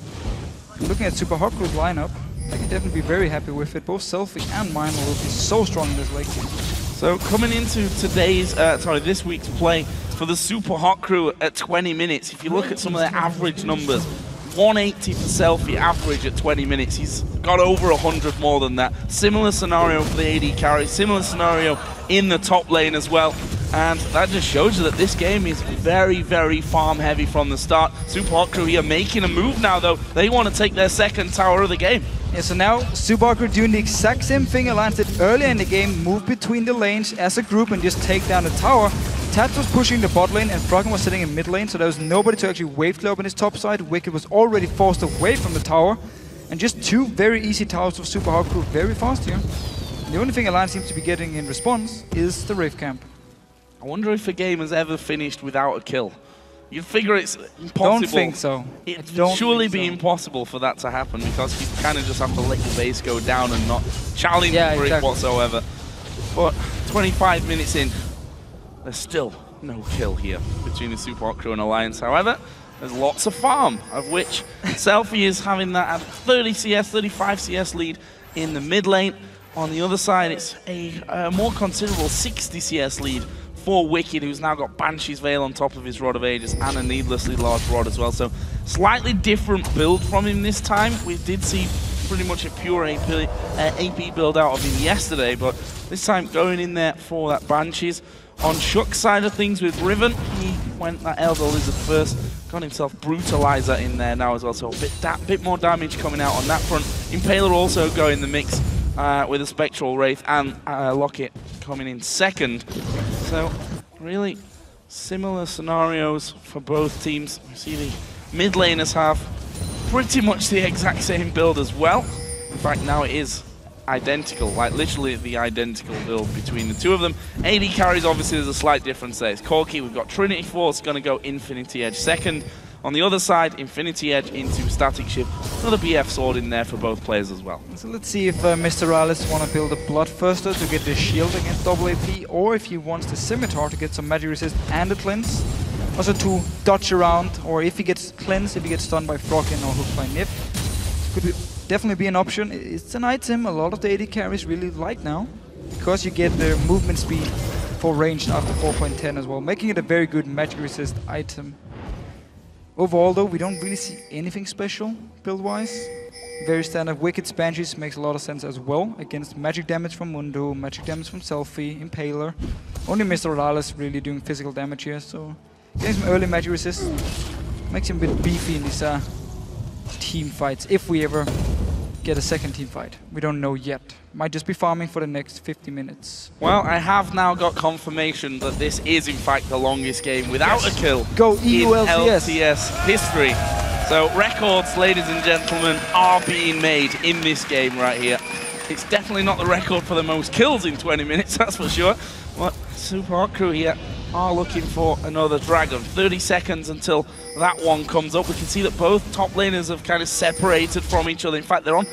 Looking at Super Hot Crew's lineup, I can definitely be very happy with it. Both Selfie and Mimer will be so strong in this late game. So coming into this week's play for the Super Hot Crew at 20 minutes, if you look at some of their average numbers, 180 for Selfie average at 20 minutes. He's got over 100 more than that. Similar scenario for the AD carry, similar scenario in the top lane as well. And that just shows you that this game is very, very farm heavy from the start. Super Hot Crew here making a move now though. They want to take their second tower of the game. Yeah, so now Subaku doing the exact same thing Alliance did earlier in the game, move between the lanes as a group and just take down the tower. Tats was pushing the bot lane and Froggen was sitting in mid lane, so there was nobody to actually wave clear up in his top side. Wicked was already forced away from the tower, and just 2 very easy towers for Super Hot Crew very fast here. And the only thing Alliance seems to be getting in response is the Wraith Camp. I wonder if a game has ever finished without a kill. You'd figure it's impossible. Don't think so. It would surely be impossible for that to happen because you kind of just have to let your base go down and not challenge for it whatsoever. But 25 minutes in, there's still no kill here between the Super Hot Crew and Alliance. However, there's lots of farm, of which Selfie is having that at 30 CS, 35 CS lead in the mid lane. On the other side, it's a more considerable 60 CS lead for Wicked, who's now got Banshee's Veil on top of his Rod of Ages and a needlessly large rod as well. So slightly different build from him this time. We did see pretty much a pure AP build out of him yesterday, but this time going in there for that Banshees. On Shook's side of things with Riven, he went that Elder Lizard first, got himself Brutalizer in there now as well, so a bit more damage coming out on that front. Impaler also going the mix with a Spectral Wraith and Locket coming in second. So really similar scenarios for both teams. We see the mid laners have pretty much the exact same build as well. In fact, now it is identical, like literally the identical build between the two of them. AD carries, obviously there's a slight difference there. It's Corki, we've got Trinity Force going to go Infinity Edge second. On the other side, Infinity Edge into Static Shift. Another BF sword in there for both players as well. So let's see if Mr. Alice want to build a Bloodthirster to get the shield against double AP, or if he wants the Scimitar to get some magic resist and a cleanse. Also to dodge around, or if he gets cleanse, if he gets stunned by Froggen or hooked by Nif. Could definitely be an option. It's an item a lot of the AD carries really like now, because you get the movement speed for ranged after 4.10 as well, making it a very good magic resist item. Overall though, we don't really see anything special build-wise. Very standard. Wicked Banshees makes a lot of sense as well against magic damage from Mundo, magic damage from Selfie, Impaler. Only Mr. Alice really doing physical damage here, so Getting some early magic resist. Makes him a bit beefy in these team fights, if we ever get a second team fight. We don't know yet. Might just be farming for the next 50 minutes. Well, I have now got confirmation that this is in fact the longest game without a kill Go in EUCS. LCS history. So records, ladies and gentlemen, are being made in this game right here. It's definitely not the record for the most kills in 20 minutes, that's for sure. But Supa Crew here are looking for another Dragon. 30 seconds until that one comes up. We can see that both top laners have kind of separated from each other. In fact, they're on,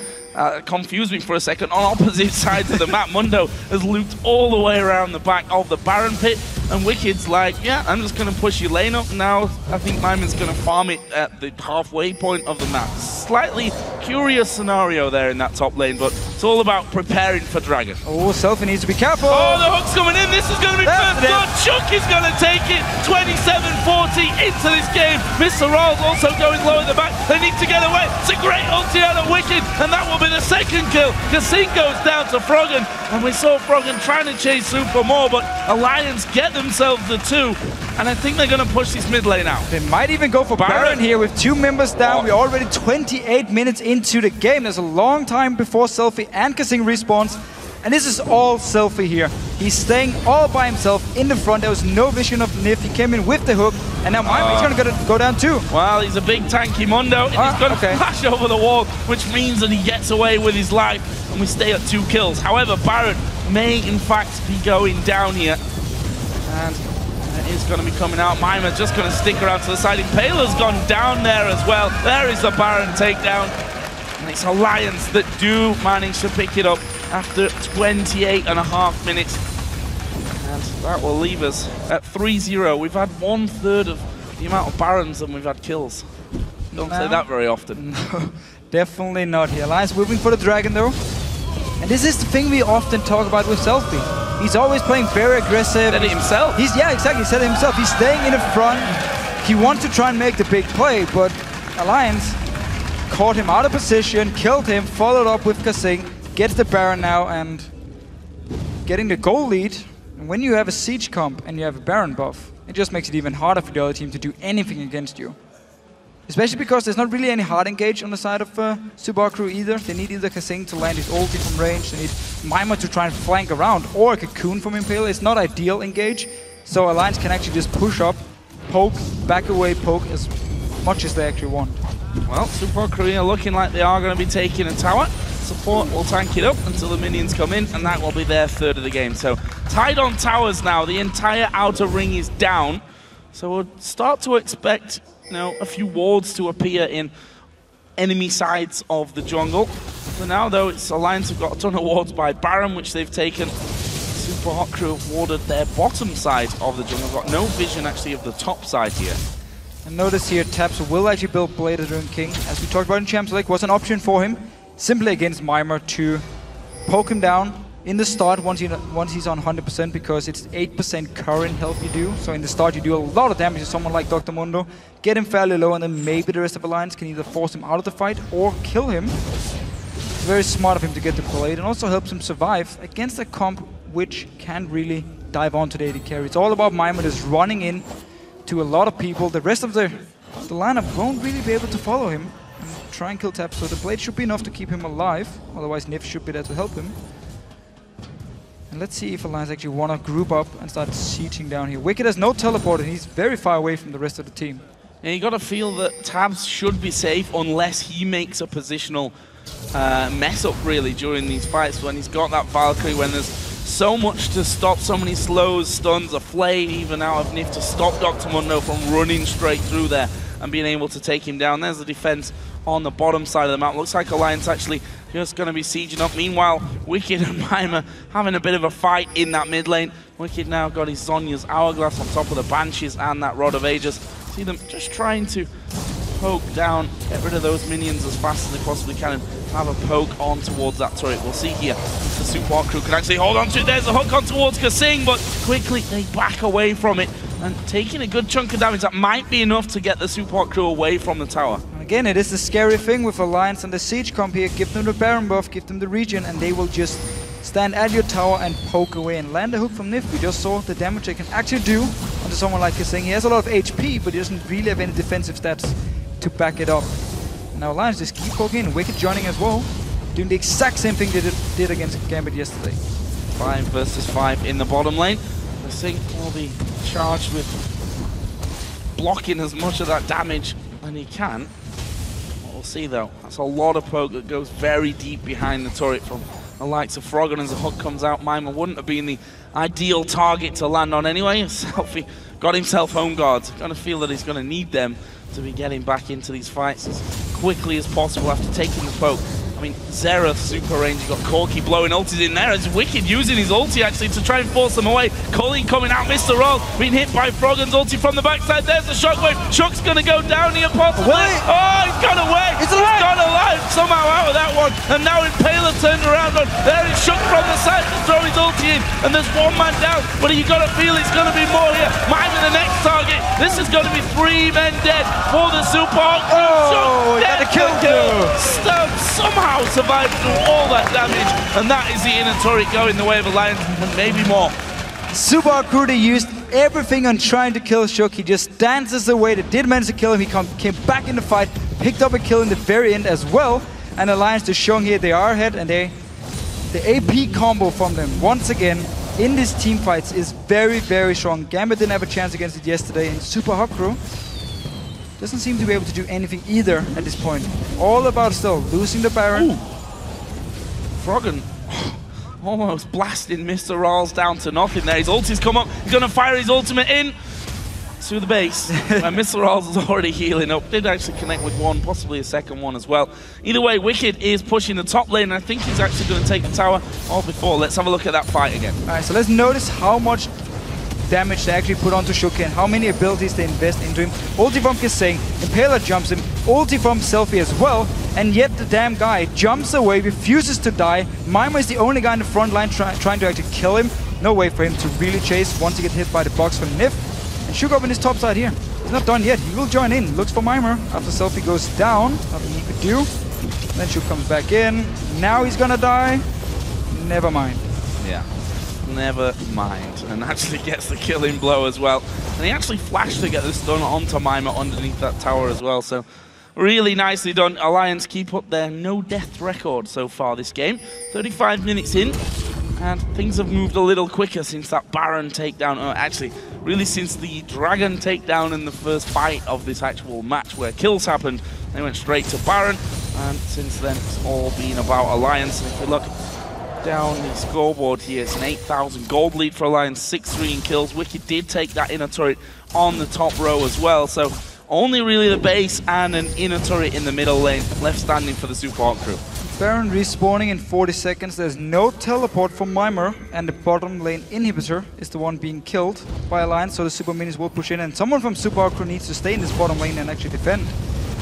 confused me for a second, on opposite sides of the map. Mundo has looped all the way around the back of the Baron pit, and Wicked's like, yeah, I'm just going to push your lane up now. I think Mimon's going to farm it at the halfway point of the map. Slightly curious scenario there in that top lane, but it's all about preparing for Dragon. Oh, Selfie needs to be careful. Oh, the hook's coming in. This is going to be first blood. Chuck is going to take it. 27-40 into this game. Mr. Rolls also going low at the back. They need to get away. It's a great ulti out of Wicked, and that will be the second kill. Kasing goes down to Froggen, and we saw Froggen trying to chase Supa more, but Alliance get themselves the 2, and I think they're going to push this mid lane out. They might even go for Baron here with 2 members down. We're already 28 minutes into the game. There's a long time before Selfie and Kasing respawns. And this is all Selfie here. He's staying all by himself in the front. There was no vision of Nif. He came in with the hook. And now Mimon's going to go down too. Well, he's a big tanky Mundo. He's going to flash over the wall, which means that he gets away with his life. And we stay at 2 kills. However, Baron may in fact be going down here. And it is going to be coming out. Mima's just going to stick around to the side. Impaler's gone down there as well. There is the Baron takedown. And it's Alliance that do manage to pick it up after 28.5 minutes. And that will leave us at 3-0. We've had 1/3 of the amount of Barons than we've had kills. Don't say that very often. No, definitely not here. Alliance moving for the Dragon though. And this is the thing we often talk about with Selfie. He's always playing very aggressive. Said it himself. Yeah, exactly. He said it himself. He's staying in the front. He wants to try and make the big play, but Alliance caught him out of position, killed him, followed up with Kasing, gets the Baron now, and getting the goal lead. And when you have a siege comp and you have a Baron buff, it just makes it even harder for the other team to do anything against you. Especially because there's not really any hard engage on the side of Supa Crew either. They need either Kasing to land his ulti from range, they need Mima to try and flank around, or a Cocoon from Impaler. It's not ideal engage, so Alliance can actually just push up, poke, back away, poke as much as they actually want. Well, Supa Crew are looking like they are going to be taking a tower. Support will tank it up until the minions come in, and that will be their 1/3 of the game. So tied on towers now. The entire outer ring is down. So we'll start to expect, you know, a few wards to appear in enemy sides of the jungle. For now, though, it's Alliance have got a ton of wards by Baron, which they've taken. Supa Crew have warded their bottom side of the jungle. Got no vision actually of the top side here. And notice here, Taps will actually build Bladed Rune King. As we talked about in Champs League, was an option for him, simply against Mimir, to poke him down in the start once he's on 100%, because it's 8% current health you do. So in the start you do a lot of damage to someone like Dr. Mundo, get him fairly low, and then maybe the rest of Alliance can either force him out of the fight or kill him. It's very smart of him to get the Blade, and also helps him survive against a comp which can't really dive onto the AD carry. It's all about Mimir just running in to a lot of people. The rest of the lineup won't really be able to follow him and try and kill Tap, so the Blade should be enough to keep him alive. Otherwise Nif should be there to help him. And let's see if Alliance actually want to group up and start sieging down here. Wicked has no teleport and he's very far away from the rest of the team. Yeah, you got to feel that Tabs should be safe unless he makes a positional mess up really during these fights, when he's got that Valkyrie, when there's so much to stop, so many slows, stuns, a flame even out of Nif to stop Dr. Mundo from running straight through there and being able to take him down. There's the defense on the bottom side of the map. Looks like Alliance actually just going to be sieging up. Meanwhile, Wicked and Mima having a bit of a fight in that mid lane. Wicked now got his Zhonya's Hourglass on top of the Banshees and that Rod of Ages. See them just trying to poke down, get rid of those minions as fast as they possibly can, and have a poke on towards that turret. We'll see here if the Supa Crew can actually hold on to it. There's a hook on towards Kasing, but quickly they back away from it and taking a good chunk of damage. That might be enough to get the Supa Crew away from the tower. Again, it is the scary thing with Alliance and the Siege comp here. Give them the Baron buff, give them the regen, and they will just stand at your tower and poke away and land a hook from Nif. We just saw the damage they can actually do onto someone like Kasing. He has a lot of HP, but he doesn't really have any defensive stats to back it up. Now Alliance just keep poking in. Wicked joining as well, doing the exact same thing they did against Gambit yesterday. 5 versus 5 in the bottom lane. Kasing will be charged with blocking as much of that damage as he can. We'll see though. That's a lot of poke that goes very deep behind the turret from the likes of Froggen. As the hook comes out, Mima wouldn't have been the ideal target to land on anyway. Selfie got himself home guards. Gonna feel that he's gonna need them to be getting back into these fights as quickly as possible after taking the poke. I mean, Xerath super range, you got Corki blowing ultis in there. It's Wicked using his ulti actually to try and force them away. Colleen coming out, Mr. Roll being hit by Froggen's ulti from the backside. There's the shockwave. Shook's gonna go down here possibly. Oh, he's gone away. He's gone alive somehow out of that one. And now Impaler turned around on. There is Shook from the side to throw his ulti in. And there's one man down, but you gotta feel it's gonna be more here. Miming the next target. This is gonna be 3 men dead for the Supa. Oh, got the kill. Somehow survived through all that damage, and that is the inner turret going the way of Alliance, and maybe more. Supa crew used everything on trying to kill Shook. He just dances away. They did manage to kill him. He came back in the fight, picked up a kill in the very end as well. And Alliance just showing here they are ahead, and the AP combo from them once again in these team fights is very, very strong. Gambit didn't have a chance against it yesterday, and Supa Hot Crew doesn't seem to be able to do anything either at this point. All about still losing the Baron. Ooh. Froggen almost blasting Mr. Rawls down to nothing there. His ulti's come up. He's going to fire his ultimate in to the base. And Mr. Rawls is already healing up. Did actually connect with one, possibly a second one as well. Either way, Wicked is pushing the top lane, and I think he's actually going to take the tower or before. Let's have a look at that fight again. All right, so let's notice how much damage they actually put onto Shook and how many abilities they invest into him. Ulti from Kasing, Impaler jumps him, ulti from Selfie as well, and yet the damn guy jumps away, refuses to die. Mima is the only guy in the front line trying to actually kill him. No way for him to really chase once he gets hit by the box from Nif. And Shook up in his top side here. He's not done yet. He will join in. Looks for Mima after Selfie goes down. Nothing he could do. Then Shook comes back in. Now he's gonna die. Never mind. Yeah. Never mind, and actually gets the killing blow as well. And he actually flashed to get the stun onto Mima underneath that tower as well, so really nicely done. Alliance keep up their no-death record so far this game. 35 minutes in, and things have moved a little quicker since that Baron takedown, or actually, really since the Dragon takedown in the first fight of this actual match where kills happened. They went straight to Baron, and since then it's all been about Alliance. And if we look down the scoreboard here, it's an 8,000 gold lead for Alliance, 6-3 in kills. Wicked did take that inner turret on the top row as well, so only really the base and an inner turret in the middle lane left standing for the Supa Hot Crew. Baron respawning in 40 seconds. There's no teleport from Mima, and the bottom lane inhibitor is the one being killed by Alliance, so the Super Minis will push in, and someone from Supa Hot Crew needs to stay in this bottom lane and actually defend.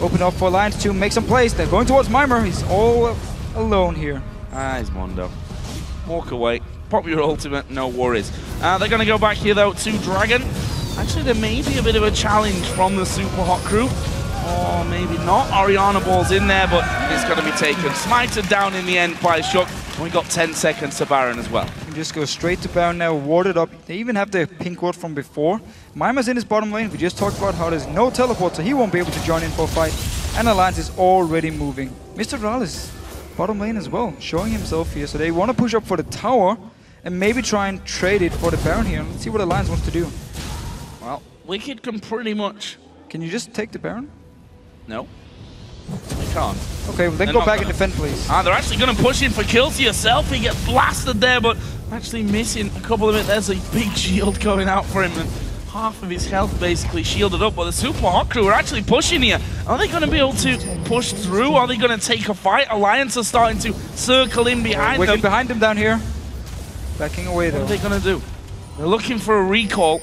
Open up for Alliance to make some plays. They're going towards Mima. He's all alone here. Ah, he's Mondo. Walk away, pop your ultimate, no worries. They're going to go back here though to Dragon. Actually, there may be a bit of a challenge from the Supa Hot Crew. Or maybe not. Oriana Ball's in there, but it's going to be taken. Smited down in the end by Shook. And we got 10 seconds to Baron as well. You just go straight to Baron now, warded up. They even have the pink ward from before. Mima's in his bottom lane. We just talked about how there's no teleport, so he won't be able to join in for a fight. And Alliance is already moving. Mr. Rallis, bottom lane as well, showing himself here. So they want to push up for the tower and maybe try and trade it for the Baron here. Let's see what Alliance wants to do. Well, Wicked can pretty much... Can you just take the Baron? No. They can't. Okay, well then go back and defend, please. They're actually going to push in for kills to yourself. He gets blasted there, but actually missing a couple of it. There's a big shield going out for him, and half of his health basically shielded up. But the Supa Hot Crew are actually pushing here. Are they going to be able to push through? Are they going to take a fight? Alliance are starting to circle in behind them. Wicked behind them down here. Backing away though. What are they going to do? They're looking for a recall.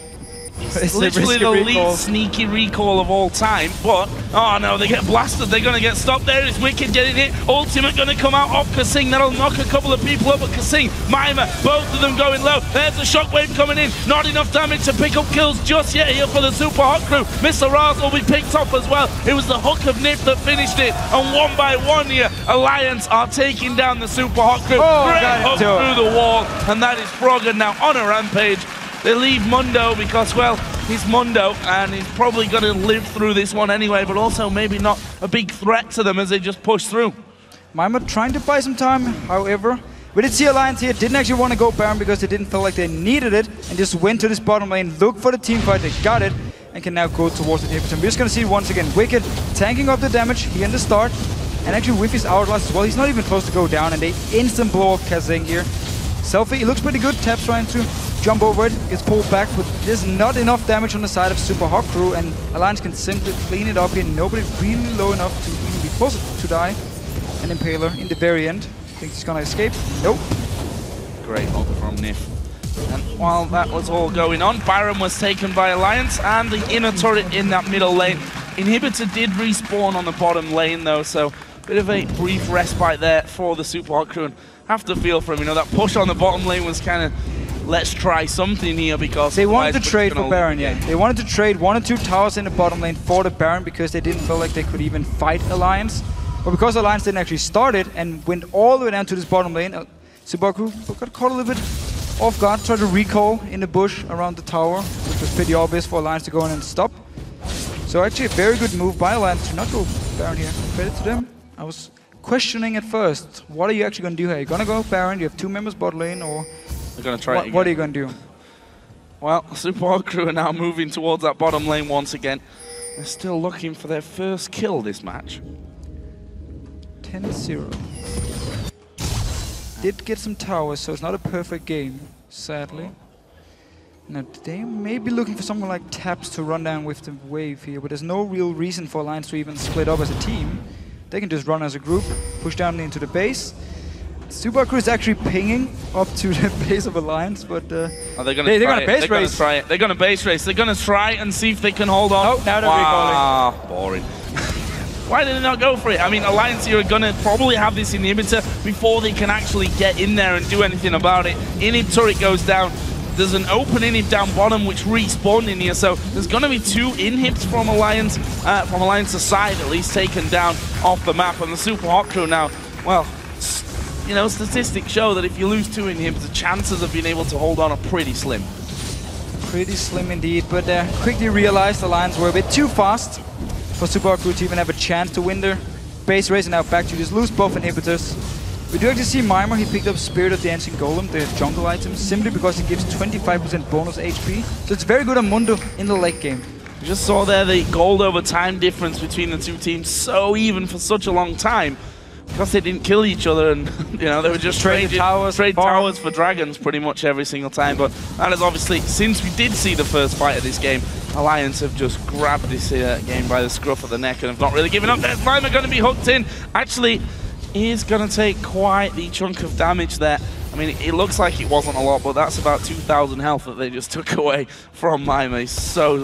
It's literally the least sneaky recall of all time, but oh no, they get blasted. They're going to get stopped there. It's Wicked getting hit. Ultimate going to come out off Kasing. That'll knock a couple of people up, but Kasing, Mima, both of them going low. There's a shockwave coming in. Not enough damage to pick up kills just yet here for the Super Hot crew. Mr. Raz will be picked up as well. It was the hook of Nip that finished it, and one by one here, Alliance are taking down the Super Hot crew. Great hook through the wall, and that is Frogger now on a rampage. They leave Mundo because, well, he's Mundo, and he's probably going to live through this one anyway, but also maybe not a big threat to them as they just push through. Mima trying to buy some time, however. We did see Alliance here, didn't actually want to go Baron because they didn't feel like they needed it, and just went to this bottom lane, looked for the team fight, they got it, and can now go towards the inhibitor. We're just going to see once again Wicked tanking up the damage here in the start, and actually with his hourglass as well, he's not even supposed to go down, and they instant blow up Kasing here. Selfie, he looks pretty good, Tap's trying to jump over it, gets pulled back, but there's not enough damage on the side of Super Hot crew, and Alliance can simply clean it up here. Nobody really low enough to even be close to die. And Impaler in the very end. Think he's gonna escape? Nope. Great hook from Nif. And while that was all going on, Byron was taken by Alliance, and the inner turret in that middle lane. Inhibitor did respawn on the bottom lane though, so bit of a brief respite there for the Super Hot crew. And have to feel for him, you know, that push on the bottom lane was kind of, let's try something here, because they wanted to trade for Baron, yeah. They wanted to trade 1 or 2 towers in the bottom lane for the Baron because they didn't feel like they could even fight Alliance. But because Alliance didn't actually start it and went all the way down to this bottom lane, Subaku got caught a little bit off guard, tried to recall in the bush around the tower, which was pretty obvious for Alliance to go in and stop. So actually a very good move by Alliance to not go Baron here. Credit to them. I was questioning at first, what are you actually going to do here? Are you going to go Baron? You have 2 members bot lane, or they're going to try it again. What are you going to do? Well, Super Hot crew are now moving towards that bottom lane once again. They're still looking for their first kill this match. 10-0. Did get some towers, so it's not a perfect game, sadly. Now, they may be looking for someone like Taps to run down with the wave here, but there's no real reason for Alliance to even split up as a team. They can just run as a group, push down into the base. Super Crew is actually pinging up to the base of Alliance, but they're going to base race. They're going to base race. They're going to try and see if they can hold on. Oh, now they're recalling. Boring. Why did they not go for it? I mean, Alliance here are going to probably have this inhibitor before they can actually get in there and do anything about it. Inhib turret goes down. There's an open inhib down bottom which respawned in here, so there's going to be 2 inhibs from Alliance's side at least taken down off the map. And the Super Hot crew now, well, you know, statistics show that if you lose 2 inhibs, the chances of being able to hold on are pretty slim. Pretty slim indeed, but quickly realized Alliance were a bit too fast for Super Hot crew to even have a chance to win their base race, and now back to just lose both inhibitors. We do actually see Mima, he picked up Spirit of Dancing Golem, the jungle item, simply because it gives 25% bonus HP. So it's very good on Mundo in the late game. You just saw there the gold over time difference between the 2 teams, so even for such a long time, because they didn't kill each other, and you know, they were just trade towers for dragons pretty much every single time. But that is obviously, since we did see the first fight of this game, Alliance have just grabbed this game by the scruff of the neck and have not really given up. There's Mima going to be hooked in. Actually, he's going to take quite the chunk of damage there. I mean, it looks like it wasn't a lot, but that's about 2,000 health that they just took away from Mima. He's so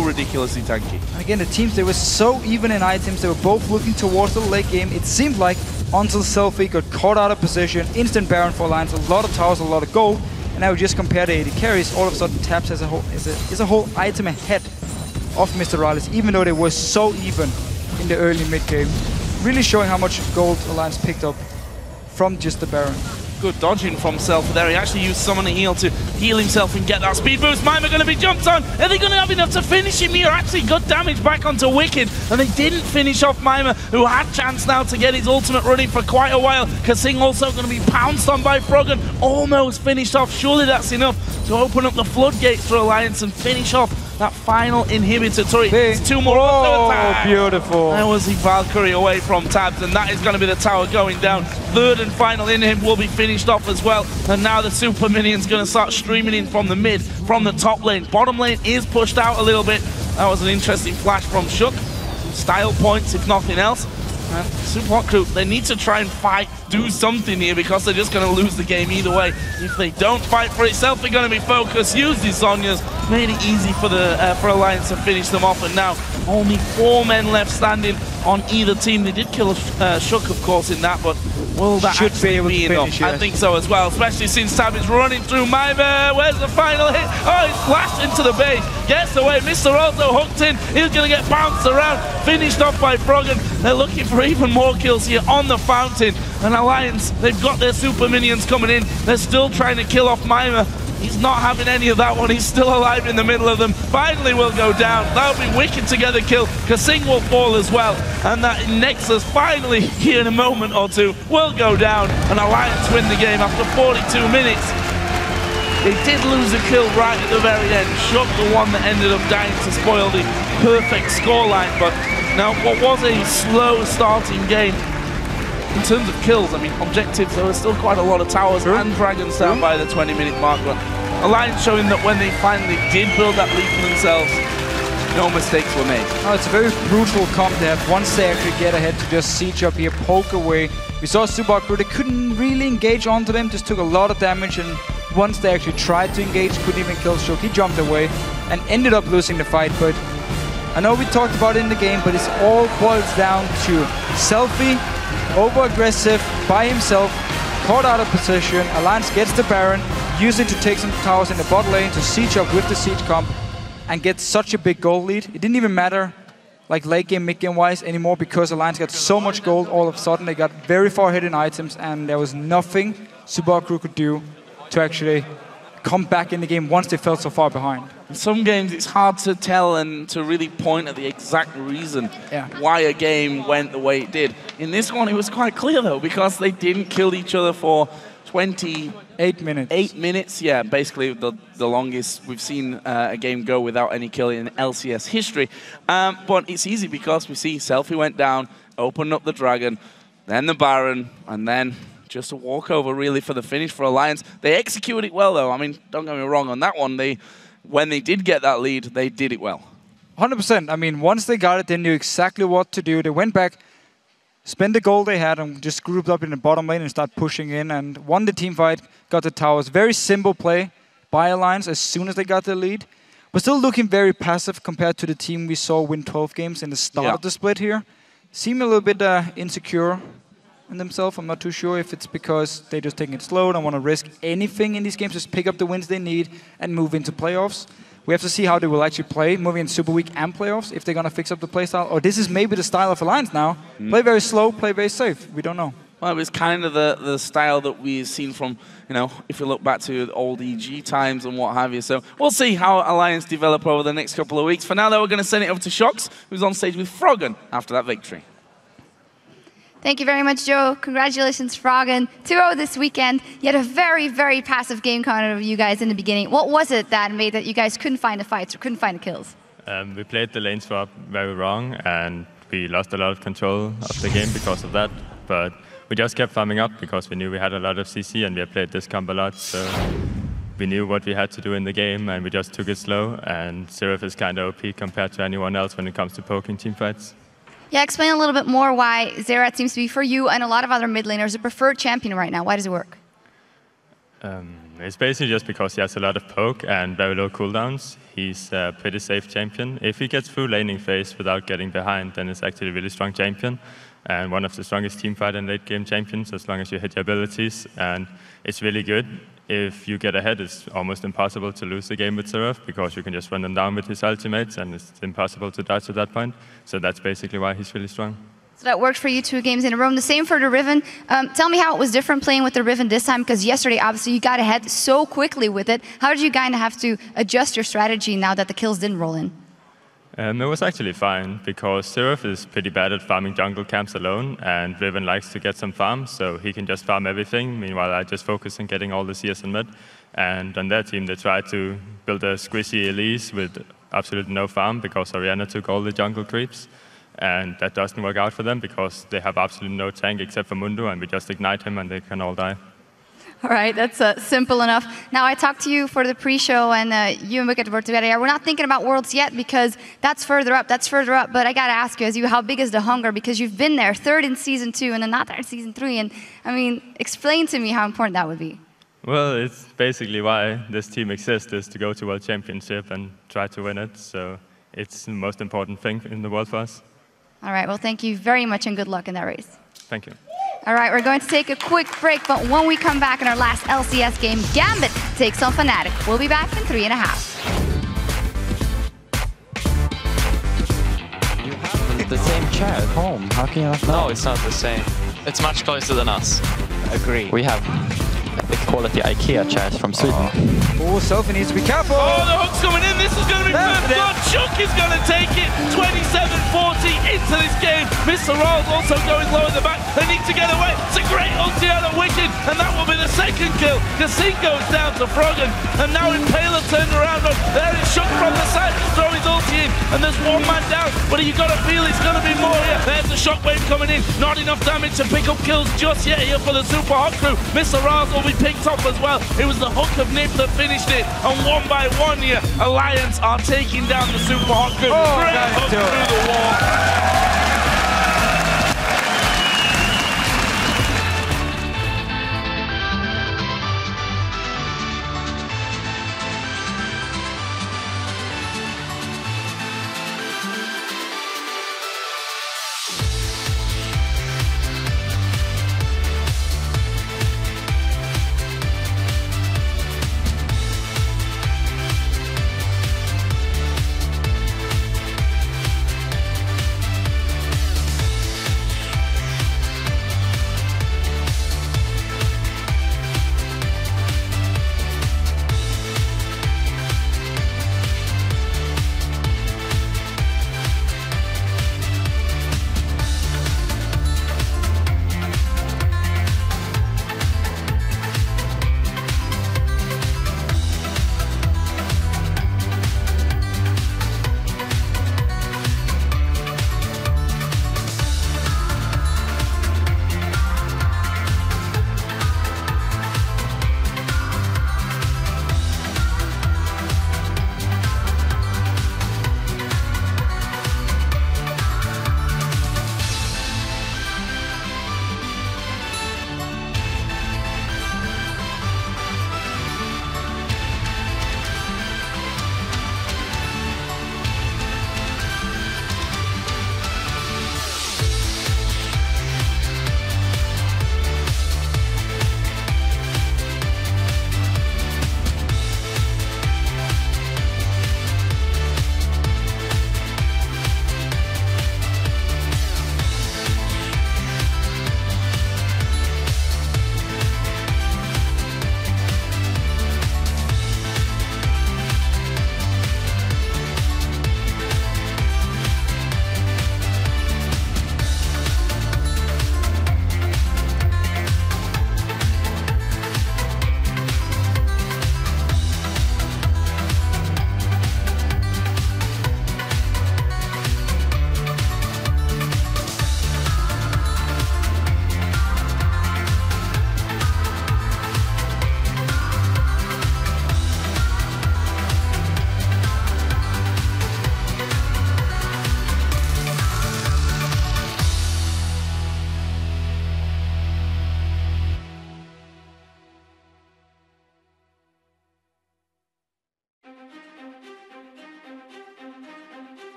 ridiculously tanky. Again, the teams, they were so even in items. They were both looking towards the late game. It seemed like until Selfie got caught out of position, instant Baron for Alliance, a lot of towers, a lot of gold. And now we just compare the AD carries, all of a sudden Taps as a whole item ahead of Mr. Rallis, even though they were so even in the early mid game. Really showing how much gold Alliance picked up from just the Baron. Good dodging from Selfie there. He actually used Summon a Heal to heal himself and get that speed boost. Mima going to be jumped on. Are they going to have enough to finish him here? Actually got damage back onto Wicked, and they didn't finish off Mima, who had chance now to get his ultimate running for quite a while. Kasing also going to be pounced on by Froggen. Almost finished off. Surely that's enough to open up the floodgates for Alliance and finish off that final inhibitor turret. It's 2 more. Oh, beautiful. That was the Valkyrie away from Tabs, and that is going to be the tower going down. 3rd and final inhib will be finished off as well. And now the super minion's going to start streaming in from the mid, from the top lane. Bottom lane is pushed out a little bit. That was an interesting flash from Shook. Style points, if nothing else. Supa Crew, they need to try and fight, do something here, because they're just going to lose the game either way. If they don't fight for itself, they're going to be focused. Use these Zhonya's, made it easy for the for Alliance to finish them off, and now only 4 men left standing on either team. They did kill Shook, of course, in that, but will that actually be enough? Finish, yes. I think so as well, especially since Tab is running through Maima. Where's the final hit? Oh, he's flashed into the base. Gets away. Mr. also hooked in. He's going to get bounced around. Finished off by Froggen. They're looking for even more kills here on the fountain. And Alliance, they've got their super minions coming in. They're still trying to kill off Maima. He's not having any of that one. He's still alive in the middle of them. Finally will go down. That'll be wicked together kill. Kasing will fall as well. And that Nexus finally, here in a moment or two, will go down. And Alliance win the game after 42 minutes. They did lose a kill right at the very end. Shook, the one that ended up dying to spoil the perfect scoreline. But now, what was a slow starting game, in terms of kills, I mean, objectives, there were still quite a lot of towers and dragons down by the 20-minute mark. But Alliance showing that when they finally did build that lead for themselves, no mistakes were made. Oh, it's a very brutal comp they have. Once they actually get ahead to just siege up here, poke away. We saw Supa Crew, they couldn't really engage onto them, just took a lot of damage, and once they actually tried to engage, couldn't even kill Shook. He jumped away and ended up losing the fight. But I know we talked about it in the game, but it all boils down to Selfie, over-aggressive by himself, caught out of position. Alliance gets the Baron, use it to take some towers in the bot lane to siege up with the siege comp and get such a big gold lead. It didn't even matter like late game, mid game wise anymore, because Alliance got so much gold all of a sudden. They got very far ahead in items, and there was nothing Supa Crew could do to actually come back in the game once they felt so far behind. In some games, it's hard to tell and to really point at the exact reason why a game went the way it did. In this one, it was quite clear, though, because they didn't kill each other for 28 minutes. 8 minutes, yeah, basically the longest we've seen a game go without any kill in LCS history. But it's easy because we see Selfie went down, opened up the Dragon, then the Baron, and then just a walkover, really, for the finish for Alliance. They executed it well, though. I mean, don't get me wrong on that one. When they did get that lead, they did it well. 100%. I mean, once they got it, they knew exactly what to do. They went back, spent the gold they had, and just grouped up in the bottom lane and started pushing in and won the team fight, got the towers. Very simple play by Alliance as soon as they got the lead. But still looking very passive compared to the team we saw win 12 games in the start of the split here. Seem a little bit insecure in themselves. I'm not too sure if it's because they're just taking it slow, don't want to risk anything in these games, just pick up the wins they need and move into playoffs. We have to see how they will actually play, moving in Super Week and playoffs, if they're going to fix up the playstyle. Or this is maybe the style of Alliance now. Play very slow, play very safe. We don't know. Well, it was kind of the style that we've seen from, you know, if you look back to the old EG times and what have you. So we'll see how Alliance develop over the next couple of weeks. For now, though, we're going to send it over to Shox, who's on stage with Froggen after that victory. Thank you very much, Joe. Congratulations, Froggen. 2-0 this weekend. You had a very, very passive game counter of you guys in the beginning. What was it that made that you guys couldn't find the fights or couldn't find the kills? We played the lane swap very wrong, and we lost a lot of control of the game because of that. But we just kept farming up because we knew we had a lot of CC and we had played this comp a lot. So we knew what we had to do in the game, and we just took it slow. And Seraph is kind of OP compared to anyone else when it comes to poking team fights. Yeah, explain a little bit more why Xerath seems to be, for you and a lot of other mid laners, a preferred champion right now. Why does it work? It's basically just because he has a lot of poke and very low cooldowns. He's a pretty safe champion. If he gets through laning phase without getting behind, then it's actually a really strong champion. And one of the strongest teamfight and late game champions, as long as you hit your abilities. And it's really good. If you get ahead, it's almost impossible to lose the game with Seraph because you can just run them down with his ultimates and it's impossible to dodge at that point. So that's basically why he's really strong. So that worked for you 2 games in a row. The same for the Riven. Tell me how it was different playing with the Riven this time, because yesterday, obviously, you got ahead so quickly with it. How did you kind of have to adjust your strategy now that the kills didn't roll in? It was actually fine, because Seraph is pretty bad at farming jungle camps alone, and Riven likes to get some farm, so he can just farm everything. Meanwhile, I just focus on getting all the CS in mid. And on their team, they tried to build a squishy Elise with absolutely no farm, because Orianna took all the jungle creeps. And that doesn't work out for them, because they have absolutely no tank except for Mundo, and we just ignite him and they can all die. All right, that's simple enough. Now, I talked to you for the pre-show, and you and Rockat were together. We're not thinking about Worlds yet because that's further up, but I got to ask you, how big is the hunger? Because you've been there, third in Season 2 and then not there in Season 3. And, I mean, explain to me how important that would be. Well, it's basically why this team exists, is to go to World Championship and try to win it. So it's the most important thing in the world for us. All right, well, thank you very much and good luck in that race. Thank you. All right, we're going to take a quick break, but when we come back in our last LCS game, Gambit takes on Fnatic. We'll be back in 3.5. You have the same chair at home. How can you not know? No, it's not the same. It's much closer than us. Agree. We have the quality IKEA chairs from Sweden. Oh, Sophie needs to be careful. Oh, the hook's coming in. This is going to be first blood. Chunk is going to take it. 27-40 into this game. Mr. Rolls also going low in the back. They need to get away. It's a great ulti out of Wicked, and that will be the second kill. Cassin goes down to Froggen, and now Impaler turned around. There is Chunk from the side to throw his ulti in, and there's one man down. But you got to feel it's going to be more here. There's the shockwave coming in. Not enough damage to pick up kills just yet here for the Super Hot crew. Mr. Rolls will be picked up as well. It was the hook of Nip that finished it, and one by one here, Alliance are taking down the Super Hot crew. Great hook through the wall.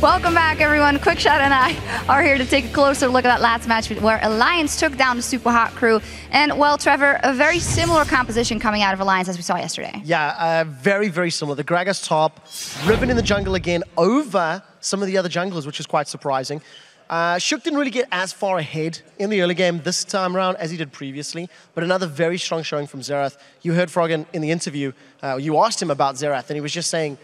Welcome back, everyone. Quickshot and I are here to take a closer look at that last match where Alliance took down the Super Hot crew. And, well, Trevor, a very similar composition coming out of Alliance as we saw yesterday. Yeah, very, very similar. The Gragas top, Riven in the jungle again over some of the other junglers, which is quite surprising. Shook didn't really get as far ahead in the early game this time around as he did previously, but another very strong showing from Xerath. You heard Froggen in the interview, you asked him about Xerath, and he was just saying,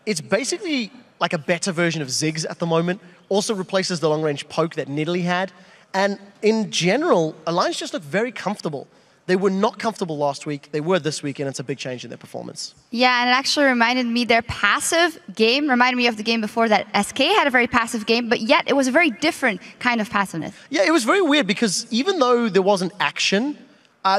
it's basically like a better version of Ziggs at the moment. Also replaces the long-range poke that Nidalee had. And in general, Alliance just looked very comfortable. They were not comfortable last week. They were this week, and it's a big change in their performance. Yeah, and it actually reminded me, their passive game reminded me of the game before that SK had a very passive game, but yet it was a very different kind of passiveness. Yeah, it was very weird because even though there wasn't action,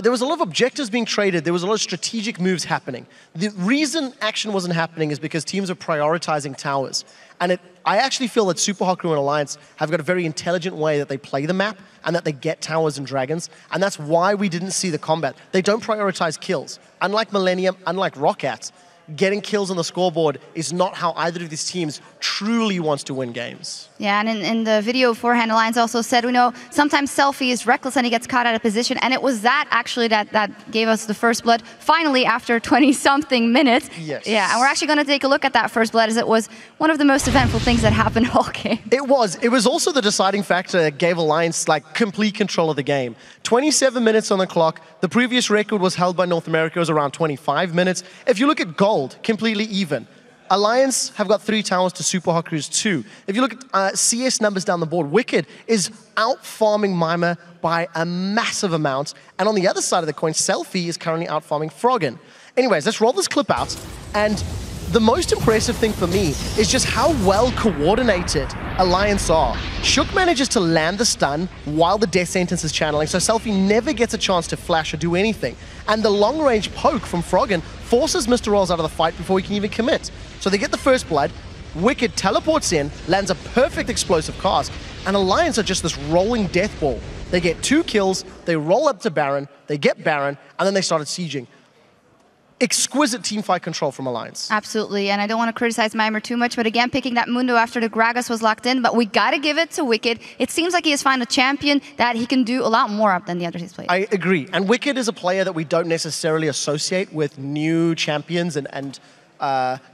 there was a lot of objectives being traded. There was a lot of strategic moves happening. The reason action wasn't happening is because teams are prioritizing towers. And I actually feel that Super Hot Crew and Alliance have got a very intelligent way that they play the map and that they get towers and dragons. And that's why we didn't see the combat. They don't prioritize kills. Unlike Millennium, unlike Rockat, getting kills on the scoreboard is not how either of these teams truly wants to win games. Yeah, and in the video beforehand, Alliance also said, we know sometimes Selfie is reckless and he gets caught out of position, and it was that actually that gave us the first blood, finally after 20-something minutes. Yes. Yeah, and we're actually going to take a look at that first blood, as it was one of the most eventful things that happened all game. It was. It was also the deciding factor that gave Alliance like complete control of the game. 27 minutes on the clock. The previous record was held by North America. It was around 25 minutes. If you look at gold, completely even. Alliance have got 3 towers to Super Hot Crew's 2. If you look at CS numbers down the board, Wicked is out-farming Mimer by a massive amount. And on the other side of the coin, Selfie is currently out-farming Froggen. Anyways, let's roll this clip out. And the most impressive thing for me is just how well coordinated Alliance are. Shook manages to land the stun while the death sentence is channeling, so Selfie never gets a chance to flash or do anything. And the long-range poke from Froggen forces Mr. Rolls out of the fight before he can even commit. So they get the first blood, Wicked teleports in, lands a perfect explosive cast, and Alliance are just this rolling death ball. They get 2 kills, they roll up to Baron, they get Baron, and then they started sieging. Exquisite teamfight control from Alliance. Absolutely, and I don't want to criticize Mimer too much, but again, picking that Mundo after the Gragas was locked in, but we got to give it to Wicked. It seems like he has found a champion that he can do a lot more of than the others he's played. I agree, and Wicked is a player that we don't necessarily associate with new champions and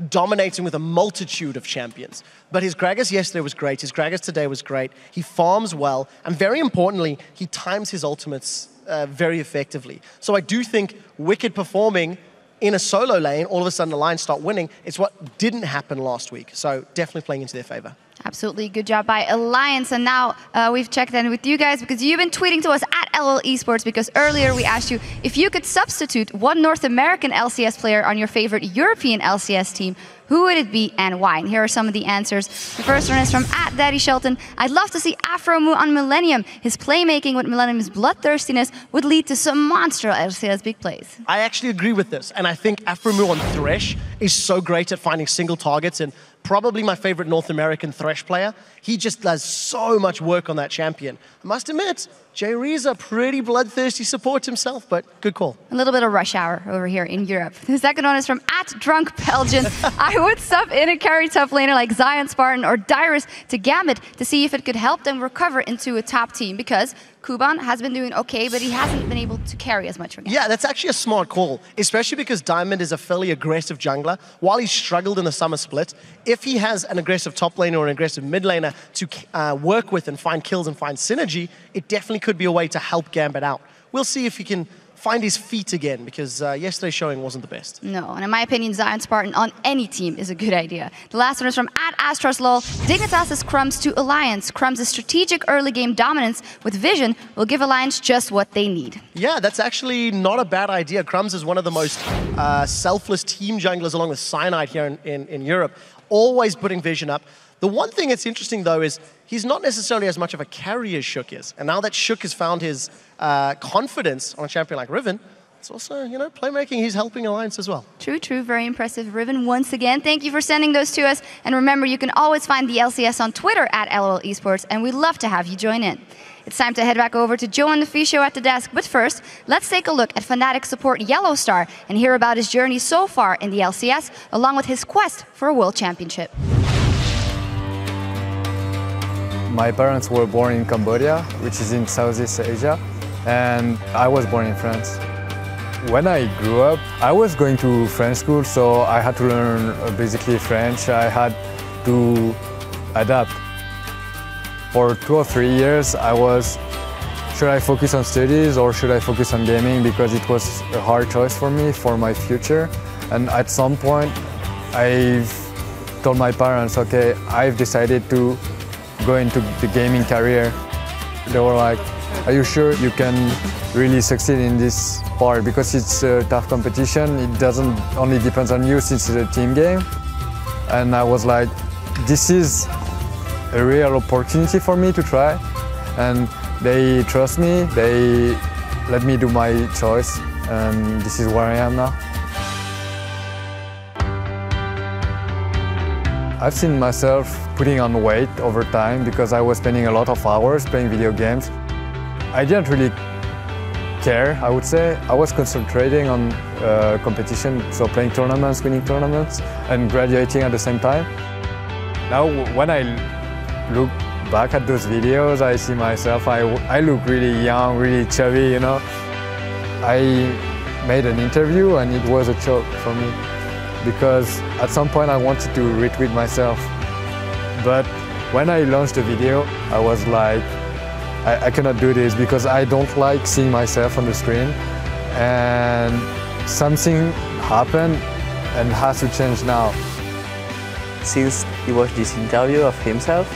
dominating with a multitude of champions. But his Gragas yesterday was great, his Gragas today was great, he farms well, and very importantly, he times his ultimates very effectively. So I do think Wicked performing in a solo lane, all of a sudden Alliance start winning. It's what didn't happen last week. So definitely playing into their favor. Absolutely. Good job by Alliance. And now we've checked in with you guys because you've been tweeting to us at LL Esports, because earlier we asked you if you could substitute one North American LCS player on your favorite European LCS team, who would it be and why? And here are some of the answers. The first one is from @DaddyShelton. I'd love to see Afromu on Millennium. His playmaking with Millennium's bloodthirstiness would lead to some monster LCS big plays. I actually agree with this, and I think Afromu on Thresh is so great at finding single targets, and probably my favorite North American Thresh player. He just does so much work on that champion. I must admit, Jay Reza, pretty bloodthirsty support himself, but good call. A little bit of rush hour over here in Europe. The second one is from @DrunkBelgian. I would sub in a carry top laner like Zion Spartan or Dyrus to Gambit to see if it could help them recover into a top team, because Kuban has been doing okay, but he hasn't been able to carry as much for Gambit. Yeah, that's actually a smart call, especially because Diamond is a fairly aggressive jungler. While he struggled in the summer split, if he has an aggressive top laner or an aggressive mid laner to work with and find kills and find synergy, it definitely could be a way to help Gambit out. We'll see if he can find his feet again, because yesterday's showing wasn't the best. No, and in my opinion, Zion Spartan on any team is a good idea. The last one is from @AstrosLol. Dignitas' Crumbs to Alliance. Crumbs' strategic early game dominance with vision will give Alliance just what they need. Yeah, that's actually not a bad idea. Crumbs is one of the most selfless team junglers along with Cyanide here in Europe, always putting vision up. The one thing that's interesting, though, is he's not necessarily as much of a carry as Shook is. And now that Shook has found his confidence on a champion like Riven, it's also, you know, playmaking, he's helping Alliance as well. True, true. Very impressive. Riven, once again, thank you for sending those to us. And remember, you can always find the LCS on Twitter @LOL Esports, and we'd love to have you join in. It's time to head back over to Joe and the Fee Show at the desk. But first, let's take a look at Fnatic support Yellowstar and hear about his journey so far in the LCS, along with his quest for a World Championship. My parents were born in Cambodia, which is in Southeast Asia, and I was born in France. When I grew up, I was going to French school, so I had to learn basically French. I had to adapt. For 2 or 3 years, I was, should I focus on studies or should I focus on gaming? Because it was a hard choice for me, for my future. And at some point, I've told my parents, okay, I've decided to go into the gaming career. They were like, are you sure you can really succeed in this part? Because it's a tough competition. It doesn't only depend on you since it's a team game. And I was like, this is a real opportunity for me to try. And they trust me, they let me do my choice. And this is where I am now. I've seen myself putting on weight over time because I was spending a lot of hours playing video games. I didn't really care, I would say. I was concentrating on competition, so playing tournaments, winning tournaments, and graduating at the same time. Now, when I look back at those videos, I see myself, I look really young, really chubby, you know. I made an interview and it was a joke for me because at some point I wanted to retweet myself. But when I launched the video, I was like, I cannot do this because I don't like seeing myself on the screen. And something happened and has to change now. Since he watched this interview of himself,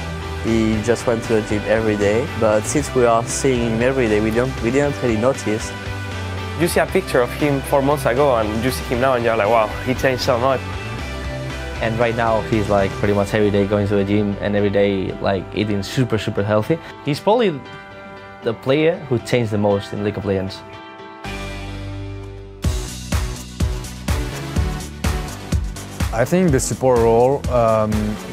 he just went to the gym every day. But since we are seeing him every day, we didn't really notice. You see a picture of him 4 months ago and you see him now and you're like, wow, he changed so much. And right now he's like pretty much every day going to the gym and every day like eating super healthy. He's probably the player who changed the most in League of Legends. I think the support role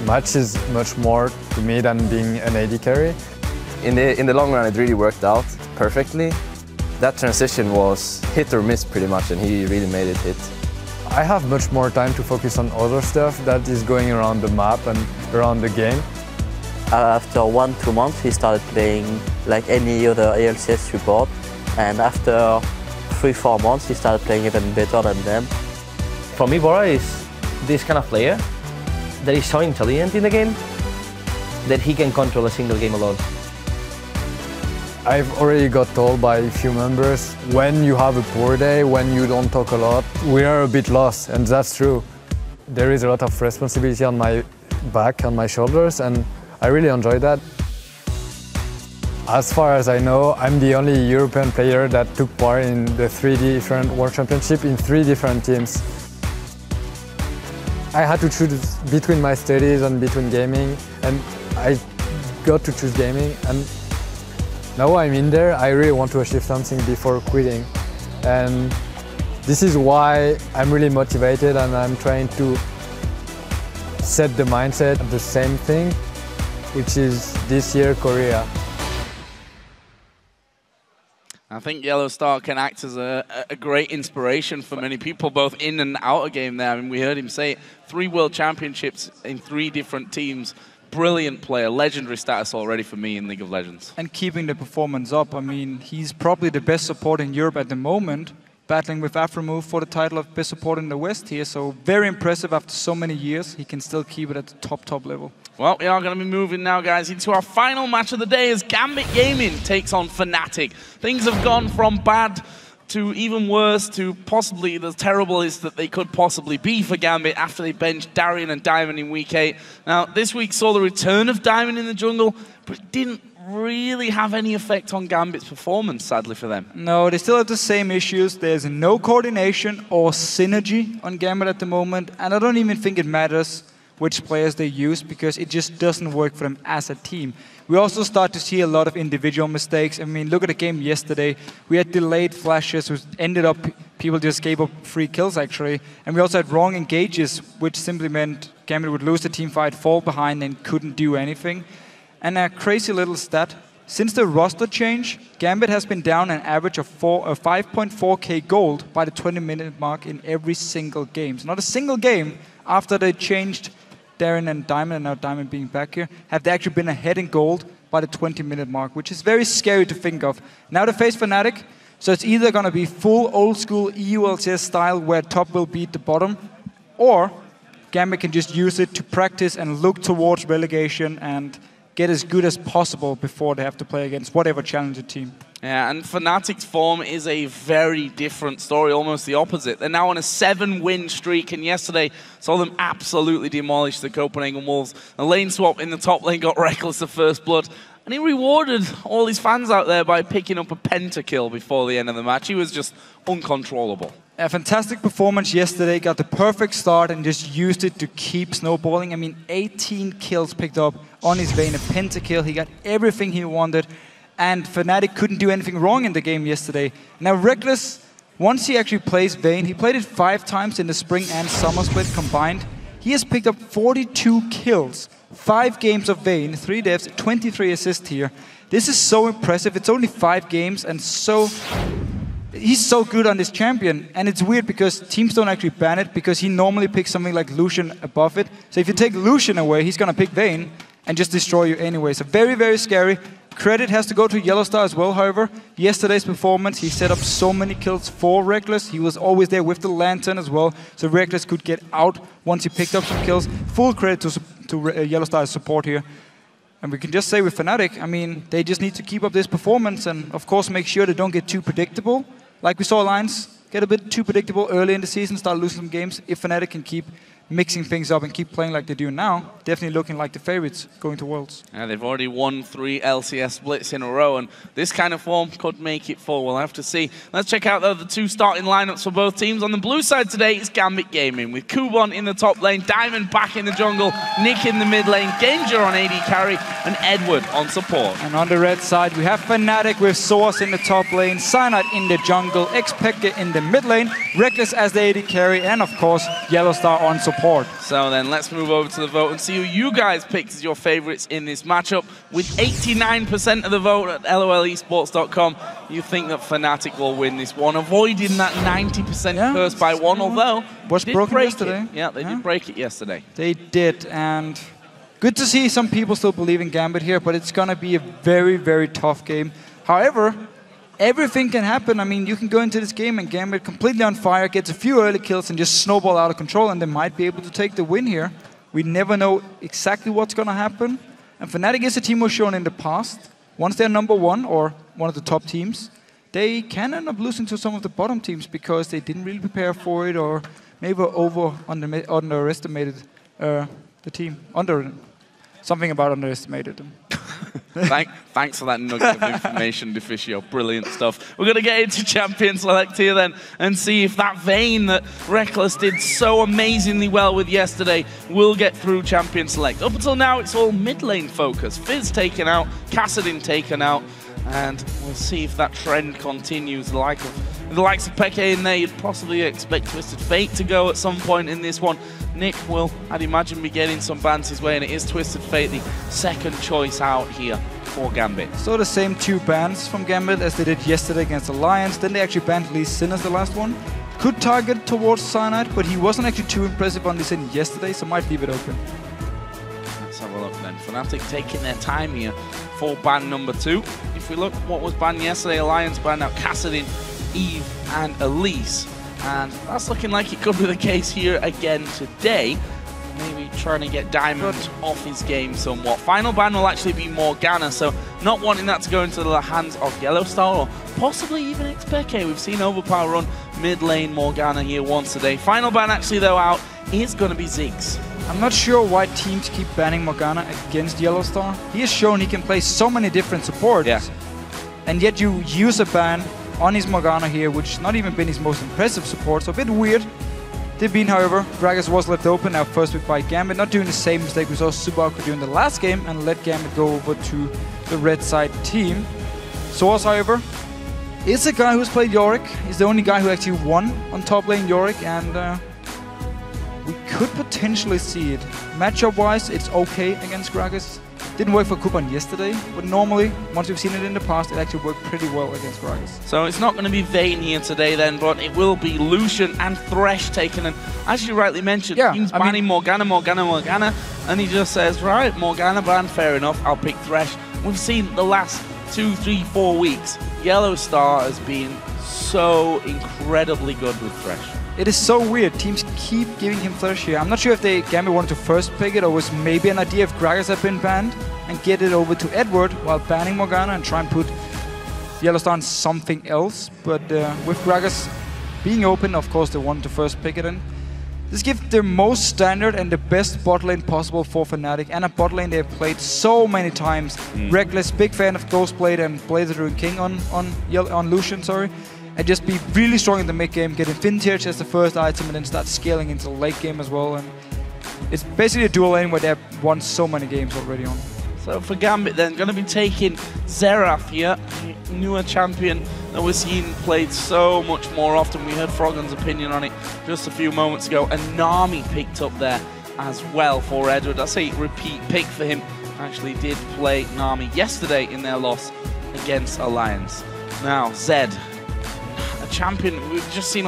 matches much more to me than being an AD carry. In the long run, it really worked out perfectly. That transition was hit or miss pretty much, and he really made it hit. I have much more time to focus on other stuff that is going around the map and around the game. After 1-2 months, he started playing like any other LCS support, and after 3-4 months, he started playing even better than them. For me, Bora is this kind of player that is so intelligent in the game that he can control a single game alone. I've already got told by a few members, when you have a poor day, when you don't talk a lot, we are a bit lost, and that's true. There is a lot of responsibility on my back, on my shoulders, and I really enjoy that. As far as I know, I'm the only European player that took part in the 3 different World Championships in 3 different teams. I had to choose between my studies and between gaming, and I got to choose gaming. And now I'm in there, I really want to achieve something before quitting. And this is why I'm really motivated and I'm trying to set the mindset of the same thing, which is this year, Korea. I think Yellowstar can act as a great inspiration for many people, both in and out of game there. I mean, we heard him say 3 World Championships in 3 different teams. Brilliant player, legendary status already for me in League of Legends. And keeping the performance up. I mean, he's probably the best support in Europe at the moment, battling with Afromove for the title of best support in the West here. So very impressive after so many years. He can still keep it at the top level. Well, we are going to be moving now, guys, into our final match of the day as Gambit Gaming takes on Fnatic. Things have gone from bad to even worse to possibly the terrible is that they could possibly be for Gambit after they benched Darien and Diamond in week 8. Now, this week saw the return of Diamond in the jungle, but it didn't really have any effect on Gambit's performance, sadly for them. No, they still have the same issues. There's no coordination or synergy on Gambit at the moment, and I don't even think it matters which players they use because it just doesn't work for them as a team. We also start to see a lot of individual mistakes. I mean, look at the game yesterday. We had delayed flashes, which ended up, people just gave up free kills actually. And we also had wrong engages, which simply meant Gambit would lose the team fight, fall behind, and couldn't do anything. And a crazy little stat, since the roster change, Gambit has been down an average of 5.4k gold by the 20-minute mark in every single game. So not a single game after they changed Darren and Diamond, and now Diamond being back here, have they actually been ahead in gold by the 20-minute mark, which is very scary to think of. Now they face Fnatic, so it's either going to be full old-school EULCS style where top will beat the bottom, or Gambit can just use it to practice and look towards relegation and get as good as possible before they have to play against whatever challenger team. Yeah, and Fnatic's form is a very different story, almost the opposite. They're now on a 7-win streak, and yesterday saw them absolutely demolish the Copenhagen Wolves. The lane swap in the top lane got Reckless the first blood, and he rewarded all his fans out there by picking up a pentakill before the end of the match. He was just uncontrollable. A fantastic performance yesterday, got the perfect start and just used it to keep snowballing. I mean, 18 kills picked up on his Vayne, a pentakill. He got everything he wanted. And Fnatic couldn't do anything wrong in the game yesterday. Now Reckless, once he actually plays Vayne, he played it 5 times in the spring and summer split combined. He has picked up 42 kills, 5 games of Vayne, 3 deaths, 23 assists here. This is so impressive. It's only 5 games and he's so good on this champion. And it's weird because teams don't actually ban it because he normally picks something like Lucian above it. So if you take Lucian away, he's going to pick Vayne and just destroy you anyway. So very, very scary. Credit has to go to Yellowstar as well, however. Yesterday's performance, he set up so many kills for Reckless. He was always there with the lantern as well, so Reckless could get out once he picked up some kills. Full credit to Yellowstar's support here. And we can just say with Fnatic, I mean, they just need to keep up this performance and, of course, make sure they don't get too predictable. Like we saw Alliance get a bit too predictable early in the season, start losing some games. If Fnatic can keep mixing things up and keep playing like they do now, definitely looking like the favorites going to Worlds. Yeah, they've already won 3 LCS splits in a row, and this kind of form could make it 4. We'll have to see. Let's check out the 2 starting lineups for both teams. On the blue side today, it's Gambit Gaming, with Kubon in the top lane, Diamond back in the jungle, Nick in the mid lane, Danger on AD carry, and Edward on support. And on the red side, we have Fnatic with Source in the top lane, Cyanide in the jungle, Xpeke in the mid lane, Reckless as the AD carry, and of course, Yellowstar on support. So then let's move over to the vote and see who you guys picked as your favorites in this matchup. With 89% of the vote at LOLesports.com, you think that Fnatic will win this one, avoiding that 90% curse by 1, although was broken yesterday. Yeah, they did break it yesterday. They did, and good to see some people still believe in Gambit here, but it's going to be a very, very tough game. However, everything can happen. I mean, you can go into this game and Gambit completely on fire, gets a few early kills and just snowball out of control, and they might be able to take the win here. We never know exactly what's going to happen. And Fnatic is a team who's shown in the past. Once they're number 1 or one of the top teams, they can end up losing to some of the bottom teams because they didn't really prepare for it or maybe underestimated the team. Something about underestimated them. Thanks for that nugget of information, Deficio. Brilliant stuff. We're going to get into Champion Select here then and see if that Vayne that Reckless did so amazingly well with yesterday will get through Champion Select. Up until now, it's all mid lane focus. Fizz taken out, Kassadin taken out, and we'll see if that trend continues. The likes of Peke in there, you'd possibly expect Twisted Fate to go at some point in this one. Nick will, I'd imagine, be getting some bans his way, and it is Twisted Fate, the second choice out here for Gambit. So the same 2 bans from Gambit as they did yesterday against Alliance. Then they actually banned Lee Sin as the last one. Could target towards Cyanide, but he wasn't actually too impressive on Lee Sin yesterday, so might leave it open. Let's have a look then. Fnatic taking their time here for ban number 2. If we look what was banned yesterday, Alliance banned out Kassadin, Eve, and Elise. And that's looking like it could be the case here again today. Maybe trying to get Diamond off his game somewhat. Final ban will actually be Morgana, so not wanting that to go into the hands of Yellowstar or possibly even Xpeke. We've seen Overpower run mid lane Morgana here once today. Final ban actually though out is going to be Ziggs. I'm not sure why teams keep banning Morgana against Yellowstar. He has shown he can play so many different supports. Yeah. And yet you use a ban on his Morgana here, which has not even been his most impressive support, so a bit weird. They've been, however, Gragas was left open, now first pick by Gambit, not doing the same mistake we saw Supa could do in the last game and let Gambit go over to the red side team. Source, however, is a guy who's played Yorick. He's the only guy who actually won on top lane Yorick, and we could potentially see it. Matchup-wise, it's okay against Gragas. Didn't work for Copenhagen yesterday, but normally, once we've seen it in the past, it actually worked pretty well against Gragas. So it's not going to be Vayne here today then, but it will be Lucian and Thresh taken. And as you rightly mentioned, he's banning Morgana, and he just says, right, Morgana ban, fair enough, I'll pick Thresh. We've seen the last 2, 3, 4 weeks, Yellowstar has been so incredibly good with Thresh. It is so weird. Teams keep giving him Thresh here. I'm not sure if Gambit wanted to first pick it or was maybe an idea if Gragas had been banned and get it over to Edward while banning Morgana and try and put Yellowstar on something else. But with Gragas being open, of course, they wanted to first pick it in. This gives the most standard and the best bot lane possible for Fnatic, and a bot lane they've played so many times. Reckless, big fan of Ghostblade and Blazer Druid King on Lucian, sorry. And just be really strong in the mid game, get Infinity as the first item, and then start scaling into the late game as well. And it's basically a dual lane where they've won so many games already on. So for Gambit then, going to be taking Xerath here, newer champion that we're seeing played so much more often. We heard Froggen's opinion on it just a few moments ago, and Nami picked up there as well for Edward. That's a repeat pick for him. Actually did play Nami yesterday in their loss against Alliance. Now, Zed. Champion, we've just seen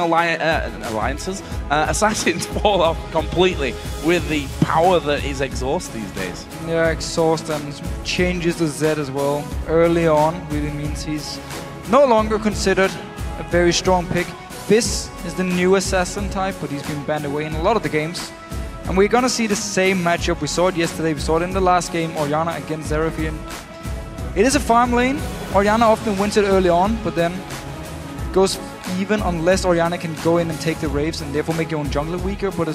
Assassins fall off completely with the power that is Exhaust these days. Yeah, Exhaust and changes to Zed as well. Early on really means he's no longer considered a very strong pick. Fizz is the new Assassin type, but he's been banned away in a lot of the games. And we're gonna see the same matchup. We saw it yesterday, we saw it in the last game, Orianna against Xerath. It is a farm lane. Orianna often wins it early on, but then goes even unless Orianna can go in and take the Wraves and therefore make your own jungler weaker. But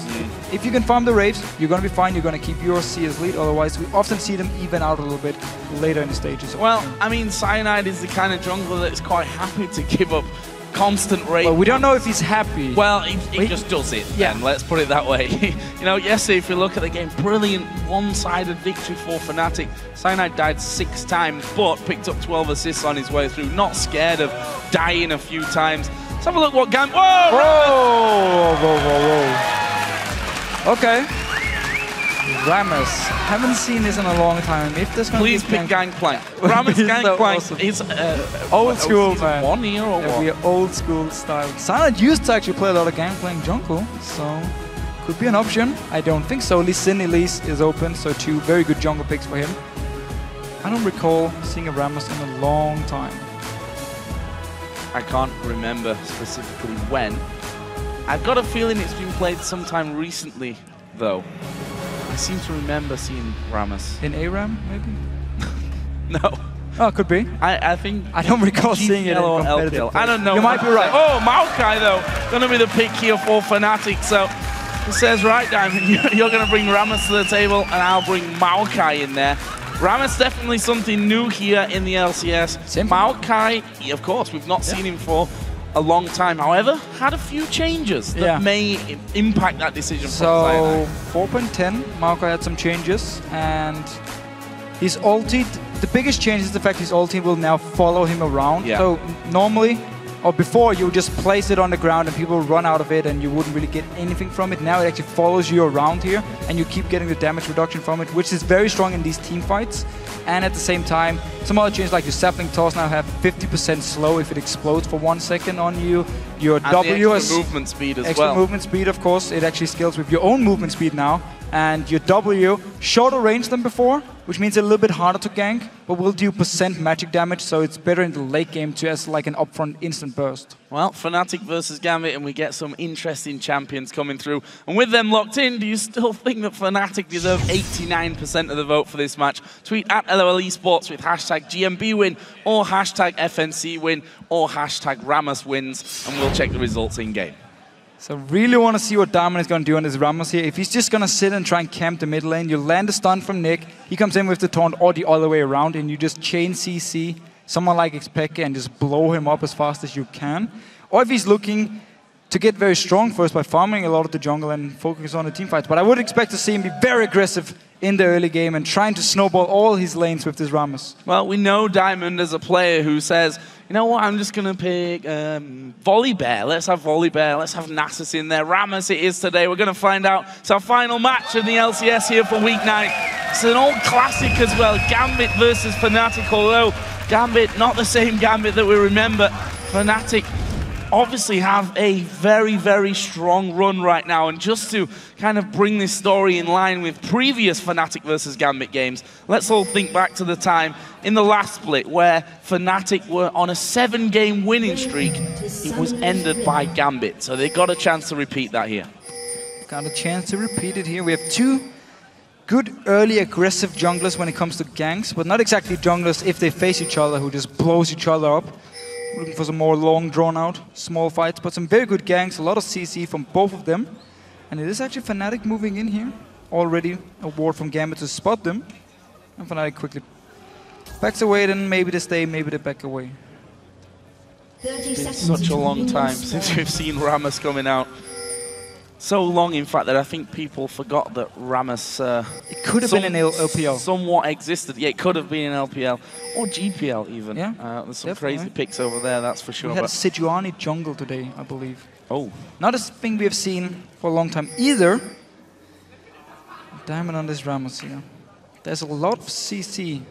if you can farm the Wraves, you're going to be fine. You're going to keep your CS lead. Otherwise, we often see them even out a little bit later in the stages. Well, I mean, Cyanide is the kind of jungler that's quite happy to give up constant rate. Well, we don't know if he's happy. Well, he just does it, then, let's put it that way. You know, yesterday, if you look at the game, brilliant one-sided victory for Fnatic. Cyanide died 6 times, but picked up 12 assists on his way through. Not scared of dying a few times. Let's have a look what Gambit... Whoa! Whoa! Okay. Rammus. Haven't seen this in a long time. If there's going Please pick Gangplank. Rammus Gangplank is old school, man. 1 year or what? We are old school style. Cyanide used to actually play a lot of Gangplank jungle, so could be an option. I don't think so. Lee Sin Elise is open, so 2 very good jungle picks for him. I don't recall seeing a Rammus in a long time. I can't remember specifically when. I've got a feeling it's been played sometime recently, though. I seem to remember seeing Rammus. In ARAM, maybe? No. Oh, could be. I think... I don't recall seeing it in competitive. I don't know. You might be right. Oh, Maokai, though. Going to be the pick here for Fnatic. So it says, right, Diamond, you're going to bring Rammus to the table, and I'll bring Maokai in there. Rammus definitely something new here in the LCS. Maokai, of course, we've not seen him for a long time. However, had a few changes that may impact that decision. So 4.10, Maokai had some changes, and his ulti, the biggest change is the fact his ulti will now follow him around. Yeah. So normally, or before, you would just place it on the ground and people would run out of it and you wouldn't really get anything from it. Now it actually follows you around here and you keep getting the damage reduction from it, which is very strong in these team fights. And at the same time, some other changes like your sapling toss now have 50% slow if it explodes for 1 second on you. Your and W the has movement speed as extra well. Movement speed, of course. It actually scales with your own movement speed now. And your W, shorter range than before, which means a little bit harder to gank, but will do % magic damage, so it's better in the late game to as like an upfront instant burst. Well, Fnatic versus Gambit, and we get some interesting champions coming through. And with them locked in, do you still think that Fnatic deserve 89% of the vote for this match? Tweet at LOL Esports with hashtag GMB win, or hashtag FNC win, or hashtag Rammus wins, and we'll check the results in game. So really want to see what Diamond is going to do on this Rammus here. If he's just going to sit and try and camp the mid lane, you land a stun from Nick, he comes in with the taunt or the other way around, and you just chain CC someone like Xpeke and just blow him up as fast as you can. Or if he's looking to get very strong first by farming a lot of the jungle and focus on the team fights. But I would expect to see him be very aggressive in the early game and trying to snowball all his lanes with this Rammus. Well, we know Diamond as a player who says, you know what, I'm just going to pick Volley Bear. Let's have Volley Bear. Let's have Nasus in there. Rammus it is today. We're going to find out. It's our final match in the LCS here for week 9. It's an old classic as well. Gambit versus Fnatic, although Gambit, not the same Gambit that we remember. Fnatic obviously have a very, very strong run right now. And just to kind of bring this story in line with previous Fnatic versus Gambit games, let's all think back to the time in the last split where Fnatic were on a 7-game winning streak. It was ended by Gambit. So they got a chance to repeat that here. Got a chance to repeat it here. We have 2 good early aggressive junglers when it comes to ganks, but not exactly junglers if they face each other who just blows each other up. Looking for some more long, drawn-out, small fights, but some very good ganks, a lot of CC from both of them. And it is actually Fnatic moving in here. Already a ward from Gambit to spot them. And Fnatic quickly backs away, then maybe they stay, maybe they back away. It's been such a long time since we've seen Rammus coming out. So long, in fact, that I think people forgot that Rammus it could have been an LPL. Somewhat existed. Yeah, it could have been an LPL or GPL even. Yeah, there's some definitely. crazy picks over there, that's for sure. We had a Sejuani jungle today, I believe. Oh. Not a thing we have seen for a long time either. Diamond on this Rammus here. There's a lot of CC.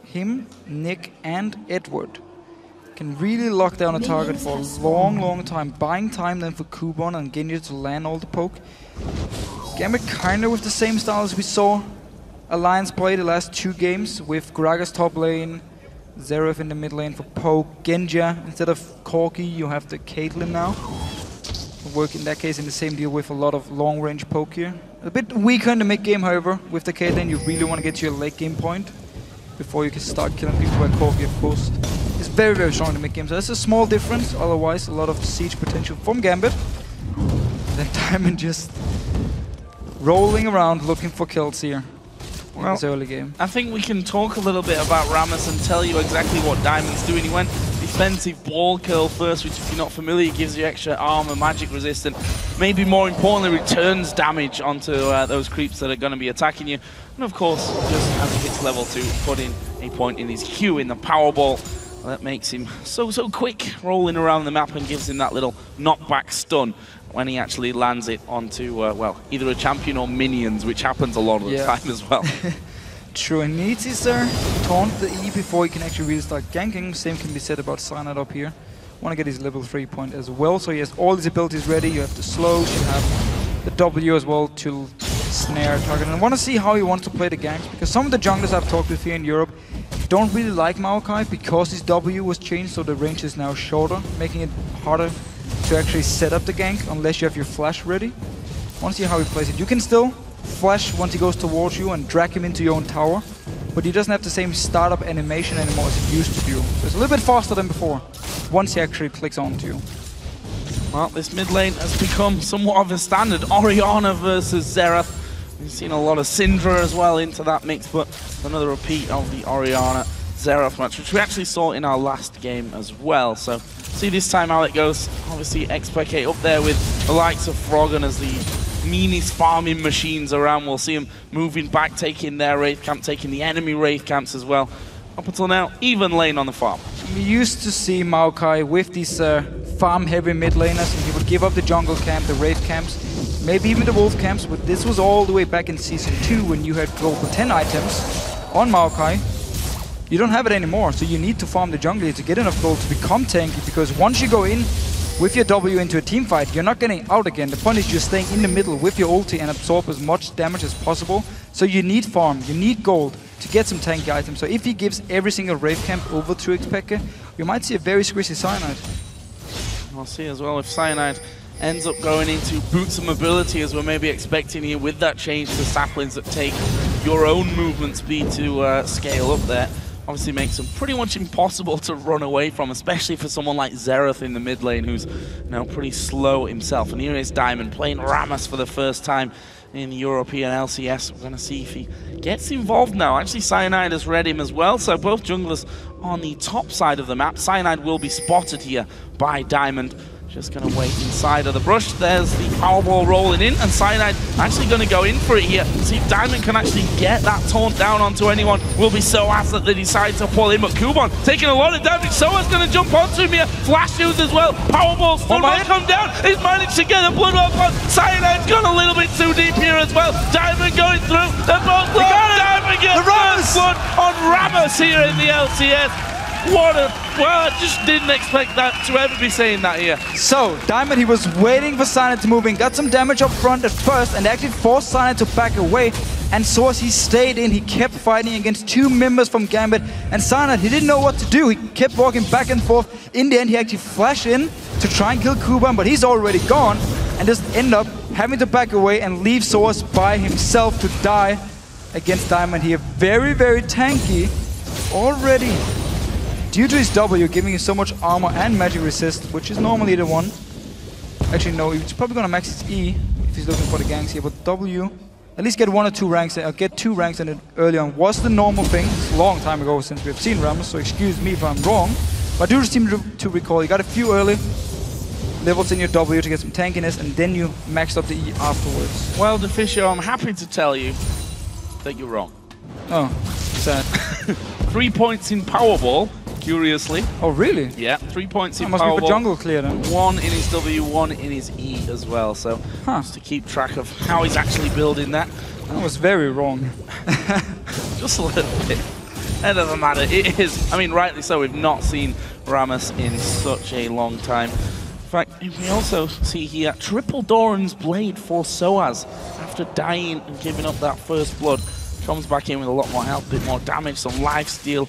Him, Nick, and Edward can really lock down a target for a long, long time. Buying time then for Kubon and Genji to land all the poke. Gambit kinda with the same style as we saw Alliance play the last 2 games with Gragas top lane, Xerath in the mid lane for poke, Genja instead of Corki you have the Caitlyn now. Work in that case in the same deal with a lot of long range poke here. A bit weaker in the mid game however, with the Caitlyn you really want to get to your late game point before you can start killing people like Corki of course. It's very, very strong in the mid game, so that's a small difference. Otherwise, a lot of siege potential from Gambit. Then Diamond just rolling around looking for kills here in this early game. I think we can talk a little bit about Rammus and tell you exactly what Diamond's doing. He went defensive ball curl first, which if you're not familiar, gives you extra armor, magic resistant. Maybe more importantly, returns damage onto those creeps that are going to be attacking you. And of course, just as he hits level 2, put in a point in his Q in the Powerball. That makes him so quick, rolling around the map and gives him that little knockback stun when he actually lands it onto, well, either a champion or minions, which happens a lot of the time as well. True, and needs his taunt the E before he can actually really start ganking. Same can be said about Cyanide up here. Want to get his level 3 point as well, so he has all his abilities ready. You have the slows, you have the W as well to snare target. And I want to see how he wants to play the ganks, because some of the junglers I've talked with here in Europe don't really like Maokai because his W was changed, so the range is now shorter, making it harder to actually set up the gank unless you have your flash ready. I want to see how he plays it. You can still flash once he goes towards you and drag him into your own tower, but he doesn't have the same startup animation anymore as it used to do. So it's a little bit faster than before, once he actually clicks onto you. Well, this mid lane has become somewhat of a standard. Orianna versus Xerath. We've seen a lot of Syndra as well into that mix, but another repeat of the Orianna Xerath match, which we actually saw in our last game as well. So see this time how it goes. Obviously XPK up there with the likes of Froggen as the meanest farming machines around. We'll see him moving back, taking their Wraith camp, taking the enemy Wraith camps as well. Up until now, even lane on the farm. We used to see Maokai with these farm-heavy mid laners, and he would give up the jungle camp, the Wraith camps, maybe even the Wolf camps, but this was all the way back in Season 2 when you had global 10 items on Maokai. You don't have it anymore, so you need to farm the jungle to get enough gold to become tanky, because once you go in with your W into a team fight, you're not getting out again. The point is just staying in the middle with your ulti and absorb as much damage as possible. So you need farm, you need gold to get some tanky items. So if he gives every single Wraith camp over to XPK, you might see a very squishy Cyanide. We'll see as well if Cyanide ends up going into boots of mobility as we're maybe expecting here with that change to saplings that take your own movement speed to scale up there. Obviously makes them pretty much impossible to run away from, especially for someone like Xerath in the mid lane who's pretty slow himself. And here is Diamond playing Rammus for the first time in the European LCS. We're going to see if he gets involved now. Actually, Cyanide has read him as well, so both junglers on the top side of the map. Cyanide will be spotted here by Diamond. Just going to wait inside of the brush. There's the Powerball rolling in, and Cyanide actually going to go in for it here. See if Diamond can actually get that taunt down onto anyone. Will be Soaz that they decide to pull in, but Kuban taking a lot of damage. Soaz going to jump onto him here. Flash use as well. Powerball still might come down. He's managed to get a blood off on. Cyanide's gone a little bit too deep here as well. Diamond going through. They're both low. Diamond gets first blood on Ramos here in the LCS. What a... Well, I just didn't expect that to ever be saying that here. So, Diamond, he was waiting for Cyanide to move in, got some damage up front at first, and actually forced Cyanide to back away. And Source, he stayed in, he kept fighting against two members from Gambit. And Cyanide, he didn't know what to do. He kept walking back and forth. In the end, he actually flashed in to try and kill Kuban, but he's already gone. And just end up having to back away and leave Source by himself to die against Diamond here. Very, very tanky already. Due to his W, giving him so much armor and magic resist, which is normally the one. Actually, no, he's probably gonna max his E if he's looking for the ganks here, but W, at least get 1 or 2 ranks, get 2 ranks in it early on, was the normal thing. It's a long time ago since we've seen Ramos, so excuse me if I'm wrong. But I do seem to recall, you got a few early levels in your W to get some tankiness, and then you maxed up the E afterwards. Well, Deficio, I'm happy to tell you that you're wrong. Oh, sad. 3 points in Powerball. Curiously. Oh, really? Yeah, 3 points in must Powerball. be for jungle clear then. 1 in his W, 1 in his E as well. So just to keep track of how he's actually building that. That was very wrong. Just a little bit. It doesn't matter. It is. I mean, rightly so. We've not seen Ramos in such a long time. In fact, we also see here triple Doran's blade for Soaz after dying and giving up that first blood. Comes back in with a lot more health, a bit more damage, some lifesteal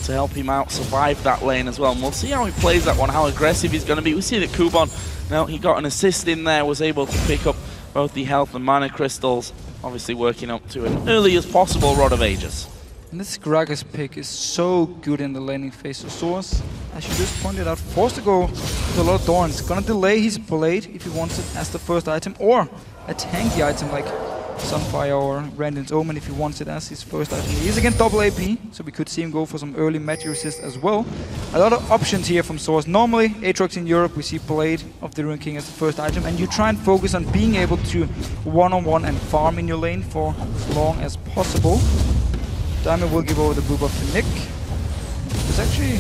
to help him out survive that lane as well. And we'll see how he plays that one, how aggressive he's going to be. We see that Kuban, now he got an assist in there, was able to pick up both the health and mana crystals, obviously working up to an early as possible Rod of Ages. And this Gragas pick is so good in the laning phase. So Source, as you just pointed out, forced to go with a lot of Dorns. Gonna delay his blade if he wants it as the first item, or a tanky item like Sunfire or Brandon's Omen if he wants it as his first item. He is against double AP, so we could see him go for some early magic resist as well. A lot of options here from Source. Normally, Aatrox in Europe, we see Blade of the Ruin King as the first item, and you try and focus on being able to one-on-one and farm in your lane for as long as possible. Diamond will give over the blue buff to Nick. It's actually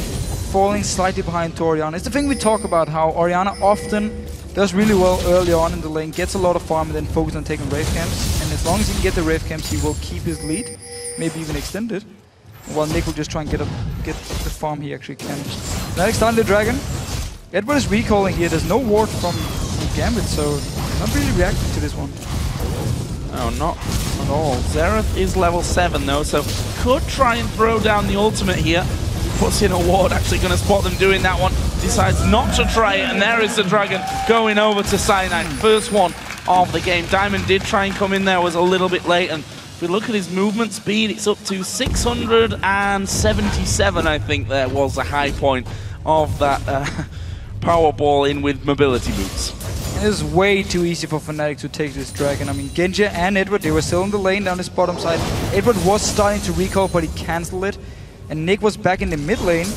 falling slightly behind to Orianna. It's the thing we talk about, how Orianna often does really well early on in the lane, gets a lot of farm and then focuses on taking Wraith Camps. And as long as he can get the Wraith Camps, he will keep his lead, maybe even extend it. While Nick will just try and get the farm he actually can. Fnatic starting the Dragon. Edward is recalling here. There's no ward from Gambit, so not really reacting to this one. No, not at all. Xerath is level 7 though, so could try and throw down the ultimate here. Puts in a ward, actually going to spot them doing that one. Decides not to try it, and there is the Dragon going over to Cyanide. First one of the game. Diamond did try and come in there, was a little bit late, and if we look at his movement speed, it's up to 677, I think there was the high point of that Powerball in with mobility boots. It is way too easy for Fnatic to take this Dragon. I mean, Genji and Edward, they were still in the lane down his bottom side. Edward was starting to recall, but he cancelled it. And Nick was back in the mid lane,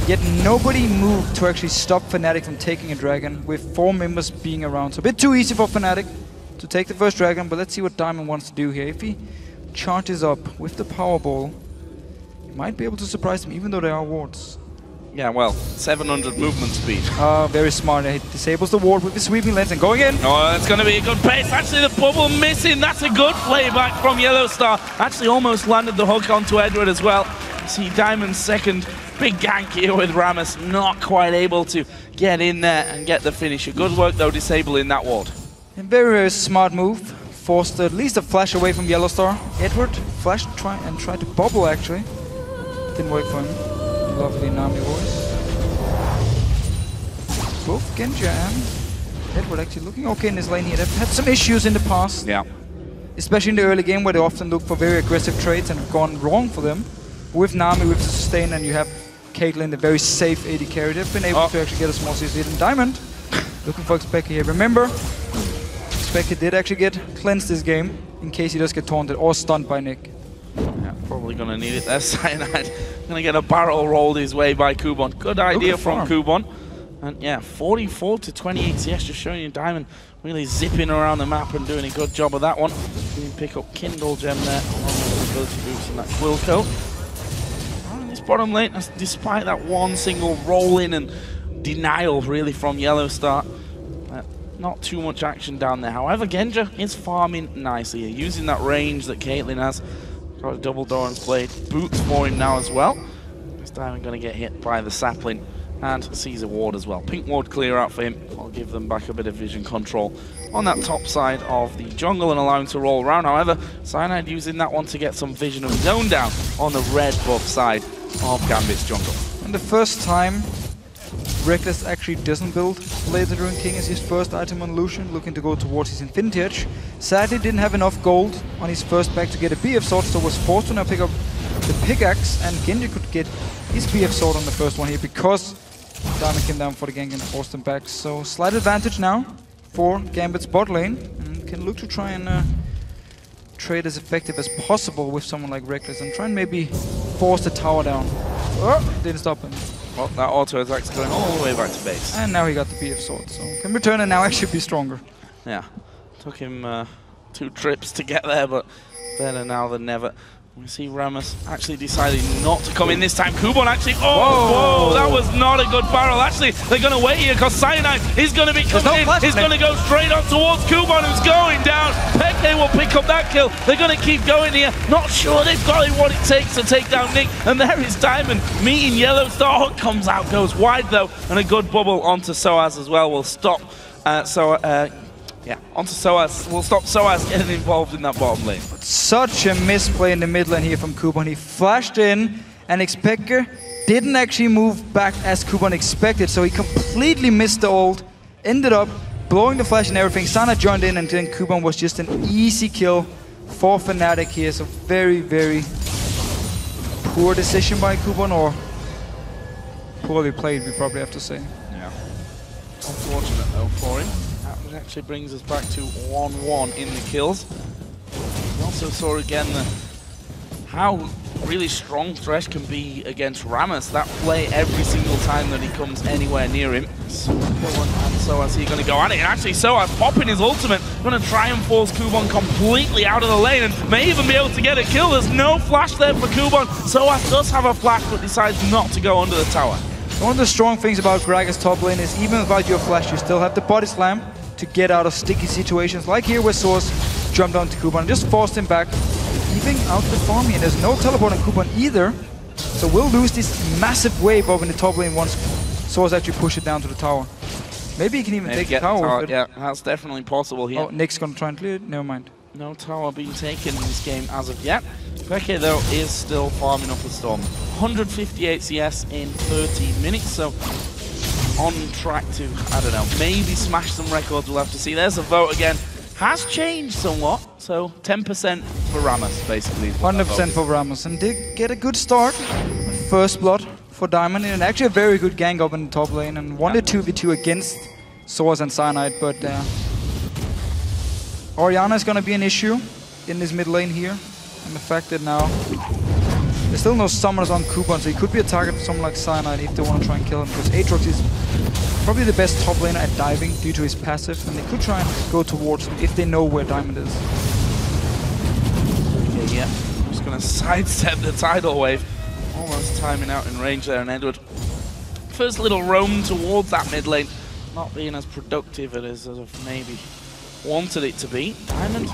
yet nobody moved to actually stop Fnatic from taking a Dragon, with 4 members being around. So a bit too easy for Fnatic to take the first Dragon, but let's see what Diamond wants to do here. If he charges up with the Powerball, he might be able to surprise him, even though there are wards. Yeah, well, 700 movement speed. Very smart. He disables the ward with his sweeping lens and going in. Oh, that's going to be a good pace. Actually, the bubble missing. That's a good playback from Yellowstar. Actually, almost landed the hook onto Edward as well. See Diamond's second big gank here with Ramos, not quite able to get in there and get the finisher. Good work though, disabling that ward. A very, very smart move. Forced at least a flash away from Yellowstar. Edward flashed and tried to bubble actually. Didn't work for him. Lovely Nami voice. Both Genji and Edward actually looking okay in this lane here. They've had some issues in the past. Yeah. Especially in the early game where they often look for very aggressive trades and have gone wrong for them. With Nami, with Sustain, and you have Caitlyn, the very safe AD carry. They've been able to actually get a small CC. And Diamond, looking for Xpeke here. Remember, Xpeke did actually get cleansed this game, in case he does get taunted or stunned by Nick. Yeah, probably going to need it there. Cyanide going to get a barrel rolled his way by Kuban. Good idea from Kuban. And yeah, 44 to 20 EUCS, just showing you Diamond really zipping around the map and doing a good job of that one. You can pick up Kindle Gem there, along with the ability boost and that Quill Coat. And this bottom lane, despite that one single roll-in and denial really from Yellowstar, not too much action down there. However, Genja is farming nicely, using that range that Caitlyn has. Got a double Doran's Blade, boots for him now as well. This Diamond going to get hit by the sapling and sees a ward as well. Pink ward clear out for him. I'll give them back a bit of vision control on that top side of the jungle and allow him to roll around. However, Cyanide using that one to get some vision of his own down on the red buff side of Gambit's jungle. And the first time Reckless actually doesn't build Blade the Ruined King as his first item on Lucian, looking to go towards his Infinity Edge. Sadly didn't have enough gold on his first back to get a BF sword, so was forced to now pick up the pickaxe, and Genji could get his BF sword on the first one here because Diamond came down for the gank and forced him back. So slight advantage now for Gambit's bot lane, and can look to try and trade as effective as possible with someone like Reckless and try and maybe force the tower down. Oh, didn't stop him. Well, that auto attack's going all the way back to base. And now he got the BF sword, so can return and now actually be stronger. Yeah, took him 2 trips to get there, but better now than never. We see Rammus actually deciding not to come in this time. Kuban actually, whoa, that was not a good barrel. Actually, they're going to wait here because Cyanide is going to be coming in. He's going to go straight on towards Kuban, who's going down. Peke will pick up that kill. They're going to keep going here. Not sure they've got what it takes to take down Nick. And there is Diamond meeting Yellowstar. Hook comes out, goes wide though, and a good bubble onto Soaz as well. Will stop onto Soaz. We'll stop Soaz getting involved in that bottom lane. Such a misplay in the mid lane here from Kuban. He flashed in, and FLICKR didn't actually move back as Kuban expected, so he completely missed the ult, ended up blowing the flash and everything. Sana joined in, and then Kuban was just an easy kill for Fnatic here. So very, very poor decision by Kuban, or poorly played, we probably have to say. Yeah. Unfortunate though for him. That actually brings us back to 1-1 in the kills. We also saw again how really strong Thresh can be against Rammus. That play every single time that he comes anywhere near him. And Soaz here going to go at it. And actually Soaz popping his ultimate, going to try and force Kuban completely out of the lane and may even be able to get a kill. There's no flash there for Kuban. Soaz does have a flash but decides not to go under the tower. One of the strong things about Gragas top lane is even without your flash, you still have the body slam to get out of sticky situations, like here where Soaz jumped onto Kuban and just forced him back, leaving out the farm here. There's no teleport on Kuban either, so we'll lose this massive wave over in the top lane once Soaz actually push it down to the tower. Maybe he can even take the tower. Yeah, that's definitely possible here. Oh, Nick's gonna try and clear it? Never mind. No tower being taken in this game as of yet. FLICKR though is still farming up the storm. 158 CS in 13 minutes, so on track to, I don't know, maybe smash some records. We'll have to see. There's a vote again. Has changed somewhat, so 10% for Rammus, basically. 100% for Rammus, and did get a good start. First blood for Diamond, and actually a very good gank up in the top lane, and wanted 2v2 against Soaz and Cyanide, but Orianna is going to be an issue in this mid lane here, and the fact that now there's still no summoners on Kuban, so he could be a target for someone like Cyanide if they want to try and kill him, because Aatrox is probably the best top laner at diving due to his passive, and they could try and go towards him if they know where Diamond is. Okay, yeah, I'm just going to sidestep the tidal wave. Almost timing out in range there, and Edward. First little roam towards that mid lane, not being as productive as I've maybe wanted it to be. Diamond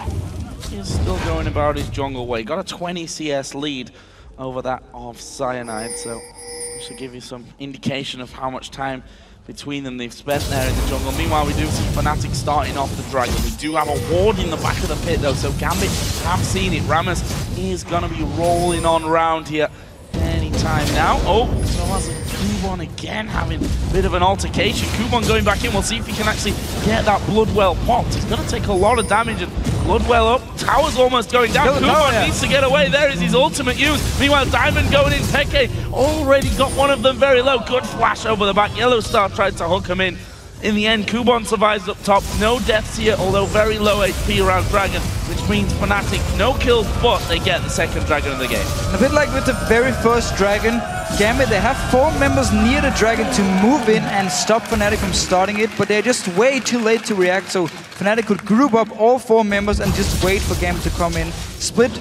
is still going about his jungle way. Got a 20 CS lead over that of Cyanide, so I should give you some indication of how much time between them they've spent there in the jungle. Meanwhile, we do see Fnatic starting off the dragon. We do have a ward in the back of the pit though, so Gambit have seen it. Rammus is going to be rolling on round here anytime now. Oh, so as Kuban again having a bit of an altercation. Kuban going back in. We'll see if he can actually get that Bloodwell popped. He's going to take a lot of damage, and Bloodwell up. Tower's almost going down. Kuban needs to get away. There is his ultimate use. Meanwhile, Diamond going in. Peke already got one of them very low. Good flash over the back. Yellowstar tried to hook him in. In the end, Kuban survives up top. No deaths here, although very low HP around Dragon, which means Fnatic no kills, but they get the second Dragon of the game. And a bit like with the very first Dragon, Gambit, they have 4 members near the Dragon to move in and stop Fnatic from starting it, but they're just way too late to react, so Fnatic could group up all 4 members and just wait for Gambit to come in. Split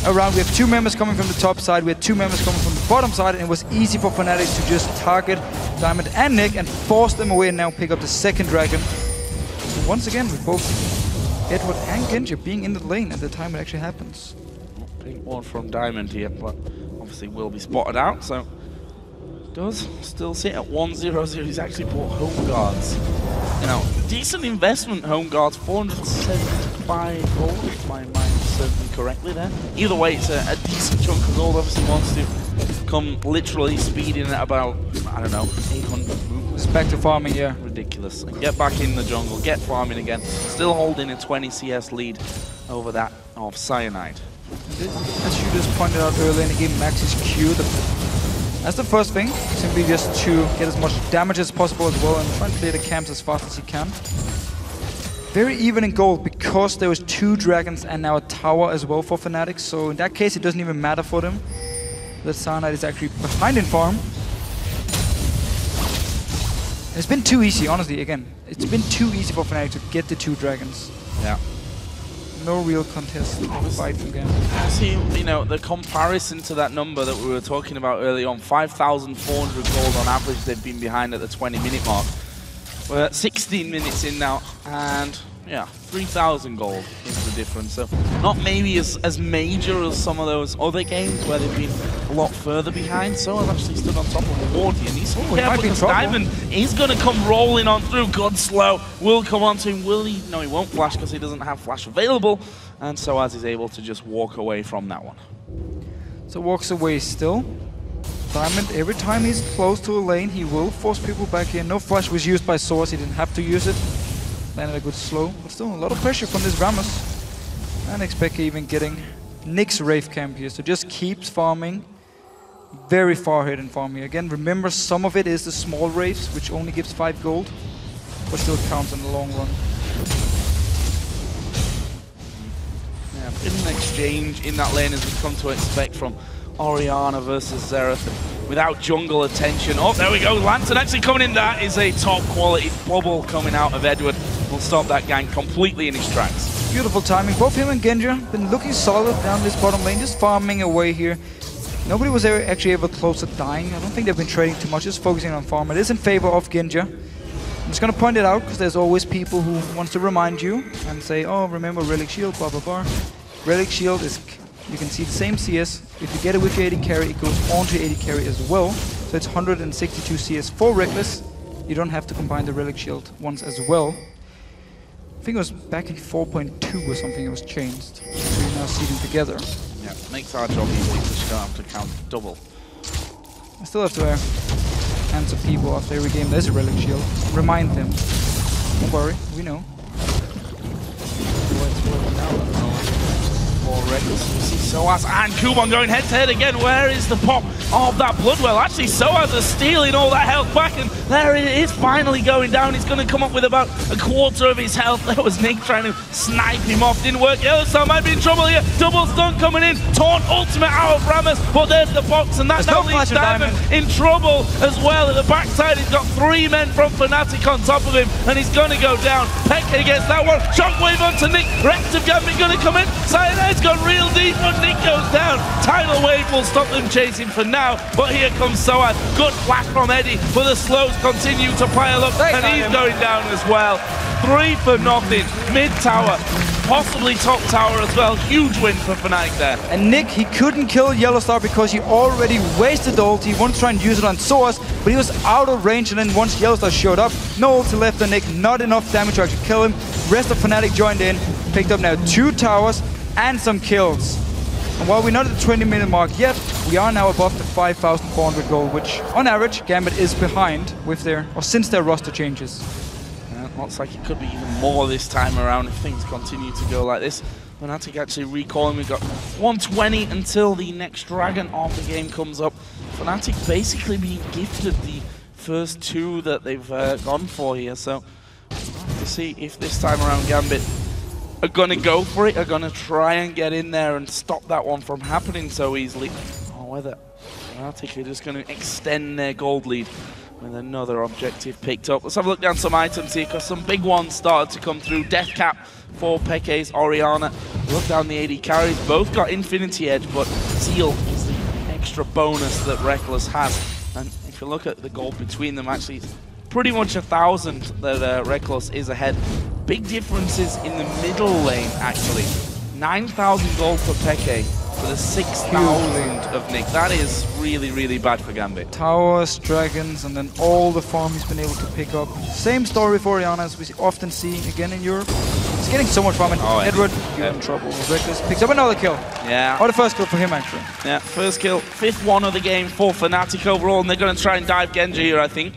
around, we have 2 members coming from the top side, we had 2 members coming from the bottom side, and it was easy for Fnatic to just target Diamond and Nick and force them away and now pick up the second Dragon. So once again, with both Edward and Genji being in the lane at the time it actually happens. Pink one from Diamond here, but obviously will be spotted out, so does still sit at 1-0-0. He's actually bought home guards. You know, decent investment, home guards, 475 gold, if my mind serves me correctly there. Either way, it's a decent chunk of gold. Obviously wants to come literally speeding at about, I don't know, 800 movements. It's back to farming, yeah. Ridiculous. And get back in the jungle, get farming again. Still holding a 20 CS lead over that of Cyanide. As you just pointed out earlier in the game, Max's Q, that's the first thing, simply just to get as much damage as possible as well and try and clear the camps as fast as he can. Very even in gold because there was 2 dragons and now a tower as well for Fnatic, so in that case it doesn't even matter for them that Cyanide is actually behind in farm. And it's been too easy, honestly, again. It's been too easy for Fnatic to get the 2 dragons. Yeah. No real contest fight from Gambit. See, you know, the comparison to that number that we were talking about early on, 5,400 gold on average they've been behind at the 20-minute mark. We're at 16 minutes in now, and yeah, 3,000 gold is the difference. So not maybe as major as some of those other games where they've been a lot further behind. So I've actually stood on top of 40, and he's careful because Diamond is going to come rolling on through. Good slow will come on to him. Will he? No, he won't flash because he doesn't have flash available. And Soaz is able to just walk away from that one. So walks away still. Diamond, every time he's close to a lane, he will force people back in. No flash was used by Soaz, he didn't have to use it. Landed a good slow, but still a lot of pressure from this Rammus. And expect even getting Nick's Wraith camp here, so just keeps farming. Very far ahead in farming. Again, remember some of it is the small Wraiths, which only gives 5 gold, but still counts in the long run. Yeah, in an exchange in that lane as we've come to expect from Orianna versus Xerath without jungle attention. Oh, there we go. Lantern actually coming in. That is a top quality bubble coming out of Edward. Will stop that gank completely in his tracks. Beautiful timing. Both him and Genji been looking solid down this bottom lane, just farming away here. Nobody was actually ever close to dying. I don't think they've been trading too much, just focusing on farm. It is in favor of Genji. I'm just going to point it out because there's always people who wants to remind you and say, oh, remember Relic Shield, blah, blah, blah. Relic Shield is, you can see the same CS. If you get it with your 80 carry, it goes on to 80 carry as well. So it's 162 CS for Reckless. You don't have to combine the Relic Shield once as well. I think it was back in 4.2 or something it was changed. So you now see them together. Yeah, makes our job easy because you don't have to count double. I still have to answer people after every game there's a Relic Shield. Remind them. Don't worry, we know. Reckless, you see Soaz and Kuban going head-to-head again. Where is the pop of that Bloodwell? Actually, Soaz is stealing all that health back, and there it is finally going down. He's going to come up with about a quarter of his health. There was Nick trying to snipe him off. Didn't work. Yellowstar might be in trouble here. Double stun coming in. Taunt ultimate out of Rammus, but there's the box, and that now leaves Diamond in trouble as well. At the backside, he's got 3 men from Fnatic on top of him, and he's going to go down. P.E.K.K.A gets that one. Shockwave onto Nick. Rest of Gambit going to come in. Cyanide's gone real deep, but Nick goes down. Tidal Wave will stop them chasing for now, but here comes Soaz. Good flash from Eddie, but the slows continue to pile up, and he's going down as well. 3 for nothing. Mid tower, possibly top tower as well. Huge win for Fnatic there. And Nick, he couldn't kill Yellowstar because he already wasted the ult. He wanted to try and use it on Soaz, but he was out of range, and then once Yellowstar showed up, no ulti left on Nick, not enough damage to actually kill him. Rest of Fnatic joined in, picked up now 2 towers and some kills. And while we're not at the 20-minute mark yet, we are now above the 5,400 gold, which on average Gambit is behind with their, or since their roster changes. Looks like it could be even more this time around if things continue to go like this. Fnatic actually recalling, we've got 120 until the next Dragon of the game comes up. Fnatic basically being gifted the first 2 that they've gone for here, so we'll have to see if this time around Gambit are going to go for it, are going to try and get in there and stop that one from happening so easily. Oh, whether Fnatic are just going to extend their gold lead with another objective picked up. Let's have a look down some items here, because some big ones started to come through. Death Cap for Peke's Orianna. Look down the AD carries. Both got Infinity Edge, but Seal is the extra bonus that Reckless has. And if you look at the gold between them, actually, it's pretty much 1,000 that Reckless is ahead. Big differences in the middle lane, actually. 9,000 gold for Peke for the 6,000 of Nick. That is really, really bad for Gambit. Towers, dragons, and then all the farm he's been able to pick up. Same story for Orianna as we often see again in Europe. He's getting so much farm, and Edward, you're in trouble. Reckless picks up another kill. Yeah. Or the first kill for him, actually. Yeah, first kill. 5th one of the game for Fnatic overall, and they're going to try and dive Genji here, I think.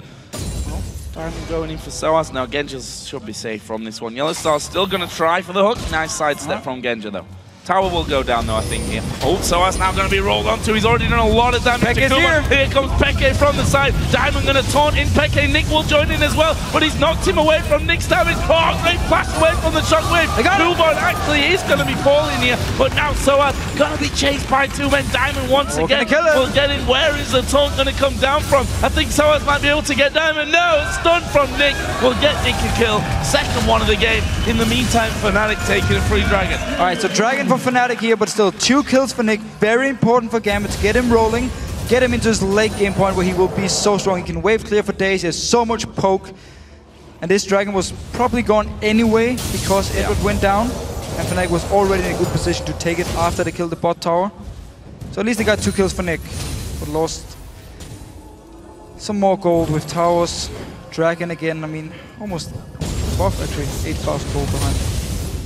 Diamond going in for Soaz. Now Genji should be safe from this one. Yellowstar still going to try for the hook. Nice sidestep from Genji, though. Tower will go down, though, I think, here. Oh, Soaz now going to be rolled onto. He's already done a lot of damage to Kuma. Here comes Peke from the side. Diamond going to taunt in Peke. Nick will join in as well, but he's knocked him away from Nick's damage. Oh, great flash away from the shockwave. Newborn actually is going to be falling here, but now Soaz going to be chased by 2 men. Diamond once again will get in. Where is the taunt going to come down from? I think Soaz might be able to get Diamond. No, it's stunned from Nick. Will get Nick a kill. 2nd one of the game. In the meantime, Fnatic taking a free Dragon. All right, so Dragon for Fnatic here, but still 2 kills for Nick. Very important for Gambit to get him rolling, get him into his late game point where he will be so strong. He can wave clear for days. He has so much poke. And this Dragon was probably gone anyway because Edward went down. And Fnatic was already in a good position to take it after they killed the bot tower. So at least they got 2 kills for Nick, but lost some more gold with towers. Dragon again, I mean, almost above actually, 8,000 gold behind.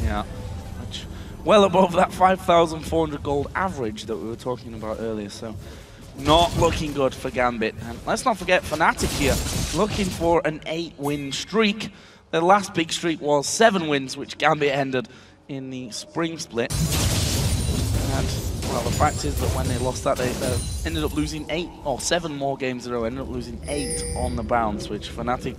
Yeah. Well above that 5,400 gold average that we were talking about earlier, so not looking good for Gambit. And let's not forget Fnatic here, looking for an 8-win streak. Their last big streak was 7 wins, which Gambit ended in the spring split. And, well, the fact is that when they lost that, they ended up losing 8 or 7 more games in a row, ended up losing 8 on the bounce, which Fnatic,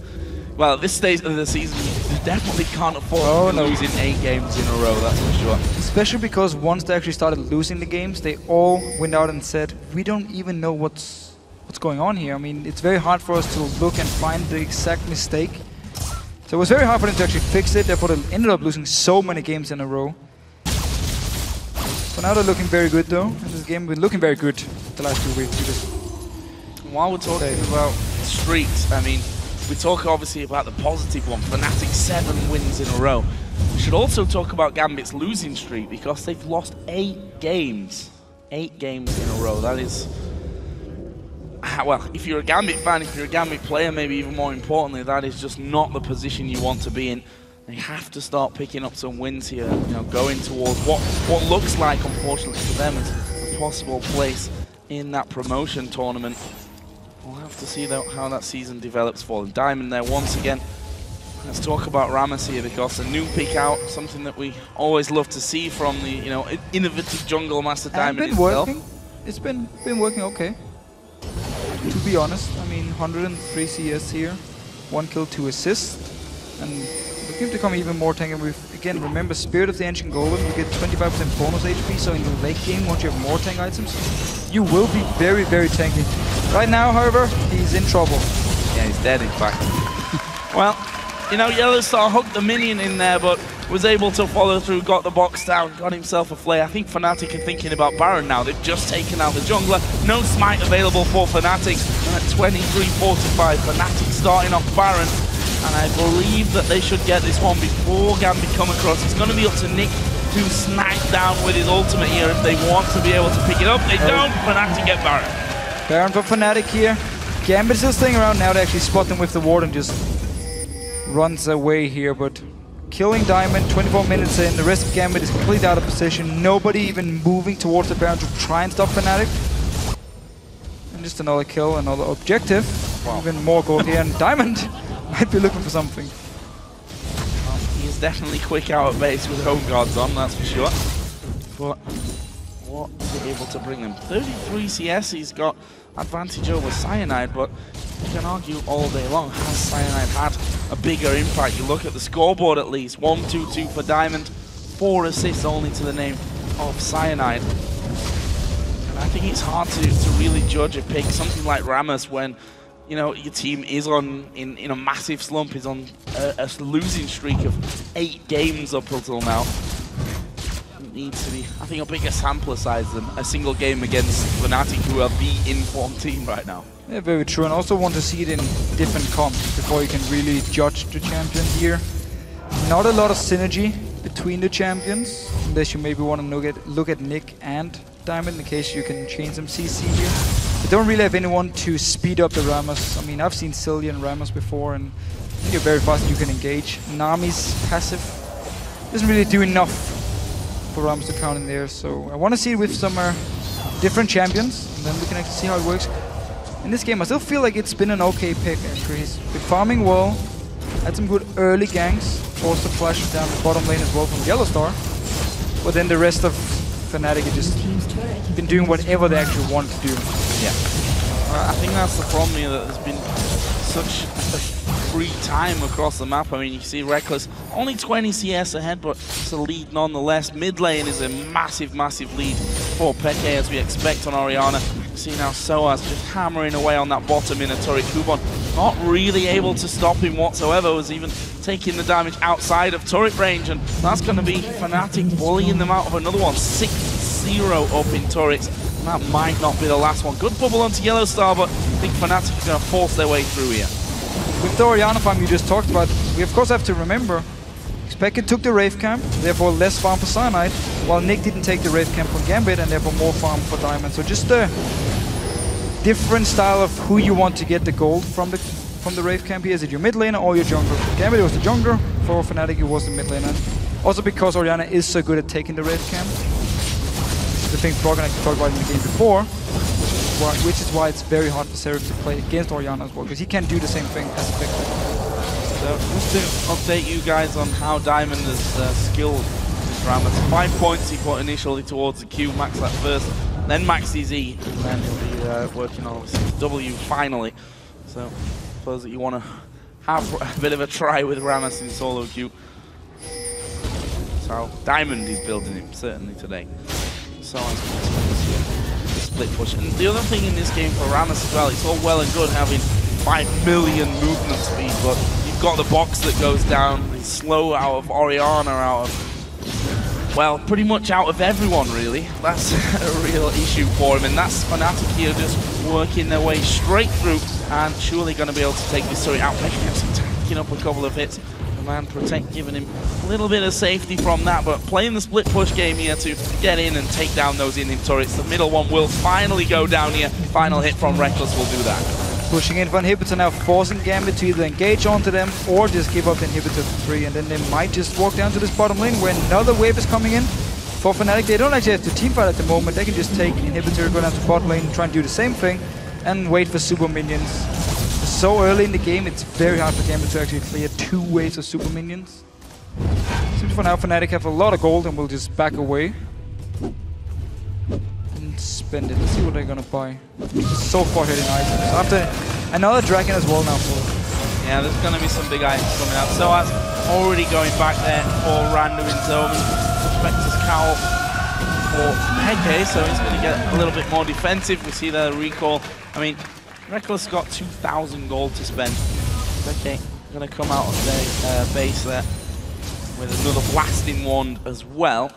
well, at this stage of the season, you definitely can't afford losing 8 games in a row, that's for sure. Especially because once they actually started losing the games, they all went out and said, we don't even know what's going on here. I mean, it's very hard for us to look and find the exact mistake. So it was very hard for them to actually fix it, therefore they ended up losing so many games in a row. So now they're looking very good though, and this game been looking very good the last 2 weeks. While we're talking about streaks, I mean, we talk obviously about the positive one, Fnatic 7 wins in a row. We should also talk about Gambit's losing streak because they've lost 8 games. 8 games in a row, that is... Well, if you're a Gambit fan, if you're a Gambit player, maybe even more importantly, that is just not the position you want to be in. They have to start picking up some wins here, you know, going towards what looks like, unfortunately for them, is a possible place in that promotion tournament. We'll have to see though how that season develops for them. Diamond there once again. Let's talk about Rammus here because a new pick out, something that we always love to see from the, you know, innovative jungle master Diamond itself. It's been working okay. To be honest, I mean 103 CS here, 1 kill, 2 assists, and looking to become even more tanky with, again, remember Spirit of the Ancient Golem, you get 25% bonus HP, so in the late game, once you have more tank items, you will be very, very tanky. Right now, however, he's in trouble. Yeah, he's dead in fact. Well, you know, Yellowstar hooked the minion in there, but was able to follow through, got the box down, got himself a flare. I think Fnatic are thinking about Baron now. They've just taken out the jungler. No smite available for Fnatic. And at 23:45, Fnatic starting off Baron. And I believe that they should get this one before Gambit come across. It's going to be up to Nick to snipe down with his ultimate here if they want to be able to pick it up. They don't. Fnatic get Baron. Baron for Fnatic here. Gambit is still staying around now to actually spot them with the ward and just runs away here, but killing Diamond 24 minutes in, the rest of Gambit is completely out of position. Nobody even moving towards the Baron to try and stop Fnatic. And just another kill, another objective. Wow. Even more gold here, and Diamond might be looking for something. Well, he is definitely quick out of base with home guards on, that's for sure. But what is he able to bring them? 33 CS, he's got advantage over Cyanide, but you can argue all day long, has Cyanide had a bigger impact? You look at the scoreboard at least, 1-2-2 for Diamond, 4 assists only to the name of Cyanide. And think it's hard to really judge a pick. Something like Ramos when, you know, your team is in a massive slump, is on a losing streak of 8 games up until now. It needs to be, I think, a bigger sampler size than a single game against Fnatic, who are the informed team right now. Yeah, very true. And also want to see it in different comps before you can really judge the champion here. Not a lot of synergy between the champions, unless you maybe want to look at Nick and Diamond in case you can change some CC here. They don't really have anyone to speed up the Ramos. I mean, I've seen Cillian and Ramos before, and I think you're very fast and you can engage. Nami's passive doesn't really do enough for Ramos to count in there, so I want to see it with some different champions, and then we can actually see how it works. In this game, I still feel like it's been an okay pick, actually. He's been farming well, had some good early ganks, forced the flash down the bottom lane as well from Yellowstar, but then the rest of Fnatic have just been doing whatever they actually want to do. Yeah. I think that's the problem here, that there's been such a free time across the map. I mean, you see Reckless only 20 CS ahead, but it's a lead nonetheless. Mid lane is a massive, massive lead for Peke, as we expect on Orianna. You see now Soaz just hammering away on that bottom inner turret. Kubon not really able to stop him whatsoever, was even taking the damage outside of turret range, and that's going to be Fnatic bullying them out of another one. 6-0 up in turrets. That might not be the last one. Good bubble onto Yellowstar, but I think Fnatic is going to force their way through here. With the Orianna farm you just talked about, we of course have to remember Specken took the Wraith camp, therefore less farm for Cyanide, while Nick didn't take the Wraith camp from Gambit and therefore more farm for Diamond. So just a different style of who you want to get the gold from the Wraith camp here. Is it your mid laner or your jungler? For Gambit it was the jungler, for Fnatic it was the mid laner. Also because Orianna is so good at taking the Wraith camp. The thing Brogan actually talked about in the game before, which is why it's very hard for Seraph to play against Orianna as well, because he can't do the same thing as effectively. So just to update you guys on how Diamond has skilled this round. That's 5 points he put initially towards the Q, max that first, then max his E, and then he'll be working on his W finally. So I suppose that you want to have a bit of a try with Rammus in solo queue. So Diamond is building him, certainly today. So split push. And the other thing in this game for Rammus as well, it's all well and good having 5 million movement speed, but you've got the box that goes down, it's slow out of Orianna, out of, well, pretty much out of everyone really. That's a real issue for him, and that's Fnatic here just working their way straight through and surely going to be able to take this story out. Picking up a couple of hits. Man Protect giving him a little bit of safety from that, but playing the split push game here to get in and take down those in turrets. The middle one will finally go down here. Final hit from Reckless will do that. Pushing in for inhibitor now, forcing Gambit to either engage onto them or just give up the inhibitor for free, and then they might just walk down to this bottom lane where another wave is coming in. For Fnatic, they don't actually have to teamfight at the moment. They can just take inhibitor, go down to bot lane, try and do the same thing, and wait for super minions. So early in the game, it's very hard for Gambit to actually clear 2 waves of super minions. Seems for now Fnatic have a lot of gold and will just back away and spend it. Let's see what they're gonna buy. So far hitting items. After another dragon as well now for. Yeah, there's gonna be some big items coming out. So as already going back there for random in zone. Spectre's cowl for Peke, so he's gonna get a little bit more defensive. We see the recall. I mean, Reckless got 2,000 gold to spend. Okay, gonna come out of their base there with another blasting wand as well.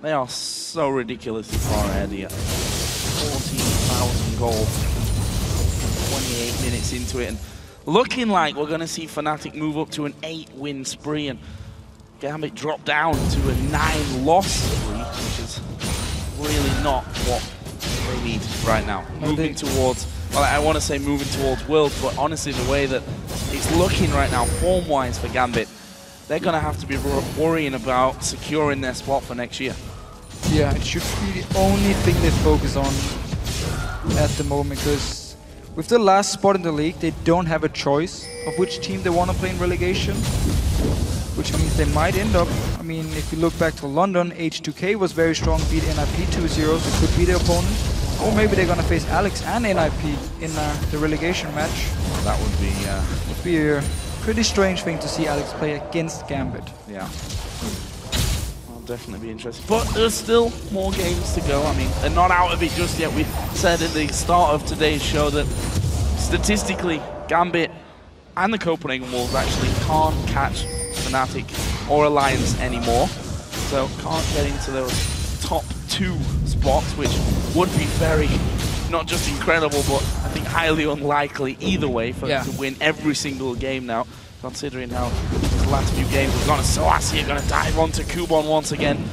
They are so ridiculously far ahead here. 14,000 gold. 28 minutes into it, and looking like we're gonna see Fnatic move up to an 8-win spree, and Gambit drop down to a 9-loss spree, which is really not what they need right now. Moving towards, well, I want to say moving towards Worlds, but honestly the way that it's looking right now form-wise for Gambit, they're going to have to be worrying about securing their spot for next year. Yeah, it should be the only thing they focus on at the moment, because with the last spot in the league, they don't have a choice of which team they want to play in relegation, which means they might end up, I mean, if you look back to London, H2K was very strong, beat NIP 2-0, so it could be their opponent. Or maybe they're going to face Alex and NIP in the relegation match. That would be a pretty strange thing to see Alex play against Gambit. Yeah. Well, definitely be interesting. But there's still more games to go. I mean, they're not out of it just yet. We said at the start of today's show that statistically, Gambit and the Copenhagen Wolves actually can't catch Fnatic or Alliance anymore. So can't get into those top 2 spots, which would be very, not just incredible, but I think highly unlikely either way for them to win every single game now, considering how the last few games have gone. Soas here going to dive onto Kubon once again.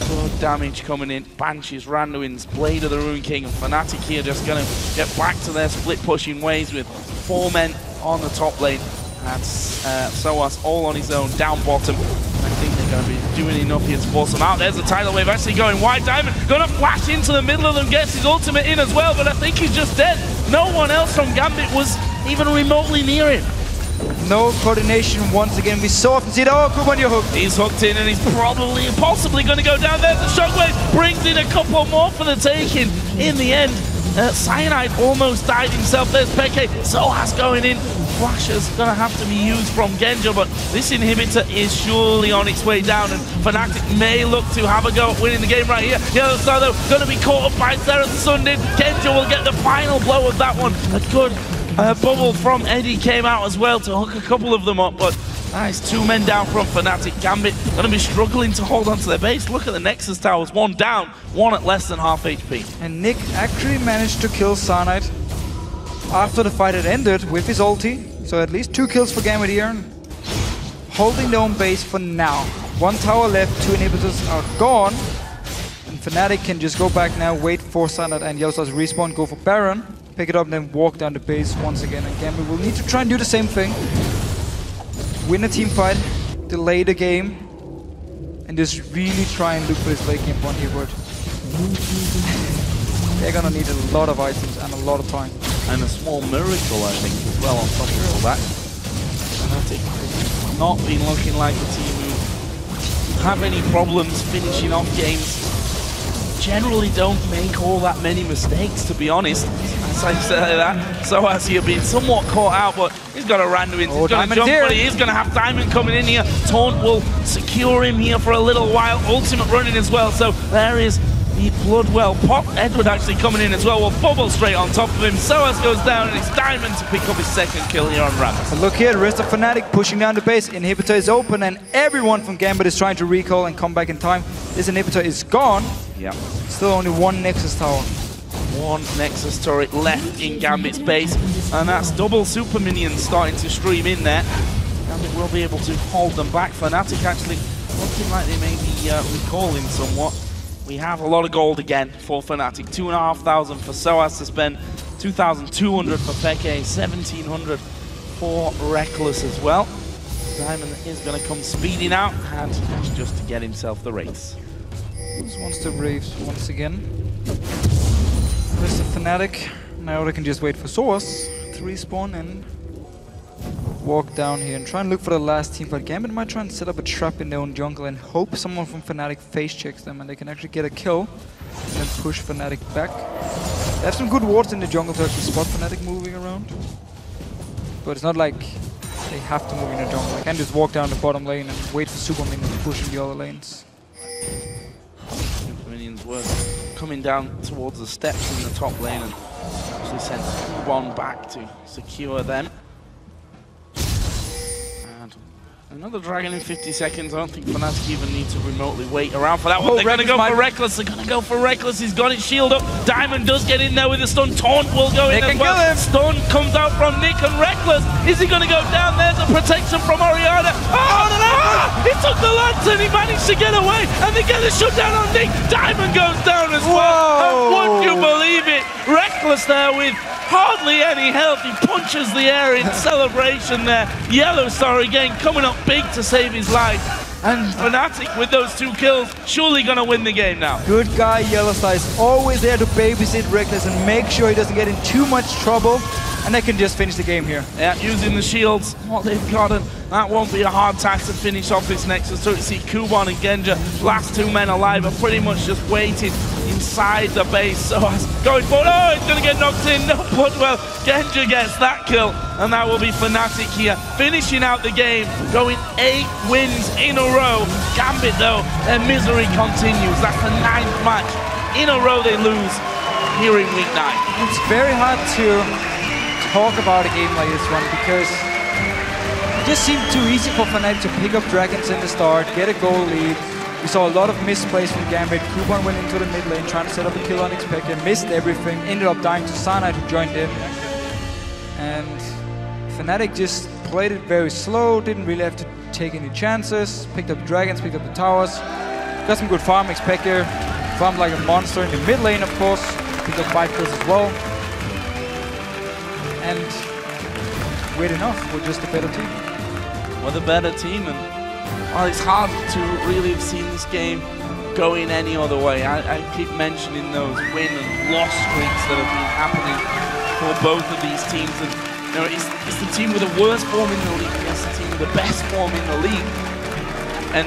Good damage coming in. Banshees, Randuin's, Blade of the Rune King, and Fnatic here just going to get back to their split pushing ways with 4 men on the top lane. And Soas all on his own, down bottom. I think they're going to be doing enough here to force them out. There's the tidal wave actually going wide. Diamond going to flash into the middle of them, gets his ultimate in as well, but I think he's just dead. No one else from Gambit was even remotely near him. No coordination once again. We so often see it. Oh, Kubon, you're hooked. He's hooked in and he's possibly going to go down there. The shockwave brings in a couple more for the taking. In the end, Cyanide almost died himself. There's Peke. Soas going in. Flash is going to have to be used from Genja, but this inhibitor is surely on its way down, and Fnatic may look to have a go at winning the game right here. Yellowstar, though, going to be caught up by Sarah Sundin. Genja will get the final blow of that one. A good bubble from Eddie came out as well to hook a couple of them up, but nice 2 men down from Fnatic. Gambit going to be struggling to hold on to their base. Look at the Nexus towers, 1 down, 1 at less than half HP. And Nick actually managed to kill Cyanide after the fight had ended with his ulti. So at least 2 kills for Gambit here. Holding their own base for now. 1 tower left, 2 inhibitors are gone. And Fnatic can just go back now, wait for Cyanide and Yellowstar's respawn, go for Baron, pick it up and then walk down the base once again. And Gambit will need to try and do the same thing. Win a team fight, delay the game, and just really try and look for this late game one here, but they're gonna need a lot of items and a lot of time. And a small miracle, I think, as well on top of all that. Fnatic has not been looking like a team who have any problems finishing off games. Generally don't make all that many mistakes, to be honest. As I say that, Soas here being somewhat caught out, but he's got a Randuin. He's going to jump, but he is going to have Diamond coming in here. Taunt will secure him here for a little while. Ultimate running as well, so there is the Bloodwell pop. Edward actually coming in as well. Will bubble straight on top of him. Soas goes down, and it's Diamond to pick up his 2nd kill here on Rammus. But look here, the rest of Fnatic pushing down the base. Inhibitor is open, and everyone from Gambit is trying to recall and come back in time. This inhibitor is gone. Yeah. Still only 1 Nexus tower. 1 Nexus turret left in Gambit's base, and that's double super minions starting to stream in there. Gambit will be able to hold them back. Fnatic actually looking like they may be recalling somewhat. We have a lot of gold again for Fnatic. 2,500 for Soas to spend, 2,200 for Peke, 1,700 for Reckless as well. Diamond is going to come speeding out, and just to get himself the race. Wolves wants to Braves once again. Rest of Fnatic. Now they can just wait for Source to respawn and walk down here and try and look for the last team fight. Gambit might try and set up a trap in their own jungle and hope someone from Fnatic face checks them and they can actually get a kill and then push Fnatic back. They have some good wards in the jungle to actually spot Fnatic moving around. But it's not like they have to move in the jungle. They can just walk down the bottom lane and wait for Super Minions to push in the other lanes. Minions were coming down towards the steps in the top lane and actually sent one back to secure them. And another dragon in 50 seconds. I don't think Fnatic even need to remotely wait around for that one. They're going to go for Reckless. They're going to go for Reckless. He's got his shield up. Diamond does get in there with the stun. Taunt will go in as well. Stun comes out from Nick and Reckless. Is he going to go down? There's a protection from Oriana. He took the lantern. He managed to get away. And they get a shutdown on Nick. Diamond goes down as well. And would you believe it? Reckless there with hardly any health. He punches the air in celebration there. Yellowstar again coming up big to save his life. And Fnatic with those 2 kills, surely going to win the game now. Good guy Yellowstar is always there to babysit Reckless and make sure he doesn't get in too much trouble. and they can just finish the game here. Yeah, using the shields, what they've got, and that won't be a hard task to finish off this Nexus. So you see Kuban and Genja, last two men alive, are pretty much just waiting inside the base. So as going forward, oh, it's going to get knocked in, no, but well, Genja gets that kill, and that will be Fnatic here, finishing out the game, going 8 wins in a row. Gambit, though, their misery continues. That's the 9th match in a row they lose here in week 9. It's very hard to talk about a game like this one because it just seemed too easy for Fnatic to pick up Dragons in the start, get a goal lead. We saw a lot of misplays from Gambit. Kuban went into the mid lane trying to set up a kill unexpected, missed everything, ended up dying to Cyanide who joined in. And Fnatic just played it very slow, didn't really have to take any chances, picked up Dragons, picked up the towers, got some good farm, FLICKR farmed like a monster in the mid lane of course, picked up 5 kills as well. And weird enough, we're just a better team. We're the better team, and well, it's hard to really have seen this game going any other way. I keep mentioning those win and loss streaks that have been happening for both of these teams. And you know, it's the team with the worst form in the league against the team with the best form in the league. And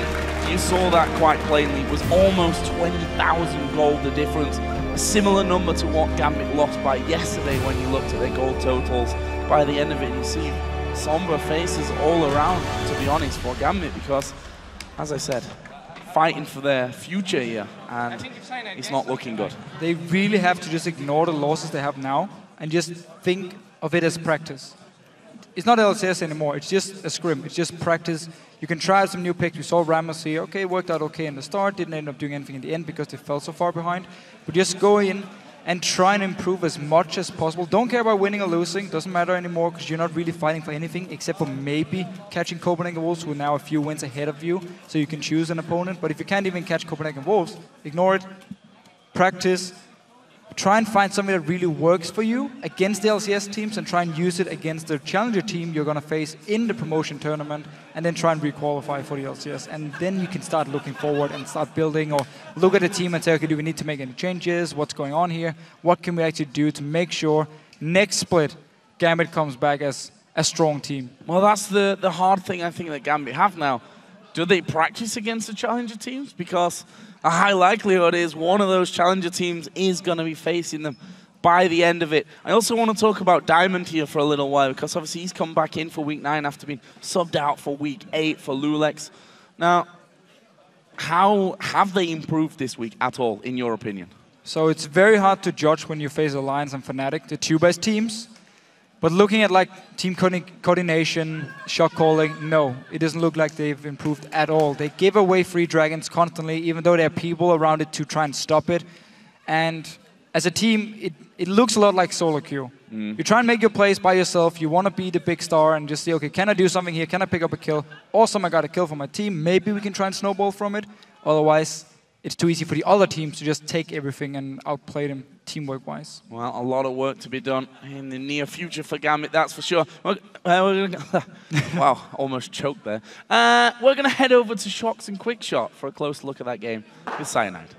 you saw that quite plainly. It was almost 20,000 gold the difference. A similar number to what Gambit lost by yesterday when you looked at their gold totals. By the end of it, you see somber faces all around, to be honest, for Gambit, because, as I said, fighting for their future here, and it's not looking good. They really have to just ignore the losses they have now and just think of it as practice. It's not LCS anymore, it's just a scrim, it's just practice. You can try some new picks. You saw Ramos here, okay, worked out okay in the start, didn't end up doing anything in the end because they fell so far behind. But just go in and try and improve as much as possible. Don't care about winning or losing, doesn't matter anymore because you're not really fighting for anything except for maybe catching Copenhagen Wolves, who are now a few wins ahead of you, so you can choose an opponent. But if you can't even catch Copenhagen Wolves, ignore it, practice, try and find something that really works for you against the LCS teams and try and use it against the challenger team you're going to face in the promotion tournament, and then try and re-qualify for the LCS. And then you can start looking forward and start building, or look at the team and say, okay, do we need to make any changes? What's going on here? What can we actually do to make sure next split Gambit comes back as a strong team? Well, that's the hard thing I think that Gambit have now. Do they practice against the challenger teams? Because a high likelihood is one of those challenger teams is going to be facing them by the end of it. I also want to talk about Diamond here for a little while, because obviously he's come back in for week 9 after being subbed out for week 8 for Lulex. Now, how have they improved this week at all, in your opinion? So it's very hard to judge when you face Alliance and Fnatic, the two best teams. But looking at like team coordination, shot calling, no, it doesn't look like they've improved at all. They give away free dragons constantly, even though there are people around it to try and stop it. And as a team, it looks a lot like solo queue. You try and make your plays by yourself. You want to be the big star and just say, okay, can I do something here? Can I pick up a kill? Awesome, I got a kill for my team. Maybe we can try and snowball from it. Otherwise, it's too easy for the other teams to just take everything and outplay them teamwork-wise. Well, a lot of work to be done in the near future for Gambit, that's for sure. Wow, almost choked there. We're going to head over to Shocks and Quickshot for a close look at that game with Cyanide.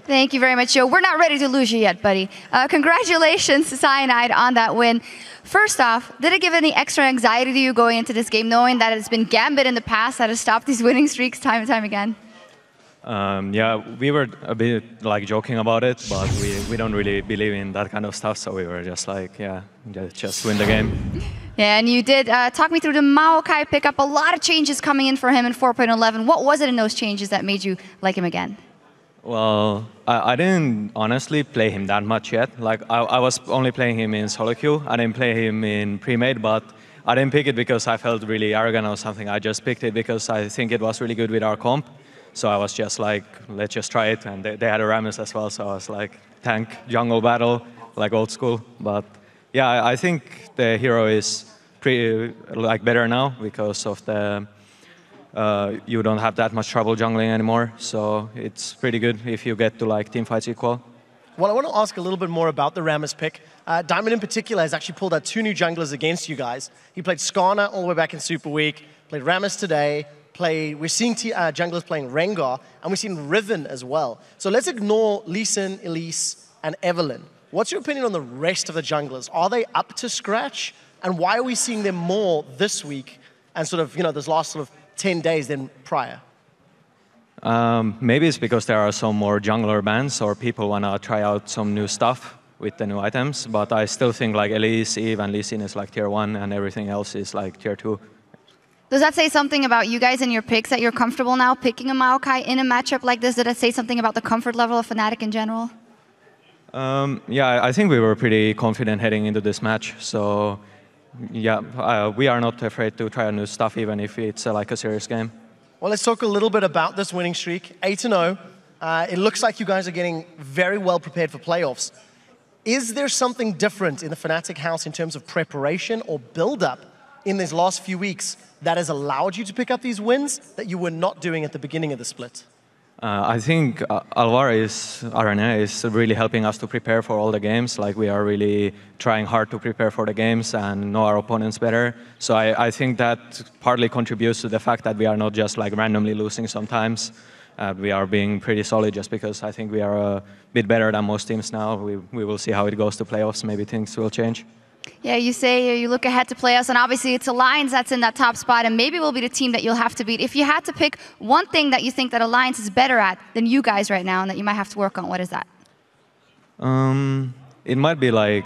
Thank you very much, Joe. We're not ready to lose you yet, buddy. Congratulations to Cyanide on that win. First off, did it give any extra anxiety to you going into this game, knowing that it's been Gambit in the past that has stopped these winning streaks time and time again? Yeah, we were a bit like joking about it, but we don't really believe in that kind of stuff, so we were just like, yeah, just win the game. Yeah, and you did talk me through the Maokai pickup. A lot of changes coming in for him in 4.11. What was it in those changes that made you like him again? Well, I didn't honestly play him that much yet. Like, I was only playing him in solo queue. I didn't play him in pre-made, but I didn't pick it because I felt really arrogant or something. I just picked it because I think it was really good with our comp. So I was just like, let's just try it. And they had a Rammus as well, so I was like, tank, jungle battle, like old school. But yeah, I think the hero is pretty like better now because of the you don't have that much trouble jungling anymore. So it's pretty good if you get to like team fights equal. Well, I want to ask a little bit more about the Rammus pick. Diamond in particular has actually pulled out 2 new junglers against you guys. He played Skarner all the way back in Super Week, played Rammus today. We're seeing junglers playing Rengar, and we've seen Riven as well. So let's ignore Lee Sin, Elise, and Evelyn. What's your opinion on the rest of the junglers? Are they up to scratch? And why are we seeing them more this week and sort of, this last sort of 10 days than prior? Maybe it's because there are some more jungler bans or people want to try out some new stuff with the new items. But I still think like Elise, Eve, and Lee Sin is like tier 1 and everything else is like tier 2. Does that say something about you guys and your picks, that you're comfortable now picking a Maokai in a matchup like this? Did it say something about the comfort level of Fnatic in general? Yeah, I think we were pretty confident heading into this match. So yeah, we are not afraid to try new stuff even if it's like a serious game. Well, let's talk a little bit about this winning streak, 8-0. It looks like you guys are getting very well prepared for playoffs. Is there something different in the Fnatic house in terms of preparation or build-up in these last few weeks that has allowed you to pick up these wins that you were not doing at the beginning of the split? I think Alvarez Arena is really helping us to prepare for all the games. Like we are really trying hard to prepare for the games and know our opponents better. So I think that partly contributes to the fact that we are not just like randomly losing sometimes. We are being pretty solid just because I think we are a bit better than most teams now. We will see how it goes to playoffs. Maybe things will change. Yeah, you say you look ahead to playoffs, and obviously it's Alliance that's in that top spot, and maybe will be the team that you'll have to beat. If you had to pick one thing that you think that Alliance is better at than you guys right now and that you might have to work on, what is that? It might be like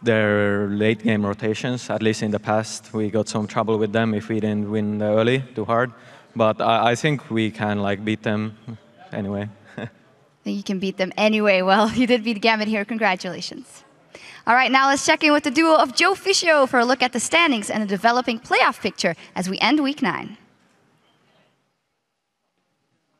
their late game rotations. At least in the past, we got some trouble with them if we didn't win early too hard. But I think we can like beat them anyway. I think you can beat them anyway. Well, you did beat Gambit here. Congratulations. All right, now let's check in with the duo of Joe Fischio for a look at the standings and the developing playoff picture as we end Week 9.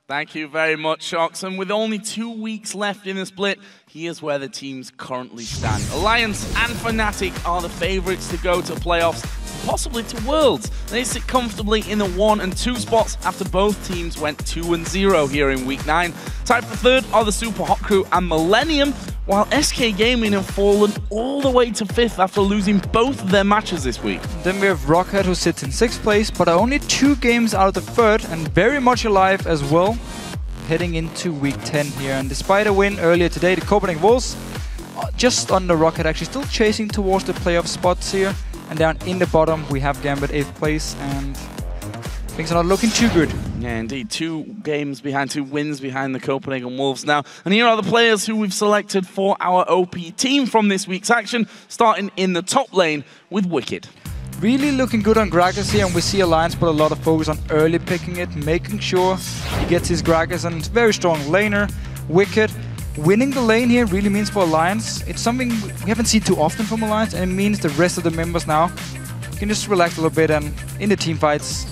Thank you very much, Shox. And with only 2 weeks left in the split, here's where the teams currently stand. Alliance and Fnatic are the favorites to go to playoffs, possibly to Worlds. They sit comfortably in the 1 and 2 spots after both teams went 2-0 here in Week 9. Tied for third are the Super Hot Crew and Millennium, while SK Gaming have fallen all the way to 5th after losing both of their matches this week. Then we have Rockat, who sits in 6th place, but are only 2 games out of the 3rd and very much alive as well, heading into Week 10 here. And despite a win earlier today, the Copenhagen Wolves are just under Rockat, actually still chasing towards the playoff spots here. And down in the bottom, we have Gambit 8th place, and things are not looking too good. Yeah, indeed. 2 games behind, 2 wins behind the Copenhagen Wolves now. And here are the players who we've selected for our OP team from this week's action, starting in the top lane with Wicked. Really looking good on Gragas here, and we see Alliance put a lot of focus on early picking it, making sure he gets his Gragas, and it's a very strong laner. Wicked. Winning the lane here really means for Alliance, it's something we haven't seen too often from Alliance, and it means the rest of the members now can just relax a little bit, and in the team fights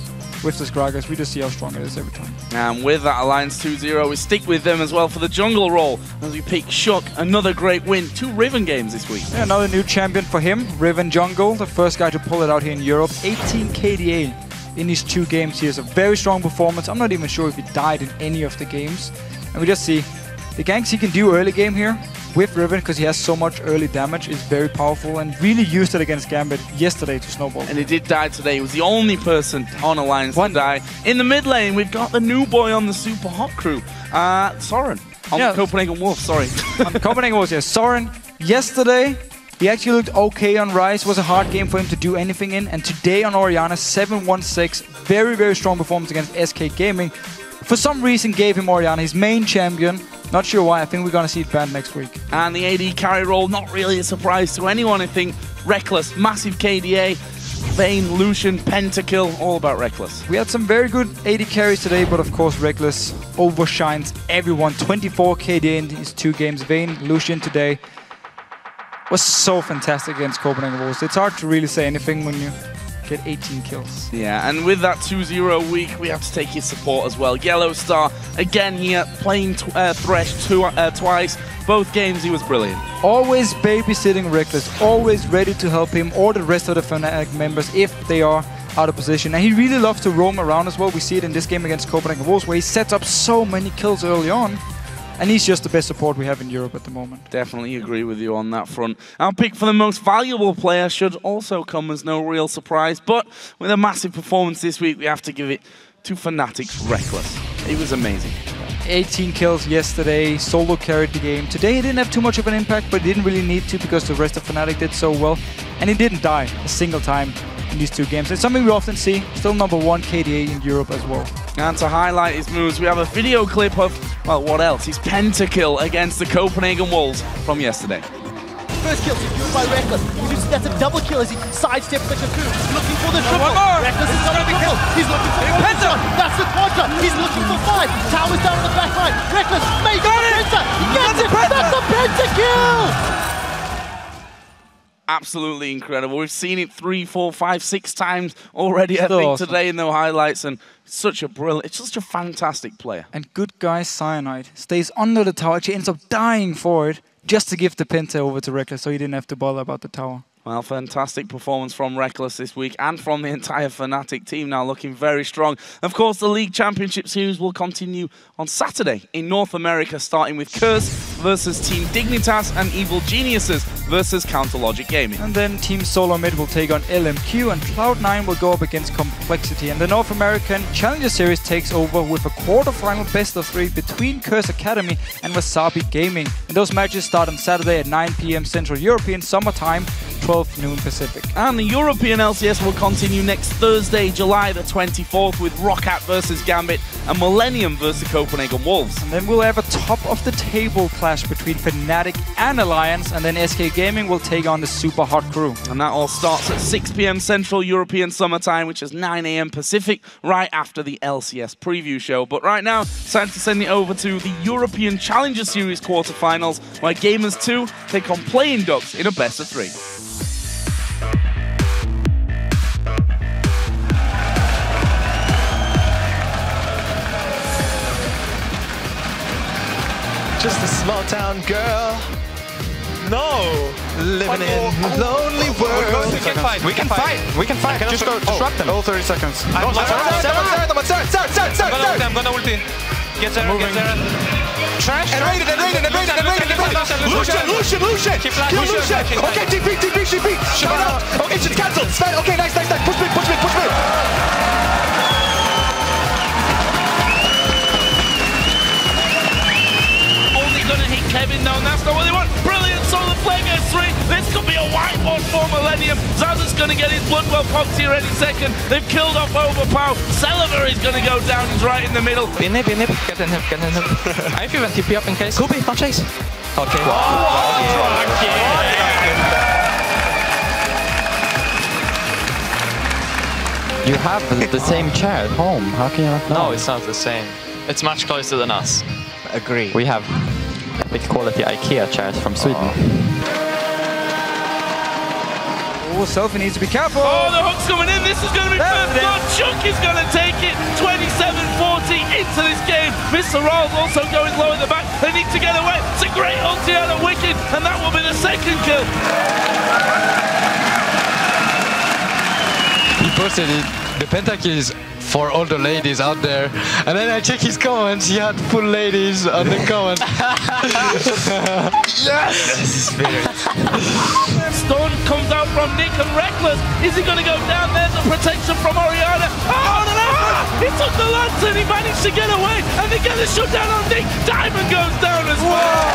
with this Gragas, we just see how strong it is every time. And with that Alliance 2-0, we stick with them as well for the jungle role as we pick Shock, another great win. 2 Riven games this week. Yeah, another new champion for him, Riven Jungle, the first guy to pull it out here in Europe. 18 KDA in these 2 games here, so very strong performance. I'm not even sure if he died in any of the games. And we just see the ganks he can do early game here with Riven, because he has so much early damage, is very powerful, and really used it against Gambit yesterday to snowball. And he did die today. He was the only person on Alliance to die. In the mid lane, we've got the new boy on the Super Hot Crew, Soren. On the Copenhagen Wolves, sorry. On the Copenhagen Wolves, yeah. Soren, yesterday, he actually looked okay on Rise. It was a hard game for him to do anything in. And today on Orianna, 7-1-6. Very, very strong performance against SK Gaming. For some reason, gave him Orianna, his main champion. Not sure why. I think we're going to see it banned next week. And the AD carry role, not really a surprise to anyone, I think. Reckless, massive KDA, Vayne, Lucian, Pentakill, all about Reckless. We had some very good AD carries today, but of course Reckless overshines everyone. 24 KDA in these 2 games. Vayne, Lucian today was so fantastic against Copenhagen Wolves. It's hard to really say anything when you get 18 kills. Yeah, and with that 2-0 week, we have to take his support as well. Yellowstar, again here, playing Thresh twice. Both games he was brilliant. Always babysitting Reckless, always ready to help him or the rest of the Fnatic members if they are out of position. And he really loves to roam around as well. We see it in this game against Copenhagen Wolves, where he sets up so many kills early on. And he's just the best support we have in Europe at the moment. Definitely agree with you on that front. Our pick for the most valuable player should also come as no real surprise. But with a massive performance this week, we have to give it to Fnatic's Reckless. He was amazing. 18 kills yesterday, solo carried the game. Today he didn't have too much of an impact, but he didn't really need to because the rest of Fnatic did so well. And he didn't die a single time in these 2 games. It's something we often see. Still #1 KDA in Europe as well. And to highlight his moves, we have a video clip of, well, what else? His pentakill against the Copenhagen Wolves from yesterday. First kill secured by Reckless. That's a double kill as he sidesteps the Cocoon. Looking for the triple. Reckless is got a triple. He's looking for one shot. That's the quadra. He's looking for 5. Towers down on the back line. Reckless makes the penta. He gets it. That's a pentakill. Absolutely incredible. We've seen it 3, 4, 5, 6 times already, I think, awesome. Today in the highlights, and such a brilliant, it's such a fantastic player. And good guy Cyanide stays under the tower. She ends up dying for it just to give the penta over to Reckless, so he didn't have to bother about the tower. Well, fantastic performance from Reckless this week and from the entire Fnatic team, now looking very strong. Of course, the League Championship Series will continue on Saturday in North America, starting with Curse versus Team Dignitas and Evil Geniuses versus Counterlogic Gaming. And then Team Solo Mid will take on LMQ, and Cloud9 will go up against Complexity. And the North American Challenger Series takes over with a quarterfinal best-of-3 between Curse Academy and Wasabi Gaming. And those matches start on Saturday at 9 PM Central European Summer Time, 12 noon Pacific. And the European LCS will continue next Thursday, July the 24th, with Rockat versus Gambit and Millennium versus the Copenhagen Wolves. And then we'll have a top-of-the-table clash between Fnatic and Alliance, and then SK Gaming will take on the Super Hot Crew. And that all starts at 6 PM Central European Summer Time, which is 9 AM Pacific, right after the LCS preview show. But right now, it's time to send it over to the European Challenger Series quarterfinals, where Gamers 2 take on Playing Ducks in a best-of-3. Just a small town girl. No! Living in a lonely world. We can fight. We can fight. We can fight. Just go disrupt them. All 30 seconds. I'm gonna ulti. Get there, get there. Trash. And raid it. Lucian. Kill Lucian. Okay, TP. Shout out. Okay, it's cancelled. Okay, nice. Push mid. Gonna hit Kevin though, and that's not what they want. Brilliant solar FLICKR 3. This could be a whiteboard for Millennium. Zaza's gonna get his blood well popped here any second. They've killed off Overpower. Celiver is gonna go down. He's right in the middle. Get in him. I have even TP up in case. Kobe, I'll chase. Okay. You have the same chair at home. How can you not know? No, it's not the same. It's much closer than us. Agree. We have epic quality IKEA chairs from Sweden. Oh, Sophie needs to be careful. Oh, the hook's coming in. This is going to be first blood. Chunk is going to take it. 27-40 into this game. Mr. Rolls also going low in the back. They need to get away. It's a great ulti out of Wicked, and that will be the second kill. He posted it. The pentakill is for all the ladies out there. And then I check his comments, he had full ladies on the comment. Yes! Stone comes out from Nick and Reckless. Is he going to go down? There's a protection from Oriana. Oh, no! He took the lantern, he managed to get away, and they get a shot down on Nick. Diamond goes down as well.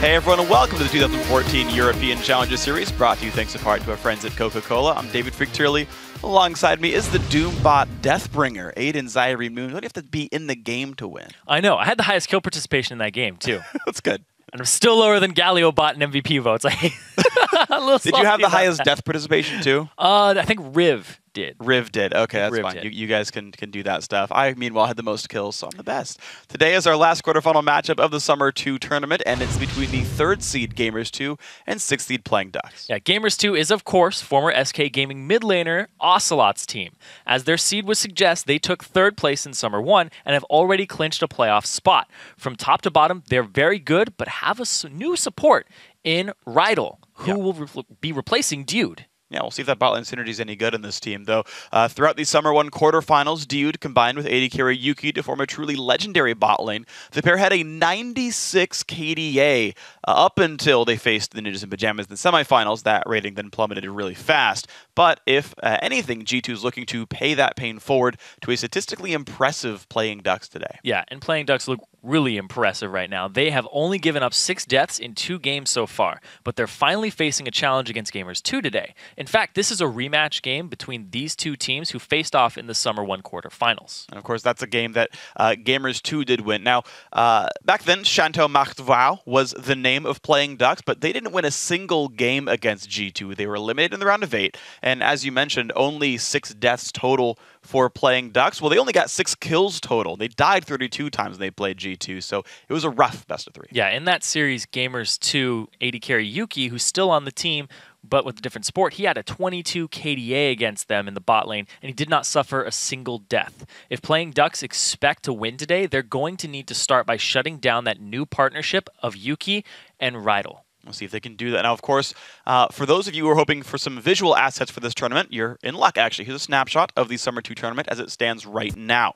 Hey everyone, and welcome to the 2014 European Challenger Series, brought to you thanks in part to our friends at Coca-Cola. I'm David Frick-Turley. Alongside me is the Doombot Deathbringer, Aiden Zyrie Moon. What do you have to be in the game to win? I know. I had the highest kill participation in that game, too. That's good. And I'm still lower than GallioBot in MVP votes. Did you have the highest death participation, too? I think Riv did. Riv did. Okay, that's Riv fine. did. You guys can do that stuff. I, meanwhile, had the most kills, so I'm the best. Today is our last quarterfinal matchup of the Summer 2 tournament, and it's between the 3rd seed Gamers 2 and 6th seed Playing Ducks. Yeah, Gamers 2 is, of course, former SK Gaming mid laner Ocelot's team. As their seed would suggest, they took 3rd place in Summer 1 and have already clinched a playoff spot. From top to bottom, they're very good, but have a new support in Rydal, who will be replacing Dude. Yeah, we'll see if that bot lane synergy is any good in this team, though. Throughout the Summer 1 quarterfinals, Dude combined with AD carry Yuki to form a truly legendary bot lane. The pair had a 96 KDA up until they faced the Ninjas in Pajamas in the semifinals. That rating then plummeted really fast. But if anything, G2 is looking to pay that pain forward to a statistically impressive Playing Ducks today. Yeah, and Playing Ducks look really impressive right now. They have only given up 6 deaths in 2 games so far, but they're finally facing a challenge against Gamers 2 today. In fact, this is a rematch game between these 2 teams who faced off in the Summer 1 quarterfinals. And of course, that's a game that Gamers 2 did win. Now, back then, Chanteau Martvau was the name of Playing Ducks, but they didn't win a single game against G2. They were eliminated in the round of 8, and as you mentioned, only 6 deaths total for Playing Ducks. Well, they only got 6 kills total. They died 32 times when they played G2, so it was a rough best of 3. Yeah, in that series, Gamers 2, AD carry Yuki, who's still on the team, but with a different sport, he had a 22 KDA against them in the bot lane, and he did not suffer a single death. If Playing Ducks expect to win today, they're going to need to start by shutting down that new partnership of Yuki and Ro8. We'll see if they can do that. Now, of course, for those of you who are hoping for some visual assets for this tournament, you're in luck, actually. Here's a snapshot of the Summer 2 tournament as it stands right now.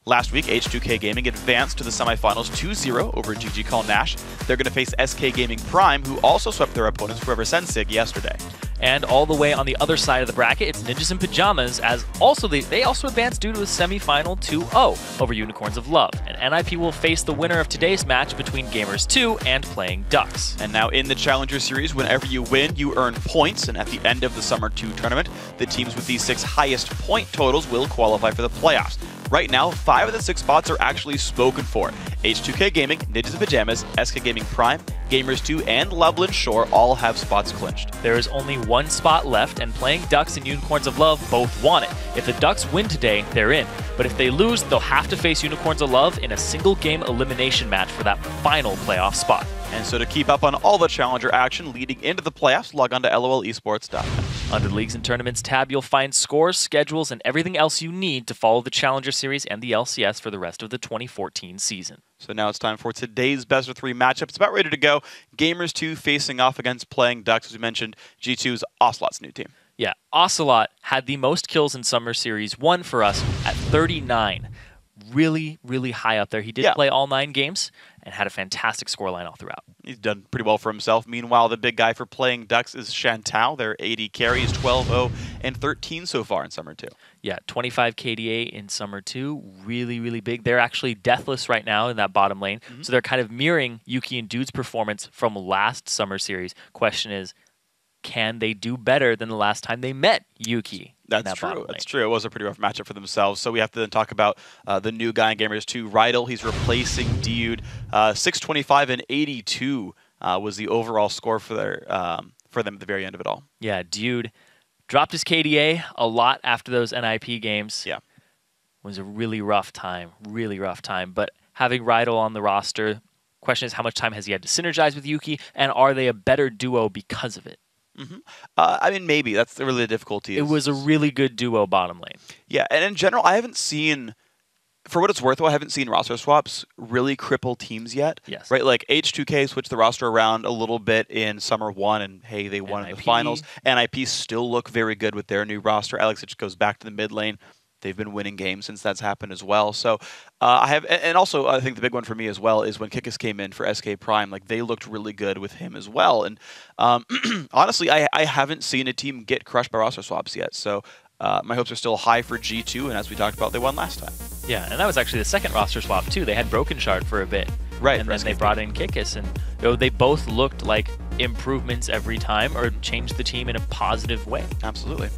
Last week, H2K Gaming advanced to the semifinals 2-0 over GG Call Nash. They're going to face SK Gaming Prime, who also swept their opponents Forever Sensig yesterday. And all the way on the other side of the bracket, it's Ninjas in Pajamas, as also they also advanced due to a semifinal 2-0 over Unicorns of Love. And NIP will face the winner of today's match between Gamers 2 and Playing Ducks. And now in the Challenger Series, whenever you win, you earn points. And at the end of the Summer 2 tournament, the teams with these 6 highest point totals will qualify for the playoffs. Right now, 5 of the 6 spots are actually spoken for. H2K Gaming, Ninjas in Pajamas, SK Gaming Prime, Gamers 2, and Loveland Shore all have spots clinched. There is only 1 spot left, and Playing Ducks and Unicorns of Love both want it. If the Ducks win today, they're in. But if they lose, they'll have to face Unicorns of Love in a single-game elimination match for that final playoff spot. And so to keep up on all the Challenger action leading into the playoffs, log on to lolesports.com. Under the Leagues and Tournaments tab, you'll find scores, schedules, and everything else you need to follow the Challenger Series and the LCS for the rest of the 2014 season. So now it's time for today's best of 3 matchup. It's about ready to go. Gamers 2 facing off against Playing Ducks, as we mentioned, G2's Ocelot's new team. Yeah, Ocelot had the most kills in Summer Series 1 for us at 39. Really, really high up there. He did play all 9 games and had a fantastic scoreline all throughout. He's done pretty well for himself. Meanwhile, the big guy for Playing Ducks is Chantal. Their AD carry is 12-0 and 13 so far in Summer 2. Yeah, 25 KDA in Summer 2. Really, really big. They're actually deathless right now in that bottom lane. So they're kind of mirroring Yuki and Dude's performance from last Summer Series. Question is, can they do better than the last time they met Yuki? That's true. That's true. It was a pretty rough matchup for themselves. So we have to then talk about the new guy in Gamers 2, Ro8. He's replacing Dude. 625 and 82 was the overall score for them at the very end of it all. Yeah, Dude dropped his KDA a lot after those NIP games. Yeah. It was a really rough time. Really rough time. But having Ro8 on the roster, question is how much time has he had to synergize with Yuki, and are they a better duo because of it? I mean, maybe. That's really the difficulty. It was a really good duo bottom lane. Yeah, and in general, I haven't seen, for what it's worth, I haven't seen roster swaps really cripple teams yet. Yes. Right, like H2K switched the roster around a little bit in Summer 1, and hey, they won in the finals. NIP still look very good with their new roster. Alex just goes back to the mid lane. They've been winning games since that's happened as well. So and also I think the big one for me as well is when Kikis came in for SK Prime, like they looked really good with him as well. And honestly, I haven't seen a team get crushed by roster swaps yet. So my hopes are still high for G2, and as we talked about, they won last time. Yeah, and that was actually the second roster swap too. They had Broken Shard for a bit. Right. And then they brought in Kikis, and they both looked like improvements every time or changed the team in a positive way. Absolutely.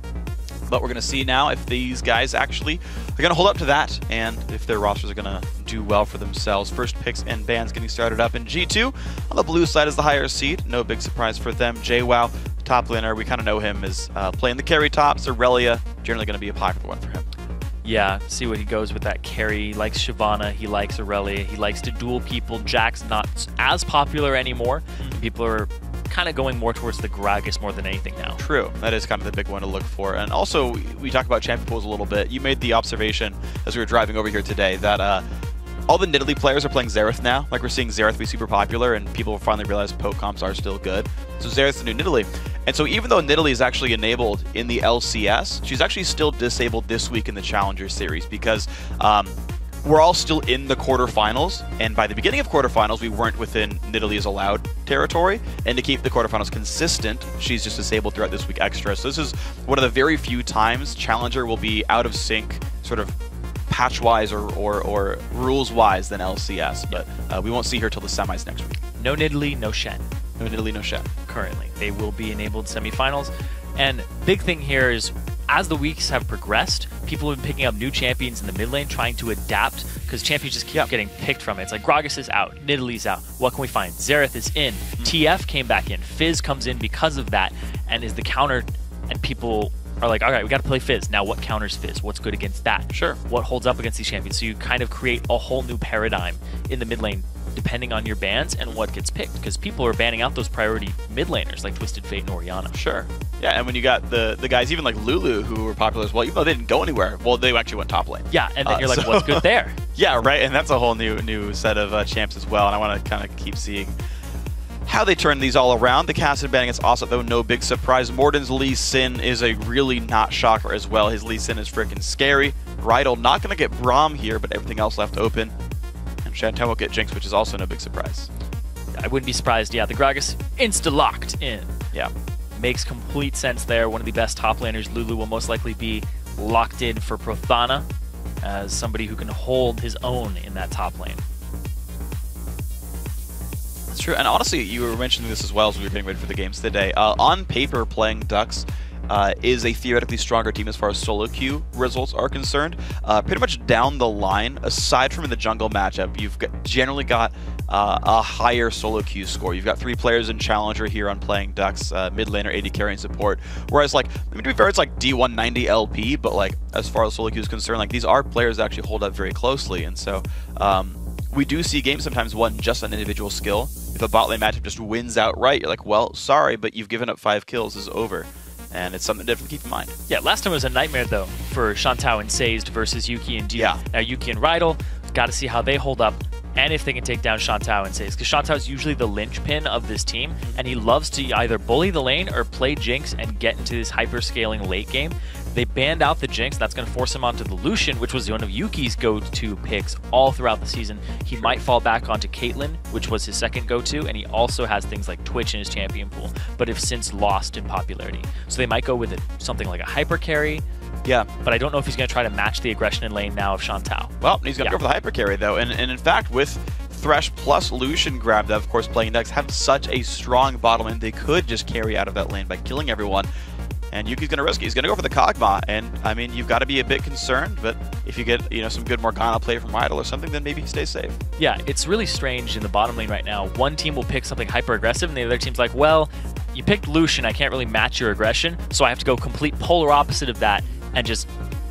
But we're going to see now if these guys actually are going to hold up to that and if their rosters are going to do well for themselves. First picks and bans getting started up in G2. On the blue side is the higher seed. No big surprise for them. JWoww, top laner. We kind of know him as playing the carry top. Aurelia, generally going to be a popular one for him. Yeah, see what he goes with that carry. He likes Shyvana, he likes Aurelia, he likes to duel people. Jack's not as popular anymore. People are kind of going more towards the Gragas more than anything now. True. That is kind of the big one to look for. And also, we talked about champion pools a little bit. You made the observation as we were driving over here today that all the Nidalee players are playing Xerath now. Like, we're seeing Xerath be super popular, and people finally realize poke comps are still good. So Xerath's the new Nidalee. And so even though Nidalee is actually enabled in the LCS, she's actually still disabled this week in the Challenger Series because we're all still in the quarterfinals, and by the beginning of quarterfinals, we weren't within Nidalee's allowed territory, and to keep the quarterfinals consistent, she's just disabled throughout this week extra. So this is one of the very few times Challenger will be out of sync, sort of patch-wise or rules-wise than LCS, but we won't see her till the semis next week. No Nidalee, no Shen. No Nidalee, no Shen. Currently. They will be enabled semifinals. And big thing here is, as the weeks have progressed, people have been picking up new champions in the mid lane, trying to adapt, because champions just keep getting picked from it. It's like Gragas is out, Nidalee's out. What can we find? Xerath is in. TF came back in. Fizz comes in because of that and is the counter, and people are like, all right, we got to play Fizz. Now what counters Fizz? What's good against that? Sure. What holds up against these champions? So you kind of create a whole new paradigm in the mid lane depending on your bans and what gets picked, because people are banning out those priority mid laners like Twisted Fate and Orianna. Sure. Yeah, and when you got the guys even like Lulu who were popular as well, even though they didn't go anywhere, well, they actually went top lane. Yeah, and then you're like, what's good there? Yeah, right, and that's a whole new set of champs as well, and I want to kind of keep seeing how they turn these all around. The Cassidy banning is also, though, no big surprise. Morden's Lee Sin is a really not shocker as well. His Lee Sin is freaking scary. Rydal not going to get Braum here, but everything else left open. And Shantel will get Jinx, which is also no big surprise. I wouldn't be surprised. Yeah, the Gragas insta-locked in. Yeah. Makes complete sense there. One of the best top laners. Lulu will most likely be locked in for Prothana as somebody who can hold his own in that top lane. That's true, and honestly, you were mentioning this as well as we were getting ready for the games today. On paper, playing Ducks is a theoretically stronger team as far as solo queue results are concerned. Pretty much down the line, aside from in the jungle matchup, you've generally got a higher solo queue score. You've got 3 players in Challenger here on playing Ducks, mid laner, AD carry, and support. Whereas, like, I mean, to be fair, it's like D190 LP, but like as far as solo queue is concerned, like these are players that actually hold up very closely, and so we do see games sometimes won just on individual skill. If a bot lane matchup just wins outright, you're like, well, sorry, but you've given up 5 kills, this is over. And it's something to keep in mind. Yeah, last time was a nightmare, though, for Shantou and Sazed versus Yuki and G. Yeah. Now, Yuki and Rydal, got to see how they hold up and if they can take down Shantou and Sazed. Because Shantou is usually the linchpin of this team, and he loves to either bully the lane or play Jinx and get into this hyper-scaling late game. They banned out the Jinx. That's going to force him onto the Lucian, which was one of Yuki's go-to picks all throughout the season. He might fall back onto Caitlyn, which was his second go-to, and he also has things like Twitch in his champion pool, but have since lost in popularity. So they might go with something like a hyper carry. Yeah. But I don't know if he's going to try to match the aggression in lane now of Shantou. Well, he's going to go for the hyper carry, though. And in fact, with Thresh plus Lucian grabbed, of course, playing Ducks have such a strong bottom lane, they could just carry out of that lane by killing everyone. And Yuki's going to risk it. He's going to go for the Kog'Maw. And, I mean, you've got to be a bit concerned, but if you get, you know, some good Morgana play from Rydal or something, then maybe he stays safe. Yeah, it's really strange in the bottom lane right now. One team will pick something hyper-aggressive, and the other team's like, well, you picked Lucian, I can't really match your aggression, so I have to go complete polar opposite of that and just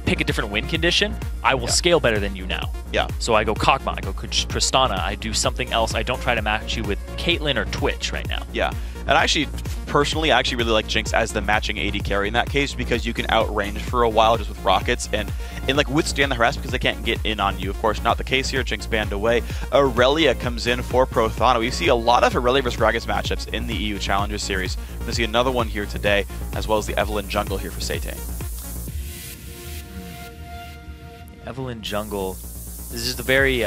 pick a different win condition. I will scale better than you now. Yeah. So I go Kog'Maw, I go Tristana, I do something else. I don't try to match you with Caitlyn or Twitch right now. Yeah. And actually, personally, I actually really like Jinx as the matching AD carry in that case because you can outrange for a while just with rockets and like withstand the harassment because they can't get in on you. Of course, not the case here. Jinx banned away. Aurelia comes in for Prothana. We see a lot of Aurelia vs. Gragas matchups in the EU Challenger Series. We're going to see another one here today, as well as the Evelynn jungle here for Satane. Evelynn jungle. This is just a very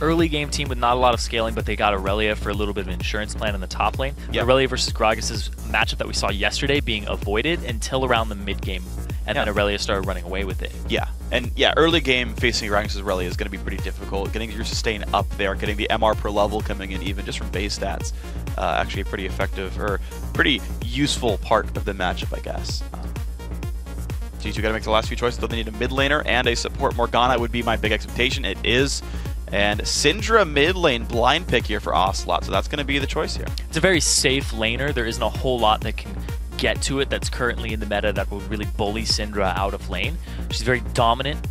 early game team with not a lot of scaling, but they got Aurelia for a little bit of an insurance plan in the top lane. Yep. Aurelia versus Gragas is a matchup that we saw yesterday being avoided until around the mid game, and then Aurelia started running away with it. Yeah, and yeah, early game facing Gragas' Aurelia is going to be pretty difficult. Getting your sustain up there, getting the MR per level coming in even just from base stats, actually a pretty effective or pretty useful part of the matchup, I guess. G2 got to make the last few choices, though they need a mid laner and a support. Morgana would be my big expectation. It is. And Syndra mid lane blind pick here for Ocelot, so that's going to be the choice here. It's a very safe laner. There isn't a whole lot that can get to it that's currently in the meta that will really bully Syndra out of lane. She's very dominant,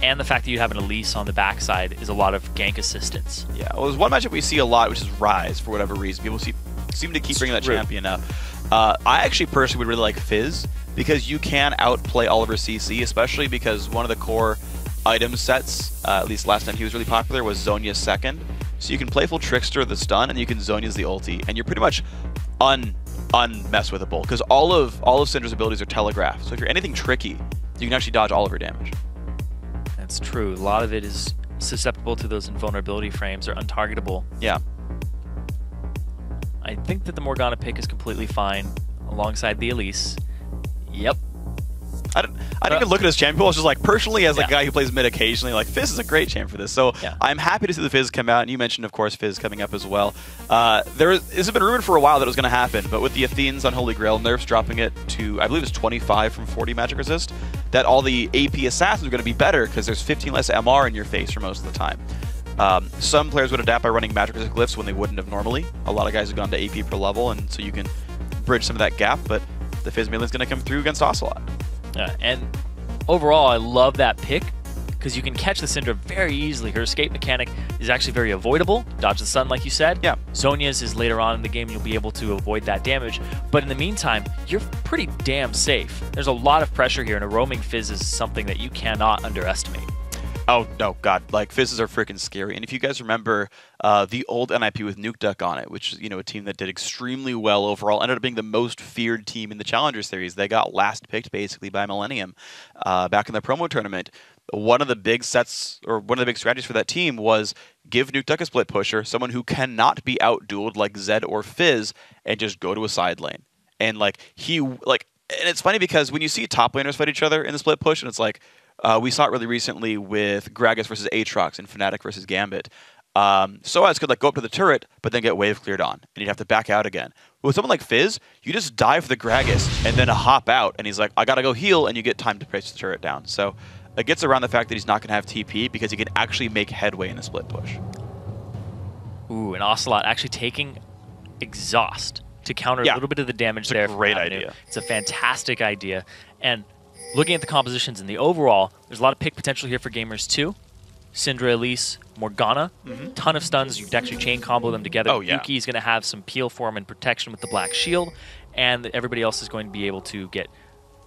and the fact that you have an Elise on the backside is a lot of gank assistance. Yeah, well, there's one matchup we see a lot, which is Ryze, for whatever reason. People seem to keep bringing that champion up. I actually personally would really like Fizz, because you can outplay Oliver CC, especially because one of the core item sets, at least last time he was really popular, was Zhonya's second. So you can playful Trickster the stun, and you can Zhonya's the ulti, and you're pretty much unmesswithable because all of Syndra's abilities are telegraphed. So if you're anything tricky, you can actually dodge all of her damage. That's true. A lot of it is susceptible to those invulnerability frames or untargetable. Yeah. I think that the Morgana pick is completely fine alongside the Elise. Yep. I didn't even look at his champion pool. I was just like, personally, as a guy who plays mid occasionally, like, Fizz is a great champ for this. So I'm happy to see the Fizz come out. And you mentioned, of course, Fizz coming up as well. This has been rumored for a while that it was going to happen, but with the Athenes on Holy Grail nerfs dropping it to, I believe it's 25 from 40 magic resist, that all the AP assassins are going to be better because there's 15 less MR in your face for most of the time. Some players would adapt by running magic resist glyphs when they wouldn't have normally. A lot of guys have gone to AP per level, and so you can bridge some of that gap, but the Fizz Million's going to come through against Ocelot. Yeah, and overall, I love that pick because you can catch the Syndra very easily. Her escape mechanic is actually very avoidable. Dodge the sun, like you said. Yeah. Zhonya's is later on in the game. You'll be able to avoid that damage. But in the meantime, you're pretty damn safe. There's a lot of pressure here, and a roaming Fizz is something that you cannot underestimate. Oh, no, God. Like, Fizzes are freaking scary. And if you guys remember the old NIP with Nuke Duck on it, which is, you know, a team that did extremely well overall, ended up being the most feared team in the Challenger Series. They got last picked, basically, by Millennium back in the promo tournament. One of the big sets, or one of the big strategies for that team was give Nuke Duck a split pusher, someone who cannot be out-dueled like Zed or Fizz, and just go to a side lane. And, like, and it's funny because when you see top laners fight each other in the split push, and it's like, we saw it really recently with Gragas versus Aatrox and Fnatic versus Gambit. Soaz could like go up to the turret, but then get wave cleared on, and you'd have to back out again. But with someone like Fizz, you just dive the Gragas and then hop out, and he's like, I gotta go heal, and you get time to place the turret down. So it gets around the fact that he's not gonna have TP because he can actually make headway in the split push. Ooh, and Ocelot actually taking Exhaust to counter a little bit of the damage there. It's a great idea. It's a fantastic idea. And looking at the compositions and the overall, there's a lot of pick potential here for gamers too. Syndra, Elise, Morgana, ton of stuns. You can actually chain combo them together. Oh, yeah. Yuki's going to have some peel form and protection with the Black Shield, and everybody else is going to be able to get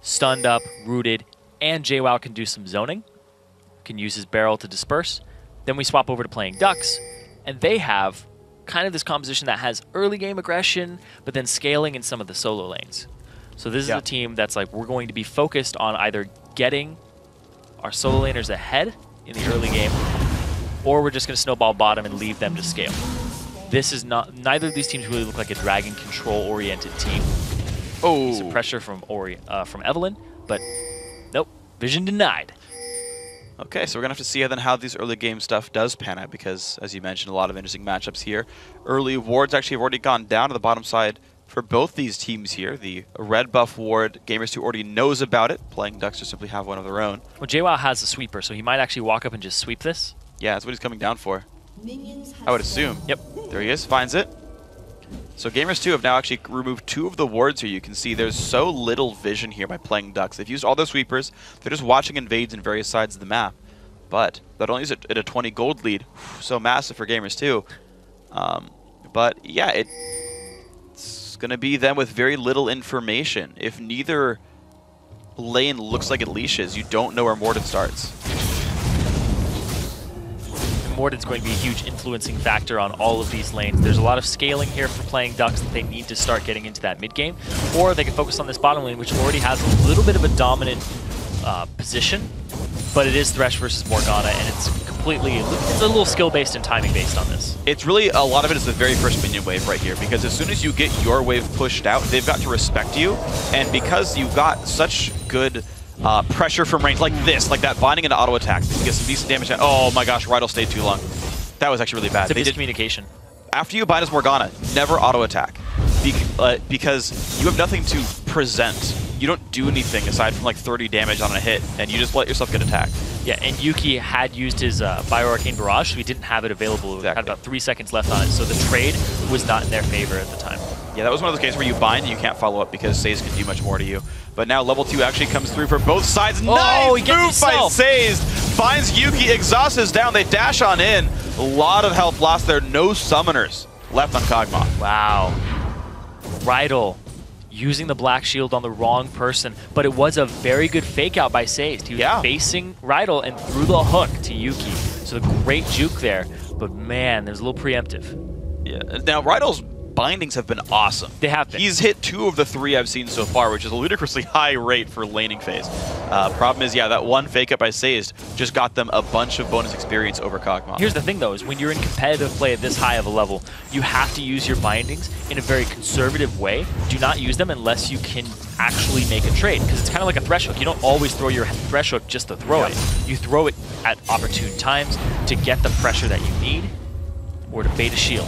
stunned up, rooted, and JWoww can do some zoning. Can use his barrel to disperse. Then we swap over to playing Ducks, and they have kind of this composition that has early game aggression, but then scaling in some of the solo lanes. So this is a team that's like, we're going to be focused on either getting our solo laners ahead in the early game, or we're just going to snowball bottom and leave them to scale. This is not, neither of these teams really look like a dragon control-oriented team. Oh. Some pressure from Evelyn, but nope, vision denied. Okay, so we're going to have to see how these early game stuff does pan out because, as you mentioned, a lot of interesting matchups here. Early wards actually have already gone down to the bottom side for both these teams here. The red buff ward, Gamers2 already knows about it. Playing Ducks just simply have one of their own. Well, JWoww has a sweeper, so he might actually walk up and just sweep this. Yeah, that's what he's coming down for. I would assume. Yep. There he is, finds it. So Gamers2 have now actually removed 2 of the wards here. You can see there's so little vision here by playing Ducks. They've used all their sweepers. They're just watching invades in various sides of the map. But that only is at a 20 gold lead. So massive for Gamers2. But yeah, it's going to be them with very little information. If neither lane looks like it leashes, you don't know where Morden starts. Morden's going to be a huge influencing factor on all of these lanes. There's a lot of scaling here for playing Ducks that they need to start getting into that mid game, or they can focus on this bottom lane, which already has a little bit of a dominant position, but it is Thresh versus Morgana, and it's a little skill-based and timing-based on this. It's really, a lot of it is the very first minion wave right here, because as soon as you get your wave pushed out, they've got to respect you, and because you've got such good pressure from range like this, like that binding into auto attack, you get some decent damage. Oh my gosh, Rydell stayed too long. That was actually really bad. It's a miscommunication. After you bind as Morgana, never auto attack, because you have nothing to present. You don't do anything aside from like 30 damage on a hit, and you just let yourself get attacked. Yeah, and Yuki had used his Bio-Arcane Barrage, so he didn't have it available. Exactly. He had about 3 seconds left on it, so the trade was not in their favor at the time. Yeah, that was one of those cases where you bind and you can't follow up because Sazed can do much more to you. But now level 2 actually comes through for both sides. Oh, nice move by Sazed! Finds Yuki, Exhaust is down, they dash on in. A lot of health lost there, no summoners left on Kog'Maw. Wow. Rydell using the Black Shield on the wrong person, but it was a very good fake out by Sazed. He was facing Rydell and threw the hook to Yuki. So a great juke there, but man, there's a little preemptive. Yeah, now Rydell's bindings have been awesome. They have been. He's hit 2 of the 3 I've seen so far, which is a ludicrously high rate for laning phase. Problem is, yeah, that one fake up by Sazed just got them a bunch of bonus experience over Kog'Maw. Here's the thing, though, is when you're in competitive play at this high of a level, you have to use your bindings in a very conservative way. Do not use them unless you can actually make a trade, because it's kind of like a thresh hook. You don't always throw your thresh hook just to throw it. You throw it at opportune times to get the pressure that you need or to bait a shield.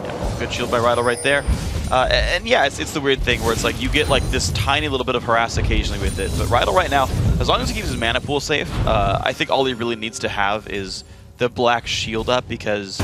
Yeah, good shield by Rydell right there. And yeah, it's the weird thing where it's like you get like this tiny little bit of harass occasionally with it. But Rydell right now, as long as he keeps his mana pool safe, I think all he really needs to have is the black shield up, because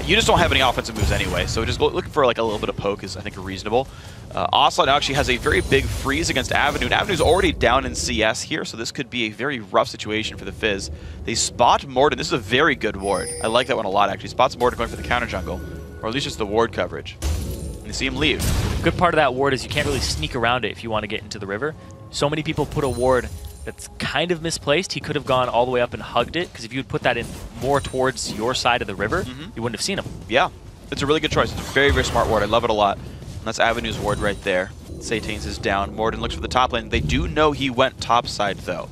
you just don't have any offensive moves anyway. So just looking for like a little bit of poke is, I think, reasonable. Ocelot now actually has a very big freeze against Avenue, and Avenue's already down in CS here, so this could be a very rough situation for the Fizz. They spot Morden. This is a very good ward. I like that one a lot, actually. Spots Morden going for the counter jungle, or at least just the ward coverage. And you see him leave. Good part of that ward is you can't really sneak around it if you want to get into the river. So many people put a ward that's kind of misplaced. He could have gone all the way up and hugged it, because if you would put that in more towards your side of the river, you wouldn't have seen him. Yeah, it's a really good choice. It's a very, very smart ward. I love it a lot. And that's Avenue's ward right there. Satane's is down. Morden looks for the top lane. They do know he went top side, though.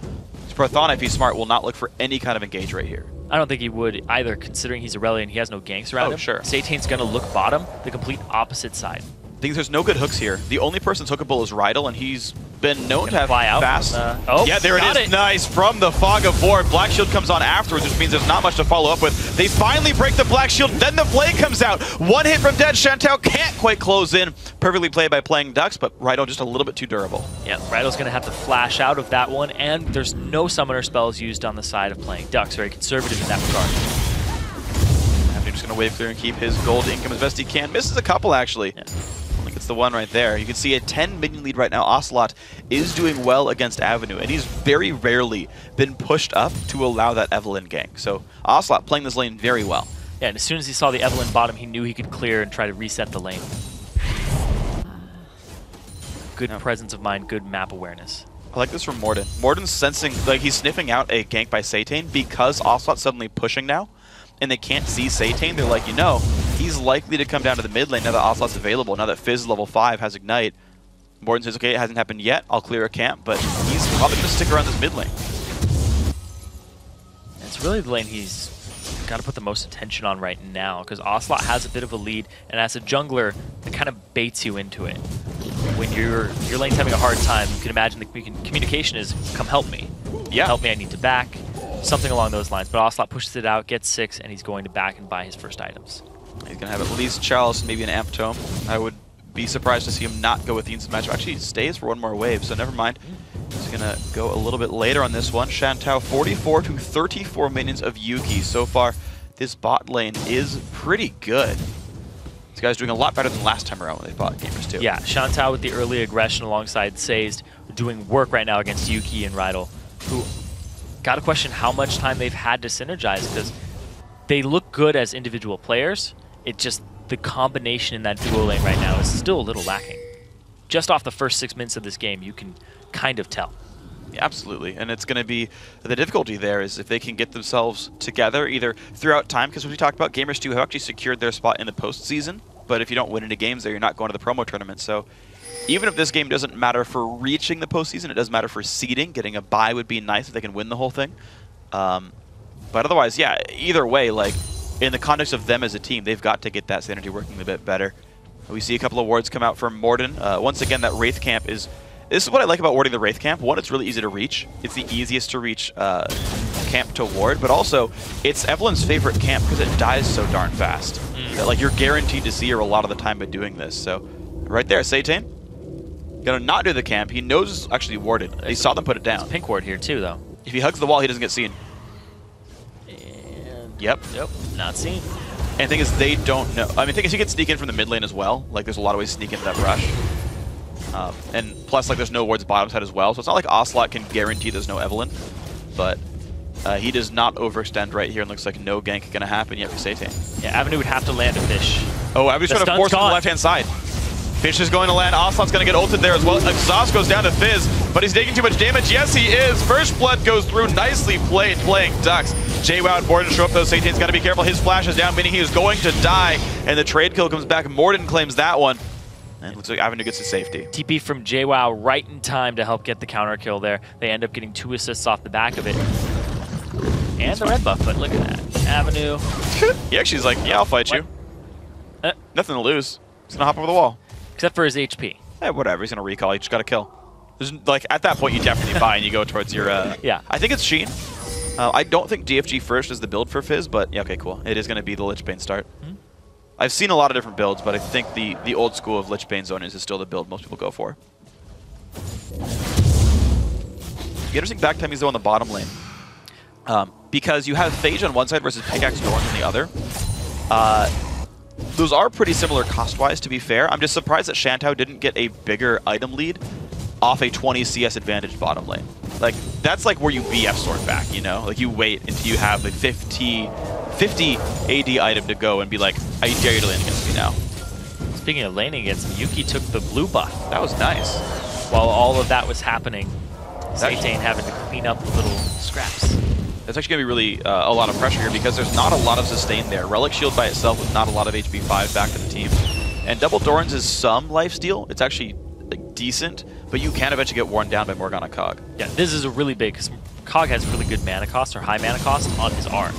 Prothana, if he's smart, will not look for any kind of engage right here. I don't think he would either, considering he's Irelia and he has no ganks around him. Sure. Satane's going to look bottom, the complete opposite side. I think there's no good hooks here. The only person that's hookable is Rydell, and he's been known to have fly out fast. Oh, yeah, there it is. Nice from the Fog of War. Black Shield comes on afterwards, which means there's not much to follow up with. They finally break the Black Shield, then the Blade comes out. One hit from Dead. Shantel can't quite close in. Perfectly played by playing Ducks, but Rydell just a little bit too durable. Yeah, Rydell's going to have to flash out of that one, and there's no summoner spells used on the side of playing Ducks. Very conservative in that regard. Avenue just going to wave clear and keep his gold income as best he can. Misses a couple, actually. Yeah. It's the one right there. You can see a 10 minion lead right now. Ocelot is doing well against Avenue, and he's very rarely been pushed up to allow that Evelyn gank. So Ocelot playing this lane very well. Yeah, and as soon as he saw the Evelyn bottom, he knew he could clear and try to reset the lane. Good presence of mind, good map awareness. I like this from Morden. Morden's sensing, like he's sniffing out a gank by Satane because Ocelot's suddenly pushing now, and they can't see Satane. They're like, you know, he's likely to come down to the mid lane now that Ocelot's available, now that Fizz level 5 has Ignite. Morden says, okay, it hasn't happened yet, I'll clear a camp, but he's probably going to stick around this mid lane. It's really the lane he's got to put the most attention on right now, because Ocelot has a bit of a lead, and as a jungler, it kind of baits you into it. When your lane's having a hard time, you can imagine the communication is, come help me. Yeah. Help me, I need to back. Something along those lines. But Ocelot pushes it out, gets 6, and he's going to back and buy his first items. He's going to have at least Chalice, maybe an Amp Tome. I would be surprised to see him not go with the instant match. Actually, he stays for one more wave, so never mind. He's going to go a little bit later on this one. Shantou, 44 to 34 minions of Yuki. So far, this bot lane is pretty good. This guy's doing a lot better than last time around when they fought Gamers too. Yeah, Shantou with the early aggression alongside Sazed, doing work right now against Yuki and Rydell, who got to question how much time they've had to synergize, because they look good as individual players. It just, the combination in that duo lane right now is still a little lacking. Just off the first 6 minutes of this game, you can kind of tell. Yeah, absolutely, and it's going to be, the difficulty there is if they can get themselves together either throughout time, because as we talked about, Gamers 2 have actually secured their spot in the postseason, but if you don't win any games there, you're not going to the promo tournament. So even if this game doesn't matter for reaching the postseason, it does matter for seeding. Getting a bye would be nice if they can win the whole thing. But otherwise, yeah, either way, like in the context of them as a team, they've got to get that synergy working a bit better. We see a couple of wards come out from Morden. Once again, that Wraith camp is... This is what I like about warding the Wraith camp. One, it's really easy to reach. It's the easiest to reach camp to ward, but also it's Evelyn's favorite camp because it dies so darn fast. That, like, you're guaranteed to see her a lot of the time by doing this. So right there, Satane gonna not do the camp. He knows it's actually warded. He saw them put it down. Pink ward here too, though. If he hugs the wall, he doesn't get seen. And Yep, not seen. And the thing is, they don't know. I mean, the thing is, he can sneak in from the mid lane as well. Like, there's a lot of ways to sneak into that rush. And plus, like, there's no wards bottom side as well, so it's not like Ocelot can guarantee there's no Evelyn. But he does not overextend right here, and looks like no gank gonna happen yet for Satane. Yeah, Avenue would have to land a fish. Oh, Avenue's trying to force him to the left-hand side. Fish is going to land. Ocelot's going to get ulted there as well. Exhaust goes down to Fizz, but he's taking too much damage. Yes, he is. First blood goes through. Nicely played, playing Dux. JWoww board to show up though. Satan's got to be careful. His flash is down, meaning he is going to die. And the trade kill comes back. Morden claims that one. And looks like Avenue gets to safety. TP from JWoww right in time to help get the counter kill there. They end up getting 2 assists off the back of it. And the red buff, but look at that. Avenue. He actually is like, yeah, I'll fight you. Nothing to lose. He's going to hop over the wall. Except for his HP. Whatever. He's going to recall. You just got to kill. There's, like, at that point, you definitely buy and you go towards your... yeah. I think it's Sheen. I don't think DFG first is the build for Fizz, but yeah, okay, cool. It is going to be the Lich Bane start. I've seen a lot of different builds, but I think the old school of Lich Bane Zone is still the build most people go for. The interesting back time is though on the bottom lane. Because you have Phage on one side versus Pickaxe Dorn on the other. Those are pretty similar cost-wise, to be fair. I'm just surprised that Shantou didn't get a bigger item lead off a 20 CS advantage bottom lane. Like, that's like where you BF Sword back, you know? Like, you wait until you have a 50 AD item to go and be like, I dare you to lane against me now. Speaking of laning against him, Yuki took the blue buff. That was nice. While all of that was happening, Satan having to clean up the little scraps. That's actually going to be really a lot of pressure here because there's not a lot of sustain there. Relic Shield by itself with not a lot of HP 5 back to the team. And Double Dorans is some lifesteal. It's actually like, decent, but you can eventually get worn down by Morgana Cog. Yeah, this is a really big, because Cog has really good mana cost or high mana cost on his arm.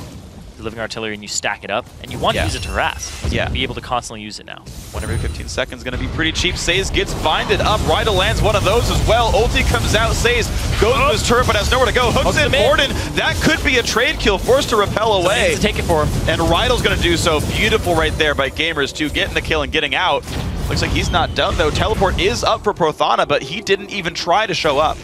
The Living Artillery, and you stack it up, and you want to use it to harass. Yeah. Be able to constantly use it now. 1 every 15 seconds going to be pretty cheap. Saze gets binded up. Rydell lands one of those as well. Ulti comes out. Saze goes to his turret, but has nowhere to go. Hooks in Morden. That could be a trade kill, forced to repel away. To take it for him. And Rydell's going to do so. Beautiful right there by Gamers too, getting the kill and getting out. Looks like he's not done though. Teleport is up for Prothana, but he didn't even try to show up.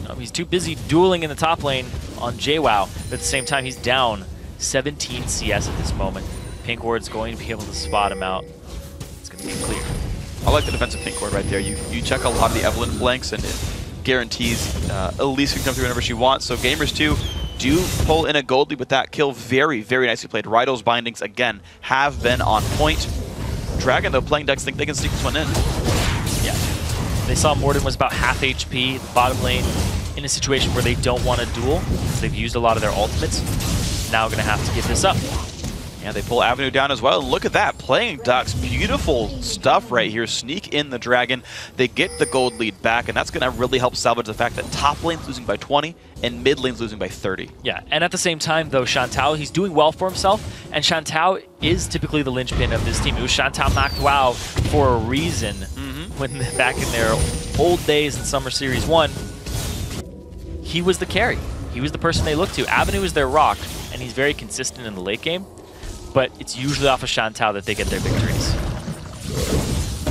No, he's too busy dueling in the top lane on JWoww. But at the same time, he's down 17 CS at this moment. Pink Ward's going to be able to spot him out. It's going to be clear. I like the defensive Pink Ward right there. You check a lot of the Evelyn flanks and it guarantees Elise can come through whenever she wants. So Gamers 2 do pull in a gold lead with that kill. Very, very nicely played. Rydell's bindings, again, have been on point. Dragon, though, playing decks think they can sneak this one in. Yeah. They saw Morden was about half HP, the bottom lane, in a situation where they don't want to duel. They've used a lot of their ultimates. Now going to have to give this up. Yeah, they pull Avenue down as well. And look at that, playing Dux. Beautiful stuff right here. Sneak in the Dragon. They get the gold lead back, and that's going to really help salvage the fact that top lane's losing by 20 and mid lane's losing by 30. Yeah, and at the same time, though, Shantou, he's doing well for himself, and Shantou is typically the linchpin of this team. It was Shantou Mac WoW for a reason when back in their old days in Summer Series 1, he was the carry. He was the person they looked to. Avenue is their rock, and he's very consistent in the late game, but it's usually off of Shantou that they get their victories,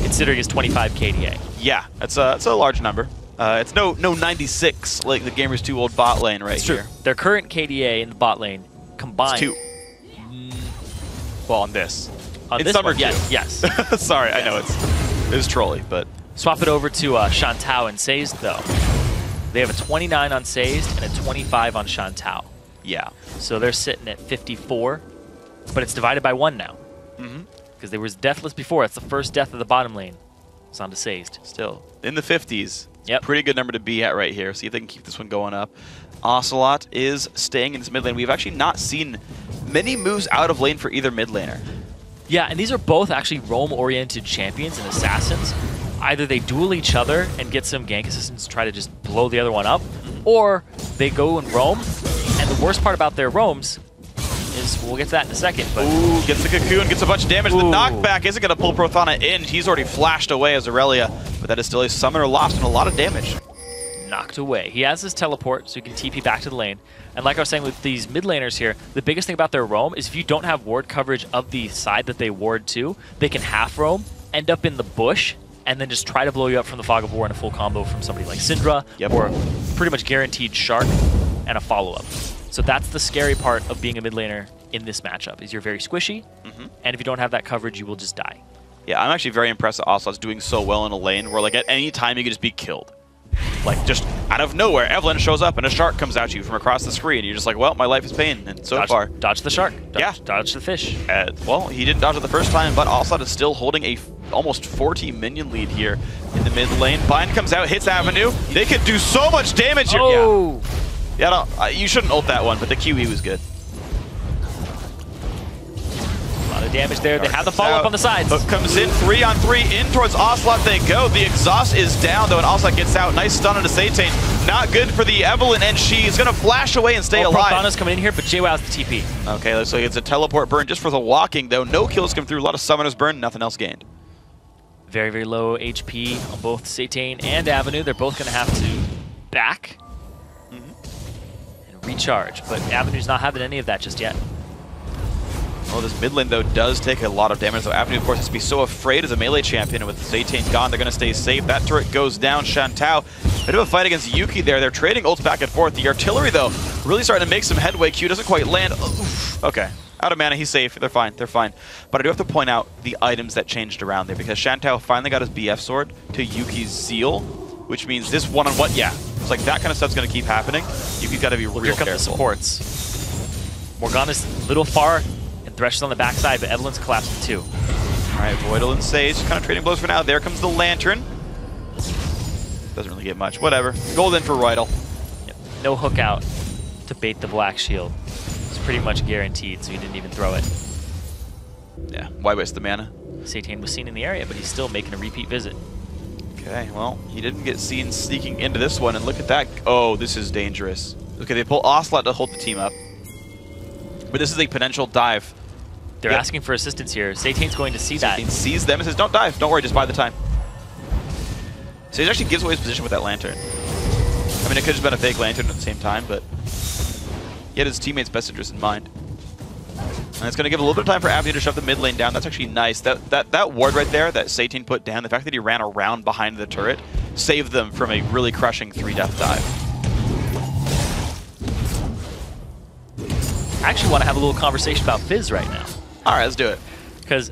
considering his 25 KDA. Yeah, it's a large number. It's no 96 like the Gamers 2 old bot lane right here. True. Their current KDA in the bot lane combined. It's 2. Well, on this. On in this Summer one, yes. Sorry, Yes. I know it's trolly, but swap it over to Shantou and Sazed though. They have a 29 on Sazed and a 25 on Shantou. Yeah. So they're sitting at 54, but it's divided by 1 now. Because they was deathless before. That's the first death of the bottom lane. It's on to Sazed. Still in the 50s. Yep. Pretty good number to be at right here. See if they can keep this one going up. Ocelot is staying in this mid lane. We've actually not seen many moves out of lane for either mid laner. Yeah, and these are both actually roam-oriented champions and assassins. Either they duel each other and get some gank assistance to try to just blow the other one up, or they go and roam. And the worst part about their roams is, we'll get to that in a second. But ooh, gets the cocoon, gets a bunch of damage. Ooh. The knockback isn't going to pull Prothana in. He's already flashed away as Aurelia, but that is still a summoner lost and a lot of damage. Knocked away. He has his teleport, so he can TP back to the lane. And like I was saying with these mid laners here, the biggest thing about their roam is if you don't have ward coverage of the side that they ward to, they can half roam, end up in the bush, and then just try to blow you up from the Fog of War in a full combo from somebody like Syndra, or pretty much guaranteed Shark and a follow-up. So that's the scary part of being a mid laner in this matchup, is you're very squishy, and if you don't have that coverage, you will just die. Yeah, I'm actually very impressed that Ocelot's doing so well in a lane where like at any time you can just be killed. Like just out of nowhere, Evelyn shows up and a shark comes at you from across the screen. You're just like, well, my life is pain, and so far. Dodge the shark. Dodge the fish. Well, he didn't dodge it the first time, but Ocelot is still holding a almost 40 minion lead here in the mid lane. Bind comes out, hits Avenue. They could do so much damage here. Oh. Yeah, no, you shouldn't ult that one, but the QE was good. A lot of damage there. They have the follow-up on the sides. Hook comes in, 3-on-3, in towards Ocelot they go. The exhaust is down, though, and Ocelot gets out. Nice stun on the Satane. Not good for the Evelyn, and she's going to flash away and stay alive. Prothana's coming in here, but JWoww's the TP. Okay, looks like it's a teleport burn just for the walking, though. No kills come through. A lot of summoners burn, nothing else gained. Very, very low HP on both Satane and Avenue. They're both going to have to back and recharge, but Avenue's not having any of that just yet. Well, this mid lane, though, does take a lot of damage. So Avenue, of course, has to be so afraid as a melee champion. And with Satane gone, they're going to stay safe. That turret goes down. Shantou, bit of a fight against Yuki there. They're trading ults back and forth. The artillery, though, really starting to make some headway. Q doesn't quite land. Oof. Okay. Out of mana, he's safe. They're fine. They're fine. But I do have to point out the items that changed around there, because Shantou finally got his BF sword to Yuki's Zeal, which means this one-on-one, it's like that kind of stuff's going to keep happening. Yuki's got to be real careful. Here come the supports. Morgana's a little far, and Thresh is on the backside, but Evelyn's collapsing too. All right, Voidal and Sage kind of trading blows for now. There comes the Lantern. Doesn't really get much. Whatever. Golden for Rydal. Yep. No hook out to bait the Black Shield. It's pretty much guaranteed, so he didn't even throw it. Yeah, why waste the mana? Satane was seen in the area, but he's still making a repeat visit. Okay, well, he didn't get seen sneaking into this one, and look at that. Oh, this is dangerous. Okay, they pull Ocelot to hold the team up. But this is a potential dive. They're asking for assistance here. Satane's going to see that. Satane sees them and says, don't dive. Don't worry, just buy the time. Sage actually gives away his position with that Lantern. I mean, it could have just been a fake Lantern at the same time, but he had his teammates' best interest in mind. And it's going to give a little bit of time for Avenue to shove the mid lane down. That's actually nice. That ward right there that Satane put down, the fact that he ran around behind the turret, saved them from a really crushing 3-death dive. I actually want to have a little conversation about Fizz right now. All right, let's do it. Because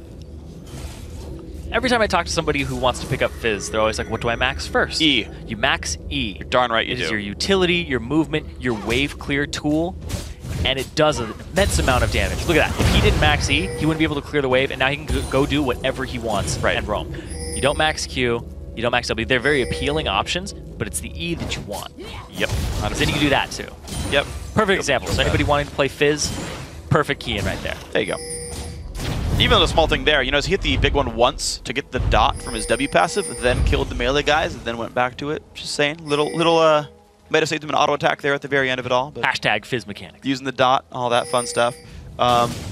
every time I talk to somebody who wants to pick up Fizz, they're always like, what do I max first? E. You max E. You're darn right you do. It is your utility, your movement, your wave clear tool, and it does an immense amount of damage. Look at that. If he didn't max E, he wouldn't be able to clear the wave, and now he can go do whatever he wants and roam. You don't max Q, you don't max W. They're very appealing options, but it's the E that you want. Yep. Then you can do that too. Yep. Perfect example. So anybody wanting to play Fizz, perfect key in right there. There you go. Even though the small thing there, you know, he hit the big one once to get the dot from his W passive, then killed the melee guys, and then went back to it. Just saying, little might have saved him an auto attack there at the very end of it all. But hashtag Fizz mechanic. Using the dot, all that fun stuff.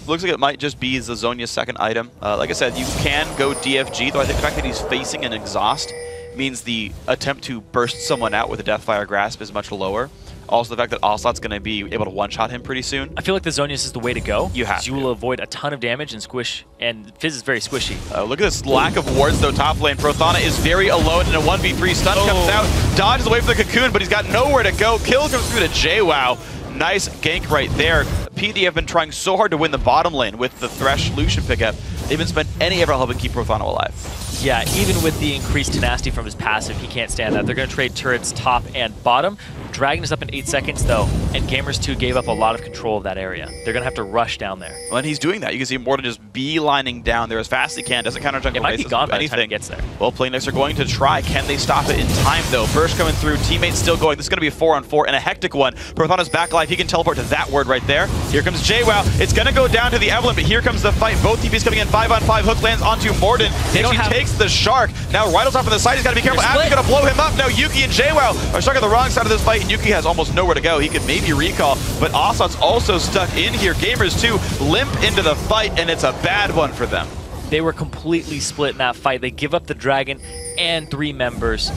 Looks like it might just be Zazonia's second item. Like I said, you can go DFG, though I think the fact that he's facing an exhaust means the attempt to burst someone out with a Deathfire Grasp is much lower. Also, the fact that Ocelot's going to be able to one-shot him pretty soon. I feel like the Zonius is the way to go. You have to. You will avoid a ton of damage and squish, and Fizz is very squishy. Look at this lack of wards, though, top lane. Prothana is very alone in a 1v3. Stun comes out, dodges away from the cocoon, but he's got nowhere to go. Kill comes through to JWoww. Nice gank right there. PD have been trying so hard to win the bottom lane with the Thresh Lucian pickup. They haven't spent any effort helping keep Prothana alive. Yeah, even with the increased tenacity from his passive, he can't stand that. They're going to trade turrets top and bottom. Dragon is up in 8 seconds, though, and Gamers 2 gave up a lot of control of that area. They're going to have to rush down there. Well, and he's doing that. You can see Morden just beelining down there as fast as he can. Doesn't counter jungle. It might be gone by the time he gets there. Well, Playnex are going to try. Can they stop it in time, though? Burst coming through. Teammates still going. This is going to be a 4-on-4 and a hectic one. Prothana's back life. He can teleport to that word right there. Here comes JWoww. It's going to go down to the Evelyn, but here comes the fight. Both TPs coming in 5-on-5. Hook lands onto Morden. He takes the Shark. Now Rydal's off on the side. He's got to be careful. Abby's going to blow him up. Now Yuki and JWoww are stuck on the wrong side of this fight, and Yuki has almost nowhere to go. He could maybe recall, but Ocelot's also stuck in here. Gamers 2 limp into the fight, and it's a bad one for them. They were completely split in that fight. They give up the Dragon and 3 members.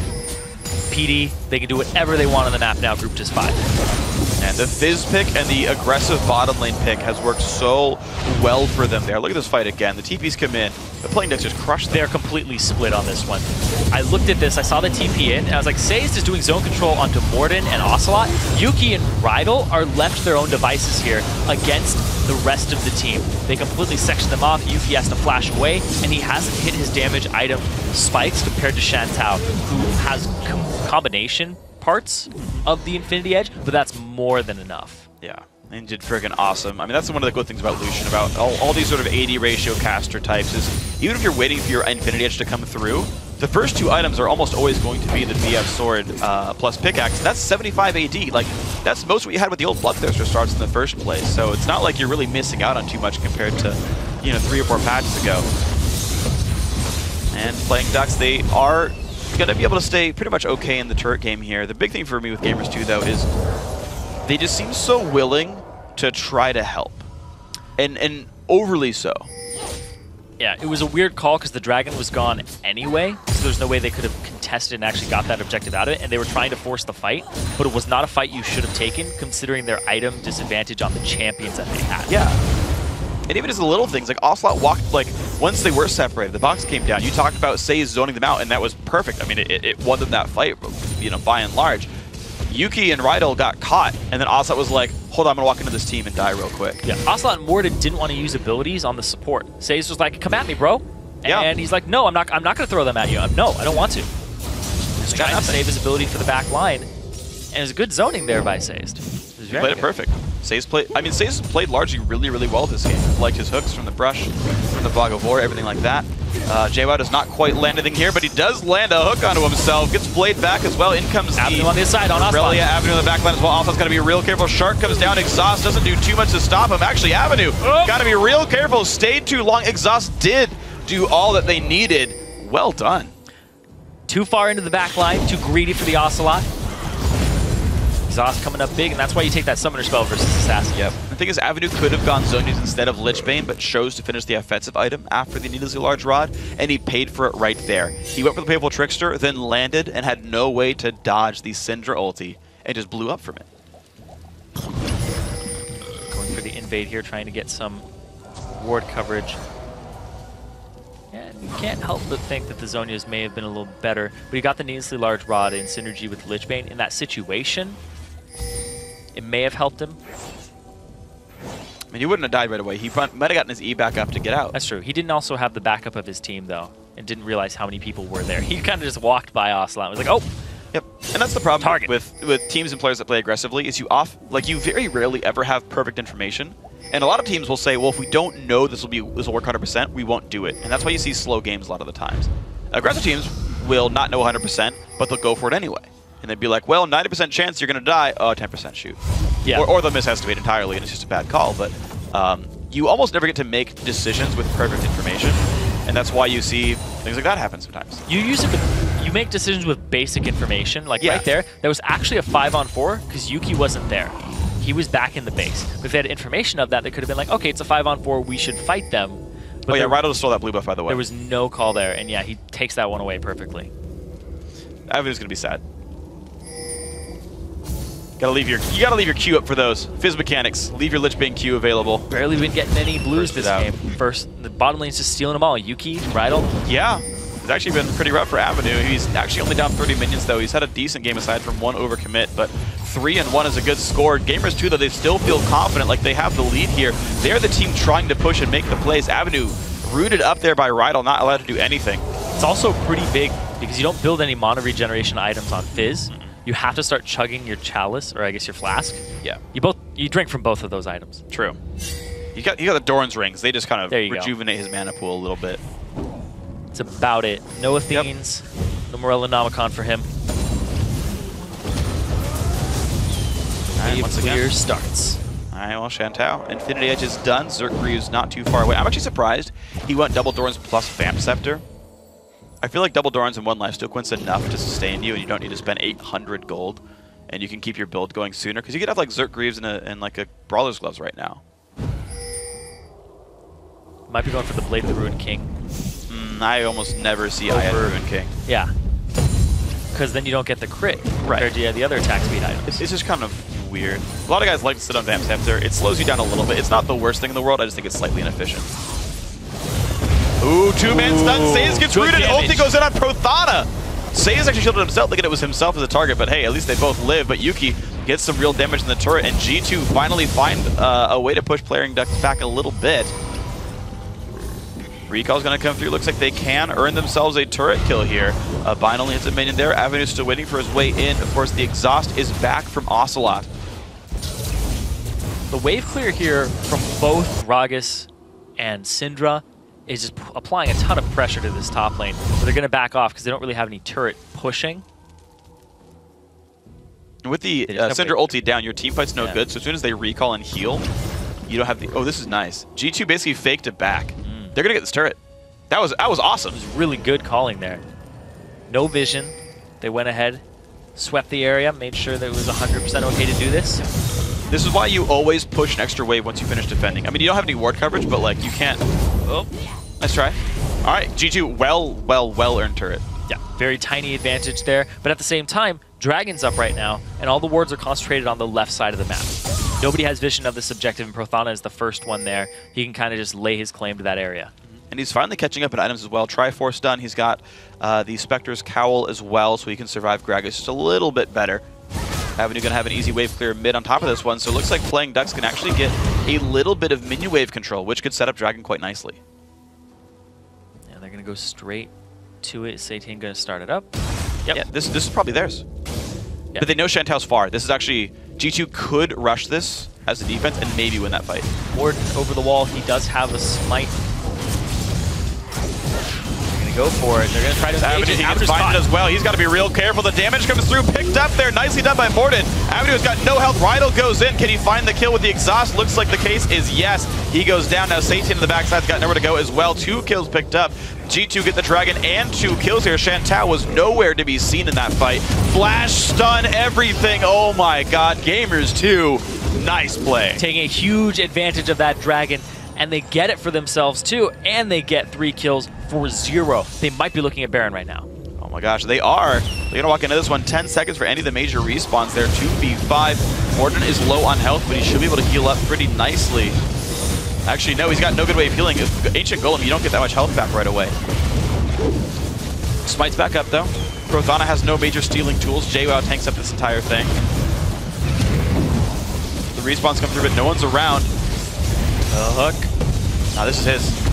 PD, they can do whatever they want on the map now, group just 5. And the Fizz pick and the aggressive bottom lane pick has worked so well for them there. Look at this fight again. The TPs come in. The Playnex just crushed them. They're completely split on this one. I looked at this, I saw the TP in, and I was like, Sayz is doing zone control onto Morden and Ocelot. Yuki and Rydal are left to their own devices here against the rest of the team. They completely section them off. Yuki has to flash away, and he hasn't hit his damage item spikes compared to Shantou, who has combination parts of the Infinity Edge, but that's more than enough. Yeah. And did friggin' awesome. I mean, that's one of the good things about Lucian, about all these sort of AD ratio caster types, is even if you're waiting for your Infinity Edge to come through, the first two items are almost always going to be the BF Sword plus Pickaxe. That's 75 AD. Like, that's most what you had with the old Bloodthirster starts in the first place. So it's not like you're really missing out on too much compared to, you know, 3 or 4 patches ago. And playing Ducks, they are going to be able to stay pretty much okay in the turret game here. The big thing for me with Gamers 2, though, is they just seem so willing to try to help. And overly so. Yeah, it was a weird call because the dragon was gone anyway, so there's no way they could have contested and actually got that objective out of it, and they were trying to force the fight, but it was not a fight you should have taken considering their item disadvantage on the champions that they had. Yeah. And even just the little things, like Ocelot walked, like, once they were separated, the box came down. You talked about Saze zoning them out, and that was perfect. I mean, it won them that fight, you know, by and large. Yuki and Rydell got caught, and then Ocelot was like, hold on, I'm going to walk into this team and die real quick. Yeah, Ocelot and Morden didn't want to use abilities on the support. Saze was like, come at me, bro. Yeah. And he's like, no, I'm not going to throw them at you. No, I don't want to. He's trying to save his ability for the back line. And it was good zoning there by Saze. He played it perfect. Saze played largely really, really well this game. Liked his hooks from the brush, from the Fog of War, everything like that. JWoww does not quite land anything here, but he does land a hook onto himself. Gets played back as well. In comes Avenue on the side on Ocelot. Yeah, Avenue on the back line as well. Ocelot's got to be real careful. Shark comes down. Exhaust doesn't do too much to stop him. Actually, Avenue got to be real careful. Stayed too long. Exhaust did do all that they needed. Well done. Too far into the back line. Too greedy for the Ocelot. Exhaust coming up big, and that's why you take that Summoner spell versus Assassin. Yep. The thing is, Avenue could have gone Zonies instead of Lichbane, but chose to finish the offensive item after the needlessly large rod, and he paid for it right there. He went for the Playful Trickster, then landed, and had no way to dodge the Syndra ulti, and just blew up from it. Going for the invade here, trying to get some ward coverage. And you can't help but think that the Zonias may have been a little better, but he got the needlessly large rod in synergy with Lichbane. In that situation, it may have helped him. I mean, he wouldn't have died right away. He might have gotten his E back up to get out. That's true. He didn't also have the backup of his team, though, and didn't realize how many people were there. He kind of just walked by Ocelot and was like, oh! Yep. And that's the problem with teams and players that play aggressively, is you very rarely ever have perfect information. And a lot of teams will say, well, if we don't know this will work 100%, we won't do it. And that's why you see slow games a lot of the times. Aggressive teams will not know 100%, but they'll go for it anyway. And they'd be like, well, 90% chance you're going to die. Oh, 10% shoot. Yeah. Or they'll misestimate entirely, and it's just a bad call. But you almost never get to make decisions with perfect information. And that's why you see things like that happen sometimes. You make decisions with basic information. Like right there was actually a 5-on-4 because Yuki wasn't there. He was back in the base. But if they had information of that, they could have been like, okay, it's a 5-on-4, we should fight them. But Rydell just stole that blue buff, by the way. There was no call there, and yeah, he takes that one away perfectly. Avenue's gonna be sad. You gotta leave your Q up for those. Fizz mechanics. Leave your Lichbane Q available. Barely been getting any blues this game. The bottom lane's just stealing them all. Yuki, Rydell. Yeah. It's actually been pretty rough for Avenue. He's actually only down 30 minions, though. He's had a decent game aside from one overcommit, but 3-1 is a good score. Gamers 2, though, they still feel confident, like they have the lead here. They're the team trying to push and make the plays. Avenue rooted up there by Rydell, not allowed to do anything. It's also pretty big because you don't build any mana regeneration items on Fizz. You have to start chugging your chalice, or I guess your flask. Yeah. You drink from both of those items. True. You got the Doran's rings. They just kind of rejuvenate his mana pool a little bit. That's about it. No Athenes, no Morellonomicon for him. Once again, starts. All right, well, Shantou, Infinity Edge is done. Zergreaves not too far away. I'm actually surprised he went double Doran's plus Vamp Scepter. I feel like double Doran's and one lifesteal quint's enough to sustain you, and you don't need to spend 800 gold, and you can keep your build going sooner, because you could have like Zergreaves and like a Brawler's Gloves right now. Might be going for the Blade of the Ruined King. I almost never see Eye Ruined King. Yeah. Because then you don't get the crit compared to the other attack speed items. It's just kind of weird. A lot of guys like to sit on Vamp Scepter. It slows you down a little bit. It's not the worst thing in the world. I just think it's slightly inefficient. Ooh, two-man stun. Saze gets rooted. Ulti goes in on Prothana. Saze actually shielded himself, thinking it was himself as a target, but hey, at least they both live. But Yuki gets some real damage in the turret, and G2 finally find a way to push Playing Ducks back a little bit. Recall's going to come through. Looks like they can earn themselves a turret kill here. Bind only hits a minion there. Avenue's still waiting for his way in. Of course, the exhaust is back from Ocelot. The wave clear here from both Gragas and Syndra is just applying a ton of pressure to this top lane. But they're going to back off because they don't really have any turret pushing. With the Syndra ulti down, your team fight's no good. So as soon as they recall and heal, you don't have the... Oh, this is nice. G2 basically faked it back. They're going to get this turret. That was awesome. It was really good calling there. No vision. They went ahead, swept the area, made sure that it was 100% okay to do this. This is why you always push an extra wave once you finish defending. I mean, you don't have any ward coverage, but like you can't... Oh, nice try. All right, G2, well earned turret. Yeah, very tiny advantage there. But at the same time, Dragon's up right now, and all the wards are concentrated on the left side of the map. Nobody has vision of this objective, and Prothana is the first one there. He can kind of just lay his claim to that area. And he's finally catching up in items as well. Triforce done. He's got the Spectre's Cowl as well, so he can survive Gragas just a little bit better. Avenue going to have an easy wave clear mid on top of this one, so it looks like Playing Ducks can actually get a little bit of minion wave control, which could set up Dragon quite nicely. Yeah, they're going to go straight to it. Satan going to start it up. Yep. Yeah, this is probably theirs. Yep. But they know Chantal's far. This is actually... G2 could rush this as a defense and maybe win that fight. Ward over the wall. He does have a smite. Go for it. They're going to try to engage it. He gets binded as well. He's got to be real careful. The damage comes through. Picked up there. Nicely done by Morden. Avenue has got no health. Rydal goes in. Can he find the kill with the exhaust? Looks like the case is yes. He goes down. Now Satan in the backside's got nowhere to go as well. 2 kills picked up. G2 get the Dragon and 2 kills here. Chantal was nowhere to be seen in that fight. Flash, stun, everything. Oh my god. Gamers 2. Nice play. Taking a huge advantage of that Dragon. And they get it for themselves too, and they get 3 kills for 0. They might be looking at Baron right now. Oh my gosh, they are. They're going to walk into this one. 10 seconds for any of the major respawns there. 2v5. Morden is low on health, but he should be able to heal up pretty nicely. Actually, no, he's got no good way of healing. Ancient Golem, you don't get that much health back right away. Smite's back up though. Prothana has no major stealing tools. JWoww tanks up this entire thing. The respawns come through, but no one's around. The hook. Now this is his.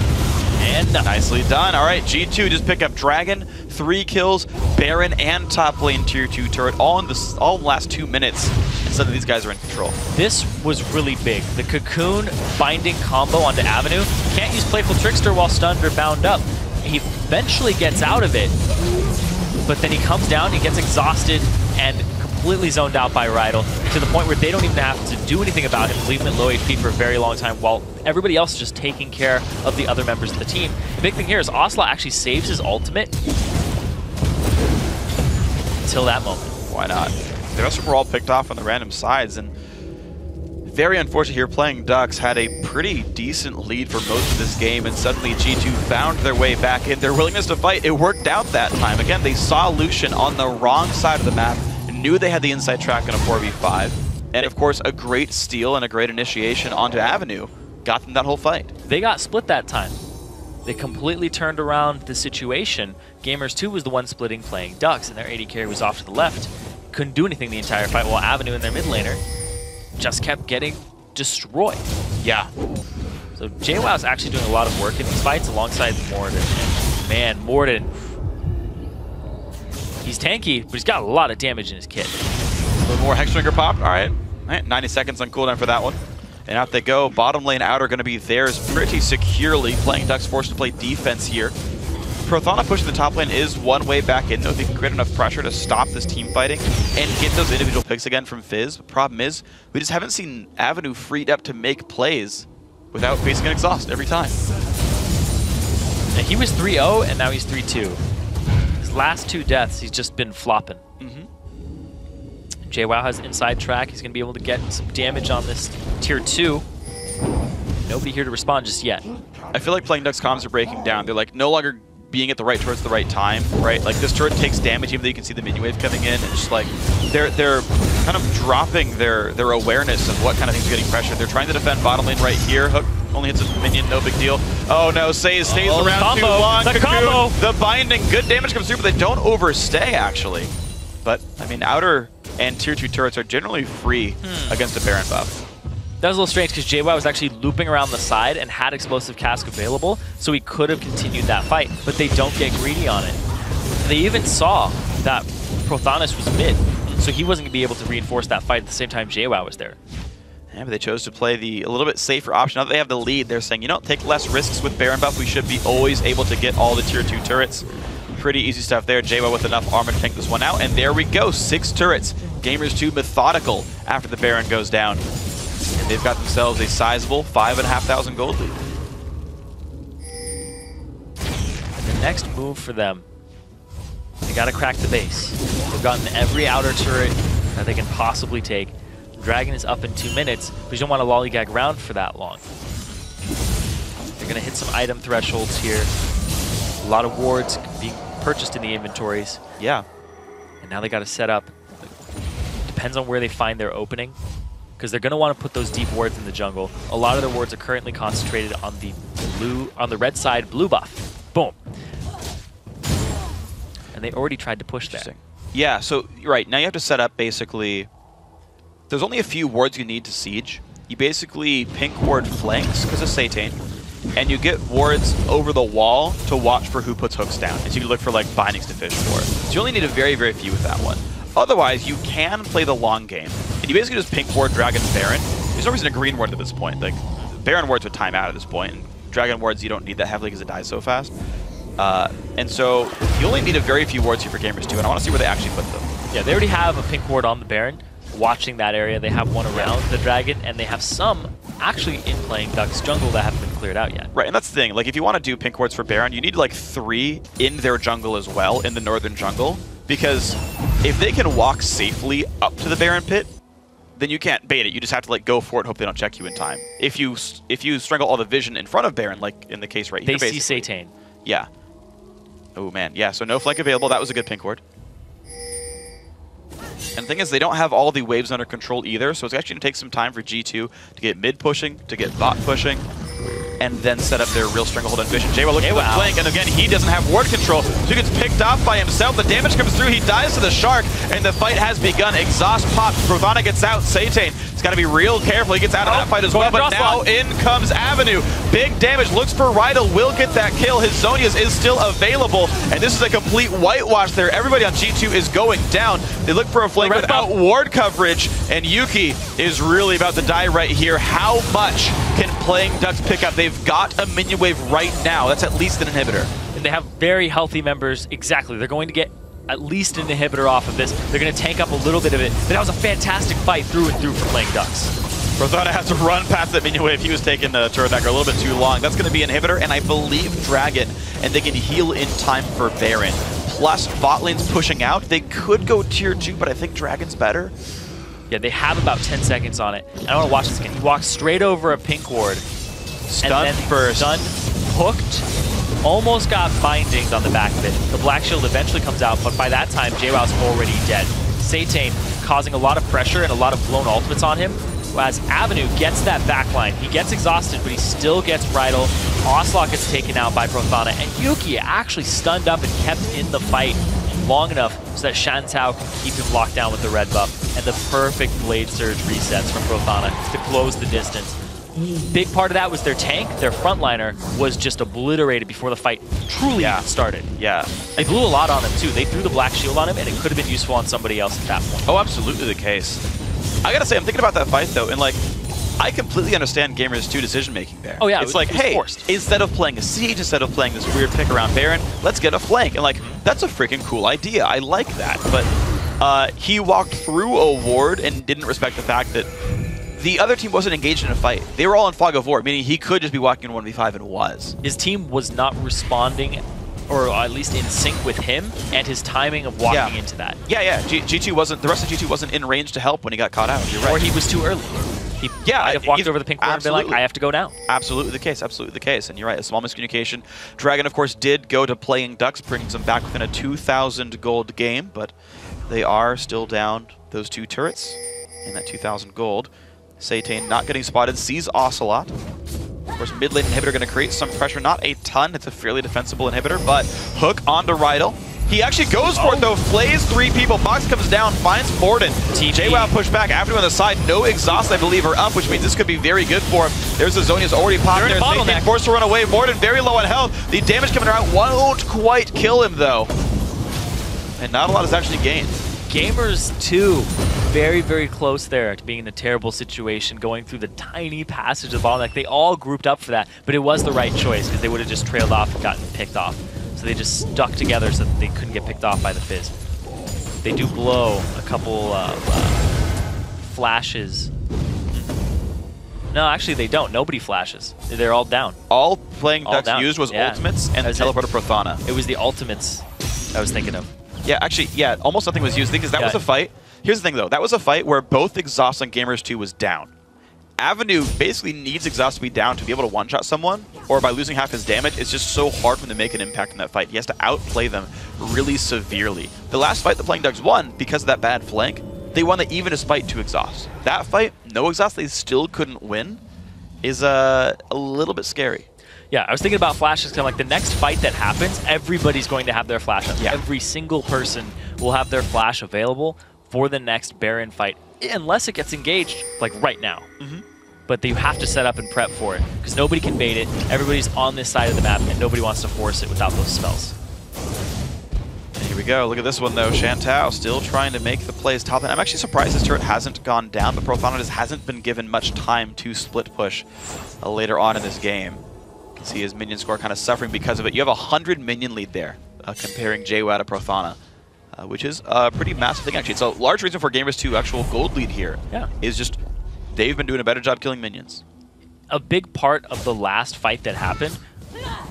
And nicely done. All right, G2 just pick up Dragon, 3 kills, Baron, and top lane tier 2 turret, all in the last 2 minutes. And suddenly these guys are in control. This was really big. The Cocoon binding combo onto Avenue. Can't use Playful Trickster while stunned or bound up. He eventually gets out of it, but then he comes down, he gets exhausted, and completely zoned out by Rydal, to the point where they don't even have to do anything about him, leaving him at low HP for a very long time, while everybody else is just taking care of the other members of the team. The big thing here is Ocelot actually saves his ultimate until that moment. Why not? The rest of them were all picked off on the random sides, and very unfortunate here. Playing Ducks had a pretty decent lead for most of this game, and suddenly G2 found their way back in. Their willingness to fight, it worked out that time. Again, they saw Lucian on the wrong side of the map, knew they had the inside track in a 4v5, and of course a great steal and a great initiation onto Avenue got them that whole fight. They got split that time. They completely turned around the situation. Gamers 2 was the one splitting Playing Ducks, and their AD carry was off to the left. Couldn't do anything the entire fight, while Avenue and their mid laner just kept getting destroyed. Yeah. So JWoww's actually doing a lot of work in these fights alongside Morden. And man, Morden, he's tanky, but he's got a lot of damage in his kit. A little more Hexbringer pop. All right. 90 seconds on cooldown for that one. And out they go. Bottom lane out are going to be theirs pretty securely. Playing Ducks forced to play defense here. Prothana pushing the top lane is one way back in, though. If he can create enough pressure to stop this team fighting and get those individual picks again from Fizz. The problem is, we just haven't seen Avenue freed up to make plays without facing an exhaust every time. And he was 3-0, and now he's 3-2. His last 2 deaths, he's just been flopping. JWoww has inside track. He's going to be able to get some damage on this tier 2. Nobody here to respond just yet. I feel like Playing Ducks comms are breaking down. They're like no longer being at the right turrets at the right time, right? Like this turret takes damage even though you can see the minion wave coming in. It's just like they're kind of dropping their awareness of what kind of things are getting pressure. They're trying to defend bottom lane right here. Hook only hits a minion, no big deal. Oh no, Say stays around too long. The combo! The binding, good damage comes through, but they don't overstay actually. But I mean, outer and tier 2 turrets are generally free against a Baron buff. That was a little strange because JY was actually looping around the side and had Explosive Cask available, so he could have continued that fight, but they don't get greedy on it. They even saw that Prothanis was mid, so he wasn't going to be able to reinforce that fight at the same time JY was there. Yeah, but they chose to play a little bit safer option. Now that they have the lead, they're saying, you know, take less risks with Baron buff. We should be always able to get all the tier 2 turrets. Pretty easy stuff there. JY with enough armor to tank this one out, and there we go, 6 turrets. Gamers 2 methodical after the Baron goes down. And they've got themselves a sizable 5,500 gold lead. And the next move for them, they gotta crack the base. They've gotten every outer turret that they can possibly take. Dragon is up in 2 minutes, but you don't want to lollygag around for that long. They're gonna hit some item thresholds here. A lot of wards being purchased in the inventories. Yeah. And now they gotta set up. Depends on where they find their opening, because they're going to want to put those deep wards in the jungle. A lot of their wards are currently concentrated on the red side blue buff. Boom. And they already tried to push there. Yeah, so right, now you have to set up basically, there's only a few wards you need to siege. You basically pink ward flanks because of Satane, and you get wards over the wall to watch for who puts hooks down. And so you can look for like bindings to fish for. So you only need a very, very few with that one. Otherwise, you can play the long game. And you basically just pink ward Dragon Baron. There's no reason to green ward at this point. Like, Baron wards would time out at this point, and Dragon wards you don't need that heavily because it dies so fast. And so you only need a very few wards here for Gamers 2, and I want to see where they actually put them. Yeah, they already have a pink ward on the Baron, watching that area. They have one around the Dragon, and they have some actually in playing Duck's jungle that haven't been cleared out yet. Right, and that's the thing. Like, if you want to do pink wards for Baron, you need like 3 in their jungle as well, in the northern jungle. Because if they can walk safely up to the Baron pit, then you can't bait it. You just have to like go for it, hope they don't check you in time. If you strangle all the vision in front of Baron, like in the case right here, they see Satane. Yeah. Oh man, yeah. So no flank available. That was a good pink ward. And the thing is, they don't have all the waves under control either, so it's actually going to take some time for G2 to get mid pushing, to get bot pushing, and then set up their real stranglehold on Vision. JY looking for the flank, and again, he doesn't have ward control, so he gets picked off by himself. The damage comes through, he dies to the Shark, and the fight has begun. Exhaust pops, Prothana gets out, Satane has got to be real careful. He gets out of that fight as well, but now in comes Avenue. Big damage, looks for Rydell, will get that kill. His Zonia's is still available, and this is a complete whitewash there. Everybody on G2 is going down. They look for a flank without ward coverage, and Yuki is really about to die right here. How much can playing Ducks pick up? They've got a minion wave right now. That's at least an inhibitor. And they have very healthy members. Exactly. They're going to get at least an inhibitor off of this. They're going to tank up a little bit of it. But that was a fantastic fight through and through for playing Ducks. Prothana has to run past that minion wave. He was taking the turret back a little bit too long. That's going to be an inhibitor, and I believe Dragon, and they can heal in time for Baron. Plus, bot lane's pushing out. They could go tier 2, but I think Dragon's better. Yeah, they have about 10 seconds on it. And I want to watch this again. He walks straight over a pink ward. Stunned first. Stunned, hooked, almost got bindings on the back of it. The black shield eventually comes out, but by that time, JWoww's already dead. Satane causing a lot of pressure and a lot of blown ultimates on him, as Avenue gets that backline. He gets exhausted, but he still gets Rydell. Ocelot gets taken out by Prothana, and Yuki actually stunned up and kept in the fight long enough so that Shantao can keep him locked down with the red buff, and the perfect Blade Surge resets from Prothana to close the distance. Big part of that was their tank. Their frontliner was just obliterated before the fight truly started. Yeah. They blew a lot on him too. They threw the black shield on him, and it could have been useful on somebody else at that point. Oh, absolutely the case. I gotta say, I'm thinking about that fight though, and like, I completely understand Gamers 2 decision making there. Oh yeah, it's like, hey, instead of playing a siege, instead of playing this weird pick around Baron, let's get a flank. And like, that's a freaking cool idea. I like that. But he walked through a ward and didn't respect the fact that the other team wasn't engaged in a fight. They were all in fog of war, meaning he could just be walking in 1v5 and was. His team was not responding, or at least in sync with him and his timing of walking into that. Yeah. G2 wasn't, the rest of G2 wasn't in range to help when he got caught out. You're right. Or he was too early. He might have walked over the pink ward and been like, I have to go now. Absolutely the case, absolutely the case. And you're right, a small miscommunication. Dragon, of course, did go to playing Ducks, bringing them back within a 2,000 gold game, but they are still down those 2 turrets in that 2,000 gold. Satane not getting spotted, sees Ocelot. Of course, mid lane inhibitor going to create some pressure. Not a ton, it's a fairly defensible inhibitor, but hook onto Rydell. He actually goes for it though, flays 3 people, Box comes down, finds Morden. JWoww pushed back after him on the side, no exhaust I believe are up, which means this could be very good for him. There's a Zonia's already popped there, Zaytane forced to run away, Morden very low on health. The damage coming around won't quite kill him though. And not a lot is actually gained. Gamers 2, very, very close there to being in a terrible situation, going through the tiny passage of the bottleneck. They all grouped up for that, but it was the right choice because they would have just trailed off and gotten picked off. So they just stuck together so that they couldn't get picked off by the Fizz. They do blow a couple flashes. No, actually they don't. Nobody flashes. They're all down. All playing Ducks used was ultimates and the teleport of Prothana. It was the ultimates I was thinking of. Yeah, actually, yeah, almost nothing was used. The thing is, that was a fight. Here's the thing, though. That was a fight where both exhaust on Gamers 2 was down. Avenue basically needs exhaust to be down to be able to one-shot someone, or by losing half his damage, it's just so hard for him to make an impact in that fight. He has to outplay them really severely. The last fight the Playing Ducks won, because of that bad flank, they won the even despite 2 exhausts. That fight, no exhaust, they still couldn't win, is a little bit scary. Yeah, I was thinking about flashes because like the next fight that happens, everybody's going to have their flash up. Yeah. Every single person will have their flash available for the next Baron fight, unless it gets engaged, like right now. But you have to set up and prep for it because nobody can bait it. Everybody's on this side of the map and nobody wants to force it without those spells. Here we go. Look at this one though. Shantao still trying to make the plays top lane. I'm actually surprised this turret hasn't gone down, but Prothana just hasn't been given much time to split push later on in this game. You can see his minion score kind of suffering because of it. You have a 100 minion lead there, comparing JWoww to Prothana, which is a pretty massive thing actually. It's a large reason for Gamers 2 actual gold lead here. Yeah. Is just they've been doing a better job killing minions. A big part of the last fight that happened,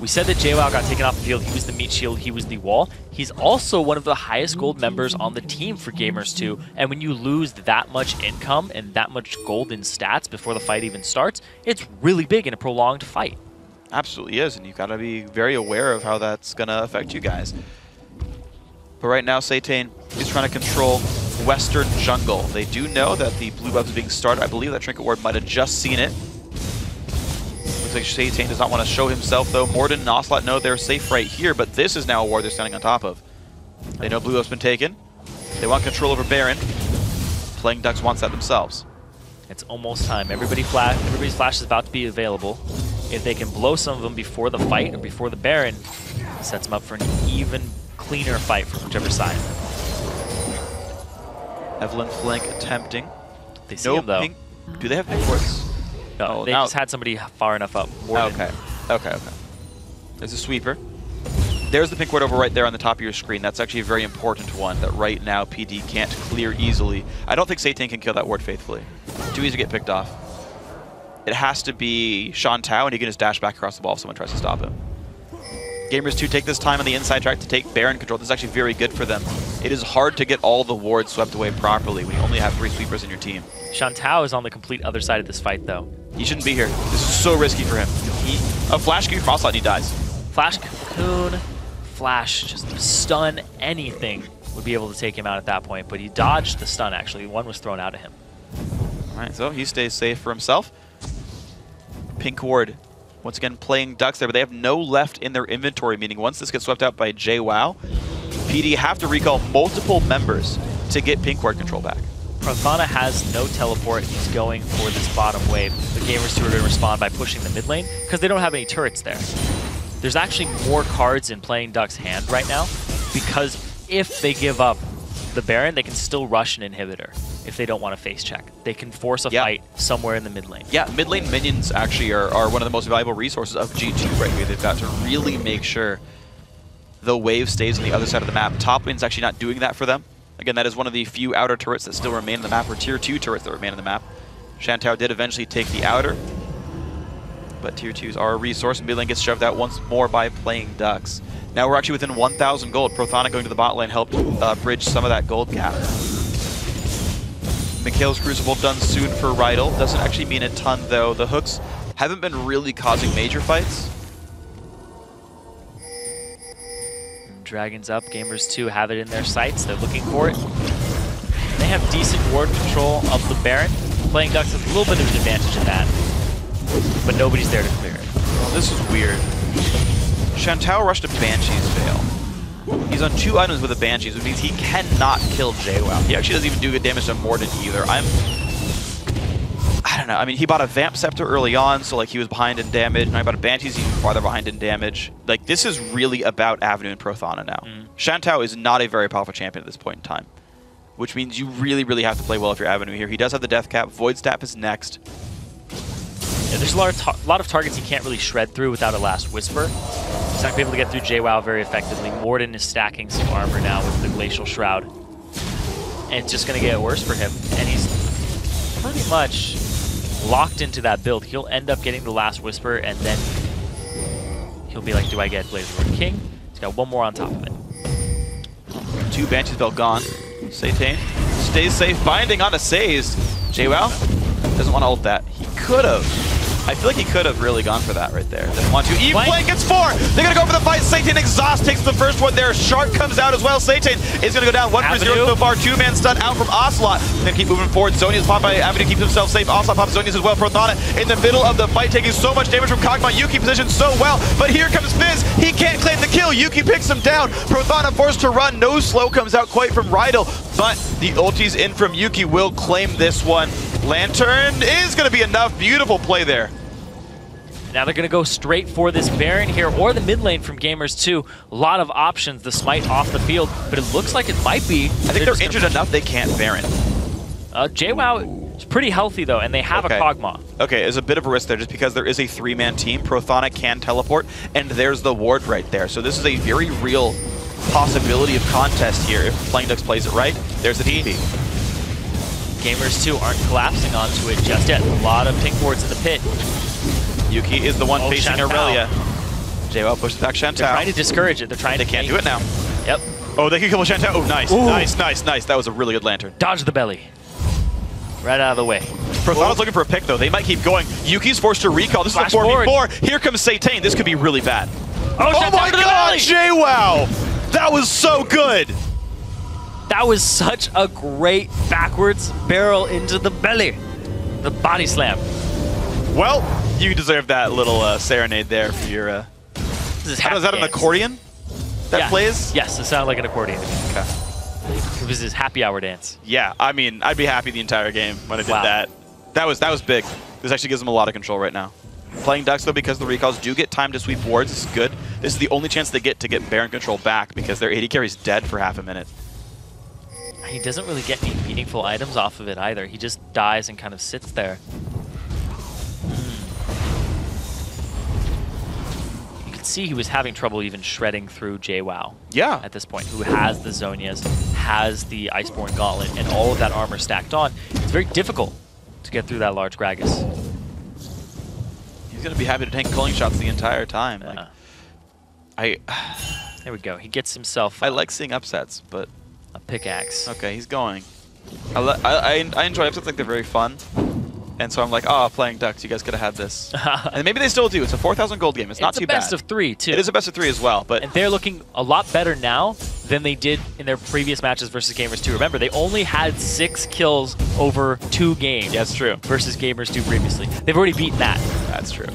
we said that JWoww got taken off the field. He was the meat shield, he was the wall. He's also one of the highest gold members on the team for Gamers 2. And when you lose that much income and that much gold in stats before the fight even starts, it's really big in a prolonged fight. Absolutely is, and you've got to be very aware of how that's going to affect you guys. But right now, Zaytane is trying to control Western Jungle. They do know that the blue buff is being started. I believe that Trinket Ward might have just seen it. Looks like Zaytane does not want to show himself, though. Morden and Ocelot know they're safe right here, but this is now a ward they're standing on top of. They know blue buff's been taken. They want control over Baron. Playing Ducks wants that themselves. It's almost time. Everybody's flash is about to be available. If they can blow some of them before the fight or before the Baron, it sets them up for an even cleaner fight from whichever side. Evelyn flank attempting. They see him though. Do they have pink wards? No, they just had somebody far enough up. Okay. There's a sweeper. There's the pink ward over right there on the top of your screen. That's actually a very important one that right now PD can't clear easily. I don't think Zaytane can kill that ward faithfully. Too easy to get picked off. It has to be Shantao, and he can just dash back across the ball if someone tries to stop him. Gamers 2 take this time on the inside track to take Baron control. This is actually very good for them. It is hard to get all the wards swept away properly when you only have 3 sweepers in your team. Shantao is on the complete other side of this fight, though. He shouldn't be here. This is so risky for him. A flash cocoon from Ocelot, he dies. Flash cocoon, flash, just stun anything would be able to take him out at that point, but he dodged the stun, actually. One was thrown out of him. All right, so he stays safe for himself. Pink ward, once again, playing Ducks there, but they have no left in their inventory, meaning once this gets swept out by JWoww, PD have to recall multiple members to get pink ward control back. Prothana has no teleport. He's going for this bottom wave. The Gamers 2 are going to respond by pushing the mid lane because they don't have any turrets there. There's actually more cards in playing Duck's hand right now because if they give up the Baron, they can still rush an inhibitor. If they don't want to face check, they can force a fight somewhere in the mid lane. Yeah, mid lane minions actually are one of the most valuable resources of G2 right here. They've got to really make sure the wave stays on the other side of the map. Top lane's actually not doing that for them. Again, that is one of the few outer turrets that still remain on the map, or tier 2 turrets that remain on the map. Shantao did eventually take the outer, but tier 2s are a resource, and mid lane gets shoved out once more by playing Ducks. Now we're actually within 1,000 gold. Prothana going to the bot lane helped bridge some of that gold gap. Mikhail's Crucible done soon for Rydell. Doesn't actually mean a ton, though. The hooks haven't been really causing major fights. Dragons up. Gamers 2 have it in their sights. They're looking for it. They have decent ward control of the Baron. Playing Ducks has a little bit of an advantage in that, but nobody's there to clear it. Well, this is weird. Shantao rushed a Banshee's Veil. He's on 2 items with the Banshees, which means he cannot kill JWoww. He actually doesn't even do good damage to Morden either. I don't know. I mean, he bought a Vamp Scepter early on, so like he was behind in damage. Now he bought a Banshees, he's even farther behind in damage. Like, this is really about Avenue and Prothana now. Shantou is not a very powerful champion at this point in time, which means you really, really have to play well if you're Avenue here. He does have the Death Cap. Void Staff is next. Yeah, there's a lot of targets he can't really shred through without a Last Whisper. He's not going to be able to get through JWoww very effectively. Morden is stacking some armor now with the Glacial Shroud. And it's just going to get worse for him. And he's pretty much locked into that build. He'll end up getting the Last Whisper, and then he'll be like, do I get Blaze Road King? He's got one more on top of it. 2 Banshees Belt gone. Satan stays safe, binding onto Sazed. JWoww doesn't want to ult that. He could have. I feel like he could have really gone for that right there. Doesn't want to. Eve Blank gets 4. They're going to go for the fight. Satan Exhaust takes the first one there. Shark comes out as well. Satan is going to go down 1 for 0 so far. 2-man stun out from Ocelot. Then keep moving forward. Zonia's popped by Avenue, keeps himself safe. Ocelot pops Zonia's as well. Prothana in the middle of the fight, taking so much damage from Kog'Maw. Yuki positioned so well, but here comes Fizz. He can't claim the kill. Yuki picks him down. Prothana forced to run. No slow comes out quite from Rydell, but the ulti's in from Yuki will claim this one. Lantern is going to be enough. Beautiful play there. Now they're going to go straight for this Baron here, or the mid lane from Gamers 2. A lot of options, the Smite off the field, but it looks like it might be. I think they're injured enough they can't Baron. JWoww is pretty healthy though, and they have a Kog'Maw. Okay, there's a bit of a risk there just because there is a 3-man team. Prothana can teleport, and there's the ward right there. So this is a very real possibility of contest here if Playing Ducks plays it right. There's the TP. Gamers 2 aren't collapsing onto it just yet. A lot of pink wards in the pit. Yuki is the one facing Aurelia. JWoww pushes back Shantou. They're trying to discourage it. They're trying They can't do it now. Yep. Oh, they can kill Shantou. Oh, nice. Ooh. Nice. That was a really good Lantern. Dodge the belly. Right out of the way. Prothana's looking for a pick, though. They might keep going. Yuki's forced to recall. This is a 4v4. Here comes Satan. This could be really bad. Oh my god, JWoww! That was so good! That was such a great backwards barrel into the belly. The body slam. Well, you deserve that little serenade there for your... Is that an accordion that plays? Yes, it sounded like an accordion. Okay. It was his happy hour dance. Yeah, I mean, I'd be happy the entire game when I did that. That was big. This actually gives them a lot of control right now. Playing Ducks, though, because the recalls do get time to sweep wards, this is good. This is the only chance they get to get Baron control back because their AD carry's dead for half a minute. He doesn't really get any meaningful items off of it either. He just dies and kind of sits there. You could see he was having trouble even shredding through JWoww. Yeah. At this point, who has the Zonias, has the Iceborne Gauntlet, and all of that armor stacked on. It's very difficult to get through that large Gragas. He's going to be happy to tank culling shots the entire time. Like, there we go. He gets himself... I like seeing upsets, but... A pickaxe. Okay, he's going. I enjoy upsets, like they're very fun. And so I'm like, oh, Playing Ducks, you guys could have had this. And maybe they still do. It's a 4,000 gold game. It's not too bad. It's a best of 3, too. It is a best of 3 as well. But and they're looking a lot better now than they did in their previous matches versus Gamers 2. Remember, they only had 6 kills over 2 games. Yeah, that's true. Versus Gamers 2 previously. They've already beaten that. That's true.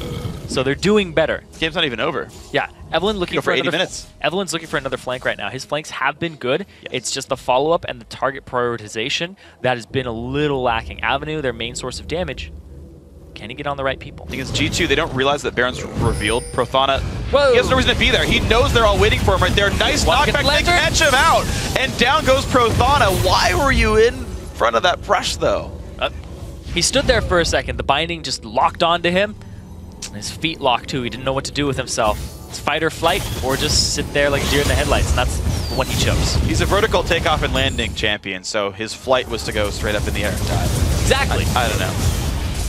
So they're doing better. The game's not even over. Yeah. Evelyn looking for 80 minutes. Evelyn's looking for another flank right now. His flanks have been good. Yes. It's just the follow-up and the target prioritization that has been a little lacking. Avenue, their main source of damage. Can he get on the right people? I think it's G2. They don't realize that Baron's revealed. Prothana, he has no reason to be there. He knows they're all waiting for him right there. Nice knockback. They catch him out. And down goes Prothana. Why were you in front of that brush, though? He stood there for a second. The binding just locked onto him. And his feet locked, too. He didn't know what to do with himself. It's fight or flight, or just sit there like a deer in the headlights. And that's the one he chose. He's a vertical takeoff and landing champion, so his flight was to go straight up in the air and die. Exactly. I don't know.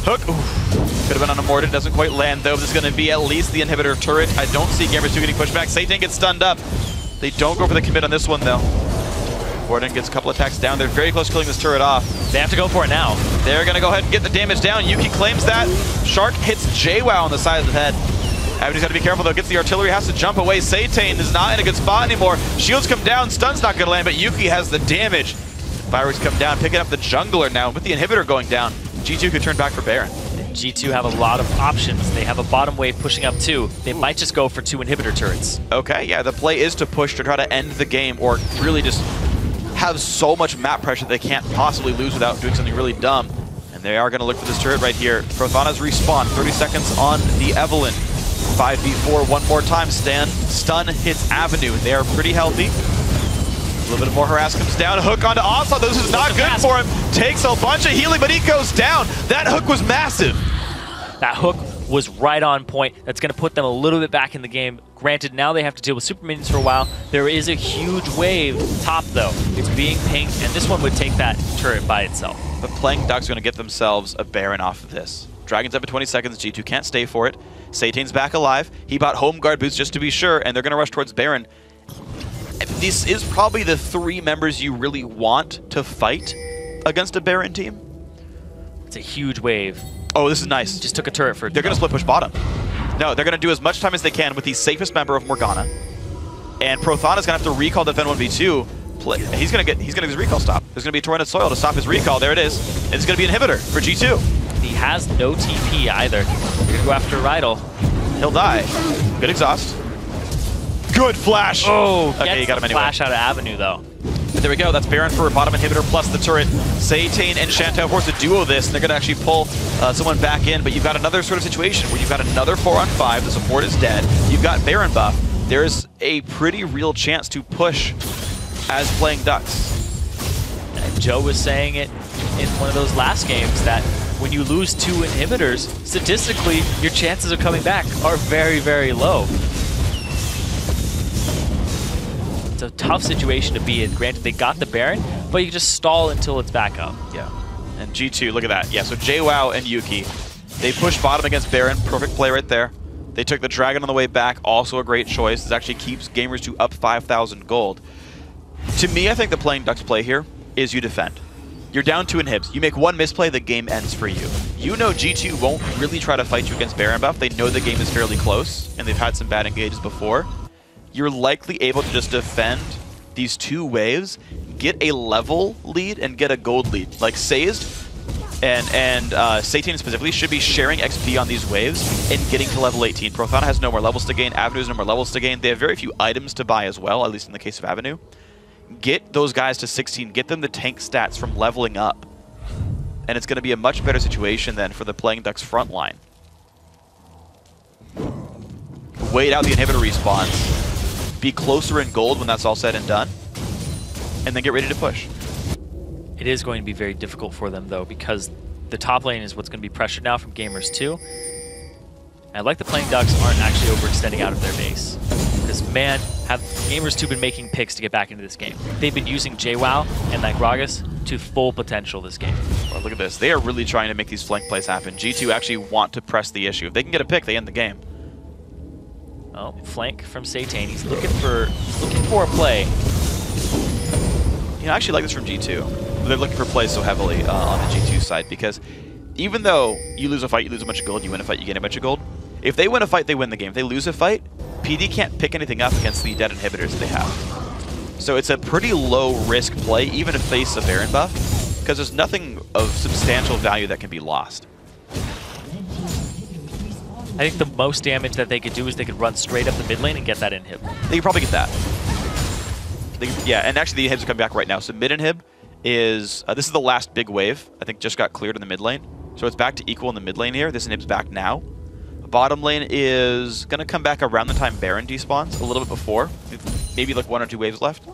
Hook. Ooh. Could have been on a Morden. Doesn't quite land, though. This is going to be at least the inhibitor turret. I don't see Gamers 2 getting pushed back. Satan gets stunned up. They don't go for the commit on this one, though. Morden gets a couple attacks down. They're very close to killing this turret off. They have to go for it now. They're going to go ahead and get the damage down. Yuki claims that. Shark hits JWoww on the side of the head. Avenue's got to be careful, though. Gets the artillery, has to jump away. Satan is not in a good spot anymore. Shields come down. Stun's not going to land, but Yuki has the damage. Fireworks come down, picking up the jungler now. With the inhibitor going down, G2 could turn back for Baron. G2 have a lot of options. They have a bottom wave pushing up too. They might just go for 2 inhibitor turrets. Okay, yeah, the play is to push to try to end the game or really just have so much map pressure they can't possibly lose without doing something really dumb. And they are going to look for this turret right here. Prothana's respawn, 30 seconds on the Evelynn. 5v4 one more time. Stun hits Avenue. They are pretty healthy. A little bit more harass comes down. Hook onto Onslaught. This is not good for him. Takes a bunch of healing, but he goes down. That hook was massive. That hook was right on point. That's going to put them a little bit back in the game. Granted, now they have to deal with super minions for a while. There is a huge wave top, though. It's being pinged, and this one would take that turret by itself. The Playing Ducks are going to get themselves a Baron off of this. Dragon's up at 20 seconds. G2 can't stay for it. Satane's back alive. He bought home guard boots just to be sure, and they're going to rush towards Baron. This is probably the 3 members you really want to fight against a Baron team. It's a huge wave. Oh, this is nice. Just took a turret for it. They're going to split push bottom. No, they're going to do as much time as they can with the safest member of Morgana. And Prothana's going to have to recall defend 1v2. He's going to get his recall stop. There's going to be a Torrent of Soil to stop his recall. There it is. And it's going to be an inhibitor for G2. He has no TP either. They're going to go after Rydal. He'll die. Good exhaust. Good flash. Oh, okay, you got him anyway. Flash out of Avenue, though. But there we go. That's Baron for a bottom inhibitor plus the turret. Satane and Shantou force to duo this, and they're going to actually pull someone back in. But you've got another sort of situation where you've got another 4-on-5. The support is dead. You've got Baron buff. There's a pretty real chance to push as Playing Ducks. And Joe was saying it in one of those last games that when you lose 2 inhibitors, statistically, your chances of coming back are very, very low. It's a tough situation to be in. Granted, they got the Baron, but you just stall until it's back up. Yeah. And G2, look at that. Yeah, so JWoww and Yuki, they push bottom against Baron. Perfect play right there. They took the Dragon on the way back. Also a great choice. This actually keeps Gamers 2 up 5,000 gold. To me, I think the Playing Ducks play here is you defend. You're down 2 inhibs. You make 1 misplay, the game ends for you. You know G2 won't really try to fight you against Baron buff. They know the game is fairly close, and they've had some bad engages before. You're likely able to just defend these 2 waves, get a level lead, and get a gold lead. Like Sazed and Satane specifically should be sharing XP on these waves and getting to level 18. Prothana has no more levels to gain. Avenue has no more levels to gain. They have very few items to buy as well, at least in the case of Avenue. Get those guys to 16. Get them the tank stats from leveling up. And it's going to be a much better situation then for the Playing Ducks front line. Wait out the inhibitor respawns. Be closer in gold when that's all said and done. And then get ready to push. It is going to be very difficult for them, though, because the top lane is what's going to be pressured now from Gamers 2. And I like the Playing Ducks aren't actually overextending out of their base. Because, man, have Gamers 2 been making picks to get back into this game. They've been using JWoww and Gragas to full potential this game. Well, look at this. They are really trying to make these flank plays happen. G2 actually want to press the issue. If they can get a pick, they end the game. Oh, flank from Satane. He's looking for a play. You know, I actually like this from G2. They're looking for plays so heavily on the G2 side because even though you lose a fight, you lose a bunch of gold. You win a fight, you gain a bunch of gold. If they win a fight, they win the game. If they lose a fight, PD can't pick anything up against the dead inhibitors that they have. So it's a pretty low-risk play, even if they face a Baron buff, because there's nothing of substantial value that can be lost. I think the most damage that they could do is they could run straight up the mid lane and get that inhib. They could probably get that. Yeah, and actually the inhibs are coming back right now. So mid inhib is, this is the last big wave. I think just got cleared in the mid lane. So it's back to equal in the mid lane here. This inhib's back now. Bottom lane is going to come back around the time Baron despawns, a little bit before. Maybe like 1 or 2 waves left.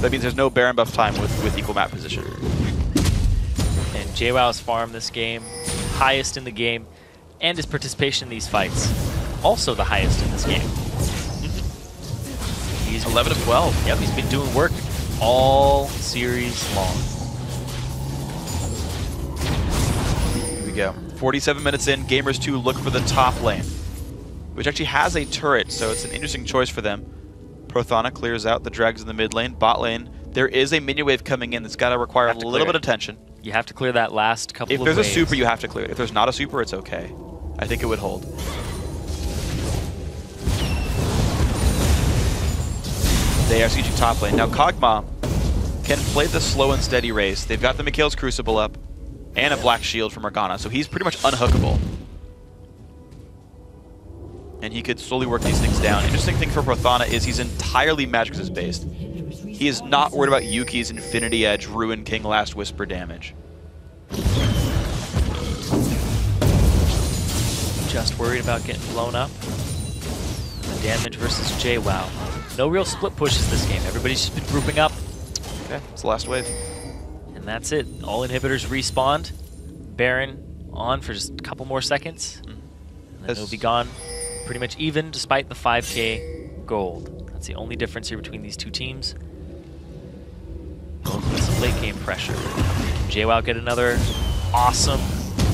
That means there's no Baron buff time with equal map position. And JWoww's farm this game, highest in the game, and his participation in these fights, also the highest in this game. He's 11 of 12. Yep, he's been doing work all series long. Here we go. 47 minutes in, Gamers 2 look for the top lane, which actually has a turret, so it's an interesting choice for them. Prothana clears out the drags in the mid lane. Bot lane, there is a minion wave coming in that's got to require a little bit of attention. You have to clear that last couple of waves. If there's a super, you have to clear it. If there's not a super, it's okay. I think it would hold. They are sieging top lane. Now Kog'Maw can play the slow and steady race. They've got the Mikhail's Crucible up, and a black shield from Morgana, so he's pretty much unhookable. And he could slowly work these things down. Interesting thing for Prothana is he's entirely Magic-Resist based. He is not worried about Yuki's Infinity Edge, Ruin King, Last Whisper damage. Just worried about getting blown up. Damage versus JWoww. No real split pushes this game. Everybody's just been grouping up. Okay, it's the last wave. And that's it. All inhibitors respawned. Baron on for just a couple more seconds. And then it'll be gone pretty much even despite the 5k gold. That's the only difference here between these two teams. Some late game pressure. Can JWoww get another awesome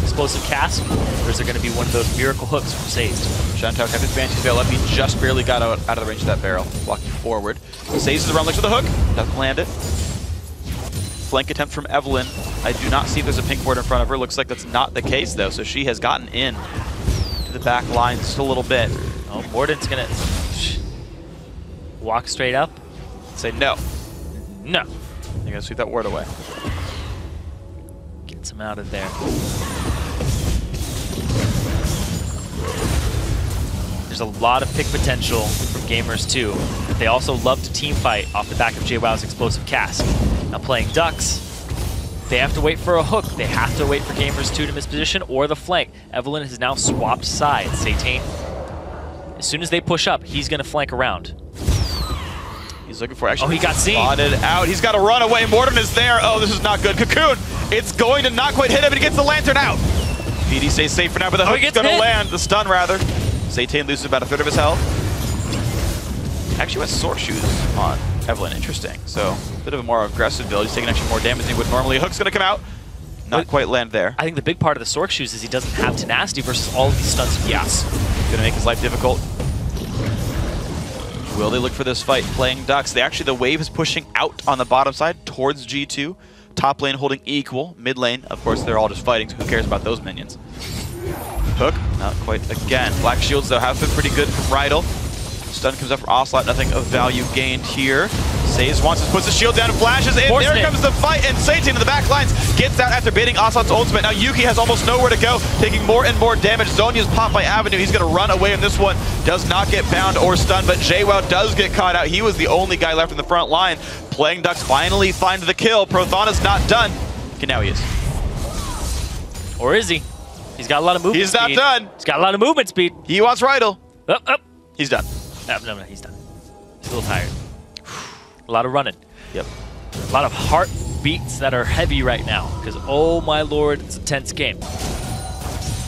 explosive cast? Or is there going to be one of those miracle hooks from Sazed? Shantou kept his Banshee's Veil up. He just barely got out of the range of that barrel. Walking forward. Sazed is around, looks for the hook. Doesn't land it. Flank attempt from Evelyn. I do not see if there's a pink ward in front of her. Looks like that's not the case, though. So she has gotten in to the back line just a little bit. Oh, Morden's going to walk straight up. Say no. No. You're going to sweep that ward away. Gets him out of there. There's a lot of pick potential from Gamers too, but they also love to team fight off the back of JWoww's explosive cast. Now playing Ducks, they have to wait for a hook. They have to wait for Gamers 2 to misposition or the flank. Evelyn has now swapped sides. Satane, as soon as they push up, he's going to flank around. He's looking for actually. Oh, he got seen. Spotted out. He's got to run away. Morden is there. Oh, this is not good. Cocoon. It's going to not quite hit him, but he gets the lantern out. PD stays safe for now, but the hook is going to land. The stun, rather. Satane loses about a third of his health. Actually has sword shoes on Evelyn. Interesting. So a bit of a more aggressive build. He's taking actually more damage than he would normally. Hook's going to come out. Not quite land there. I think the big part of the Sork shoes is he doesn't have tenacity versus all of these stuns. Yes. Going to make his life difficult. Will they look for this fight playing Ducks? The wave is pushing out on the bottom side towards G2. Top lane holding equal. Mid lane, of course, they're all just fighting, so who cares about those minions? Hook, not quite again. Black shields, though, have been pretty good from Rydell. Stun comes up for Ocelot, nothing of value gained here. Saves once, puts the shield down and flashes in. There comes the fight, and Satane in the back lines gets out after baiting Ocelot's ultimate. Now Yuki has almost nowhere to go, taking more and more damage. Zhonya's popped by Avenue. He's going to run away in this one. Does not get bound or stunned, but JWoww does get caught out. He was the only guy left in the front line. Playing Ducks finally find the kill. Prothana's not done. Okay, now he is. Or is he? He's got a lot of movement speed. He's not done. He's got a lot of movement speed. He wants Rydell. He's done. No, he's done. He's a little tired. A lot of running. Yep. A lot of heartbeats that are heavy right now, because oh my lord, it's a tense game.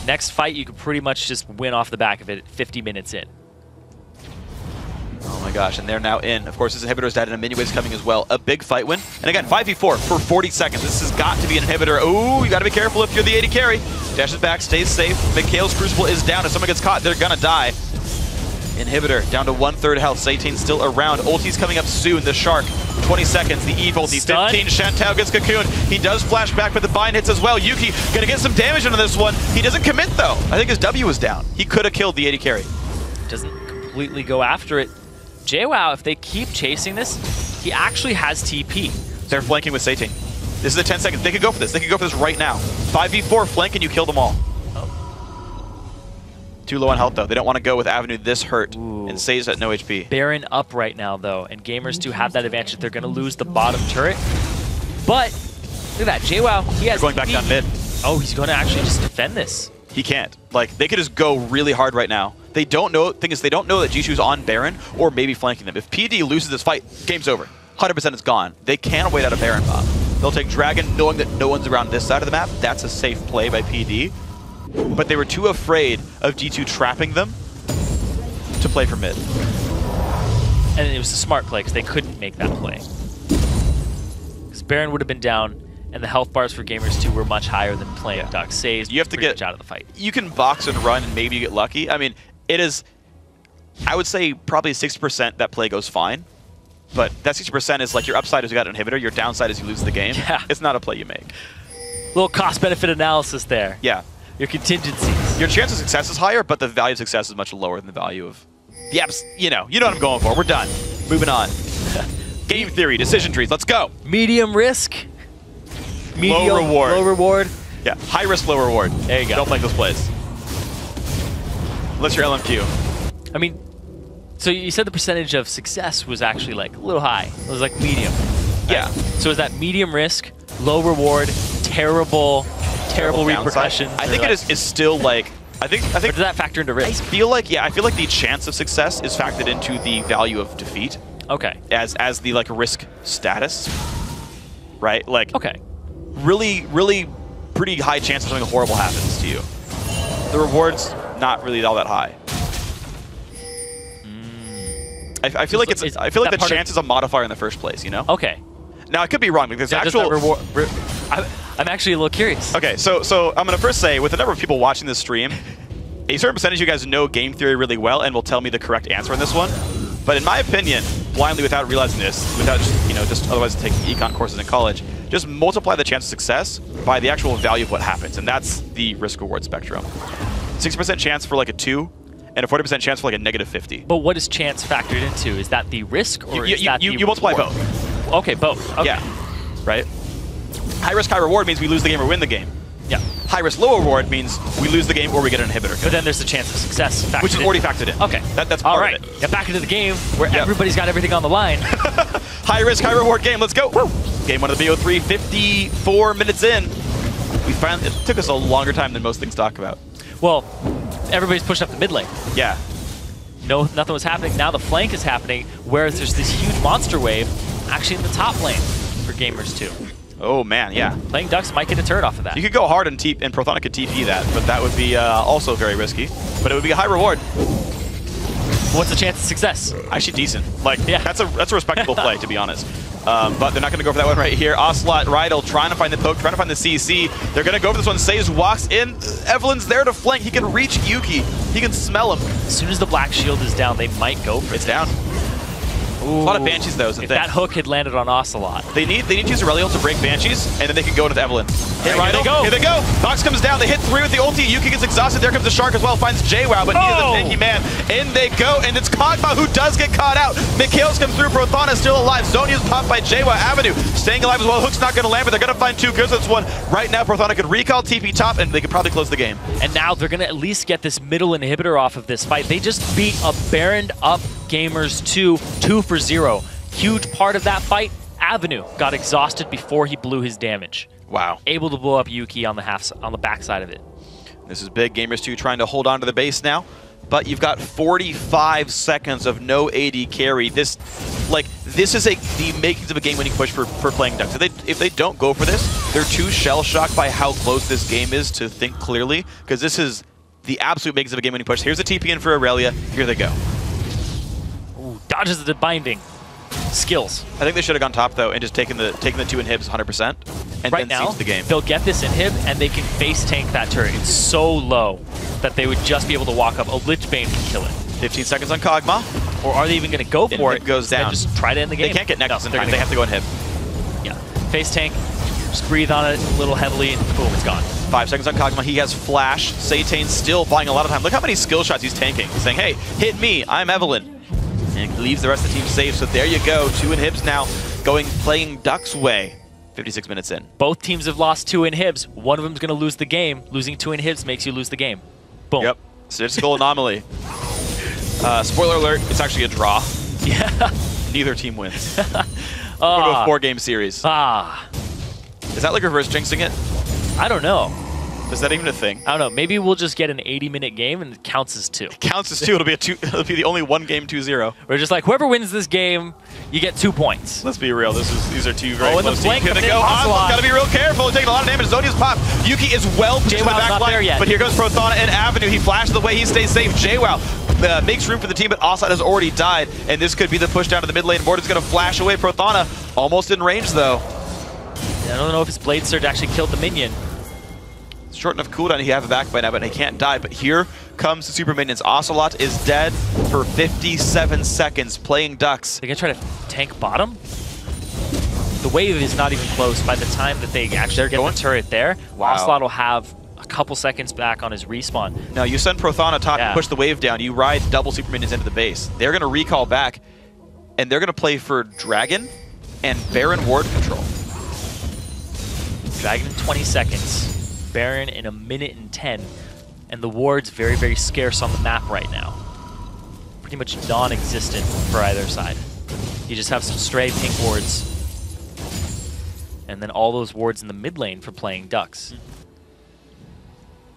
Next fight, you could pretty much just win off the back of it 50 minutes in. Oh my gosh, and they're now in. Of course, this inhibitor's dead, and a mini wave's coming as well. A big fight win. And again, 5v4 for 40 seconds. This has got to be an inhibitor. Ooh, you got to be careful if you're the AD carry. Dashes back, stays safe. Mikhail's Crucible is down. If someone gets caught, they're going to die. Inhibitor down to 1/3 health. Satane's still around. Ulti's coming up soon. The Shark, 20 seconds. The Eve ulti, 15. Shantou gets Cocoon. He does flash back, but the bind hits as well. Yuki gonna get some damage into this one. He doesn't commit though. I think his W was down. He could have killed the AD carry. Doesn't completely go after it. JWoww, if they keep chasing this, he actually has TP. They're flanking with Satane. This is the 10 seconds. They could go for this. They could go for this right now. 5v4 flank and you kill them all. Too low on health, though. They don't want to go with Avenue this hurt. Ooh. And Sazed at no HP. Baron up right now, though, and Gamers 2 have that advantage. They're going to lose the bottom turret. But, look at that. JWoww, he has going back down mid. Oh, he's going to actually just defend this. He can't. Like, they could just go really hard right now. They don't know. Thing is, they don't know that G2's on Baron or maybe flanking them. If PD loses this fight, game's over. 100% is gone. They can't wait out a Baron bomb. They'll take Dragon, knowing that no one's around this side of the map. That's a safe play by PD. But they were too afraid of G2 trapping them to play for mid. And it was a smart play because they couldn't make that play. Because Baron would have been down, and the health bars for Gamers 2 were much higher than playing Duck. Sazed you have to get out of the fight. You can box and run, and maybe you get lucky. I mean, it is, I would say probably 60% that play goes fine. But that 60% is like your upside is you got an inhibitor, your downside is you lose the game. Yeah. It's not a play you make. Little cost-benefit analysis there. Yeah. Your contingencies. Your chance of success is higher, but the value of success is much lower than the value of... Yep, you know what I'm going for. We're done. Moving on. Game theory, decision trees. Let's go. Medium risk. Low reward. Low reward. Yeah, high risk, low reward. There you go. Don't make those plays. Unless you're LMQ. I mean, so you said the percentage of success was actually like a little high. It was like medium. Right? Yeah. So is that medium risk, low reward, terrible repercussions? I think it is still like, I think or does that factor into risk? I feel like the chance of success is factored into the value of defeat. Okay. As the like risk status, right? Like, okay. Really pretty high chance of something horrible happens to you. The reward's not really all that high. I feel like the chance is a modifier in the first place, you know? Okay. Now I could be wrong because actual reward. I'm actually a little curious. Okay, so I'm gonna first say, with the number of people watching this stream, a certain percentage of you guys know game theory really well and will tell me the correct answer on this one. But in my opinion, blindly without realizing this, without just otherwise taking econ courses in college, just multiply the chance of success by the actual value of what happens, and that's the risk-reward spectrum. 60% chance for like a 2, and a 40% chance for like a -50. But what is chance factored into? Is that the risk, or is that you multiply both? Okay, both. Okay. Yeah, right. High risk, high reward means we lose the game or win the game. Yeah. High risk, low reward means we lose the game or we get an inhibitor. But then there's the chance of success factored which is already factored in. Okay. That's all part right. of it. Get back into the game where everybody's got everything on the line. High risk, high reward game. Let's go. Woo. Game 1 of the BO3, 54 minutes in. It took us a longer time than most things talk about. Well, everybody's pushing up the mid lane. Yeah. No, nothing was happening. Now the flank is happening, whereas there's this huge monster wave actually in the top lane for Gamers 2. Oh man, yeah. Playing Ducks might get a turret off of that. You could go hard and Prothonic could TP that, but that would be also very risky. But it would be a high reward. What's the chance of success? Actually decent. Like, yeah. That's a respectable play, to be honest. But they're not going to go for that one right here. Ocelot, Rydell trying to find the poke, trying to find the CC. They're going to go for this one. Saves walks in. Evelyn's there to flank. He can reach Yuki. He can smell him. As soon as the black shield is down, they might go for it. It's down. Ooh. A lot of Banshees, though, is the if thing. that hook had landed on Ocelot. They need to use Aurelion to break Banshees, and then they can go into Evelyn. Hit Here they go. Here they go. Fox comes down. They hit 3 with the ulti. Yuki gets exhausted. There comes the Shark as well. Finds JWoww, but he is a tanky man. In they go, and it's Kog'Maw who does get caught out. Mikhail's come through. Prothana still alive. Zonya's popped by JWoww. Avenue staying alive as well. Hook's not going to land, but they're going to find 2 kills. That's one. Right now, Prothana could recall TP top, and they could probably close the game. And now they're going to at least get this middle inhibitor off of this fight. They just beat a Baroned up Gamers 2 2-for-0. Huge part of that fight, Avenue got exhausted before he blew his damage. Wow. Able to blow up Yuki on the backside of it. This is big. Gamers 2 trying to hold on to the base now, but you've got 45 seconds of no AD carry. This is the makings of a game-winning push for playing Ducks. If they don't go for this, they're too shell-shocked by how close this game is to think clearly, because this is the absolute makings of a game-winning push. Here's a TP in for Aurelia. Here they go. Ooh, dodges the binding. Skills. I think they should have gone top though and just taken the 2 inhibs 100% and right then now, siege the game. They'll get this inhib and they can face tank that turret. It's so low that they would just be able to walk up. A Lich Bane can kill it. 15 seconds on Kog'Maw. Or are they even going to go for it? It goes down. Just try to end the game. They can't get Nexus in time. They have to go inhib. Yeah. Face tank. Just breathe on it a little heavily and boom, it's gone. 5 seconds on Kog'Maw. He has flash. Satane's still buying a lot of time. Look how many skill shots he's tanking. He's saying, hey, hit me. I'm Evelyn. And leaves the rest of the team safe. So there you go. 2 inhibs now playing Duck's way. 56 minutes in. Both teams have lost 2 inhibs. One of them's going to lose the game. Losing 2 inhibs makes you lose the game. Boom. Yep. Statistical anomaly. Spoiler alert, it's actually a draw. Yeah. Neither team wins. We're going to a 4-game series. Is that like reverse jinxing it? I don't know. Is that even a thing? I don't know. Maybe we'll just get an 80-minute game and it counts as 2. It counts as 2. It'll be it'll be the only 1 game 2-0. We're just like, whoever wins this game, you get 2 points. Let's be real. These are 2 very close teams. Here they go. Ocelot's got to be real careful. He's taking a lot of damage. Zonya's pop. Yuki is well positioned in the back line. But here goes Prothana and Avenue. He flashes the way. He stays safe. JWoww makes room for the team, but Ocelot has already died. And this could be the push down to the mid lane. Morden's going to flash away. Prothana almost in range, though. Yeah, I don't know if his Blade Surge actually killed the minion. Short enough cooldown, he have it back by now, but he can't die. But here comes the super minions. Ocelot is dead for 57 seconds playing Ducks. They're gonna try to tank bottom? The wave is not even close. By the time that they actually get the turret there, Ocelot will have a couple seconds back on his respawn. Now you send Prothana top and push the wave down. You ride double super minions into the base. They're gonna recall back, and they're gonna play for Dragon and Baron ward control. Dragon in 20 seconds. Baron in 1 minute and 10. And the ward's very, very scarce on the map right now. Pretty much non-existent for either side. You just have some stray pink wards. And then all those wards in the mid lane for playing Ducks.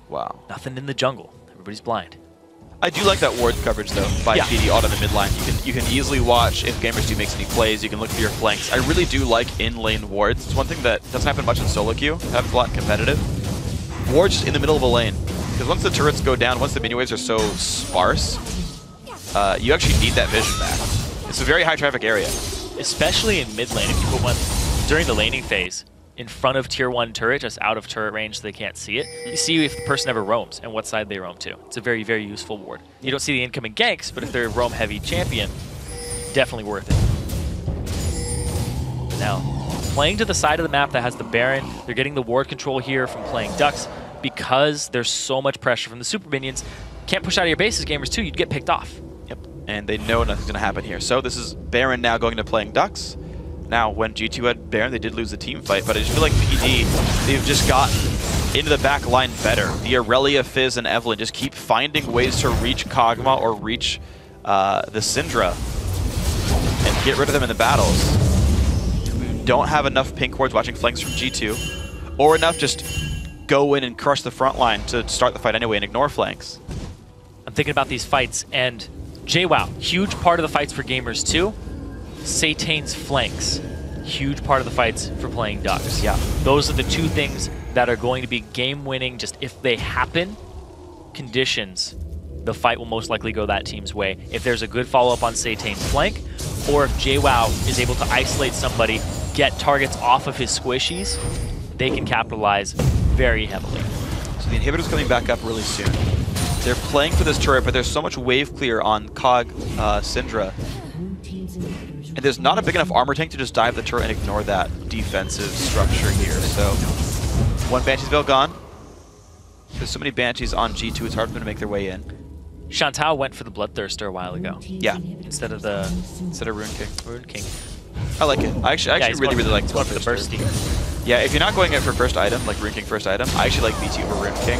Wow. Nothing in the jungle. Everybody's blind. I do like that ward coverage though by PD out on the mid line. You can easily watch if Gamers2 makes any plays. You can look for your flanks. I really do like in-lane wards. It's one thing that doesn't happen much in solo queue. Happens a lot in competitive. Wards just in the middle of a lane. Because once the turrets go down, once the mini waves are so sparse, you actually need that vision back. It's a very high traffic area. Especially in mid lane, if you put one during the laning phase in front of tier 1 turret, just out of turret range so they can't see it. You see if the person ever roams and what side they roam to. It's a very, very useful ward. You don't see the incoming ganks, but if they're a roam heavy champion, definitely worth it. Now, playing to the side of the map that has the Baron, they're getting the ward control here from playing Ducks because there's so much pressure from the super minions. Can't push out of your bases, Gamers2, you'd get picked off. Yep, and they know nothing's going to happen here. So this is Baron now going to playing Ducks. Now, when G2 had Baron, they did lose the team fight, but I just feel like PD, they've just gotten into the back line better. The Aurelia, Fizz, and Evelynn just keep finding ways to reach Kog'Maw or reach the Syndra and get rid of them in the battles. We don't have enough pink wards watching flanks from G2, or enough just go in and crush the front line to start the fight anyway and ignore flanks. I'm thinking about these fights, and JWoww, huge part of the fights for Gamers2. Satane's flanks, huge part of the fights for playing Ducks. Yeah. Those are the two things that are going to be game-winning. Just if they happen, conditions, the fight will most likely go that team's way. If there's a good follow-up on Satane's flank, or if JWoww is able to isolate somebody, get targets off of his squishies, they can capitalize very heavily. So the inhibitor's coming back up really soon. They're playing for this turret, but there's so much wave clear on Kog, Syndra. And there's not a big enough armor tank to just dive the turret and ignore that defensive structure here. So, one Banshee's Veil gone. There's so many Banshees on G2, it's hard for them to make their way in. Shantou went for the Bloodthirster a while ago. Yeah. Instead of Rune King. Rune King. I like it. I actually really like the Bursty. Yeah, if you're not going in for first item, like Rune King first item, I actually like BT over Rune King.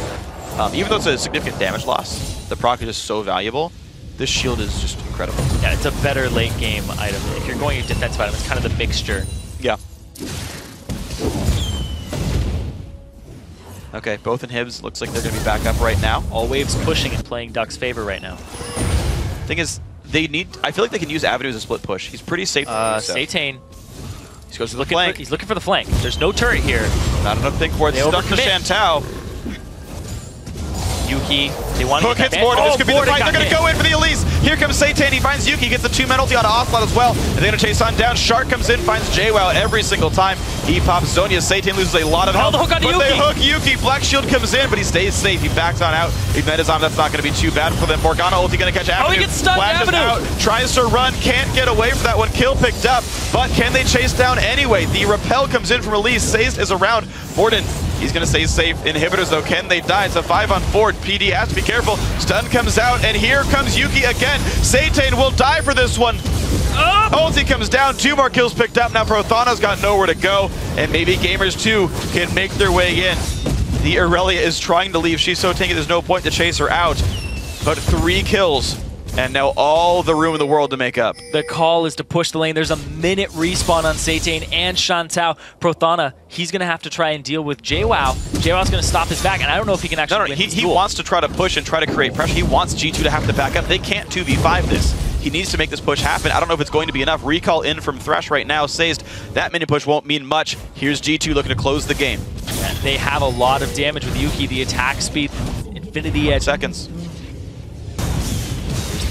Even though it's a significant damage loss, the proc is just so valuable. This shield is just incredible. Yeah, it's a better late game item. If you're going a defensive item, it's kind of the mixture. Yeah. Okay, both inhibs looks like they're going to be back up right now. All waves pushing and playing Duck's favor right now. Thing is, I feel like they can use Avenue as a split push. He's pretty safe to do so. Satane. He goes to the flank. He's looking for the flank. There's no turret here. Not enough pink wards. Stuck to Shantou. Yuki, they want to Hook hits Morden. This could be the fight. They're going to go in for the Elise. Here comes Satane. He finds Yuki, gets the 2-man ulti on Ocelot as well. And they're going to chase on down. Shark comes in, finds JWoww every single time. He pops Zonya. Satane loses a lot of health. The hook on but Yuki. They hook Yuki. Black Shield comes in, but he stays safe. He backs on out. Ignite his arm. That's not going to be too bad for them. Morgana ulti going to catch Avenue. Oh, he gets stunned. Flashes out. Tries to run. Can't get away from that one. Kill picked up. But can they chase down anyway? The repel comes in from Elise. Sazed is around. Morden. He's going to stay safe. Inhibitors, though, can they die? It's a 5-on-4. PD has to be careful. Stun comes out, and here comes Yuki again. Satane will die for this one. Ulti comes down. 2 more kills picked up. Now Prothana's got nowhere to go, and maybe Gamers2 can make their way in. The Aurelia is trying to leave. She's so tanky, there's no point to chase her out. But 3 kills. And now all the room in the world to make up. The call is to push the lane. There's a minute respawn on Satane and Shantou. Prothana, he's going to have to try and deal with JWoww. JWoww's going to stop his back, and I don't know if he can actually win this he duel. wants to try to push and try to create pressure. He wants G2 to have to back up. They can't 2v5 this. He needs to make this push happen. I don't know if it's going to be enough. Recall in from Thresh right now. Sazed, that mini push won't mean much. Here's G2 looking to close the game. And they have a lot of damage with Yuki. The attack speed, Infinity Edge. Seconds.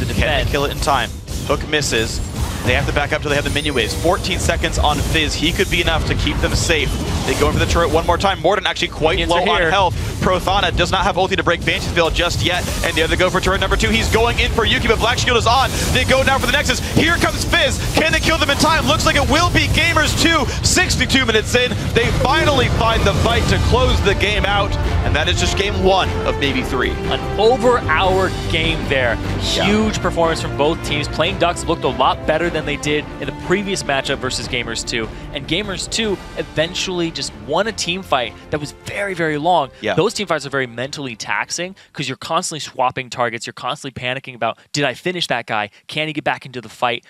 The defense. Can they kill it in time? Hook misses. They have to back up till they have the minion waves. 14 seconds on Fizz. He could be enough to keep them safe. They go in for the turret one more time. Morden actually quite low on health. Prothana does not have ulti to break Banshee just yet, and the other go for turret number 2. He's going in for Yuki, but Black Shield is on. They go now for the Nexus. Here comes Fizz. Can they kill them in time? Looks like it will be Gamers 2. 62 minutes in, they finally find the fight to close the game out, and that is just game 1 of maybe 3. An over-hour game there. Huge performance from both teams. Playing Ducks looked a lot better than they did in the previous matchup versus Gamers 2, and Gamers 2 eventually just won a team fight that was very, very long. Yeah. Those team fights are very mentally taxing because you're constantly swapping targets. You're constantly panicking about, did I finish that guy? Can he get back into the fight?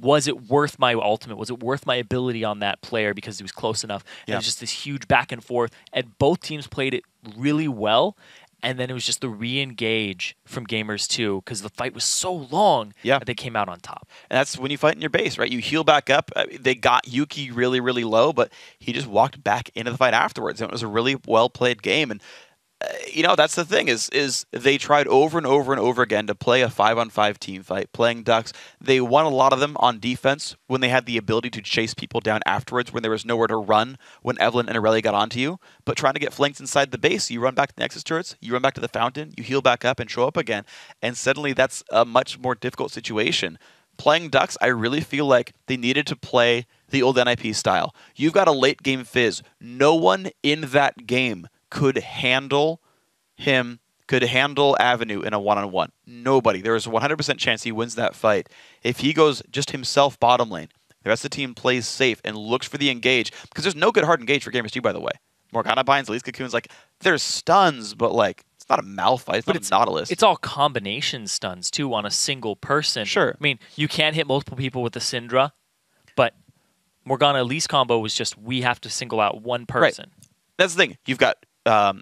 Was it worth my ultimate? Was it worth my ability on that player because he was close enough? And it was just this huge back and forth, and both teams played it really well. And then it was just the re-engage from Gamers 2 because the fight was so long that they came out on top. And that's when you fight in your base, right? You heal back up. They got Yuki really, really low, but he just walked back into the fight afterwards. And it was a really well-played game. And you know, that's the thing is they tried over and over and over again to play a 5-on-5 team fight, playing Ducks. They won a lot of them on defense when they had the ability to chase people down afterwards when there was nowhere to run when Evelyn and Aurelia got onto you. But trying to get flanked inside the base, you run back to the Nexus turrets, you run back to the fountain, you heal back up and show up again. And suddenly that's a much more difficult situation. Playing Ducks, I really feel like they needed to play the old NIP style. You've got a late game Fizz. No one in that game could handle him, could handle Avenue in a one-on-one. Nobody. There is a 100% chance he wins that fight. If he goes just himself bottom lane, the rest of the team plays safe and looks for the engage, because there's no good hard engage for Gamers 2, by the way. Morgana binds, Elise Cocoon's like, there's stuns, but like, it's not a Malphite, it's not a Nautilus. It's all combination stuns, too, on a single person. Sure. I mean, you can hit multiple people with the Syndra, but Morgana Elise combo was just, we have to single out one person. Right. That's the thing. You've got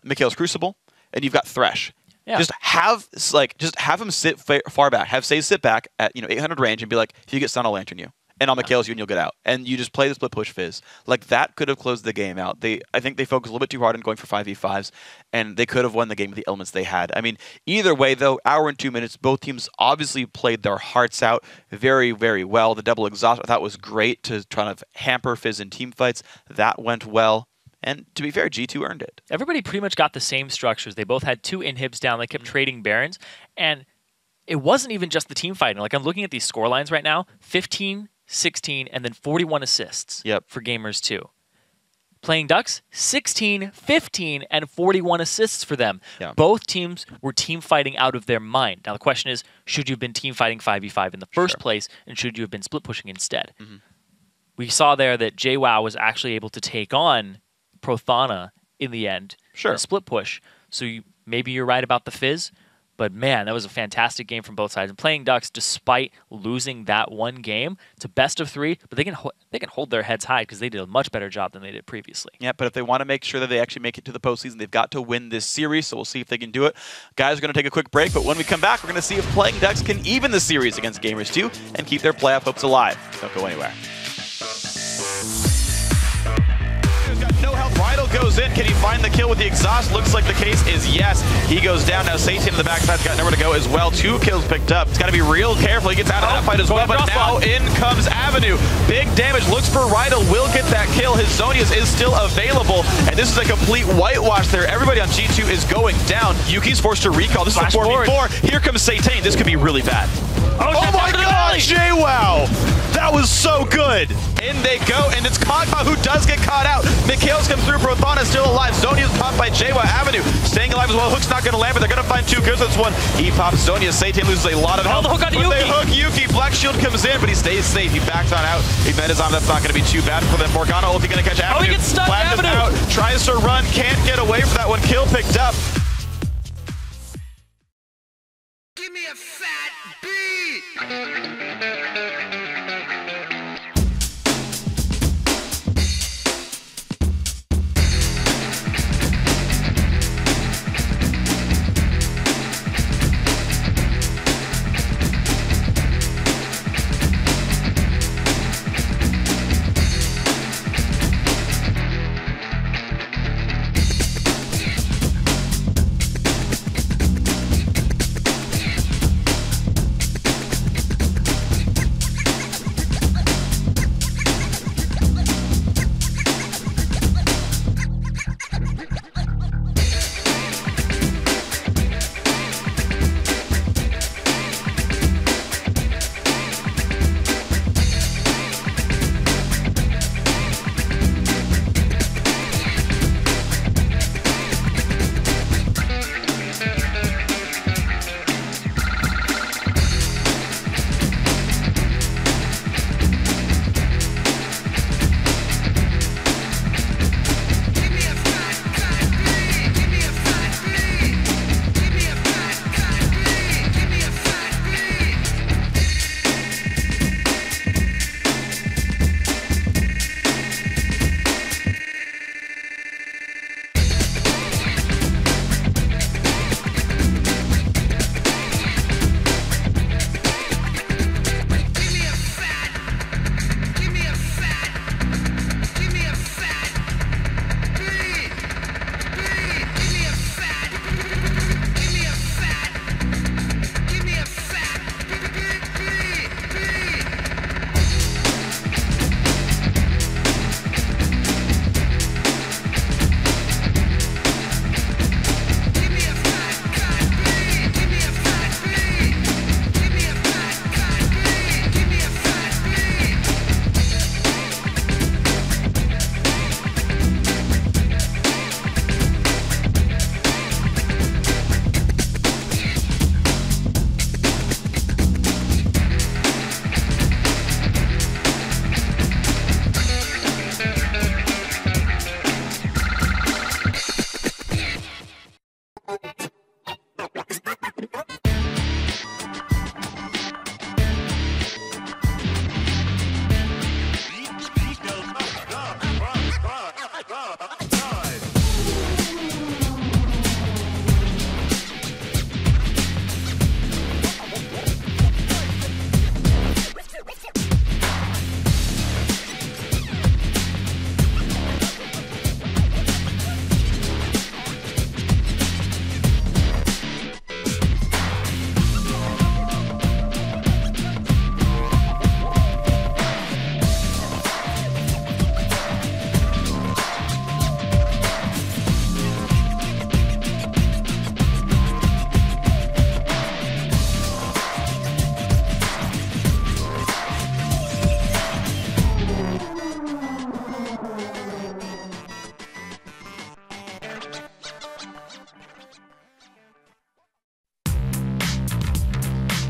Mikhail's Crucible, and you've got Thresh. Yeah. Just have him sit far back. Have Sage sit back at 800 range and be like, if you get stunned, I'll lantern you. And I'll Mikhail's you and you'll get out. And you just play the split push Fizz. Like, that could have closed the game out. I think they focused a little bit too hard on going for 5v5s, and they could have won the game with the elements they had. I mean, either way, though, hour and 2 minutes, both teams obviously played their hearts out very, very well. The double exhaust, I thought, was great to try to hamper Fizz in team fights. That went well. And to be fair, G2 earned it. Everybody pretty much got the same structures. They both had 2 inhibs down. They kept trading Barons. And it wasn't even just the team fighting. Like, I'm looking at these score lines right now. 15, 16, and then 41 assists for Gamers 2. Playing Ducks, 16, 15, and 41 assists for them. Yeah. Both teams were team fighting out of their mind. Now, the question is, should you have been team fighting 5v5 in the first place, and should you have been split pushing instead? We saw there that JWoww was actually able to take on Prothana in the end. In a split push. So maybe you're right about the Fizz, but man, that was a fantastic game from both sides. And playing Ducks, despite losing that one game, it's a best of 3, but they can hold their heads high because they did a much better job than they did previously. Yeah, but if they want to make sure that they actually make it to the postseason, they've got to win this series, so we'll see if they can do it. Guys, we're going to take a quick break, but when we come back, we're going to see if Playing Ducks can even the series against Gamers 2 and keep their playoff hopes alive. Don't go anywhere. No health. Rydal goes in. Can he find the kill with the exhaust? Looks like the case is yes. He goes down. Now Satan in the backside's got nowhere to go as well. 2 kills picked up. He's got to be real careful. He gets out of that fight as well. But now in comes Avenue. Big damage. Looks for Rydal. Will get that kill. His Zonius is still available. And this is a complete whitewash there. Everybody on G2 is going down. Yuki's forced to recall. This is a 4v4. Here comes Satan. This could be really bad. Oh my god, JWoww! That was so good! In they go, and it's Kagma who does get caught out. Mikhail's come through, Prothana still alive. Zonia's popped by JWoww. Avenue staying alive as well. Hook's not going to land, but they're going to find 2 kills. That's one. He pops Zonia. Satan loses a lot of health. The hook on Yuki. They hook Yuki. Black Shield comes in, but he stays safe. He backs on out. He met his arm. That's not going to be too bad for them. Morgana ulti going to catch Avenue. Oh, he gets stuck, Avenue. Out. Tries to run. Can't get away from that one. Kill picked up. Give me a fat beat!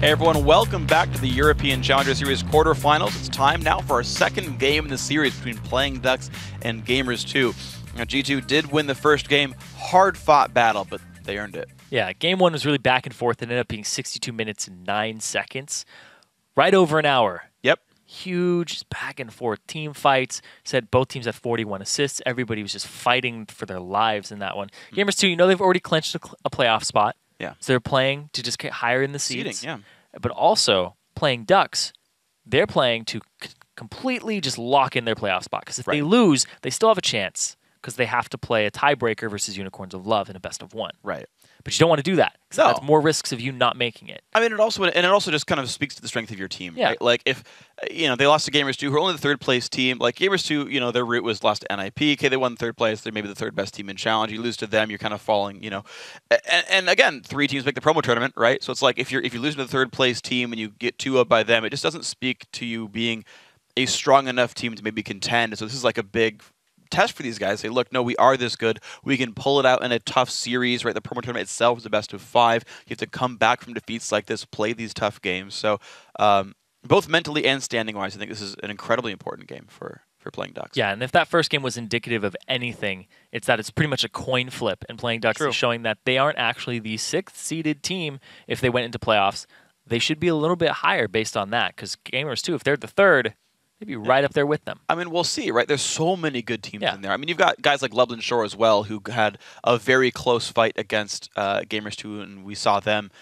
Hey everyone, welcome back to the European Challenger Series quarterfinals. It's time now for our second game in the series between Playing Ducks and Gamers2. Now G2 did win the first game, hard-fought battle, but they earned it. Yeah, game one was really back and forth. It ended up being 62 minutes and 9 seconds. Right over an hour. Yep. Huge back and forth team fights. Said both teams had 41 assists. Everybody was just fighting for their lives in that one. Gamers2, you know they've already clinched a playoff spot. Yeah. So they're playing to just get higher in the seeds. Yeah. But also, Playing Ducks, they're playing to completely just lock in their playoff spot. Because if they lose, they still have a chance. Because they have to play a tiebreaker versus Unicorns of Love in a best of one. Right. But you don't want to do that. No. That's more risks of you not making it. I mean, it also just kind of speaks to the strength of your team, Yeah. right? Like if they lost to Gamers2, who are only the third place team. Like Gamers2, their route was lost to NIP. Okay, they won third place. They're maybe the third best team in Challenge. You lose to them, you're kind of falling. And again, 3 teams make the promo tournament, right? So it's like if you lose to the third place team and you get 2 up by them, it just doesn't speak to you being a strong enough team to maybe contend. So this is like a big test for these guys. Say, look, no, we are this good. We can pull it out in a tough series, right? The promo tournament itself is the best of 5. You have to come back from defeats like this, play these tough games. So both mentally and standing-wise, I think this is an incredibly important game for Playing Ducks. Yeah, and if that first game was indicative of anything, it's that it's pretty much a coin flip, and Playing Ducks is showing that they aren't actually the 6th-seeded team if they went into playoffs. They should be a little bit higher based on that, because Gamers, too, if they're the 3rd, they'd be right up there with them. I mean, we'll see, right? There's so many good teams in there. I mean, you've got guys like Lublin Shore as well, who had a very close fight against Gamers2, and we saw them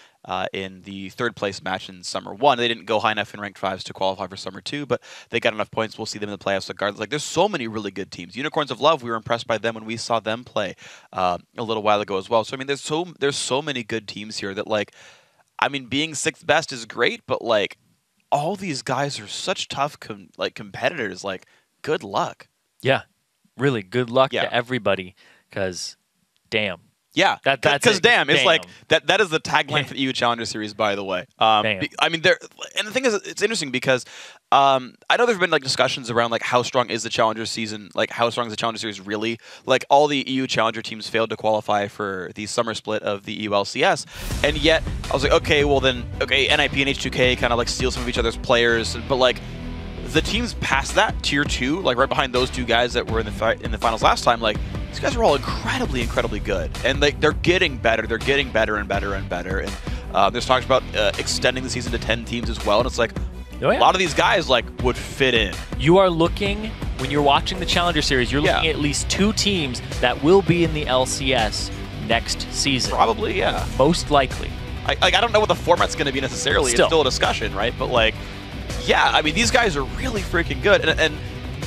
in the 3rd place match in Summer 1. They didn't go high enough in Ranked 5s to qualify for Summer 2, but they got enough points. We'll see them in the playoffs regardless. Like, there's so many really good teams. Unicorns of Love, we were impressed by them when we saw them play a little while ago as well. So, I mean, there's so many good teams here that, like, I mean, being 6th best is great, but, like, all these guys are such tough competitors. Like, good luck. Yeah, really good luck to everybody, because damn. Yeah, because damn, it's like that is the tagline for the EU Challenger Series, by the way. I mean, and the thing is, it's interesting because I know there've been like discussions around like how strong is the Challenger season, like how strong is the Challenger Series really? Like all the EU Challenger teams failed to qualify for the summer split of the EULCS, and yet I was like, okay, well then, NIP and H2K kind of like steal some of each other's players, but like the teams past that tier 2, like right behind those 2 guys that were in the finals last time, like these guys are all incredibly good, and like they're getting better. They're getting better and better and better. And there's talks about extending the season to 10 teams as well. And it's like a lot of these guys like would fit in. You are looking, when you're watching the Challenger Series, you're looking at least 2 teams that will be in the LCS next season. Probably, yeah. Most likely. I don't know what the format's going to be necessarily. It's still a discussion, right? But like, yeah, I mean, these guys are really freaking good, and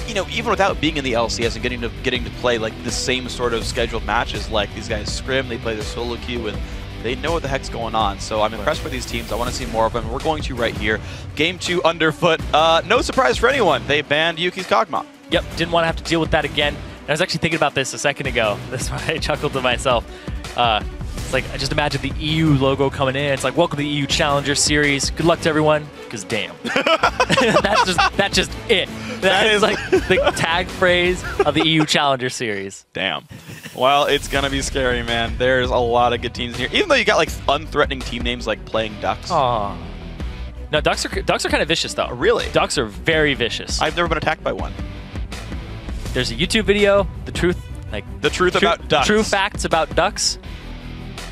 even without being in the LCS and getting to play like the same sort of scheduled matches, like these guys scrim, they play their solo queue, and they know what the heck's going on. So I'm impressed with these teams. I want to see more of them. We're going to right here. Game 2 underfoot. No surprise for anyone. They banned Yuki's Kog'Maw. Yep, didn't want to have to deal with that again. And I was actually thinking about this a second ago. That's why I chuckled to myself. It's like, I just imagine the EU logo coming in. It's like, welcome to the EU Challenger Series. Good luck to everyone, because damn. that's just it. That is like the tag phrase of the EU Challenger Series. Damn. Well, it's going to be scary, man. There's a lot of good teams here. Even though you got like unthreatening team names like Playing Ducks. Aw. No, Ducks are kind of vicious, though. Really? Ducks are very vicious. I've never been attacked by one. There's a YouTube video, the truth about ducks. True facts about ducks.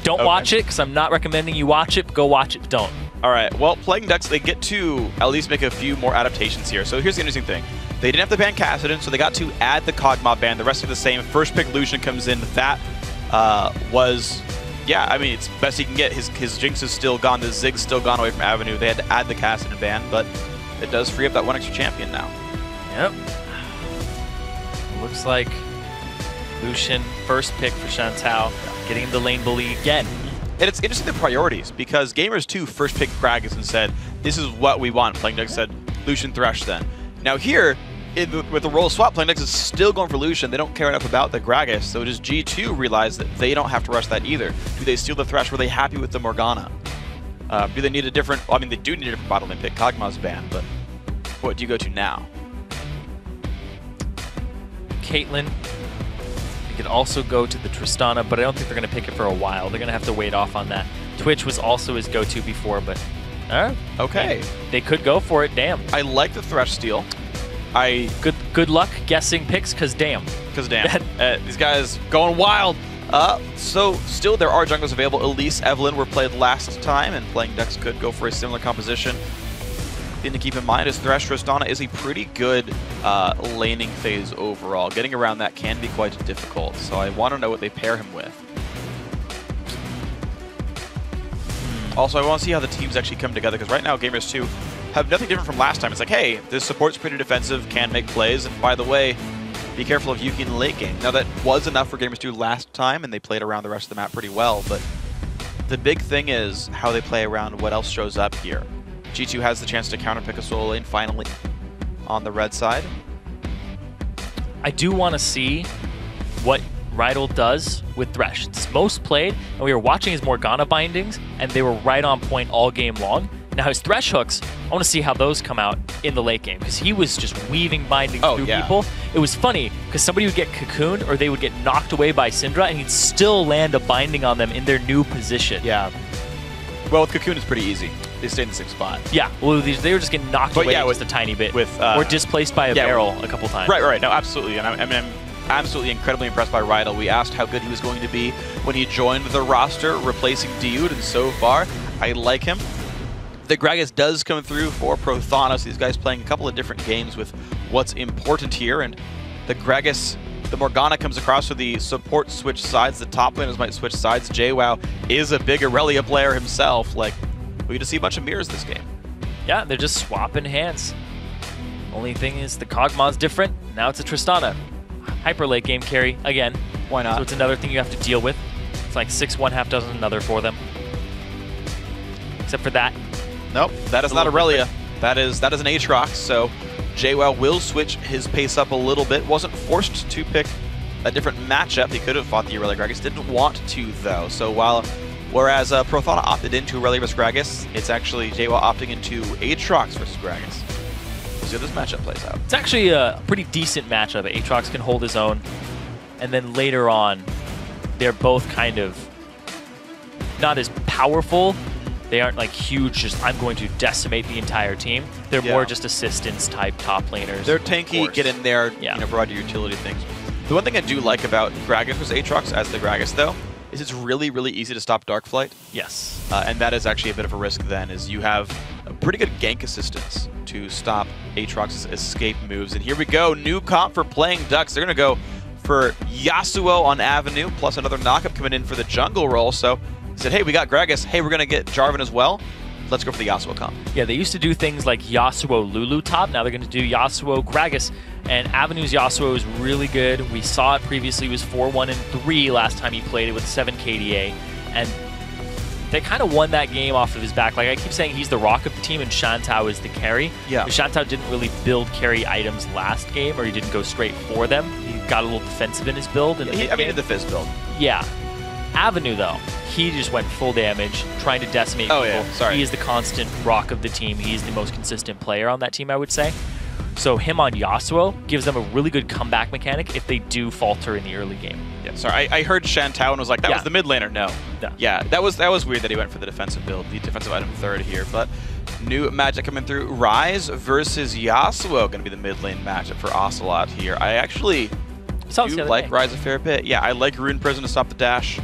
Don't watch it, because I'm not recommending you watch it. Go watch it. Don't. All right. Well, Playing Ducks, they get to at least make a few more adaptations here. So here's the interesting thing. They didn't have to ban Kassadin, so they got to add the Kog'Maw ban. The rest are the same. First pick Lucian comes in. That was, yeah, I mean, it's best he can get. His Jinx is still gone. The Zig's still gone away from Avenue. They had to add the Kassadin ban, but it does free up that one extra champion now. Yep. Looks like Lucian, first pick for Shantou, getting the lane bully again. And it's interesting the priorities, because Gamers2 first picked Gragas and said, this is what we want. Playing Ducks said, Lucian Thresh then. Now here, with the role swap, Playing Ducks is still going for Lucian. They don't care enough about the Gragas, so does G2 realize that they don't have to rush that either? Do they steal the Thresh? Were they happy with the Morgana? Do they need a different, I mean, they do need a different bottle lane pick. Kog'Maw's banned, but what do you go to now? Caitlyn. You could also go to the Tristana, but I don't think they're going to pick it for a while. They're going to have to wait off on that. Twitch was also his go-to before, but Okay. They could go for it, damn. I like the Thresh steal. Good luck guessing picks, cause damn. Because damn. These guys going wild. So still there are junglers available. Elise, Evelyn were played last time, and playing Dux could go for a similar composition. Thing to keep in mind is Thresh Tristana is a pretty good laning phase overall. Getting around that can be quite difficult, so I want to know what they pair him with. Also, I want to see how the teams actually come together, because right now Gamers 2 have nothing different from last time. It's like, hey, this support's pretty defensive, can make plays, and by the way, be careful of Yuki in the late game. Now that was enough for Gamers 2 last time, and they played around the rest of the map pretty well, but the big thing is how they play around what else shows up here. G2 has the chance to counterpick a solo lane finally on the red side. I do want to see what Rydal does with Thresh. It's most played, and we were watching his Morgana bindings, and they were right on point all game long. Now his Thresh hooks, I want to see how those come out in the late game, because he was just weaving bindings through people. It was funny, because somebody would get cocooned, or they would get knocked away by Syndra, and he'd still land a binding on them in their new position. Yeah. Well, with Cocoon, it's pretty easy. They stay in the same spot. Yeah, well, they were just getting knocked away just a tiny bit. Or displaced by a barrel a couple times. Right. No, absolutely. And I'm absolutely incredibly impressed by Rydal. We asked how good he was going to be when he joined the roster, replacing Diud, and so far, I like him. The Gragas does come through for Prothana, so these guys playing a couple of different games with what's important here, and the Gragas, the Morgana comes across, so the support switch sides, the top laners might switch sides. JWoww is a big Aurelia player himself. Like, we get to see a bunch of mirrors this game. Yeah, they're just swapping hands. Only thing is the Kog'Maw's different. Now it's a Tristana. Hyper late game carry again. Why not? So it's another thing you have to deal with. It's like 6 1/2 dozen another for them. Except for that. Nope, that is not Aurelia. That is an Aatrox, so JWoww will switch his pace up a little bit. Wasn't forced to pick a different matchup. He could have fought the Aurelia Gragas. Didn't want to, though. So whereas Prothana opted into Aurelia vs Gragas, it's actually JWoww opting into Aatrox versus Gragas. We'll see how this matchup plays out. It's actually a pretty decent matchup. Aatrox can hold his own. And then later on, they're both kind of not as powerful. They aren't like huge, just I'm going to decimate the entire team. They're more just assistance type top laners. They're tanky, get in there, provide your utility things. The one thing I do like about Gragas vs Aatrox as the Gragas, though, is it's really, really easy to stop Dark Flight. Yes. And that is actually a bit of a risk then, is you have a pretty good gank assistance to stop Aatrox's escape moves. And here we go, new comp for playing Dux. They're going to go for Yasuo on Avenue, plus another knockup coming in for the jungle role. So he said, hey, we got Gragas. Hey, we're going to get Jarvan as well. Let's go for the Yasuo comp. Yeah, they used to do things like Yasuo Lulu top. Now they're going to do Yasuo Gragas. And Avenue's Yasuo is really good. We saw it previously. It was 4-1-3 last time he played it with 7 KDA. And they kind of won that game off of his back. Like I keep saying, he's the rock of the team and Shantou is the carry. Yeah. But Shantou didn't really build carry items last game, or he didn't go straight for them. He got a little defensive in his build. And I mean, the Fizz build. Yeah. Avenue, though, he just went full damage, trying to decimate people. Yeah, sorry. He is the constant rock of the team. He's the most consistent player on that team, I would say. So him on Yasuo gives them a really good comeback mechanic if they do falter in the early game. Yeah, sorry, I heard Shantou and was like, that was the mid laner. No. Yeah, that was weird that he went for the defensive build, the defensive item third here. But new matchup coming through, Ryze versus Yasuo, going to be the mid lane matchup for Ocelot here. I actually do like Ryze a fair bit. Yeah, I like Rune Prison to stop the dash.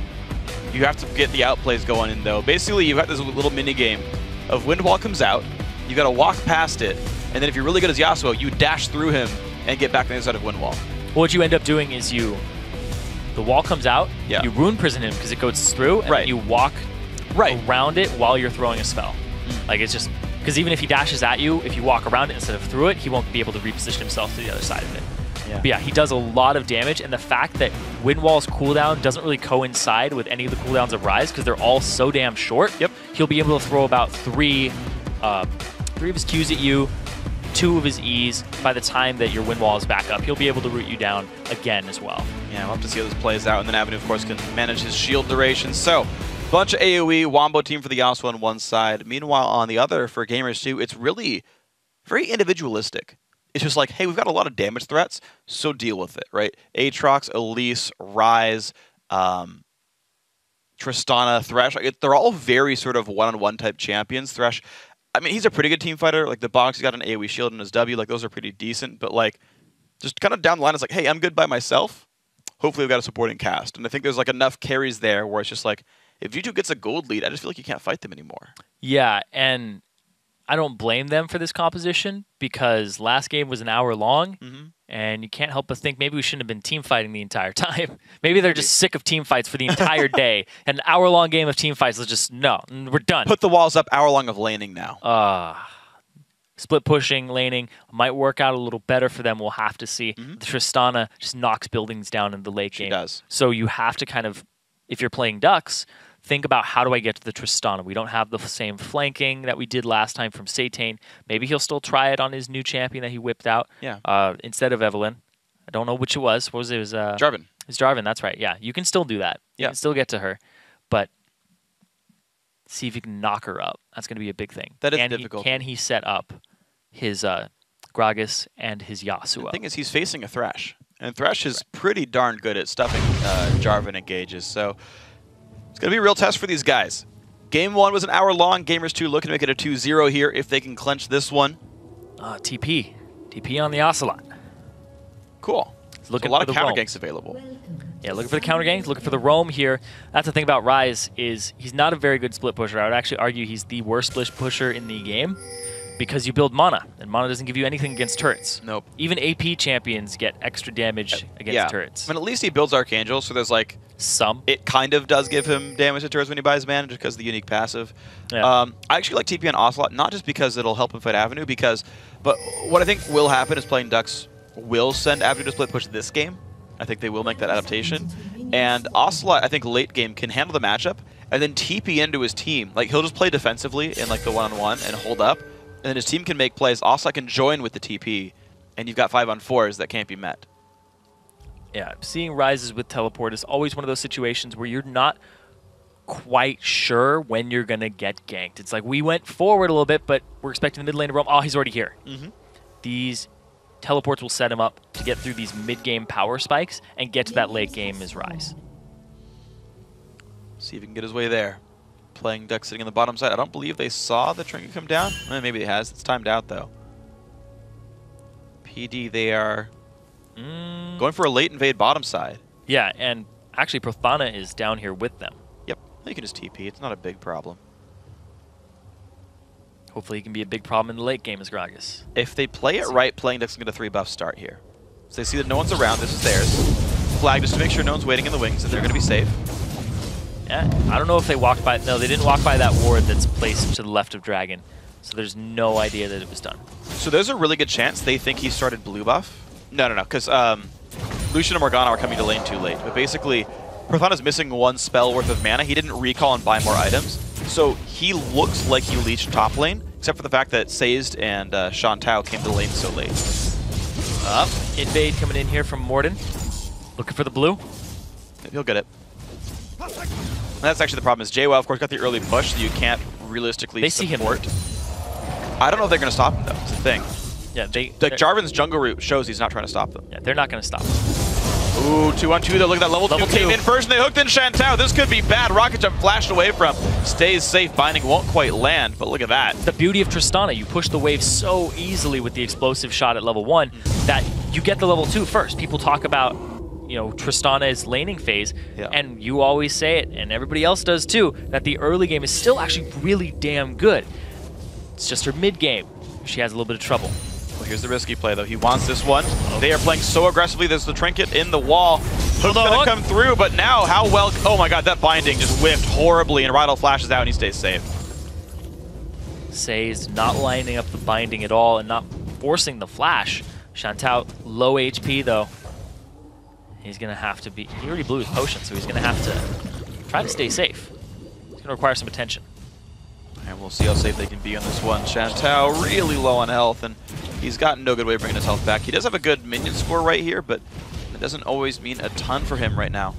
You have to get the outplays going in, though. Basically, you've got this little mini game of Wind Wall comes out, you got to walk past it, and then if you're really good as Yasuo, you dash through him and get back on the other side of Wind Wall. What you end up doing is the wall comes out, you Rune Prison him because it goes through, and then you walk around it while you're throwing a spell. Like, it's just, because even if he dashes at you, if you walk around it instead of through it, he won't be able to reposition himself to the other side of it. But yeah, he does a lot of damage, and the fact that Wind Wall's cooldown doesn't really coincide with any of the cooldowns of Ryze because they're all so damn short. He'll be able to throw about three of his Qs at you, 2 of his Es. By the time that your Wind Wall is back up, he'll be able to root you down again as well. Yeah, we'll have to see how this plays out, and then Avenue, of course, can manage his shield duration. So, bunch of AoE, Wombo team for the Yasuo on one side. Meanwhile, on the other, for Gamers 2, it's really very individualistic. It's just like, hey, we've got a lot of damage threats, so deal with it, right? Aatrox, Elise, Ryze, Tristana, Thresh, they're all very sort of one-on-one type champions. Thresh I mean, he's a pretty good team fighter. Like the box, he's got an AoE shield and his W. Like those are pretty decent. But like, just kind of down the line, it's like, hey, I'm good by myself. Hopefully, we've got a supporting cast. And I think there's like enough carries there where it's just like, if G2 gets a gold lead, I just feel like you can't fight them anymore. Yeah, and I don't blame them for this composition because last game was an hour long, and you can't help but think maybe we shouldn't have been team fighting the entire time. Maybe they're just sick of team fights for the entire day. An hour-long game of team fights, let's just, no, we're done. Put the walls up, hour-long of laning now. Split pushing, laning might work out a little better for them. We'll have to see. Tristana just knocks buildings down in the late game. She does. So you have to kind of, if you're playing Ducks, think about how do I get to the Tristana. We don't have the same flanking that we did last time from Satane. Maybe he'll still try it on his new champion that he whipped out instead of Evelyn. I don't know which it was. What was it? It was Jarvan. It's Jarvan, that's right. Yeah, you can still do that. You can still get to her. But see if you can knock her up. That's going to be a big thing. That is difficult. Can he set up his Gragas and his Yasuo? The thing is, he's facing a Thresh. And Thresh is pretty darn good at stuffing Jarvan engages. So it's going to be a real test for these guys. Game 1 was an hour long. Gamers 2 looking to make it a 2-0 here if they can clinch this one. TP. TP on the Ocelot. Cool. Looking a lot for of the counter roam. ganks available. Yeah, looking for the counter ganks, looking for the roam here. That's the thing about Ryze is he's not a very good split pusher. I would actually argue he's the worst split pusher in the game because you build mana, and mana doesn't give you anything against turrets. Nope. Even AP champions get extra damage against turrets. I mean, at least he builds Archangel, so there's like some. It kind of does give him damage to turrets when he buys mana just because of the unique passive. Yeah. I actually like TP on Ocelot, not just because it'll help him fight Avenue, but what I think will happen is playing Ducks will send Avenue to split push this game. I think they will make that adaptation. And Ocelot, I think late game can handle the matchup and then TP into his team. Like he'll just play defensively in like the one-on-one and hold up. And then his team can make plays. Ocelot can join with the TP. And you've got 5-on-4s that can't be met. Yeah, seeing Ryzes with teleport is always one of those situations where you're not quite sure when you're going to get ganked. It's like we went forward a little bit, but we're expecting the mid lane to roam. Oh, he's already here. These teleports will set him up to get through these mid-game power spikes and get to that late game as Ryze. See if he can get his way there. Playing Duck sitting on the bottom side. I don't believe they saw the trinket come down. Maybe it has. It's timed out, though. PD, they are going for a late invade bottom side. Yeah, and actually Prothana is down here with them. Yep. You can just TP. It's not a big problem. Hopefully he can be a big problem in the late game as Gragas. If they play it right, playing Ducks can get a 3-buff start here. So they see that no one's around. This is theirs. Flag just to make sure no one's waiting in the wings and they're going to be safe. Yeah, I don't know if they walked by. No, they didn't walk by that ward that's placed to the left of Dragon. So there's no idea that it was done. So there's a really good chance they think he started blue buff. No, because Lucian and Morgana are coming to lane too late. But basically, Prothana's missing 1 spell worth of mana. He didn't recall and buy more items. So he looks like he leached top lane, except for the fact that Sazed and Shantou came to lane so late. Invade coming in here from Morden. Looking for the blue. He'll get it. And that's actually the problem is JWoww, of course, got the early push, so you can't realistically support. I don't know if they're going to stop him, though. It's the thing. Yeah, like Jarvan's jungle route shows he's not trying to stop them. Yeah, they're not going to stop him. Ooh, 2-on-2 though. Look at that level 2 came in first, and they hooked in Shantou. This could be bad. Rockat jump flashed away from. Stays safe. Binding won't quite land, but look at that. The beauty of Tristana, you push the wave so easily with the explosive shot at level 1 that you get the level 2 first. People talk about, you know, Tristana's laning phase, and you always say it, and everybody else does too, that the early game is still actually really damn good. It's just her mid game. She has a little bit of trouble. Well, here's the risky play, though. He wants this one. They are playing so aggressively. There's the trinket in the wall. Hook's gonna come through, but now how well... Oh my god, that binding just whiffed horribly, and Rydell flashes out, and he stays safe. Say's not lining up the binding at all and not forcing the flash. Shantou, low HP, though. He's going to have to be... He already blew his potion, so he's going to have to try to stay safe. It's going to require some attention. And we'll see how safe they can be on this one. Shantou really low on health, and he's got no good way of bringing his health back. He does have a good minion score right here, but it doesn't always mean a ton for him right now.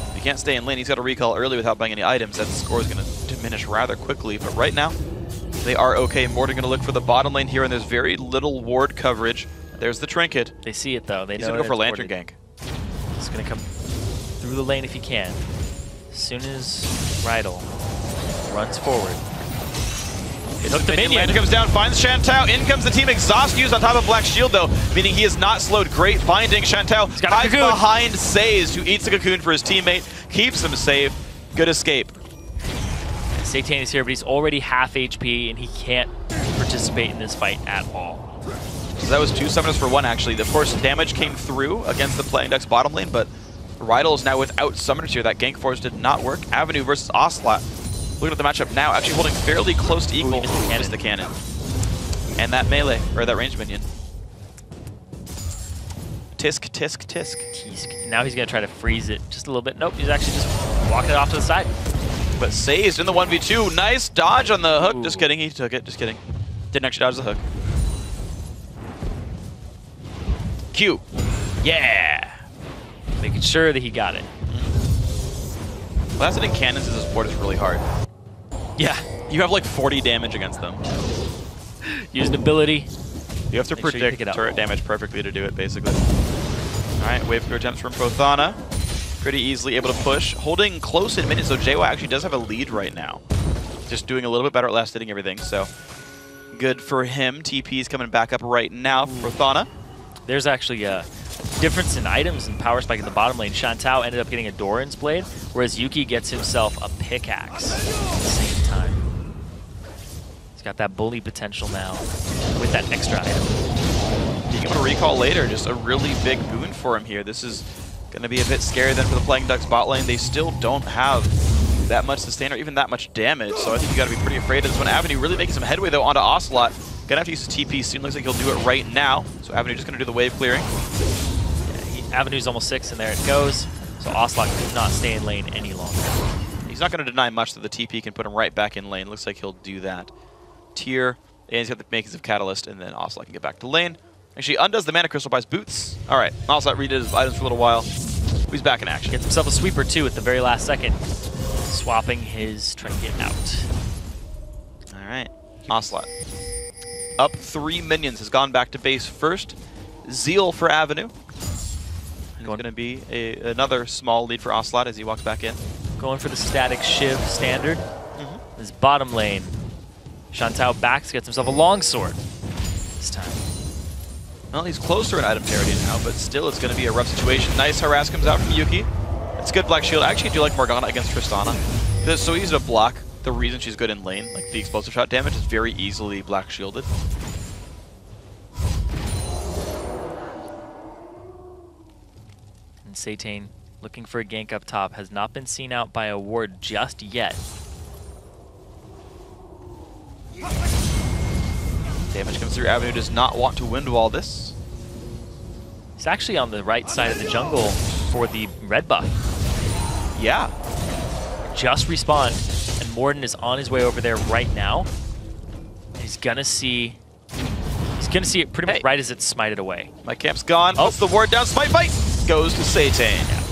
If he can't stay in lane, he's got to recall early without buying any items. That score is going to diminish rather quickly, but right now, they are okay. Morden going to look for the bottom lane here, and there's very little ward coverage. There's the trinket. They see it, though. They He's know going to go for it's Lantern gank. He's going to come through the lane if he can. As soon as Rydell runs forward. Took the minion. Lander comes down, finds Shantou. In comes the team exhaust used on top of Black Shield though, meaning he is not slowed. Great binding. Shantou hides behind Saze, who eats the cocoon for his teammate, keeps him safe. Good escape. Satan is here, but he's already half HP, and he can't participate in this fight at all. So that was 2 summoners for 1 actually. Of course, damage came through against the Playing Ducks bottom lane, but Rydal is now without summoners here. That gank force did not work. Avenue versus Ocelot. Looking at the matchup now, actually holding fairly close to equal. Missed the cannon. And that melee, or that ranged minion. Tisk, tisk, tisk. Now he's going to try to freeze it just a little bit. Nope, he's actually just walking it off to the side. But Sazed in the 1v2. Nice dodge on the hook. Ooh. Just kidding, he took it. Just kidding. Didn't actually dodge the hook. Q. Yeah! Making sure that he got it. Blasting cannons as a support is really hard. Yeah. You have like 40 damage against them. Use an ability. You have to predict turret damage perfectly to do it, basically. Alright, wave clear attempts from Prothana. Pretty easily able to push. Holding close in minions, so JWoww actually does have a lead right now. Just doing a little bit better at last hitting everything, so good for him. TP is coming back up right now for Prothana. There's actually a difference in items and power spike in the bottom lane. Shantou ended up getting a Doran's Blade, whereas Yuki gets himself a pickaxe at the same time. He's got that bully potential now with that extra item. Being able to recall later, just a really big boon for him here. This is going to be a bit scary then for the Playing Ducks bot lane. They still don't have that much sustain or even that much damage, so I think you got to be pretty afraid of this one. Avenue really making some headway though onto Ocelot. Gonna have to use his TP soon. Looks like he'll do it right now. So Avenue just gonna do the wave clearing. Yeah, Avenue's almost 6, and there it goes. So Ocelot could not stay in lane any longer. He's not gonna deny much that the TP can put him right back in lane. Looks like he'll do that. Tier, and he's got the makings of Catalyst, and then Ocelot can get back to lane. Actually undoes the Mana Crystal, buys boots. All right, Ocelot redid his items for a little while. He's back in action. Gets himself a sweeper too at the very last second. Swapping his trinket out. All right, Ocelot. Up 3 minions, has gone back to base first. Zeal for Avenue. And it's going to be another small lead for Ocelot as he walks back in. Going for the static Shiv standard. His bottom lane. Shantou backs, gets himself a longsword this time. Well, he's closer in item parity now, but still it's going to be a rough situation. Nice harass comes out from Yuki. It's good Black Shield. I actually do like Morgana against Tristana. It's so easy to block. The reason she's good in lane, like the explosive shot damage, is very easily Black Shielded. And Satan, looking for a gank up top, has not been seen out by a ward just yet. Damage comes through. Avenue does not want to wind wall this. He's actually on the right side of the jungle for the red buff. Yeah. Just respawned. And Morden is on his way over there right now. He's gonna see it pretty much right as it's smited away. My camp's gone. Puts the ward down. Smite fight goes to Satan. Yeah.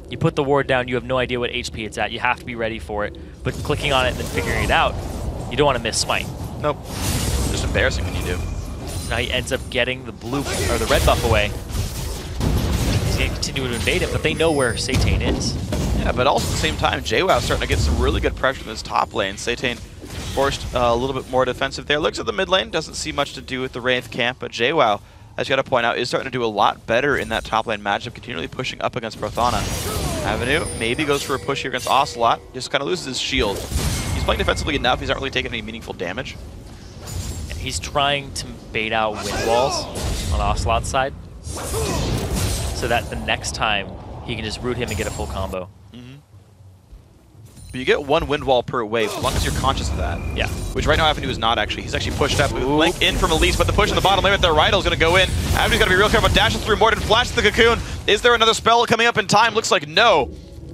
You put the ward down, you have no idea what HP it's at. You have to be ready for it. But clicking on it and then figuring it out, you don't want to miss smite. Nope. Just embarrassing when you do. So now he ends up getting the blue or the red buff away. He's gonna continue to invade it, but they know where Satan is. Yeah, but also at the same time, JWoww starting to get some really good pressure in this top lane. Satan forced a little bit more defensive there. Looks at the mid lane, doesn't see much to do with the Wraith camp, but JWoww, as you got to point out, is starting to do a lot better in that top lane matchup, continually pushing up against Prothana. Avenue maybe goes for a push here against Ocelot, just kind of loses his shield. He's playing defensively enough, he's not really taking any meaningful damage. Yeah, he's trying to bait out wind walls on Ocelot's side, so that the next time he can just root him and get a full combo. But you get 1 wind wall per wave, as long as you're conscious of that. Yeah. Which right now Avenue is not actually. He's actually pushed up. Link in from Elise, but the push in the bottom lane with their Rydal's going to go in. Avenue's got to be real careful. Dashes through Morden, flashes the cocoon. Is there another spell coming up in time? Looks like no.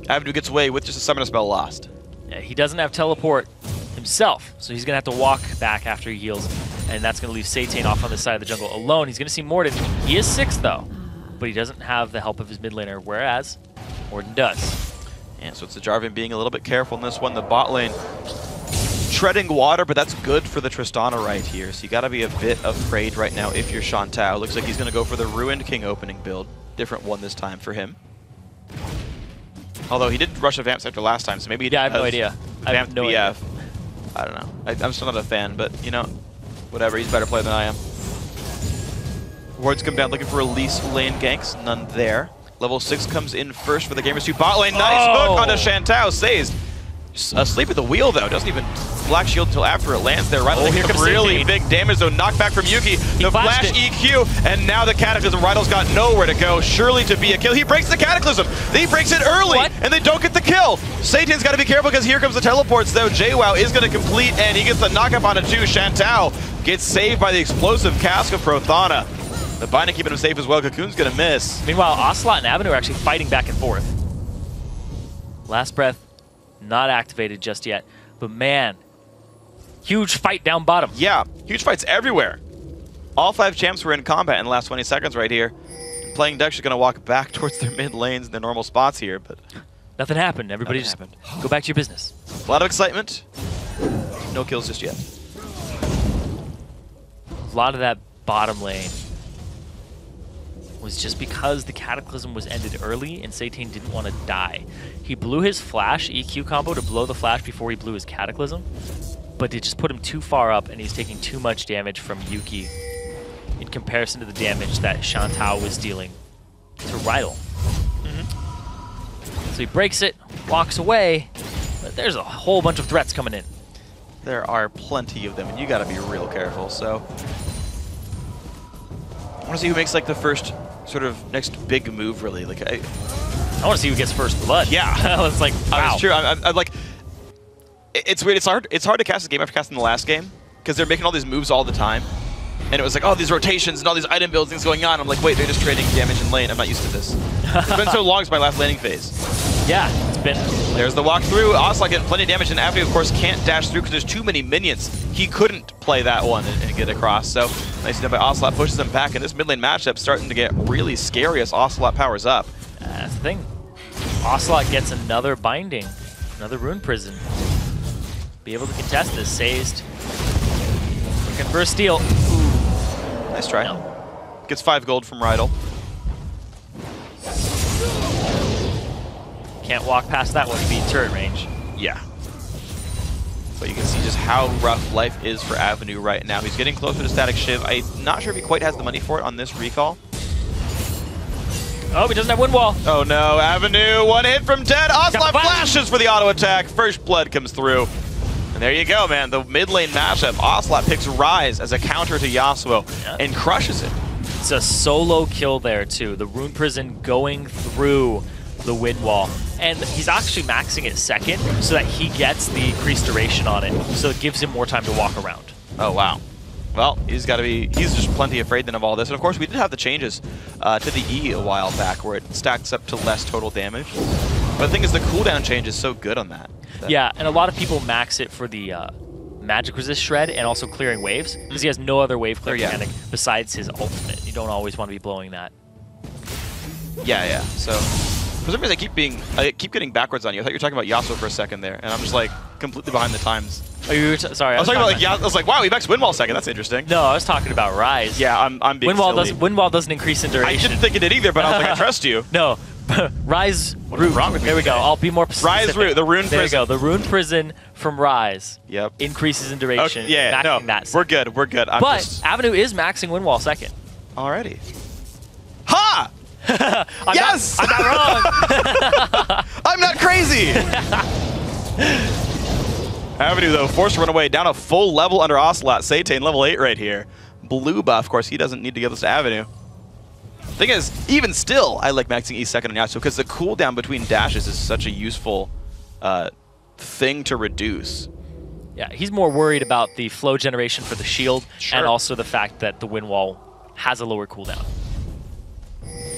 Avenue gets away with just a summoner spell lost. Yeah, he doesn't have teleport himself, so he's going to have to walk back after he heals, and that's going to leave Satan off on the side of the jungle alone. He's going to see Morden. He is 6th, though, but he doesn't have the help of his mid laner, whereas Morden does. And so it's the Jarvan being a little bit careful in this one. The bot lane treading water, but that's good for the Tristana right here. So you got to be a bit afraid right now if you're Shantou. Looks like he's going to go for the Ruined King opening build. Different one this time for him. Although he did rush a Vamp Scepter last time, so maybe he I have no idea. Vamped BF. I don't know. I'm still not a fan, but you know, whatever. He's a better player than I am. Wards come down looking for release lane ganks. None there. Level 6 comes in first for the Gamers 2 bot lane. Nice hook onto Shantou. Sazed. Asleep at the wheel, though. Doesn't even Black Shield until after it lands there. Rydal here comes really big damage, though. Knockback from Yuki. The flash EQ, and now the Cataclysm. Rydal's got nowhere to go. Surely to be a kill. He breaks the Cataclysm. He breaks it early, and they don't get the kill. Satan's got to be careful because here comes the teleports, though. JWoww is going to complete, and he gets the knockup onto 2. Shantou gets saved by the explosive cask of Prothana. The binding keeping him safe as well. Cocoon's going to miss. Meanwhile, Ocelot and Avenue are actually fighting back and forth. Last breath. Not activated just yet, but man, huge fight down bottom. Yeah, huge fights everywhere. All 5 champs were in combat in the last 20 seconds right here. Playing Dutch is going to walk back towards their mid lanes and their normal spots here, but nothing happened. Everybody just go back to your business. A lot of excitement. No kills just yet. A lot of that bottom lane was just because the Cataclysm was ended early and Satan didn't want to die. He blew his flash EQ combo to blow the flash before he blew his Cataclysm, but it just put him too far up and he's taking too much damage from Yuki in comparison to the damage that Shantou was dealing to Rydal. So he breaks it, walks away, but there's a whole bunch of threats coming in. There are plenty of them, and you got to be real careful, so I want to see who makes like the first sort of next big move, really. Like I want to see who gets first blood. Yeah, it's like wow. It's true. I'm like, it's weird. It's hard to cast a game after casting the last game because they're making all these moves all the time, and it was like, oh, these rotations and all these item builds things going on. I'm like, wait, they're just trading damage in lane. I'm not used to this. It's been so long since my last laning phase. Yeah, it's been. There's the walk through. Ocelot getting plenty of damage, and Avenue, of course, can't dash through because there's too many minions. He couldn't play that one and get across. So nice done by Ocelot, pushes him back, and this mid lane matchup starting to get really scary as Ocelot powers up. That's the thing. Ocelot gets another binding, another rune prison. Be able to contest this. Sazed. Looking for a steal. Ooh. Nice try. No. Gets 5 gold from Rydal. Can't walk past that one to be turret range. Yeah. But you can see just how rough life is for Avenue right now. He's getting closer to Static Shiv. I'm not sure if he quite has the money for it on this recall. Oh, he doesn't have wind wall. Oh no, Avenue, one hit from dead. Ocelot flashes for the auto attack. First blood comes through. And there you go, man. The mid lane matchup. Ocelot picks Rise as a counter to Yasuo and crushes it. It's a solo kill there too. The rune prison going through the wind wall. And he's actually maxing it second so that he gets the increased duration on it. So it gives him more time to walk around. Oh, wow. Well, he's just plenty afraid then of all this. And of course, we did have the changes to the E a while back where it stacks up to less total damage. But the thing is, the cooldown change is so good on that. Yeah, and a lot of people max it for the magic resist shred and also clearing waves because he has no other wave clear mechanic besides his ultimate. You don't always want to be blowing that. Yeah. So for some reason, I keep getting backwards on you. I thought you were talking about Yasuo for a second there, and I'm just like completely behind the times. Oh, you were sorry. I was talking about like I was like, wow, he maxed Windwall second. That's interesting. No, I was talking about Rise. Yeah, I'm being silly. Windwall doesn't increase in duration. I didn't think it did either, but I was like, I trust you. No. Rise What is wrong with you? There we go. I'll be more specific. Rise Root, the rune there prison. There we go. The rune prison from Rise. Yep. Increases in duration. Okay, yeah, no, we're good. We're good. But Avenue is maxing Windwall second. Already. Ha! Yes! I'm not wrong. I'm not crazy. Avenue, though, forced to run away. Down a full level under Ocelot. Satan, level 8 right here. Blue buff. Of course, he doesn't need to give this to Avenue. Thing is, even still, I like maxing E second on Yasuo because the cooldown between dashes is such a useful thing to reduce. Yeah, he's more worried about the flow generation for the shield and also the fact that the wind wall has a lower cooldown.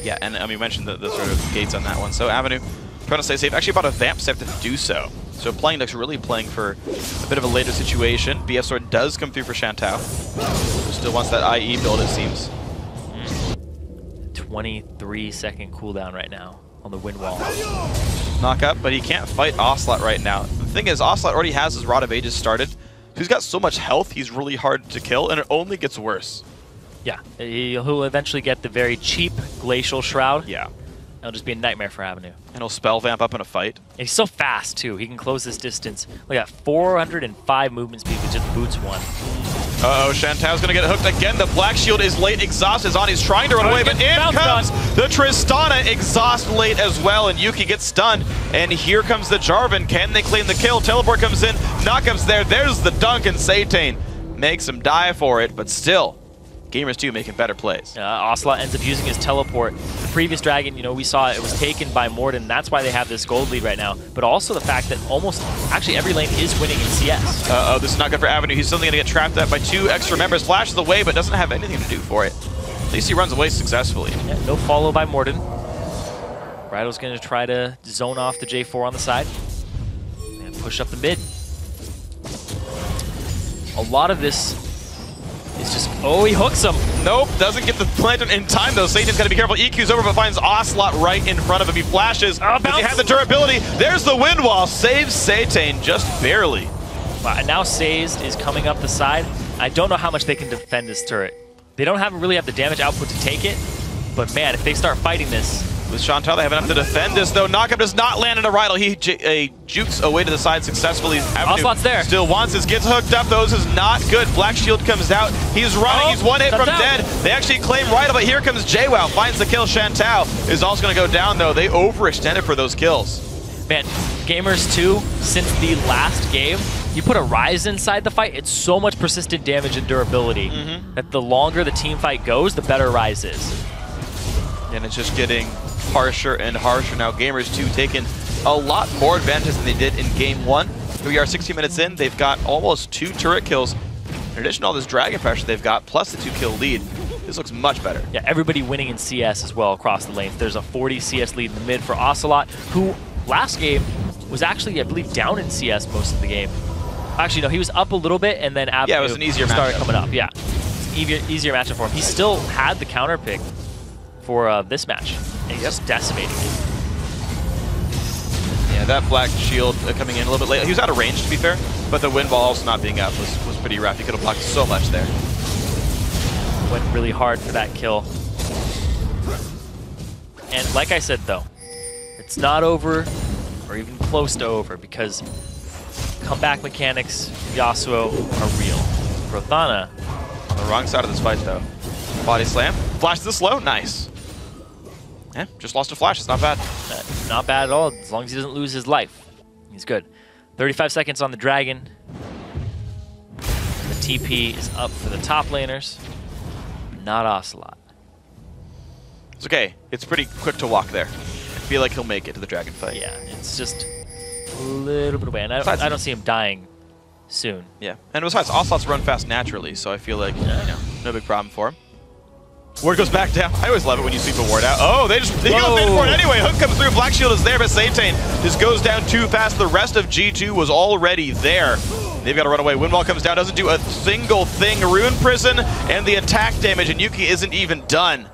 Yeah, and we mentioned the sort of gates on that one. So Avenue trying to stay safe. Actually bought a Vamp Step to do so. So playing Duck's really playing for a bit of a later situation. BF Sword does come through for Shantou, who still wants that IE build, it seems. 23-second cooldown right now on the wind wall. Knock up, but he can't fight Ocelot right now. The thing is, Ocelot already has his Rod of Ages started. He's got so much health, he's really hard to kill, and it only gets worse. Yeah, he'll eventually get the very cheap Glacial Shroud. Yeah. It'll just be a nightmare for Avenue. And he'll spell vamp up in a fight. And he's so fast, too. He can close this distance. Look at 405 movement speed with just boots one. Uh-oh, Shantao's gonna get hooked again. The Black Shield is late. Exhaust is on. He's trying to run away, but in comes the Tristana. Exhaust late as well, and Yuki gets stunned. And here comes the Jarvan. Can they claim the kill? Teleport comes in. Knockup's there. There's the dunk, and Satane makes him die for it, but still, Gamers 2 making better plays. Ocelot ends up using his teleport. The previous Dragon, you know, we saw it was taken by Morden. That's why they have this gold lead right now. But also the fact that actually every lane is winning in CS. Uh-oh, this is not good for Avenue. He's suddenly going to get trapped out by 2 extra members. Flashes away, but doesn't have anything to do for it. At least he runs away successfully. Yeah, no follow by Morden. Rido's going to try to zone off the J4 on the side. And push up the mid. A lot of this is just, oh, he hooks him. Nope, doesn't get the lantern in time though. Satan's got to be careful. EQ's over, but finds Ocelot right in front of him. He flashes. Does he have the durability? There's the wind wall. Saves Satane just barely. Wow, and now Sazed is coming up the side. I don't know how much they can defend this turret. They don't really have the damage output to take it, but man, if they start fighting this. With Chantal, they have enough to defend this though. Knockup does not land in a Rydal. He jukes away to the side successfully. Ocelot's there. Still wants this, gets hooked up though. This is not good. Black Shield comes out. He's running. He's one hit from dead. They actually claim Rydal, but here comes JWoww. Finds the kill. Chantal is also going to go down though. They overextended for those kills. Man, Gamers 2, since the last game, you put a Rise inside the fight, it's so much persistent damage and durability that the longer the team fight goes, the better Rise is. And it's just getting harsher and harsher now. Gamers 2 taking a lot more advantage than they did in game 1. Here we are 16 minutes in. They've got almost 2 turret kills. In addition to all this dragon pressure they've got, plus the 2-kill lead. This looks much better. Yeah, everybody winning in CS as well across the lanes. There's a 40 CS lead in the mid for Ocelot, who last game was actually, I believe, down in CS most of the game. Actually, no, he was up a little bit, and then Avenue it was an easier started matchup. coming up. Yeah, it's easier matchup for him. He still had the counter pick for this match, and he's just decimating it. Yeah, that Black Shield coming in a little bit late. He was out of range, to be fair, but the wind wall also not being up was pretty rough. He could have blocked so much there. Went really hard for that kill. And like I said, though, it's not over, or even close to over, because comeback mechanics, Yasuo, are real. Prothana on the wrong side of this fight, though. Body slam, flash the slow, nice. Yeah, just lost a flash, it's not bad. Not bad at all, as long as he doesn't lose his life. He's good. 35 seconds on the Dragon. The TP is up for the top laners, not Ocelot. It's okay, it's pretty quick to walk there. I feel like he'll make it to the Dragon fight. Yeah, it's just a little bit away, and I don't see him dying soon. Yeah, and besides, Ocelot's run fast naturally, so I feel like, you know, no big problem for him. Ward goes back down. I always love it when you sweep a ward out. Oh, they go in for it anyway. Hook comes through. Black Shield is there, but Satane just goes down too fast. The rest of G2 was already there. They've got to run away. Windwall comes down, doesn't do a single thing. Rune Prison and the attack damage, and Yuki isn't even done.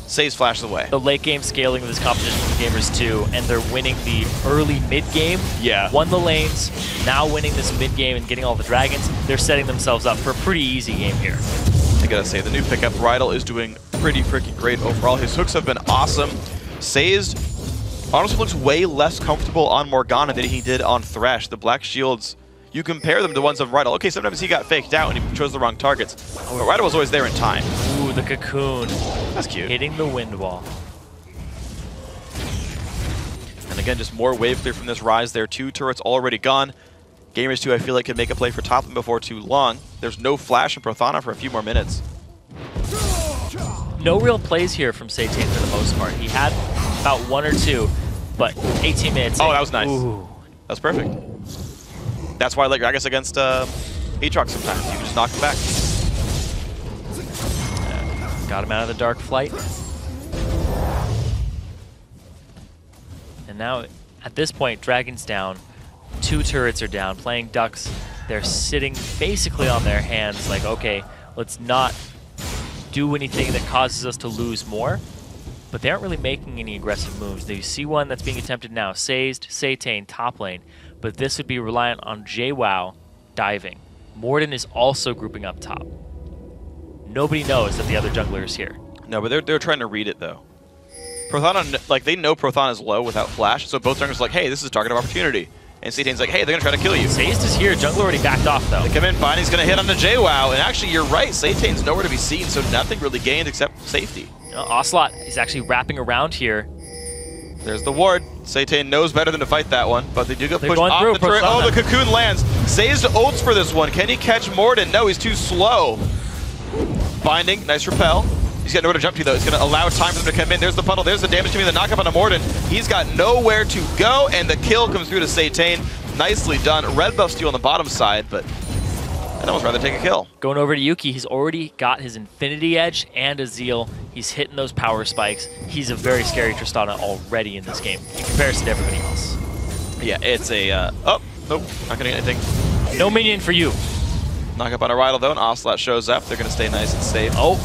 Saves flashes away. The late game scaling of this competition for Gamers 2, and they're winning the early mid game. Yeah. Won the lanes, now winning this mid game and getting all the dragons. They're setting themselves up for a pretty easy game here. I gotta say, the new pickup, Rydal, is doing pretty freaking great overall. His hooks have been awesome. Sazed honestly looks way less comfortable on Morgana than he did on Thresh. The Black Shields, you compare them to ones of Rydal. Okay, sometimes he got faked out and he chose the wrong targets, but Rydal was always there in time. Ooh, the cocoon. That's cute. Hitting the wind wall. And again, just more wave clear from this Rise there. 2 turrets already gone. Gamers 2, I feel like, can make a play for top lane before too long. There's no flash in Prothana for a few more minutes. No real plays here from Satane for the most part. He had about 1 or 2, but 18 minutes. Oh, that was nice. Ooh. That was perfect. That's why I like Gragas against Aatrox sometimes. You can just knock him back. Got him out of the dark flight. And now, at this point, Dragon's down. 2 turrets are down, playing Ducks. They're sitting basically on their hands like, okay, let's not do anything that causes us to lose more. But they aren't really making any aggressive moves. You see one that's being attempted now. Sazed, Satane, top lane. But this would be reliant on JWoww diving. Morden is also grouping up top. Nobody knows that the other jungler is here. No, but they're trying to read it, though. Prothana, like, they know Prothana is low without flash, so both junglers are like, hey, this is a target of opportunity. And Satane's like, hey, they're going to try to kill you. Zayst is here. Jungle already backed off, though. They come in fine. He's going to hit on the JWoww. And actually, you're right. Satane's nowhere to be seen, so nothing really gained except safety. Ocelot is actually wrapping around here. There's the ward. Satane knows better than to fight that one, but they do get pushed off the turret. Prothana. Oh, the cocoon lands. Zayst ults for this one. Can he catch Morden? No, he's too slow. Binding. Nice repel. He's got nowhere to jump to, though. It's going to allow time for them to come in. There's the puddle. There's the damage to me. The knockup on the Morden. He's got nowhere to go, and the kill comes through to Satane. Nicely done. Red buff steal on the bottom side, but I'd almost rather take a kill. Going over to Yuki, he's already got his Infinity Edge and a Zeal. He's hitting those power spikes. He's a very scary Tristana already in this game in comparison to everybody else. Yeah, it's a... oh, nope. Not going to get anything. No minion for you. Knock up on a Rydal, though, and Ocelot shows up. They're going to stay nice and safe. Oh,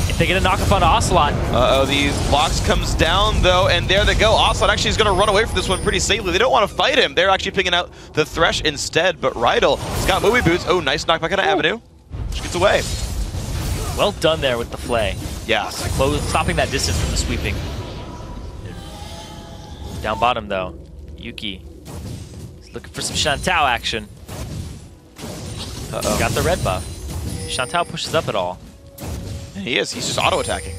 if they get a knock up on Ocelot. Uh-oh, these blocks comes down, though, and there they go. Ocelot actually is going to run away from this one pretty safely. They don't want to fight him. They're actually picking out the Thresh instead, but Rydal has got movie boots. Oh, nice knockback on Avenue. She gets away. Well done there with the Flay. Yeah. Stopping that distance from the sweeping. Down bottom, though, Yuki is looking for some Shantou action. Uh-oh. Got the red buff. Shantou pushes up at all. And he is. He's just auto-attacking.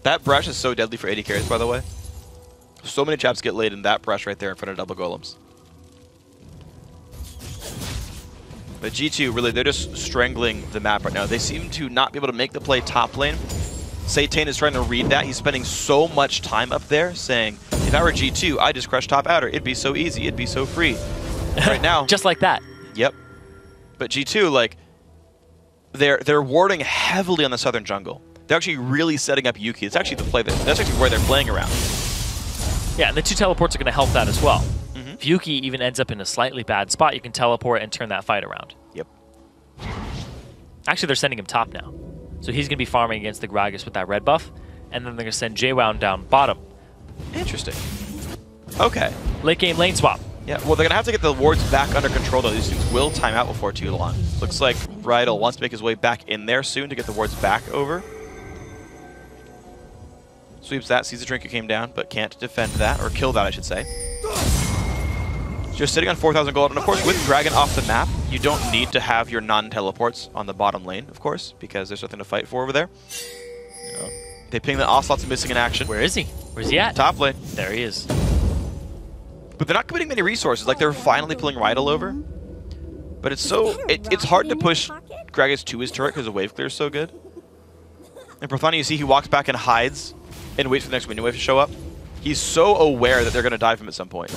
That brush is so deadly for AD carries, by the way. So many chaps get laid in that brush right there in front of double golems. But G2, really, they're just strangling the map right now. They seem to not be able to make the play top lane. Satane is trying to read that. He's spending so much time up there saying, if I were G2, I'd just crush top outer. It'd be so easy. It'd be so free. Right now. Just like that. Yep. But G2, like, they're warding heavily on the southern jungle. They're actually really setting up Yuki. It's actually the play that's actually where they're playing around. Yeah, and the 2 teleports are going to help that as well. If Yuki even ends up in a slightly bad spot, you can teleport and turn that fight around. Yep. Actually, they're sending him top now. So he's going to be farming against the Gragas with that red buff, and then they're going to send JWoww down bottom. Interesting. Okay. Late game lane swap. Yeah, well, they're going to have to get the wards back under control, though. These things will time out before too long. Looks like Rydal wants to make his way back in there soon to get the wards back over. Sweeps that, sees the Trinket came down, but can't defend that, or kill that, I should say. Just sitting on 4,000 gold, and of course, with Dragon off the map, you don't need to have your non-teleports on the bottom lane, of course, because there's nothing to fight for over there. They ping that Ocelot's missing in action. Where is he? Where's he at? Top lane. There he is. But they're not committing many resources. Like, they're finally pulling Rydal over. But it's so... It's hard to push Gragas to his turret because the wave clear is so good. And Prothana, you see, he walks back and hides and waits for the next minion wave to show up. He's so aware that they're going to dive him at some point.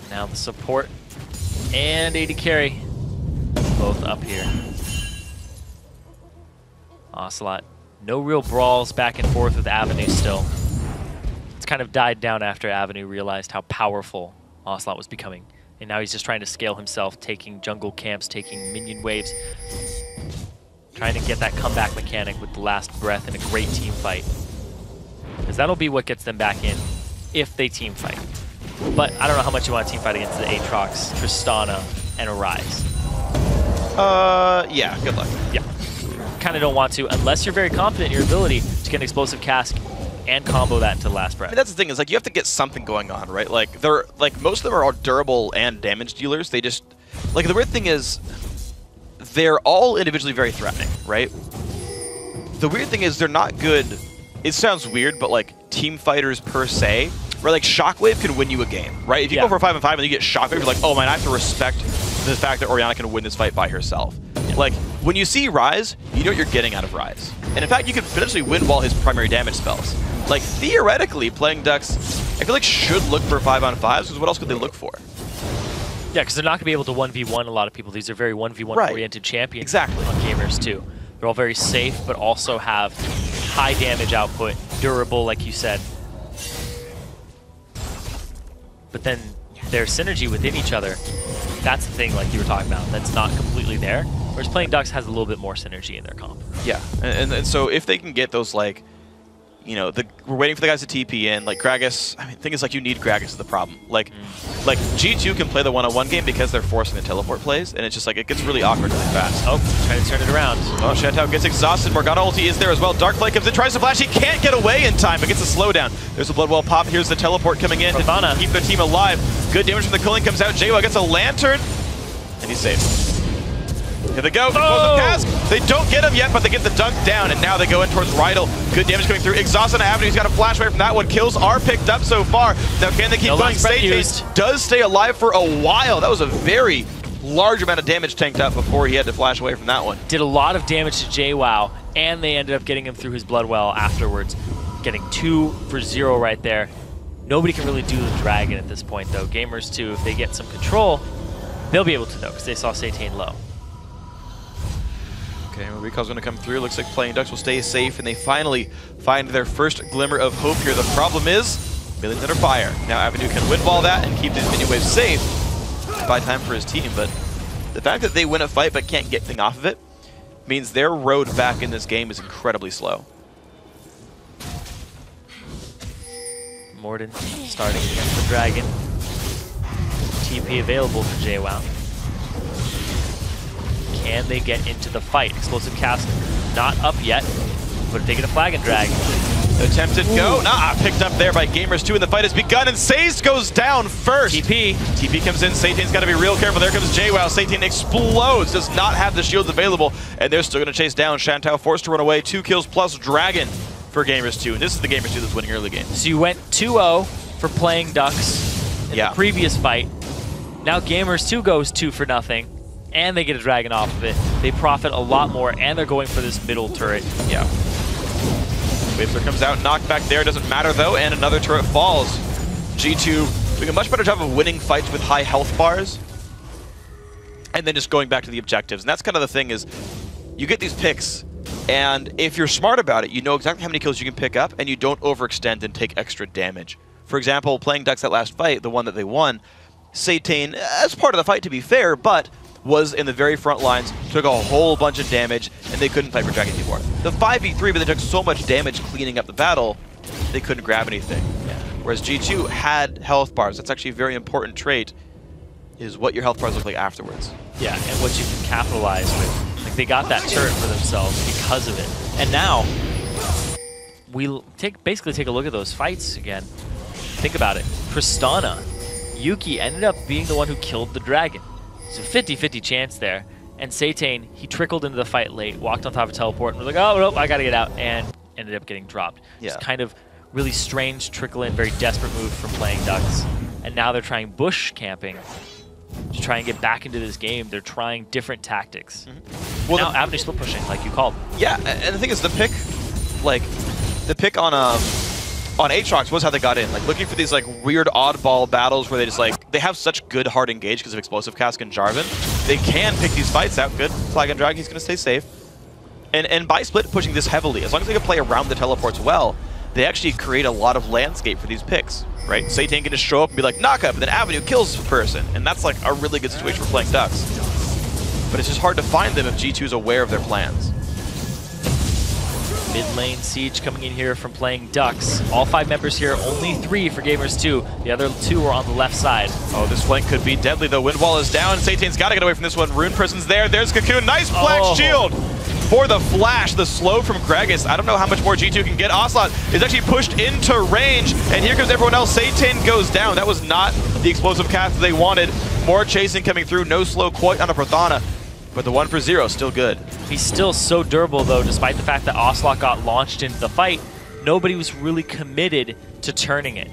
Now the support and AD carry both up here. Ocelot, no real brawls back and forth with Avenue still. It's kind of died down after Avenue realized how powerful Ocelot was becoming. And now he's just trying to scale himself, taking jungle camps, taking minion waves, trying to get that comeback mechanic with the last breath in a great team fight. Because that'll be what gets them back in if they team fight. But I don't know how much you want to team fight against the Aatrox, Tristana, and Arise. Yeah, good luck. Yeah. Kind of don't want to, unless you're very confident in your ability to get an explosive cask and combo that into the last breath. I mean, that's the thing, is like you have to get something going on, right? Like they're like most of them are all durable and damage dealers. They just like the weird thing is they're all individually very threatening, right? The weird thing is they're not good. It sounds weird, but like team fighters per se, where like Shockwave can win you a game, right? If you go for 5-5 and you get Shockwave, you're like, oh man, I have to respect the fact that Orianna can win this fight by herself. Like, when you see Ryze, you know what you're getting out of Ryze. And in fact, you can potentially win while his primary damage spells. Like, theoretically, playing Dux, I feel like should look for 5-on-5s, because what else could they look for? Yeah, because they're not going to be able to 1v1 a lot of people. These are very 1v1-oriented champions on gamers, too. They're all very safe, but also have high damage output, durable, like you said. But then their synergy within each other, that's the thing, like you were talking about, that's not completely there. Whereas playing Dux has a little bit more synergy in their comp. Yeah, and so if they can get those, like, you know, we're waiting for the guys to TP in. Like Gragas, I mean, the thing is, like, you need Gragas is the problem. Like G2 can play the one-on-one game because they're forcing the teleport plays, and it's just like it gets really awkward really fast. Oh, trying to turn it around. Oh, Shantou gets exhausted. Morgana ulti is there as well. Darkflame comes in, tries to flash. He can't get away in time, but gets a slowdown. There's a Bloodwell pop. Here's the teleport coming in to keep their team alive. Good damage from the cooling comes out. JWoww gets a lantern, and he's safe. Here they go. Oh! They don't get him yet, but they get the dunk down, and now they go in towards Rydal. Good damage coming through. Exhaust on Avenue. He's got a flash away from that one. Kills are picked up so far. Now, can they keep going? Satan does stay alive for a while. That was a very large amount of damage tanked up before he had to flash away from that one. Did a lot of damage to JWoww, and they ended up getting him through his Bloodwell afterwards. Getting 2 for 0 right there. Nobody can really do the Dragon at this point, though. Gamers, too, if they get some control, they'll be able to, though, because they saw Satan low. Okay, well, Recall's going to come through. Looks like Playing Ducks will stay safe, and they finally find their first glimmer of hope here. The problem is, Millenium under fire. Now Avenue can windwall that and keep these minion waves safe. Buy time for his team, but the fact that they win a fight but can't get anything off of it means their road back in this game is incredibly slow. Morden starting against the Dragon. TP available for JWoww. Can they get into the fight? Explosive cast not up yet, but if they get a flag and drag. Attempted go. Nah, picked up there by Gamers2, and the fight has begun, and Sazed goes down first. TP comes in. Satan's got to be real careful. There comes JWoww. Satan explodes, does not have the shields available, and they're still going to chase down. Shantou forced to run away. 2 kills plus Dragon for Gamers2, and this is the Gamers2 that's winning early game. So you went 2-0 for Playing Ducks in the previous fight. Now Gamers2 goes 2 for nothing. And they get a Dragon off of it. They profit a lot more, and they're going for this middle turret. Yeah. Waveler comes out, knocked back there, doesn't matter though, and another turret falls. G2 doing a much better job of winning fights with high health bars, and then just going back to the objectives. And that's kind of the thing is, you get these picks, and if you're smart about it, you know exactly how many kills you can pick up, and you don't overextend and take extra damage. For example, Playing Ducks that last fight, the one that they won, Satan, as part of the fight to be fair, but was in the very front lines, took a whole bunch of damage, and they couldn't fight for Dragon anymore. The 5v3, but they took so much damage cleaning up the battle, they couldn't grab anything. Yeah. Whereas G2 had health bars. That's actually a very important trait, is what your health bars look like afterwards. Yeah, and what you can capitalize with. Like, they got that turret for themselves because of it. And now, we basically take a look at those fights again. Think about it. Tristana, Yuki ended up being the one who killed the Dragon. So 50-50 chance there. And Satan, he trickled into the fight late, walked on top of teleport, and was like, oh, nope, I gotta get out, and ended up getting dropped. Yeah. It's kind of really strange trickle in, very desperate move from Playing Ducks. And now they're trying bush camping to try and get back into this game. They're trying different tactics. Well, now Avenue split pushing, like you called. Yeah, and the thing is, the pick on Aatrox was how they got in, like looking for these like weird oddball battles where they just like, they have such good hard engage because of Explosive Cask and Jarvan. They can pick these fights out. Good flag and drag, he's going to stay safe. And by split pushing this heavily, as long as they can play around the teleports well, they actually create a lot of landscape for these picks, right? Satan can just show up and be like, knock up, and then Avenue kills the person. And that's like a really good situation for Playing Ducks. But it's just hard to find them if G2 is aware of their plans. Mid lane siege coming in here from Playing Ducks. All 5 members here, only 3 for Gamers2. The other 2 are on the left side. Oh, this flank could be deadly though. Windwall is down. Satan's got to get away from this one. Rune Person's there. There's Cocoon. Nice black shield for the flash. The slow from Gragas. I don't know how much more G2 can get. Ocelot is actually pushed into range, and here comes everyone else. Satan goes down. That was not the explosive cast they wanted. More chasing coming through. No slow quite on a Prothana. But the 1 for 0, still good. He's still so durable, though, despite the fact that Ocelot got launched into the fight. Nobody was really committed to turning it.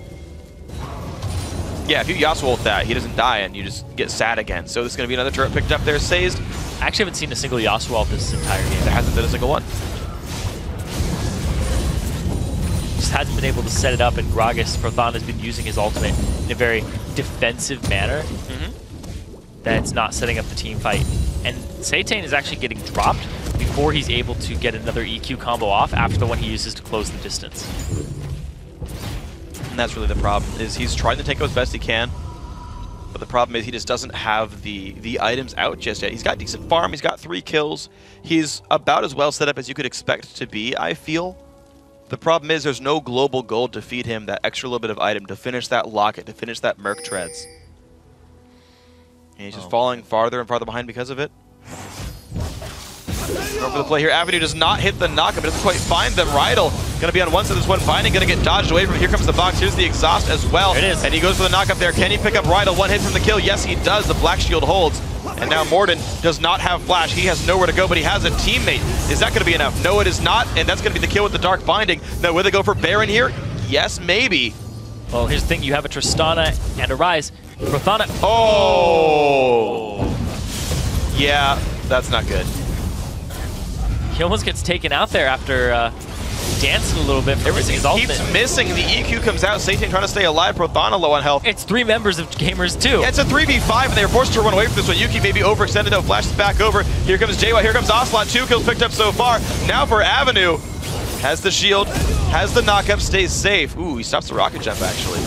Yeah, if you Yasuo ult that, he doesn't die, and you just get sad again. So this is going to be another turret picked up there, Sazed. I actually haven't seen a single Yasuo ult this entire game. There hasn't been a single one. Just hasn't been able to set it up, and Gragas, Prothana, has been using his ultimate in a very defensive manner. That's not setting up the team fight. And Satan is actually getting dropped before he's able to get another EQ combo off after the one he uses to close the distance. And that's really the problem, is he's trying to tank as best he can, but the problem is he just doesn't have the items out just yet. He's got decent farm, he's got 3 kills, he's about as well set up as you could expect to be, I feel. The problem is there's no global gold to feed him that extra little bit of item to finish that Locket, to finish that Merc Treads. And he's just falling farther and farther behind because of it. Over the play here, Avenue does not hit the knockup, but doesn't quite find them. Rydell gonna be on one side of this one, Binding gonna get dodged away from it. Here comes the box, here's the exhaust as well. There it is. And he goes for the knockup there. Can he pick up Rydell? One hit from the kill, yes he does, the black shield holds. And now Morden does not have flash, he has nowhere to go, but he has a teammate. Is that gonna be enough? No, it is not, and that's gonna be the kill with the Dark Binding. Now, will they go for Baron here? Yes, maybe. Well, here's the thing, you have a Tristana and a Ryze. Prothana. Oh! Yeah, that's not good. He almost gets taken out there after dancing a little bit for missing his ultimate. Keeps missing. The EQ comes out. Satan trying to stay alive. Prothana low on health. It's 3 members of Gamers too. Yeah, it's a 3v5, and they're forced to run away from this one. Yuki maybe overextended. No, flashes back over. Here comes JY. Here comes Ocelot. 2 kills picked up so far. Now for Avenue. Has the shield. Has the knockup. Stays safe. Ooh, he stops the rocket jump actually.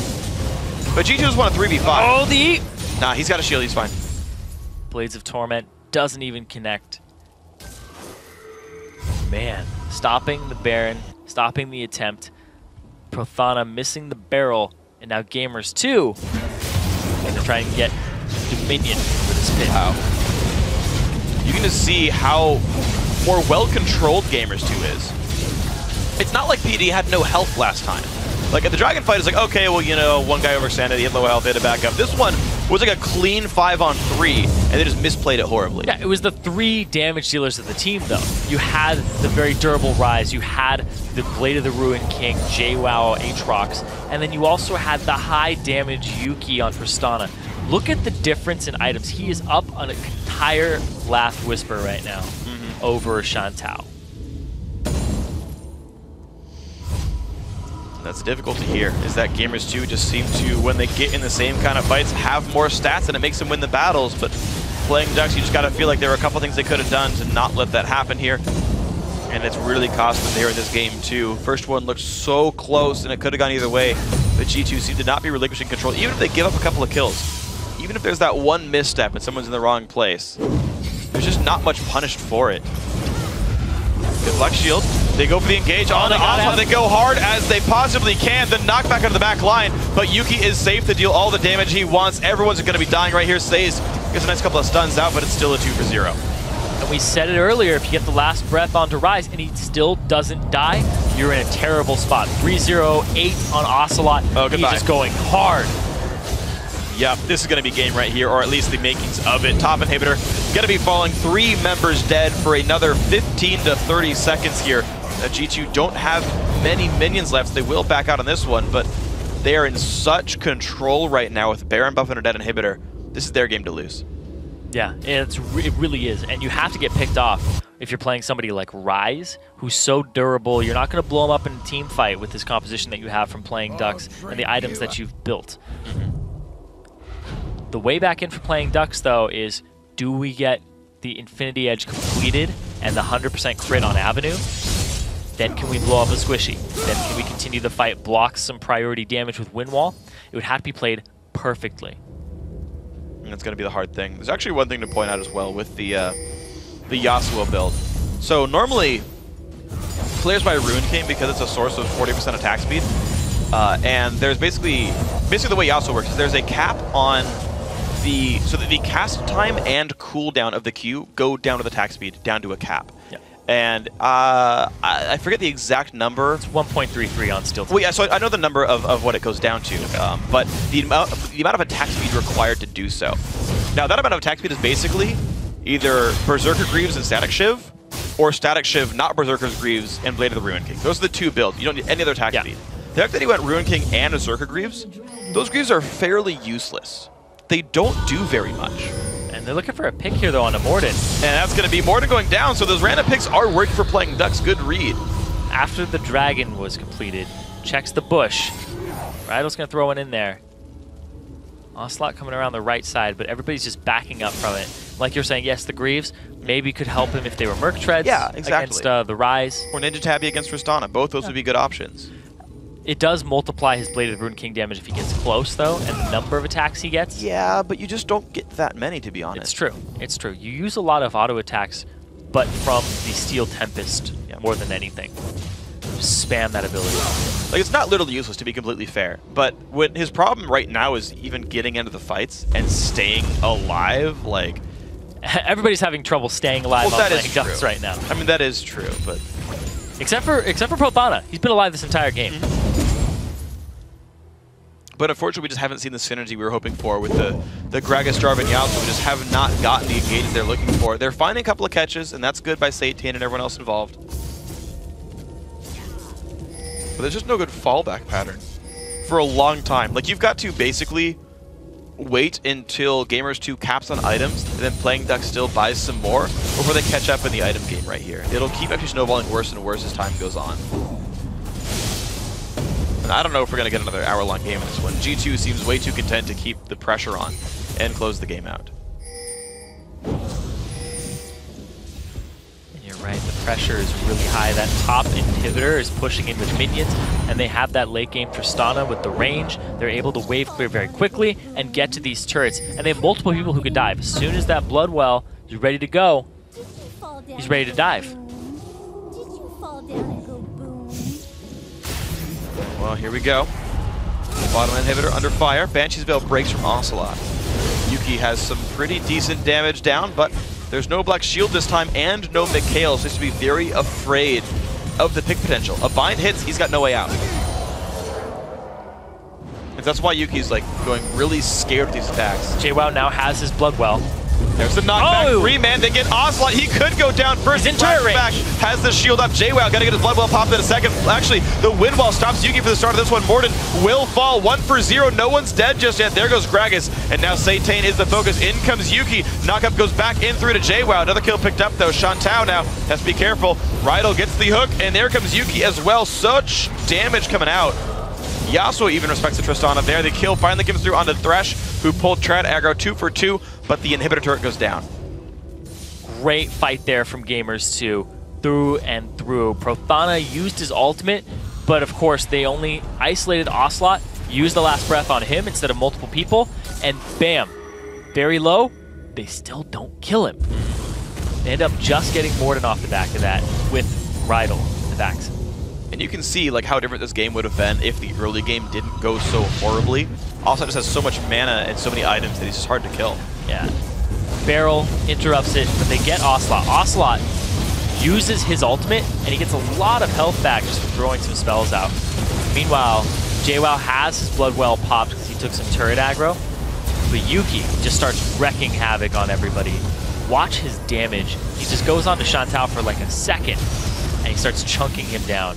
But G2 just won a 3v5. Oh, the... Nah, he's got a shield. He's fine. Blades of Torment doesn't even connect. Man, stopping the Baron, stopping the attempt. Prothana missing the barrel, and now Gamers 2 going to try and get Dominion for this pit. Wow. You can just see how more well-controlled Gamers 2 is. It's not like PD had no health last time. Like, at the Dragon fight, it's like, okay, well, you know, one guy overextended, he had low health, they had to back up. This one was like a clean 5-on-3, and they just misplayed it horribly. Yeah, it was the 3 damage dealers of the team, though. You had the very durable Ryze, you had the Blade of the Ruin King, JWoww, Aatrox, and then you also had the high damage Yuki on Tristana. Look at the difference in items. He is up on an entire Laugh Whisper right now over Shantou. That's difficult to hear, is that Gamers 2 just seem to, when they get in the same kind of fights, have more stats and it makes them win the battles, but playing Ducks, you just gotta feel like there were a couple things they could have done to not let that happen here. And it's really cost them there in this game too. First one looked so close and it could have gone either way, but G2 seemed to not be relinquishing control, even if they give up a couple of kills. Even if there's that one misstep and someone's in the wrong place, there's just not much punished for it. Good luck, shield. They go for the engage on the Ocelot. They go hard as they possibly can. The knockback out of the back line, but Yuki is safe to deal all the damage he wants. Everyone's going to be dying right here. Says gets a nice couple of stuns out, but it's still a 2 for 0. And we said it earlier, if you get the last breath onto Ryze and he still doesn't die, you're in a terrible spot. 3-0-8 on Ocelot. Oh, goodbye. He's just going hard. Yep, this is going to be game right here, or at least the makings of it. Top inhibitor going to be falling, 3 members dead for another 15 to 30 seconds here. G2 don't have many minions left, so they will back out on this one, but they are in such control right now with Baron buff and a dead inhibitor. This is their game to lose. Yeah, it really is, and you have to get picked off if you're playing somebody like Ryze, who's so durable. You're not going to blow him up in a team fight with this composition that you have from playing Ducks and the items that you've built. The way back in for playing Ducks, though, is do we get the Infinity Edge completed and the 100% crit on Avenue? Then can we blow up a squishy? Then can we continue the fight, block some priority damage with Wind Wall? It would have to be played perfectly. And that's going to be the hard thing. There's actually one thing to point out as well with the Yasuo build. So normally, players buy Ruin King because it's a source of 40% attack speed. And there's basically the way Yasuo works is there's a cap on so that the cast time and cooldown of the Q go down to the attack speed, down to a cap. Yep. And I forget the exact number. It's 1.33 on Steel. Well, yeah, so I know the number of what it goes down to, but the amount of attack speed required to do so. Now, that amount of attack speed is basically either Berserker Greaves and Static Shiv, or Static Shiv, not Berserker Greaves, and Blade of the Ruin King. Those are the 2 builds. You don't need any other attack speed. The fact that he went Ruin King and Berserker Greaves, those Greaves are fairly useless. They don't do very much. And they're looking for a pick here, though, on a Morden. And that's going to be Morden going down, so those random picks are working for playing Ducks. Good read. After the Dragon was completed, checks the bush. Rydell's going to throw one in there. Ocelot coming around the right side, but everybody's just backing up from it. Like you're saying, yes, the Greaves maybe could help him if they were Merc Treads against the Ryze. Or Ninja Tabby against Tristana. Both those would be good options. It does multiply his Blade of the Ruin King damage if he gets close, though, and the number of attacks he gets. Yeah, but you just don't get that many, to be honest. It's true. It's true. You use a lot of auto attacks, but from the Steel Tempest more than anything. spam that ability. Like, it's not literally useless, to be completely fair, but when his problem right now is even getting into the fights and staying alive, like... Everybody's having trouble staying alive on playing Ducks right now. I mean, that is true, but... Except for Prothana. He's been alive this entire game. But unfortunately, we just haven't seen the synergy we were hoping for with the Gragas, Jarvan, Yasuo. We just have not gotten the engagement they're looking for. They're finding a couple of catches, and that's good by Satan and everyone else involved. But there's just no good fallback pattern for a long time. Like, you've got to basically wait until Gamers 2 caps on items, and then Playing Duck still buys some more before they catch up in the item game right here. It'll keep actually snowballing worse and worse as time goes on. And I don't know if we're going to get another hour-long game in this one. G2 seems way too content to keep the pressure on and close the game out. You're right, the pressure is really high. That top inhibitor is pushing in with minions, and they have that late game Tristana with the range. They're able to wave clear very quickly and get to these turrets. And they have multiple people who can dive. As soon as that Bloodwell is ready to go, he's ready to dive. Well, here we go. Bottom inhibitor under fire. Banshee's Veil breaks from Ocelot. Yuki has some pretty decent damage down, but there's no Black Shield this time and no Mikhail, so he has to be very afraid of the pick potential. A bind hits, he's got no way out. And that's why Yuki's like going really scared with these attacks. JWoww now has his Bloodwell. There's the knockback. Oh! 3-man, they get Ocelot. He could go down first. He's in turret range. Back, has the shield up. JWoww got to get his Bloodwell popped in a second. Actually, the wind wall stops Yuki for the start of this one. Morden will fall 1-for-0. No one's dead just yet. There goes Gragas. And now Satan is the focus. In comes Yuki. Knockup goes back in through to JWoww. Another kill picked up though. Shantao now has to be careful. Rydell gets the hook, and there comes Yuki as well. Such damage coming out. Yasuo even respects the Tristana there. The kill finally comes through onto Thresh, who pulled Trad aggro 2 for 2, but the inhibitor turret goes down. Great fight there from Gamers 2, through and through. Prothana used his ultimate, but of course they only isolated Ocelot, used the last breath on him instead of multiple people, and bam, very low, they still don't kill him. They end up just getting Morden off the back of that with Rydell the backs. And you can see like how different this game would have been if the early game didn't go so horribly. Also just has so much mana and so many items that he's just hard to kill. Yeah. Barrel interrupts it, but they get Ocelot. Ocelot uses his ultimate, and he gets a lot of health back just from throwing some spells out. Meanwhile, JWoww has his Bloodwell popped because he took some turret aggro, but Yuki just starts wrecking havoc on everybody. Watch his damage. He just goes on to Shantao for like a second, and he starts chunking him down.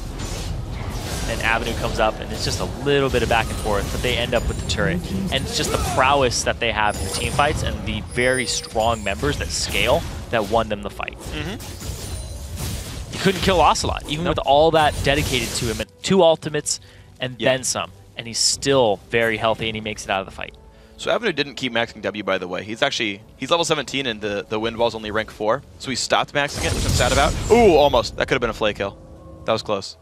And Avenue comes up, and it's just a little bit of back and forth, but they end up with the turret. And it's just the prowess that they have in the team fights and the very strong members that scale that won them the fight. He couldn't kill Ocelot, even with all that dedicated to him, and 2 ultimates and then some. And he's still very healthy, and he makes it out of the fight. So Avenue didn't keep maxing W, by the way. He's level 17, and the wind wall's only rank 4. So he stopped maxing it, which I'm sad about. Ooh, almost. That could have been a flay kill. That was close.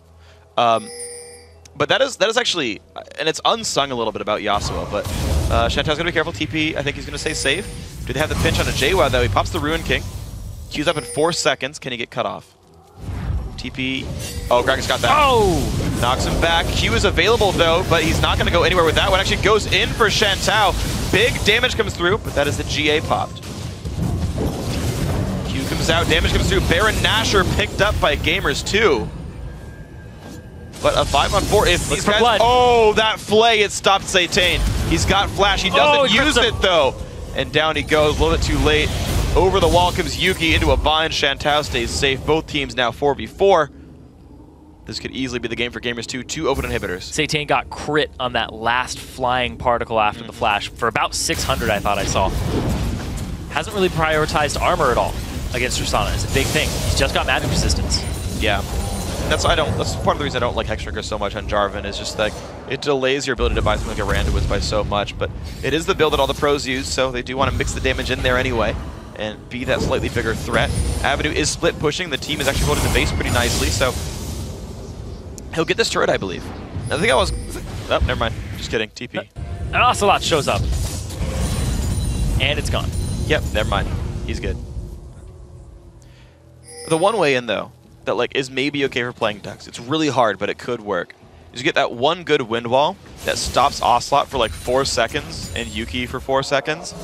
But that is actually, and it's unsung a little bit about Yasuo, but Shantao's going to be careful. TP, I think he's going to stay safe. Do they have the pinch on a JWoww, though? He pops the Ruin King. Q's up in 4 seconds. Can he get cut off? TP. Oh, Gragas got that. Oh! Knocks him back. Q is available, though, but he's not going to go anywhere with that one. Actually goes in for Shantao. Big damage comes through, but that is the GA popped. Q comes out. Damage comes through. Baron Nashor picked up by Gamers 2. But a 5-on-4 if these guys... blood. Oh, that flay, it stopped Satan. He's got flash. He doesn't use it, though. And down he goes. A little bit too late. Over the wall comes Yuki into a bind. Shantao stays safe. Both teams now 4v4. This could easily be the game for Gamers 2. 2 open inhibitors. Satan got crit on that last flying particle after the flash for about 600, I thought I saw. Hasn't really prioritized armor at all against Tristana. It's a big thing. He's just got magic resistance. Yeah. That's part of the reason I don't like Hextrigger so much on Jarvan, is just like it delays your ability to buy something like a Randuin's by so much, but it is the build that all the pros use, so they do want to mix the damage in there anyway and be that slightly bigger threat. Avenue is split pushing. The team is actually holding the base pretty nicely, so he'll get this turret, I believe. I think I was... Oh, never mind. Just kidding. TP. And Ocelot shows up. And it's gone. Yep, never mind. He's good. The one way in, though, that like is maybe okay for playing Ducks. It's really hard, but it could work. Is you get that one good wind wall that stops Ocelot for like 4 seconds and Yuki for 4 seconds,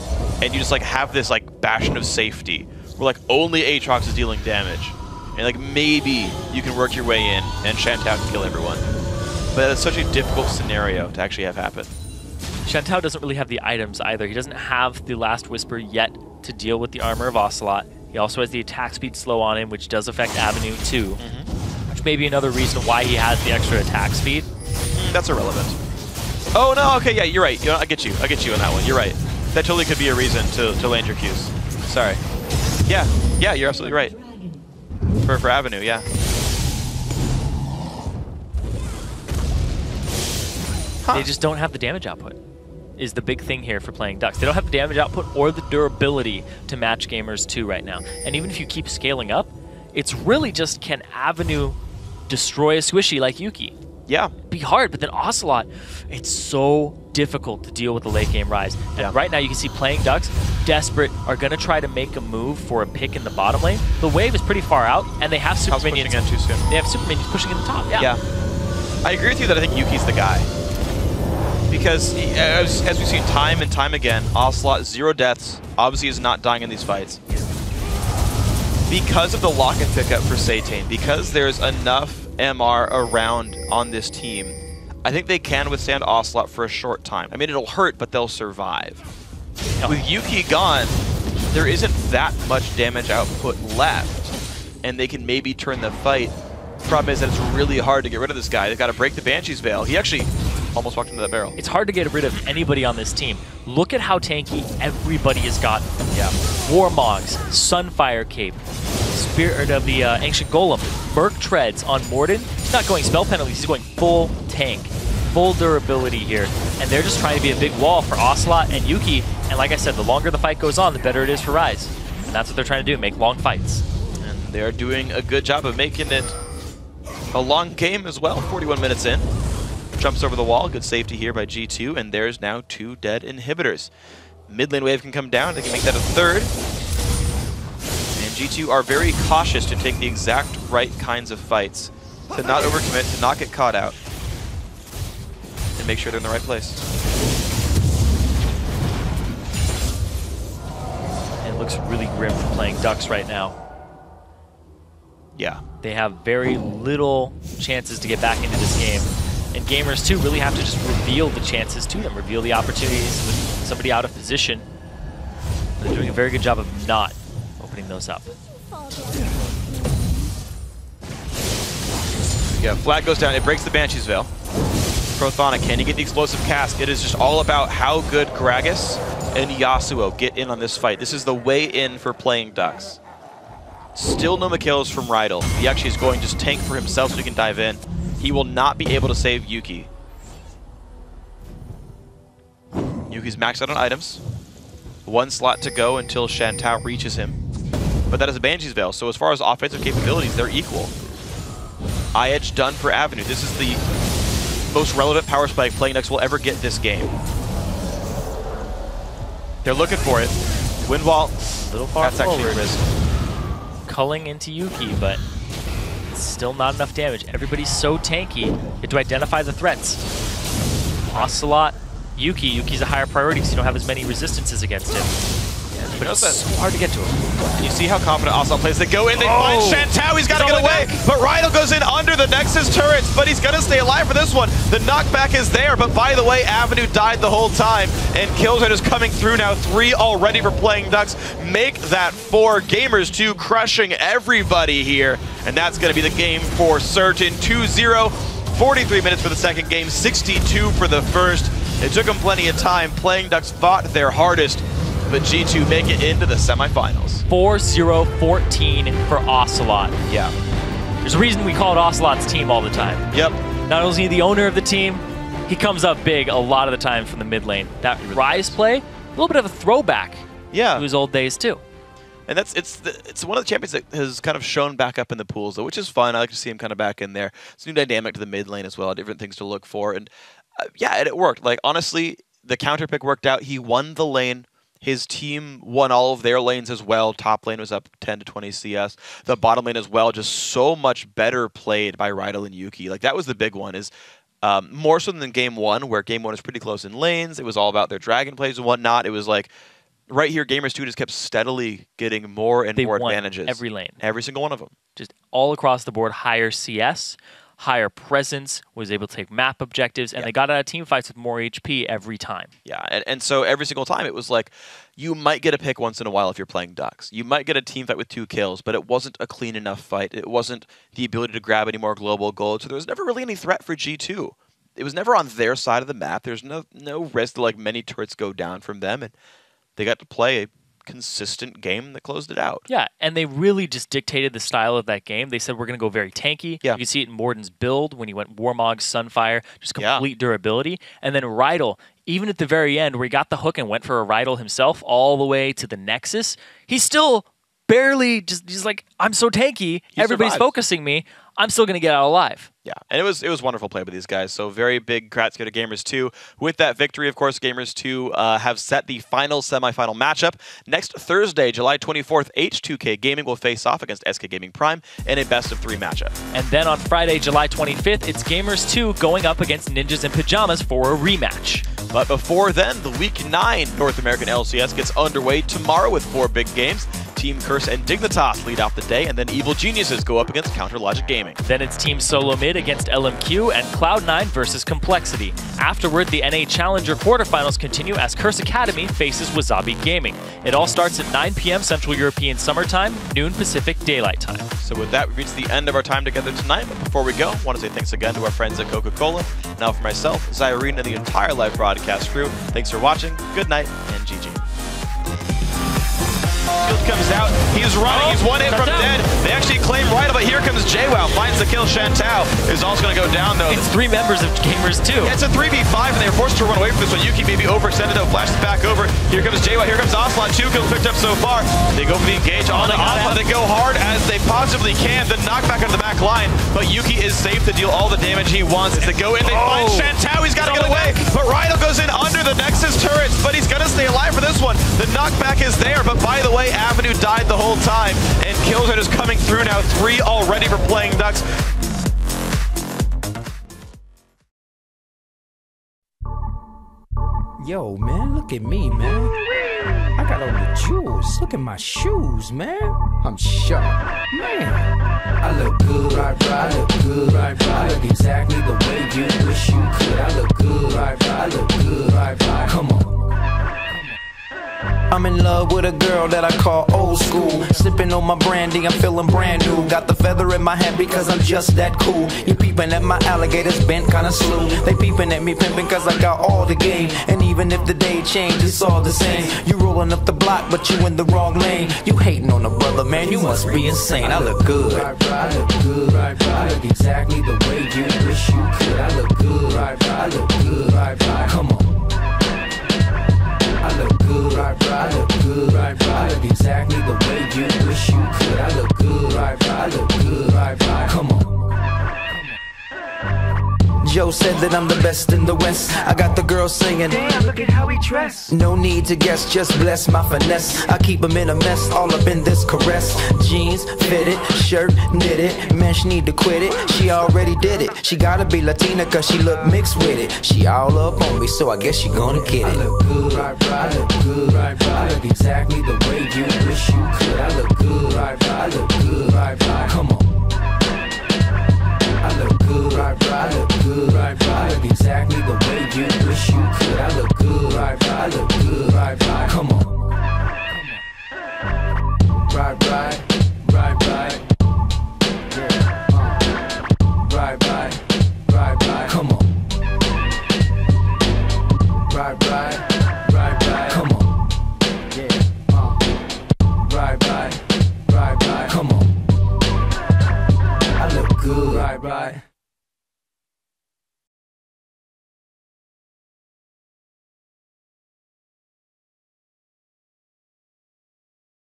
and you just like have this like bastion of safety where like only Aatrox is dealing damage, and like maybe you can work your way in and Shantou can kill everyone. But that's such a difficult scenario to actually have happen. Shantou doesn't really have the items either. He doesn't have the Last Whisper yet to deal with the armor of Ocelot. He also has the attack speed slow on him, which does affect Avenue too. Which may be another reason why he has the extra attack speed. That's irrelevant. Oh no, okay, yeah, you're right. You know, I get you on that one. You're right. That totally could be a reason to land your Qs. Sorry. Yeah, you're absolutely right. For Avenue, yeah. They just don't have the damage output, is the big thing here for playing Ducks. They don't have the damage output or the durability to match Gamers 2 right now. And even if you keep scaling up, it's really just, can Avenue destroy a squishy like Yuki? Yeah. It'd be hard, but then Ocelot, it's so difficult to deal with the late game rise. And right now you can see playing Ducks, desperate, are going to try to make a move for a pick in the bottom lane. The wave is pretty far out, and they have super minions. Pushing in too soon. They have super minions pushing in the top, yeah. I agree with you that I think Yuki's the guy. Because as we've seen time and time again, Ocelot, 0 deaths, obviously is not dying in these fights. Because of the lock and pickup for Satane, because there's enough MR around on this team, I think they can withstand Ocelot for a short time. I mean, it'll hurt, but they'll survive. With Yuki gone, there isn't that much damage output left, and they can maybe turn the fight. Problem is that it's really hard to get rid of this guy. They've got to break the Banshee's Veil. He actually almost walked into that barrel. It's hard to get rid of anybody on this team. Look at how tanky everybody has gotten. Yeah. Warmogs, Sunfire Cape, Spirit of the Ancient Golem, Merc Treads on Morden. He's not going spell penalties, he's going full tank, full durability here. And they're just trying to be a big wall for Ocelot and Yuki. And like I said, the longer the fight goes on, the better it is for Rise. And that's what they're trying to do, make long fights. And they're doing a good job of making it a long game as well, 41 minutes in. Jumps over the wall, good safety here by G2, and there's now 2 dead inhibitors. Mid lane wave can come down, they can make that a 3rd. And G2 are very cautious to take the exact right kinds of fights, to not overcommit, to not get caught out, and make sure they're in the right place. And it looks really grim for playing Ducks right now. Yeah. They have very little chances to get back into this game. And Gamers 2 really have to just reveal the chances to them, reveal the opportunities with somebody out of position. They're doing a very good job of not opening those up. Yeah, flag goes down, it breaks the Banshee's Veil. Prothana, can he get the explosive cast? It is just all about how good Gragas and Yasuo get in on this fight. This is the way in for playing Ducks. Still no kills from Rydell. He actually is going to just tank for himself so he can dive in. He will not be able to save Yuki. Yuki's maxed out on items. 1 slot to go until Shantou reaches him. But that is a Banshee's Veil, so as far as offensive capabilities, they're equal. Eye-Edge done for Avenue. This is the most relevant power spike playing Ducks will ever get this game. They're looking for it. Wind wall, a little far that's actually a risk. Culling into Yuki, but still not enough damage. Everybody's so tanky. You have to identify the threats. Ocelot, Yuki. Yuki's a higher priority because you don't have as many resistances against him. Yeah, but it's so hard to get to him. And you see how confident Ocelot plays. They go in, they find Shantou, he's got to get away. But Rydell goes in under the Nexus turrets, but he's going to stay alive for this one. The knockback is there, but by the way, Avenue died the whole time, and kills are just coming through now. 3 already for playing Ducks. Make that 4. Gamers 2 crushing everybody here, and that's going to be the game for certain. 2-0, 43 minutes for the second game, 62 for the first. It took them plenty of time. Playing Ducks fought their hardest, but G2 make it into the semifinals. 4-0-14 for Ocelot. Yeah. There's a reason we call it Ocelot's team all the time. Yep. Not only is he the owner of the team, he comes up big a lot of the time from the mid lane. That Rise play, a little bit of a throwback to his old days too. And it's one of the champions that has kind of shown back up in the pools, though, which is fun. I like to see him kind of back in there. It's a new dynamic to the mid lane as well, different things to look for. And yeah, and it worked. Like, honestly, the counter pick worked out. He won the lane. His team won all of their lanes as well. Top lane was up 10 to 20 CS. The bottom lane as well, just so much better played by Ro8 and Yuki. Like, that was the big one, is more so than Game 1, where Game 1 was pretty close in lanes. It was all about their dragon plays and whatnot. It was like, right here, Gamers 2 just kept steadily getting more and more advantages. Every lane. Every single one of them. Just all across the board, higher CS, higher presence, was able to take map objectives, and they got out of team fights with more HP every time. Yeah, and so every single time it was like, you might get a pick once in a while if you're playing Ducks. You might get a team fight with 2 kills, but it wasn't a clean enough fight. It wasn't the ability to grab any more global gold, so there was never really any threat for G2. It was never on their side of the map. There's no risk that like many turrets go down from them, and they got to play a consistent game that closed it out. Yeah, and they really just dictated the style of that game. They said, we're going to go very tanky. Yeah. You can see it in Morden's build when he went Warmog, Sunfire, just complete durability. And then Ro8, even at the very end where he got the hook and went for a Ro8 himself all the way to the Nexus, he's still barely he's like, I'm so tanky, everybody's focusing me, I'm still going to get out alive. Yeah, and it was wonderful play by these guys. So very big congrats to Gamers 2. With that victory, of course, Gamers 2 have set the final semifinal matchup. Next Thursday, July 24th, H2K Gaming will face off against SK Gaming Prime in a best-of-3 matchup. And then on Friday, July 25th, it's Gamers 2 going up against Ninjas in Pajamas for a rematch. But before then, the Week 9 North American LCS gets underway tomorrow with 4 big games. Team Curse and Dignitas lead off the day, and then Evil Geniuses go up against Counter Logic Gaming. Then it's Team Solo Mid against LMQ and Cloud9 versus Complexity. Afterward, the NA Challenger quarterfinals continue as Curse Academy faces Wasabi Gaming. It all starts at 9 p.m. Central European Summer Time, noon Pacific Daylight Time. So with that, we reach the end of our time together tonight. But before we go, I want to say thanks again to our friends at Coca-Cola. Now for myself, Zyrene, and the entire live broadcast crew, thanks for watching, good night, and GG. Shield comes out, he's running, he's 1 hit from dead. They actually claim Ro8, but here comes JWoww, finds the kill. Shantao is also going to go down though. It's 3 members of Gamers 2. Yeah, it's a 3v5 and they're forced to run away from this one. Yuki maybe overextended though, flashes back over. Here comes JWoww, here comes Ocelot, 2 kills picked up so far. They go for the engage on the Ocelot, they go hard as they possibly can. The knockback on the back line, but Yuki is safe to deal all the damage he wants. As they go in, they find Shantao, he's got to get away. But Ro8 goes in under the Nexus turrets, but he's going to stay alive for this one. The knockback is there, but by the way, Avenue died the whole time, and kills are just coming through now. 3 already for playing Ducks. Yo, man, look at me, man. I got all the jewels. Look at my shoes, man. I'm sharp, man. I look good, I look good, I look exactly the way you wish you could. I look good, I look good, come on. I'm in love with a girl that I call old school. Sipping on my brandy, I'm feeling brand new. Got the feather in my hat because I'm just that cool. You peeping at my alligators bent kinda slew. They peeping at me pimping cause I got all the game. And even if the day changed, it's all the same. You rolling up the block, but you in the wrong lane. You hating on a brother, man, you must be insane. I look good, I look good, I look exactly the way you wish you could. I look good, I look good, come on. I look good, I look good, I look exactly the way you wish you could. I look good, I look good, come on. Joe said that I'm the best in the West. I got the girls singing, damn, look at how he dressed. No need to guess, just bless my finesse. I keep him in a mess, all up in this caress. Jeans, fitted, shirt, knitted. Man, she need to quit it, she already did it. She gotta be Latina cause she look mixed with it. She all up on me, so I guess she gonna get it. I look good, I look good, I look exactly the way you wish you could. I look good, I look good, come on. I look good, I look good, I look exactly the way you wish you could. I look good, I look good, come on. Right, yeah. Come on. Right, come on. Yeah. Right, come on. I look good, right.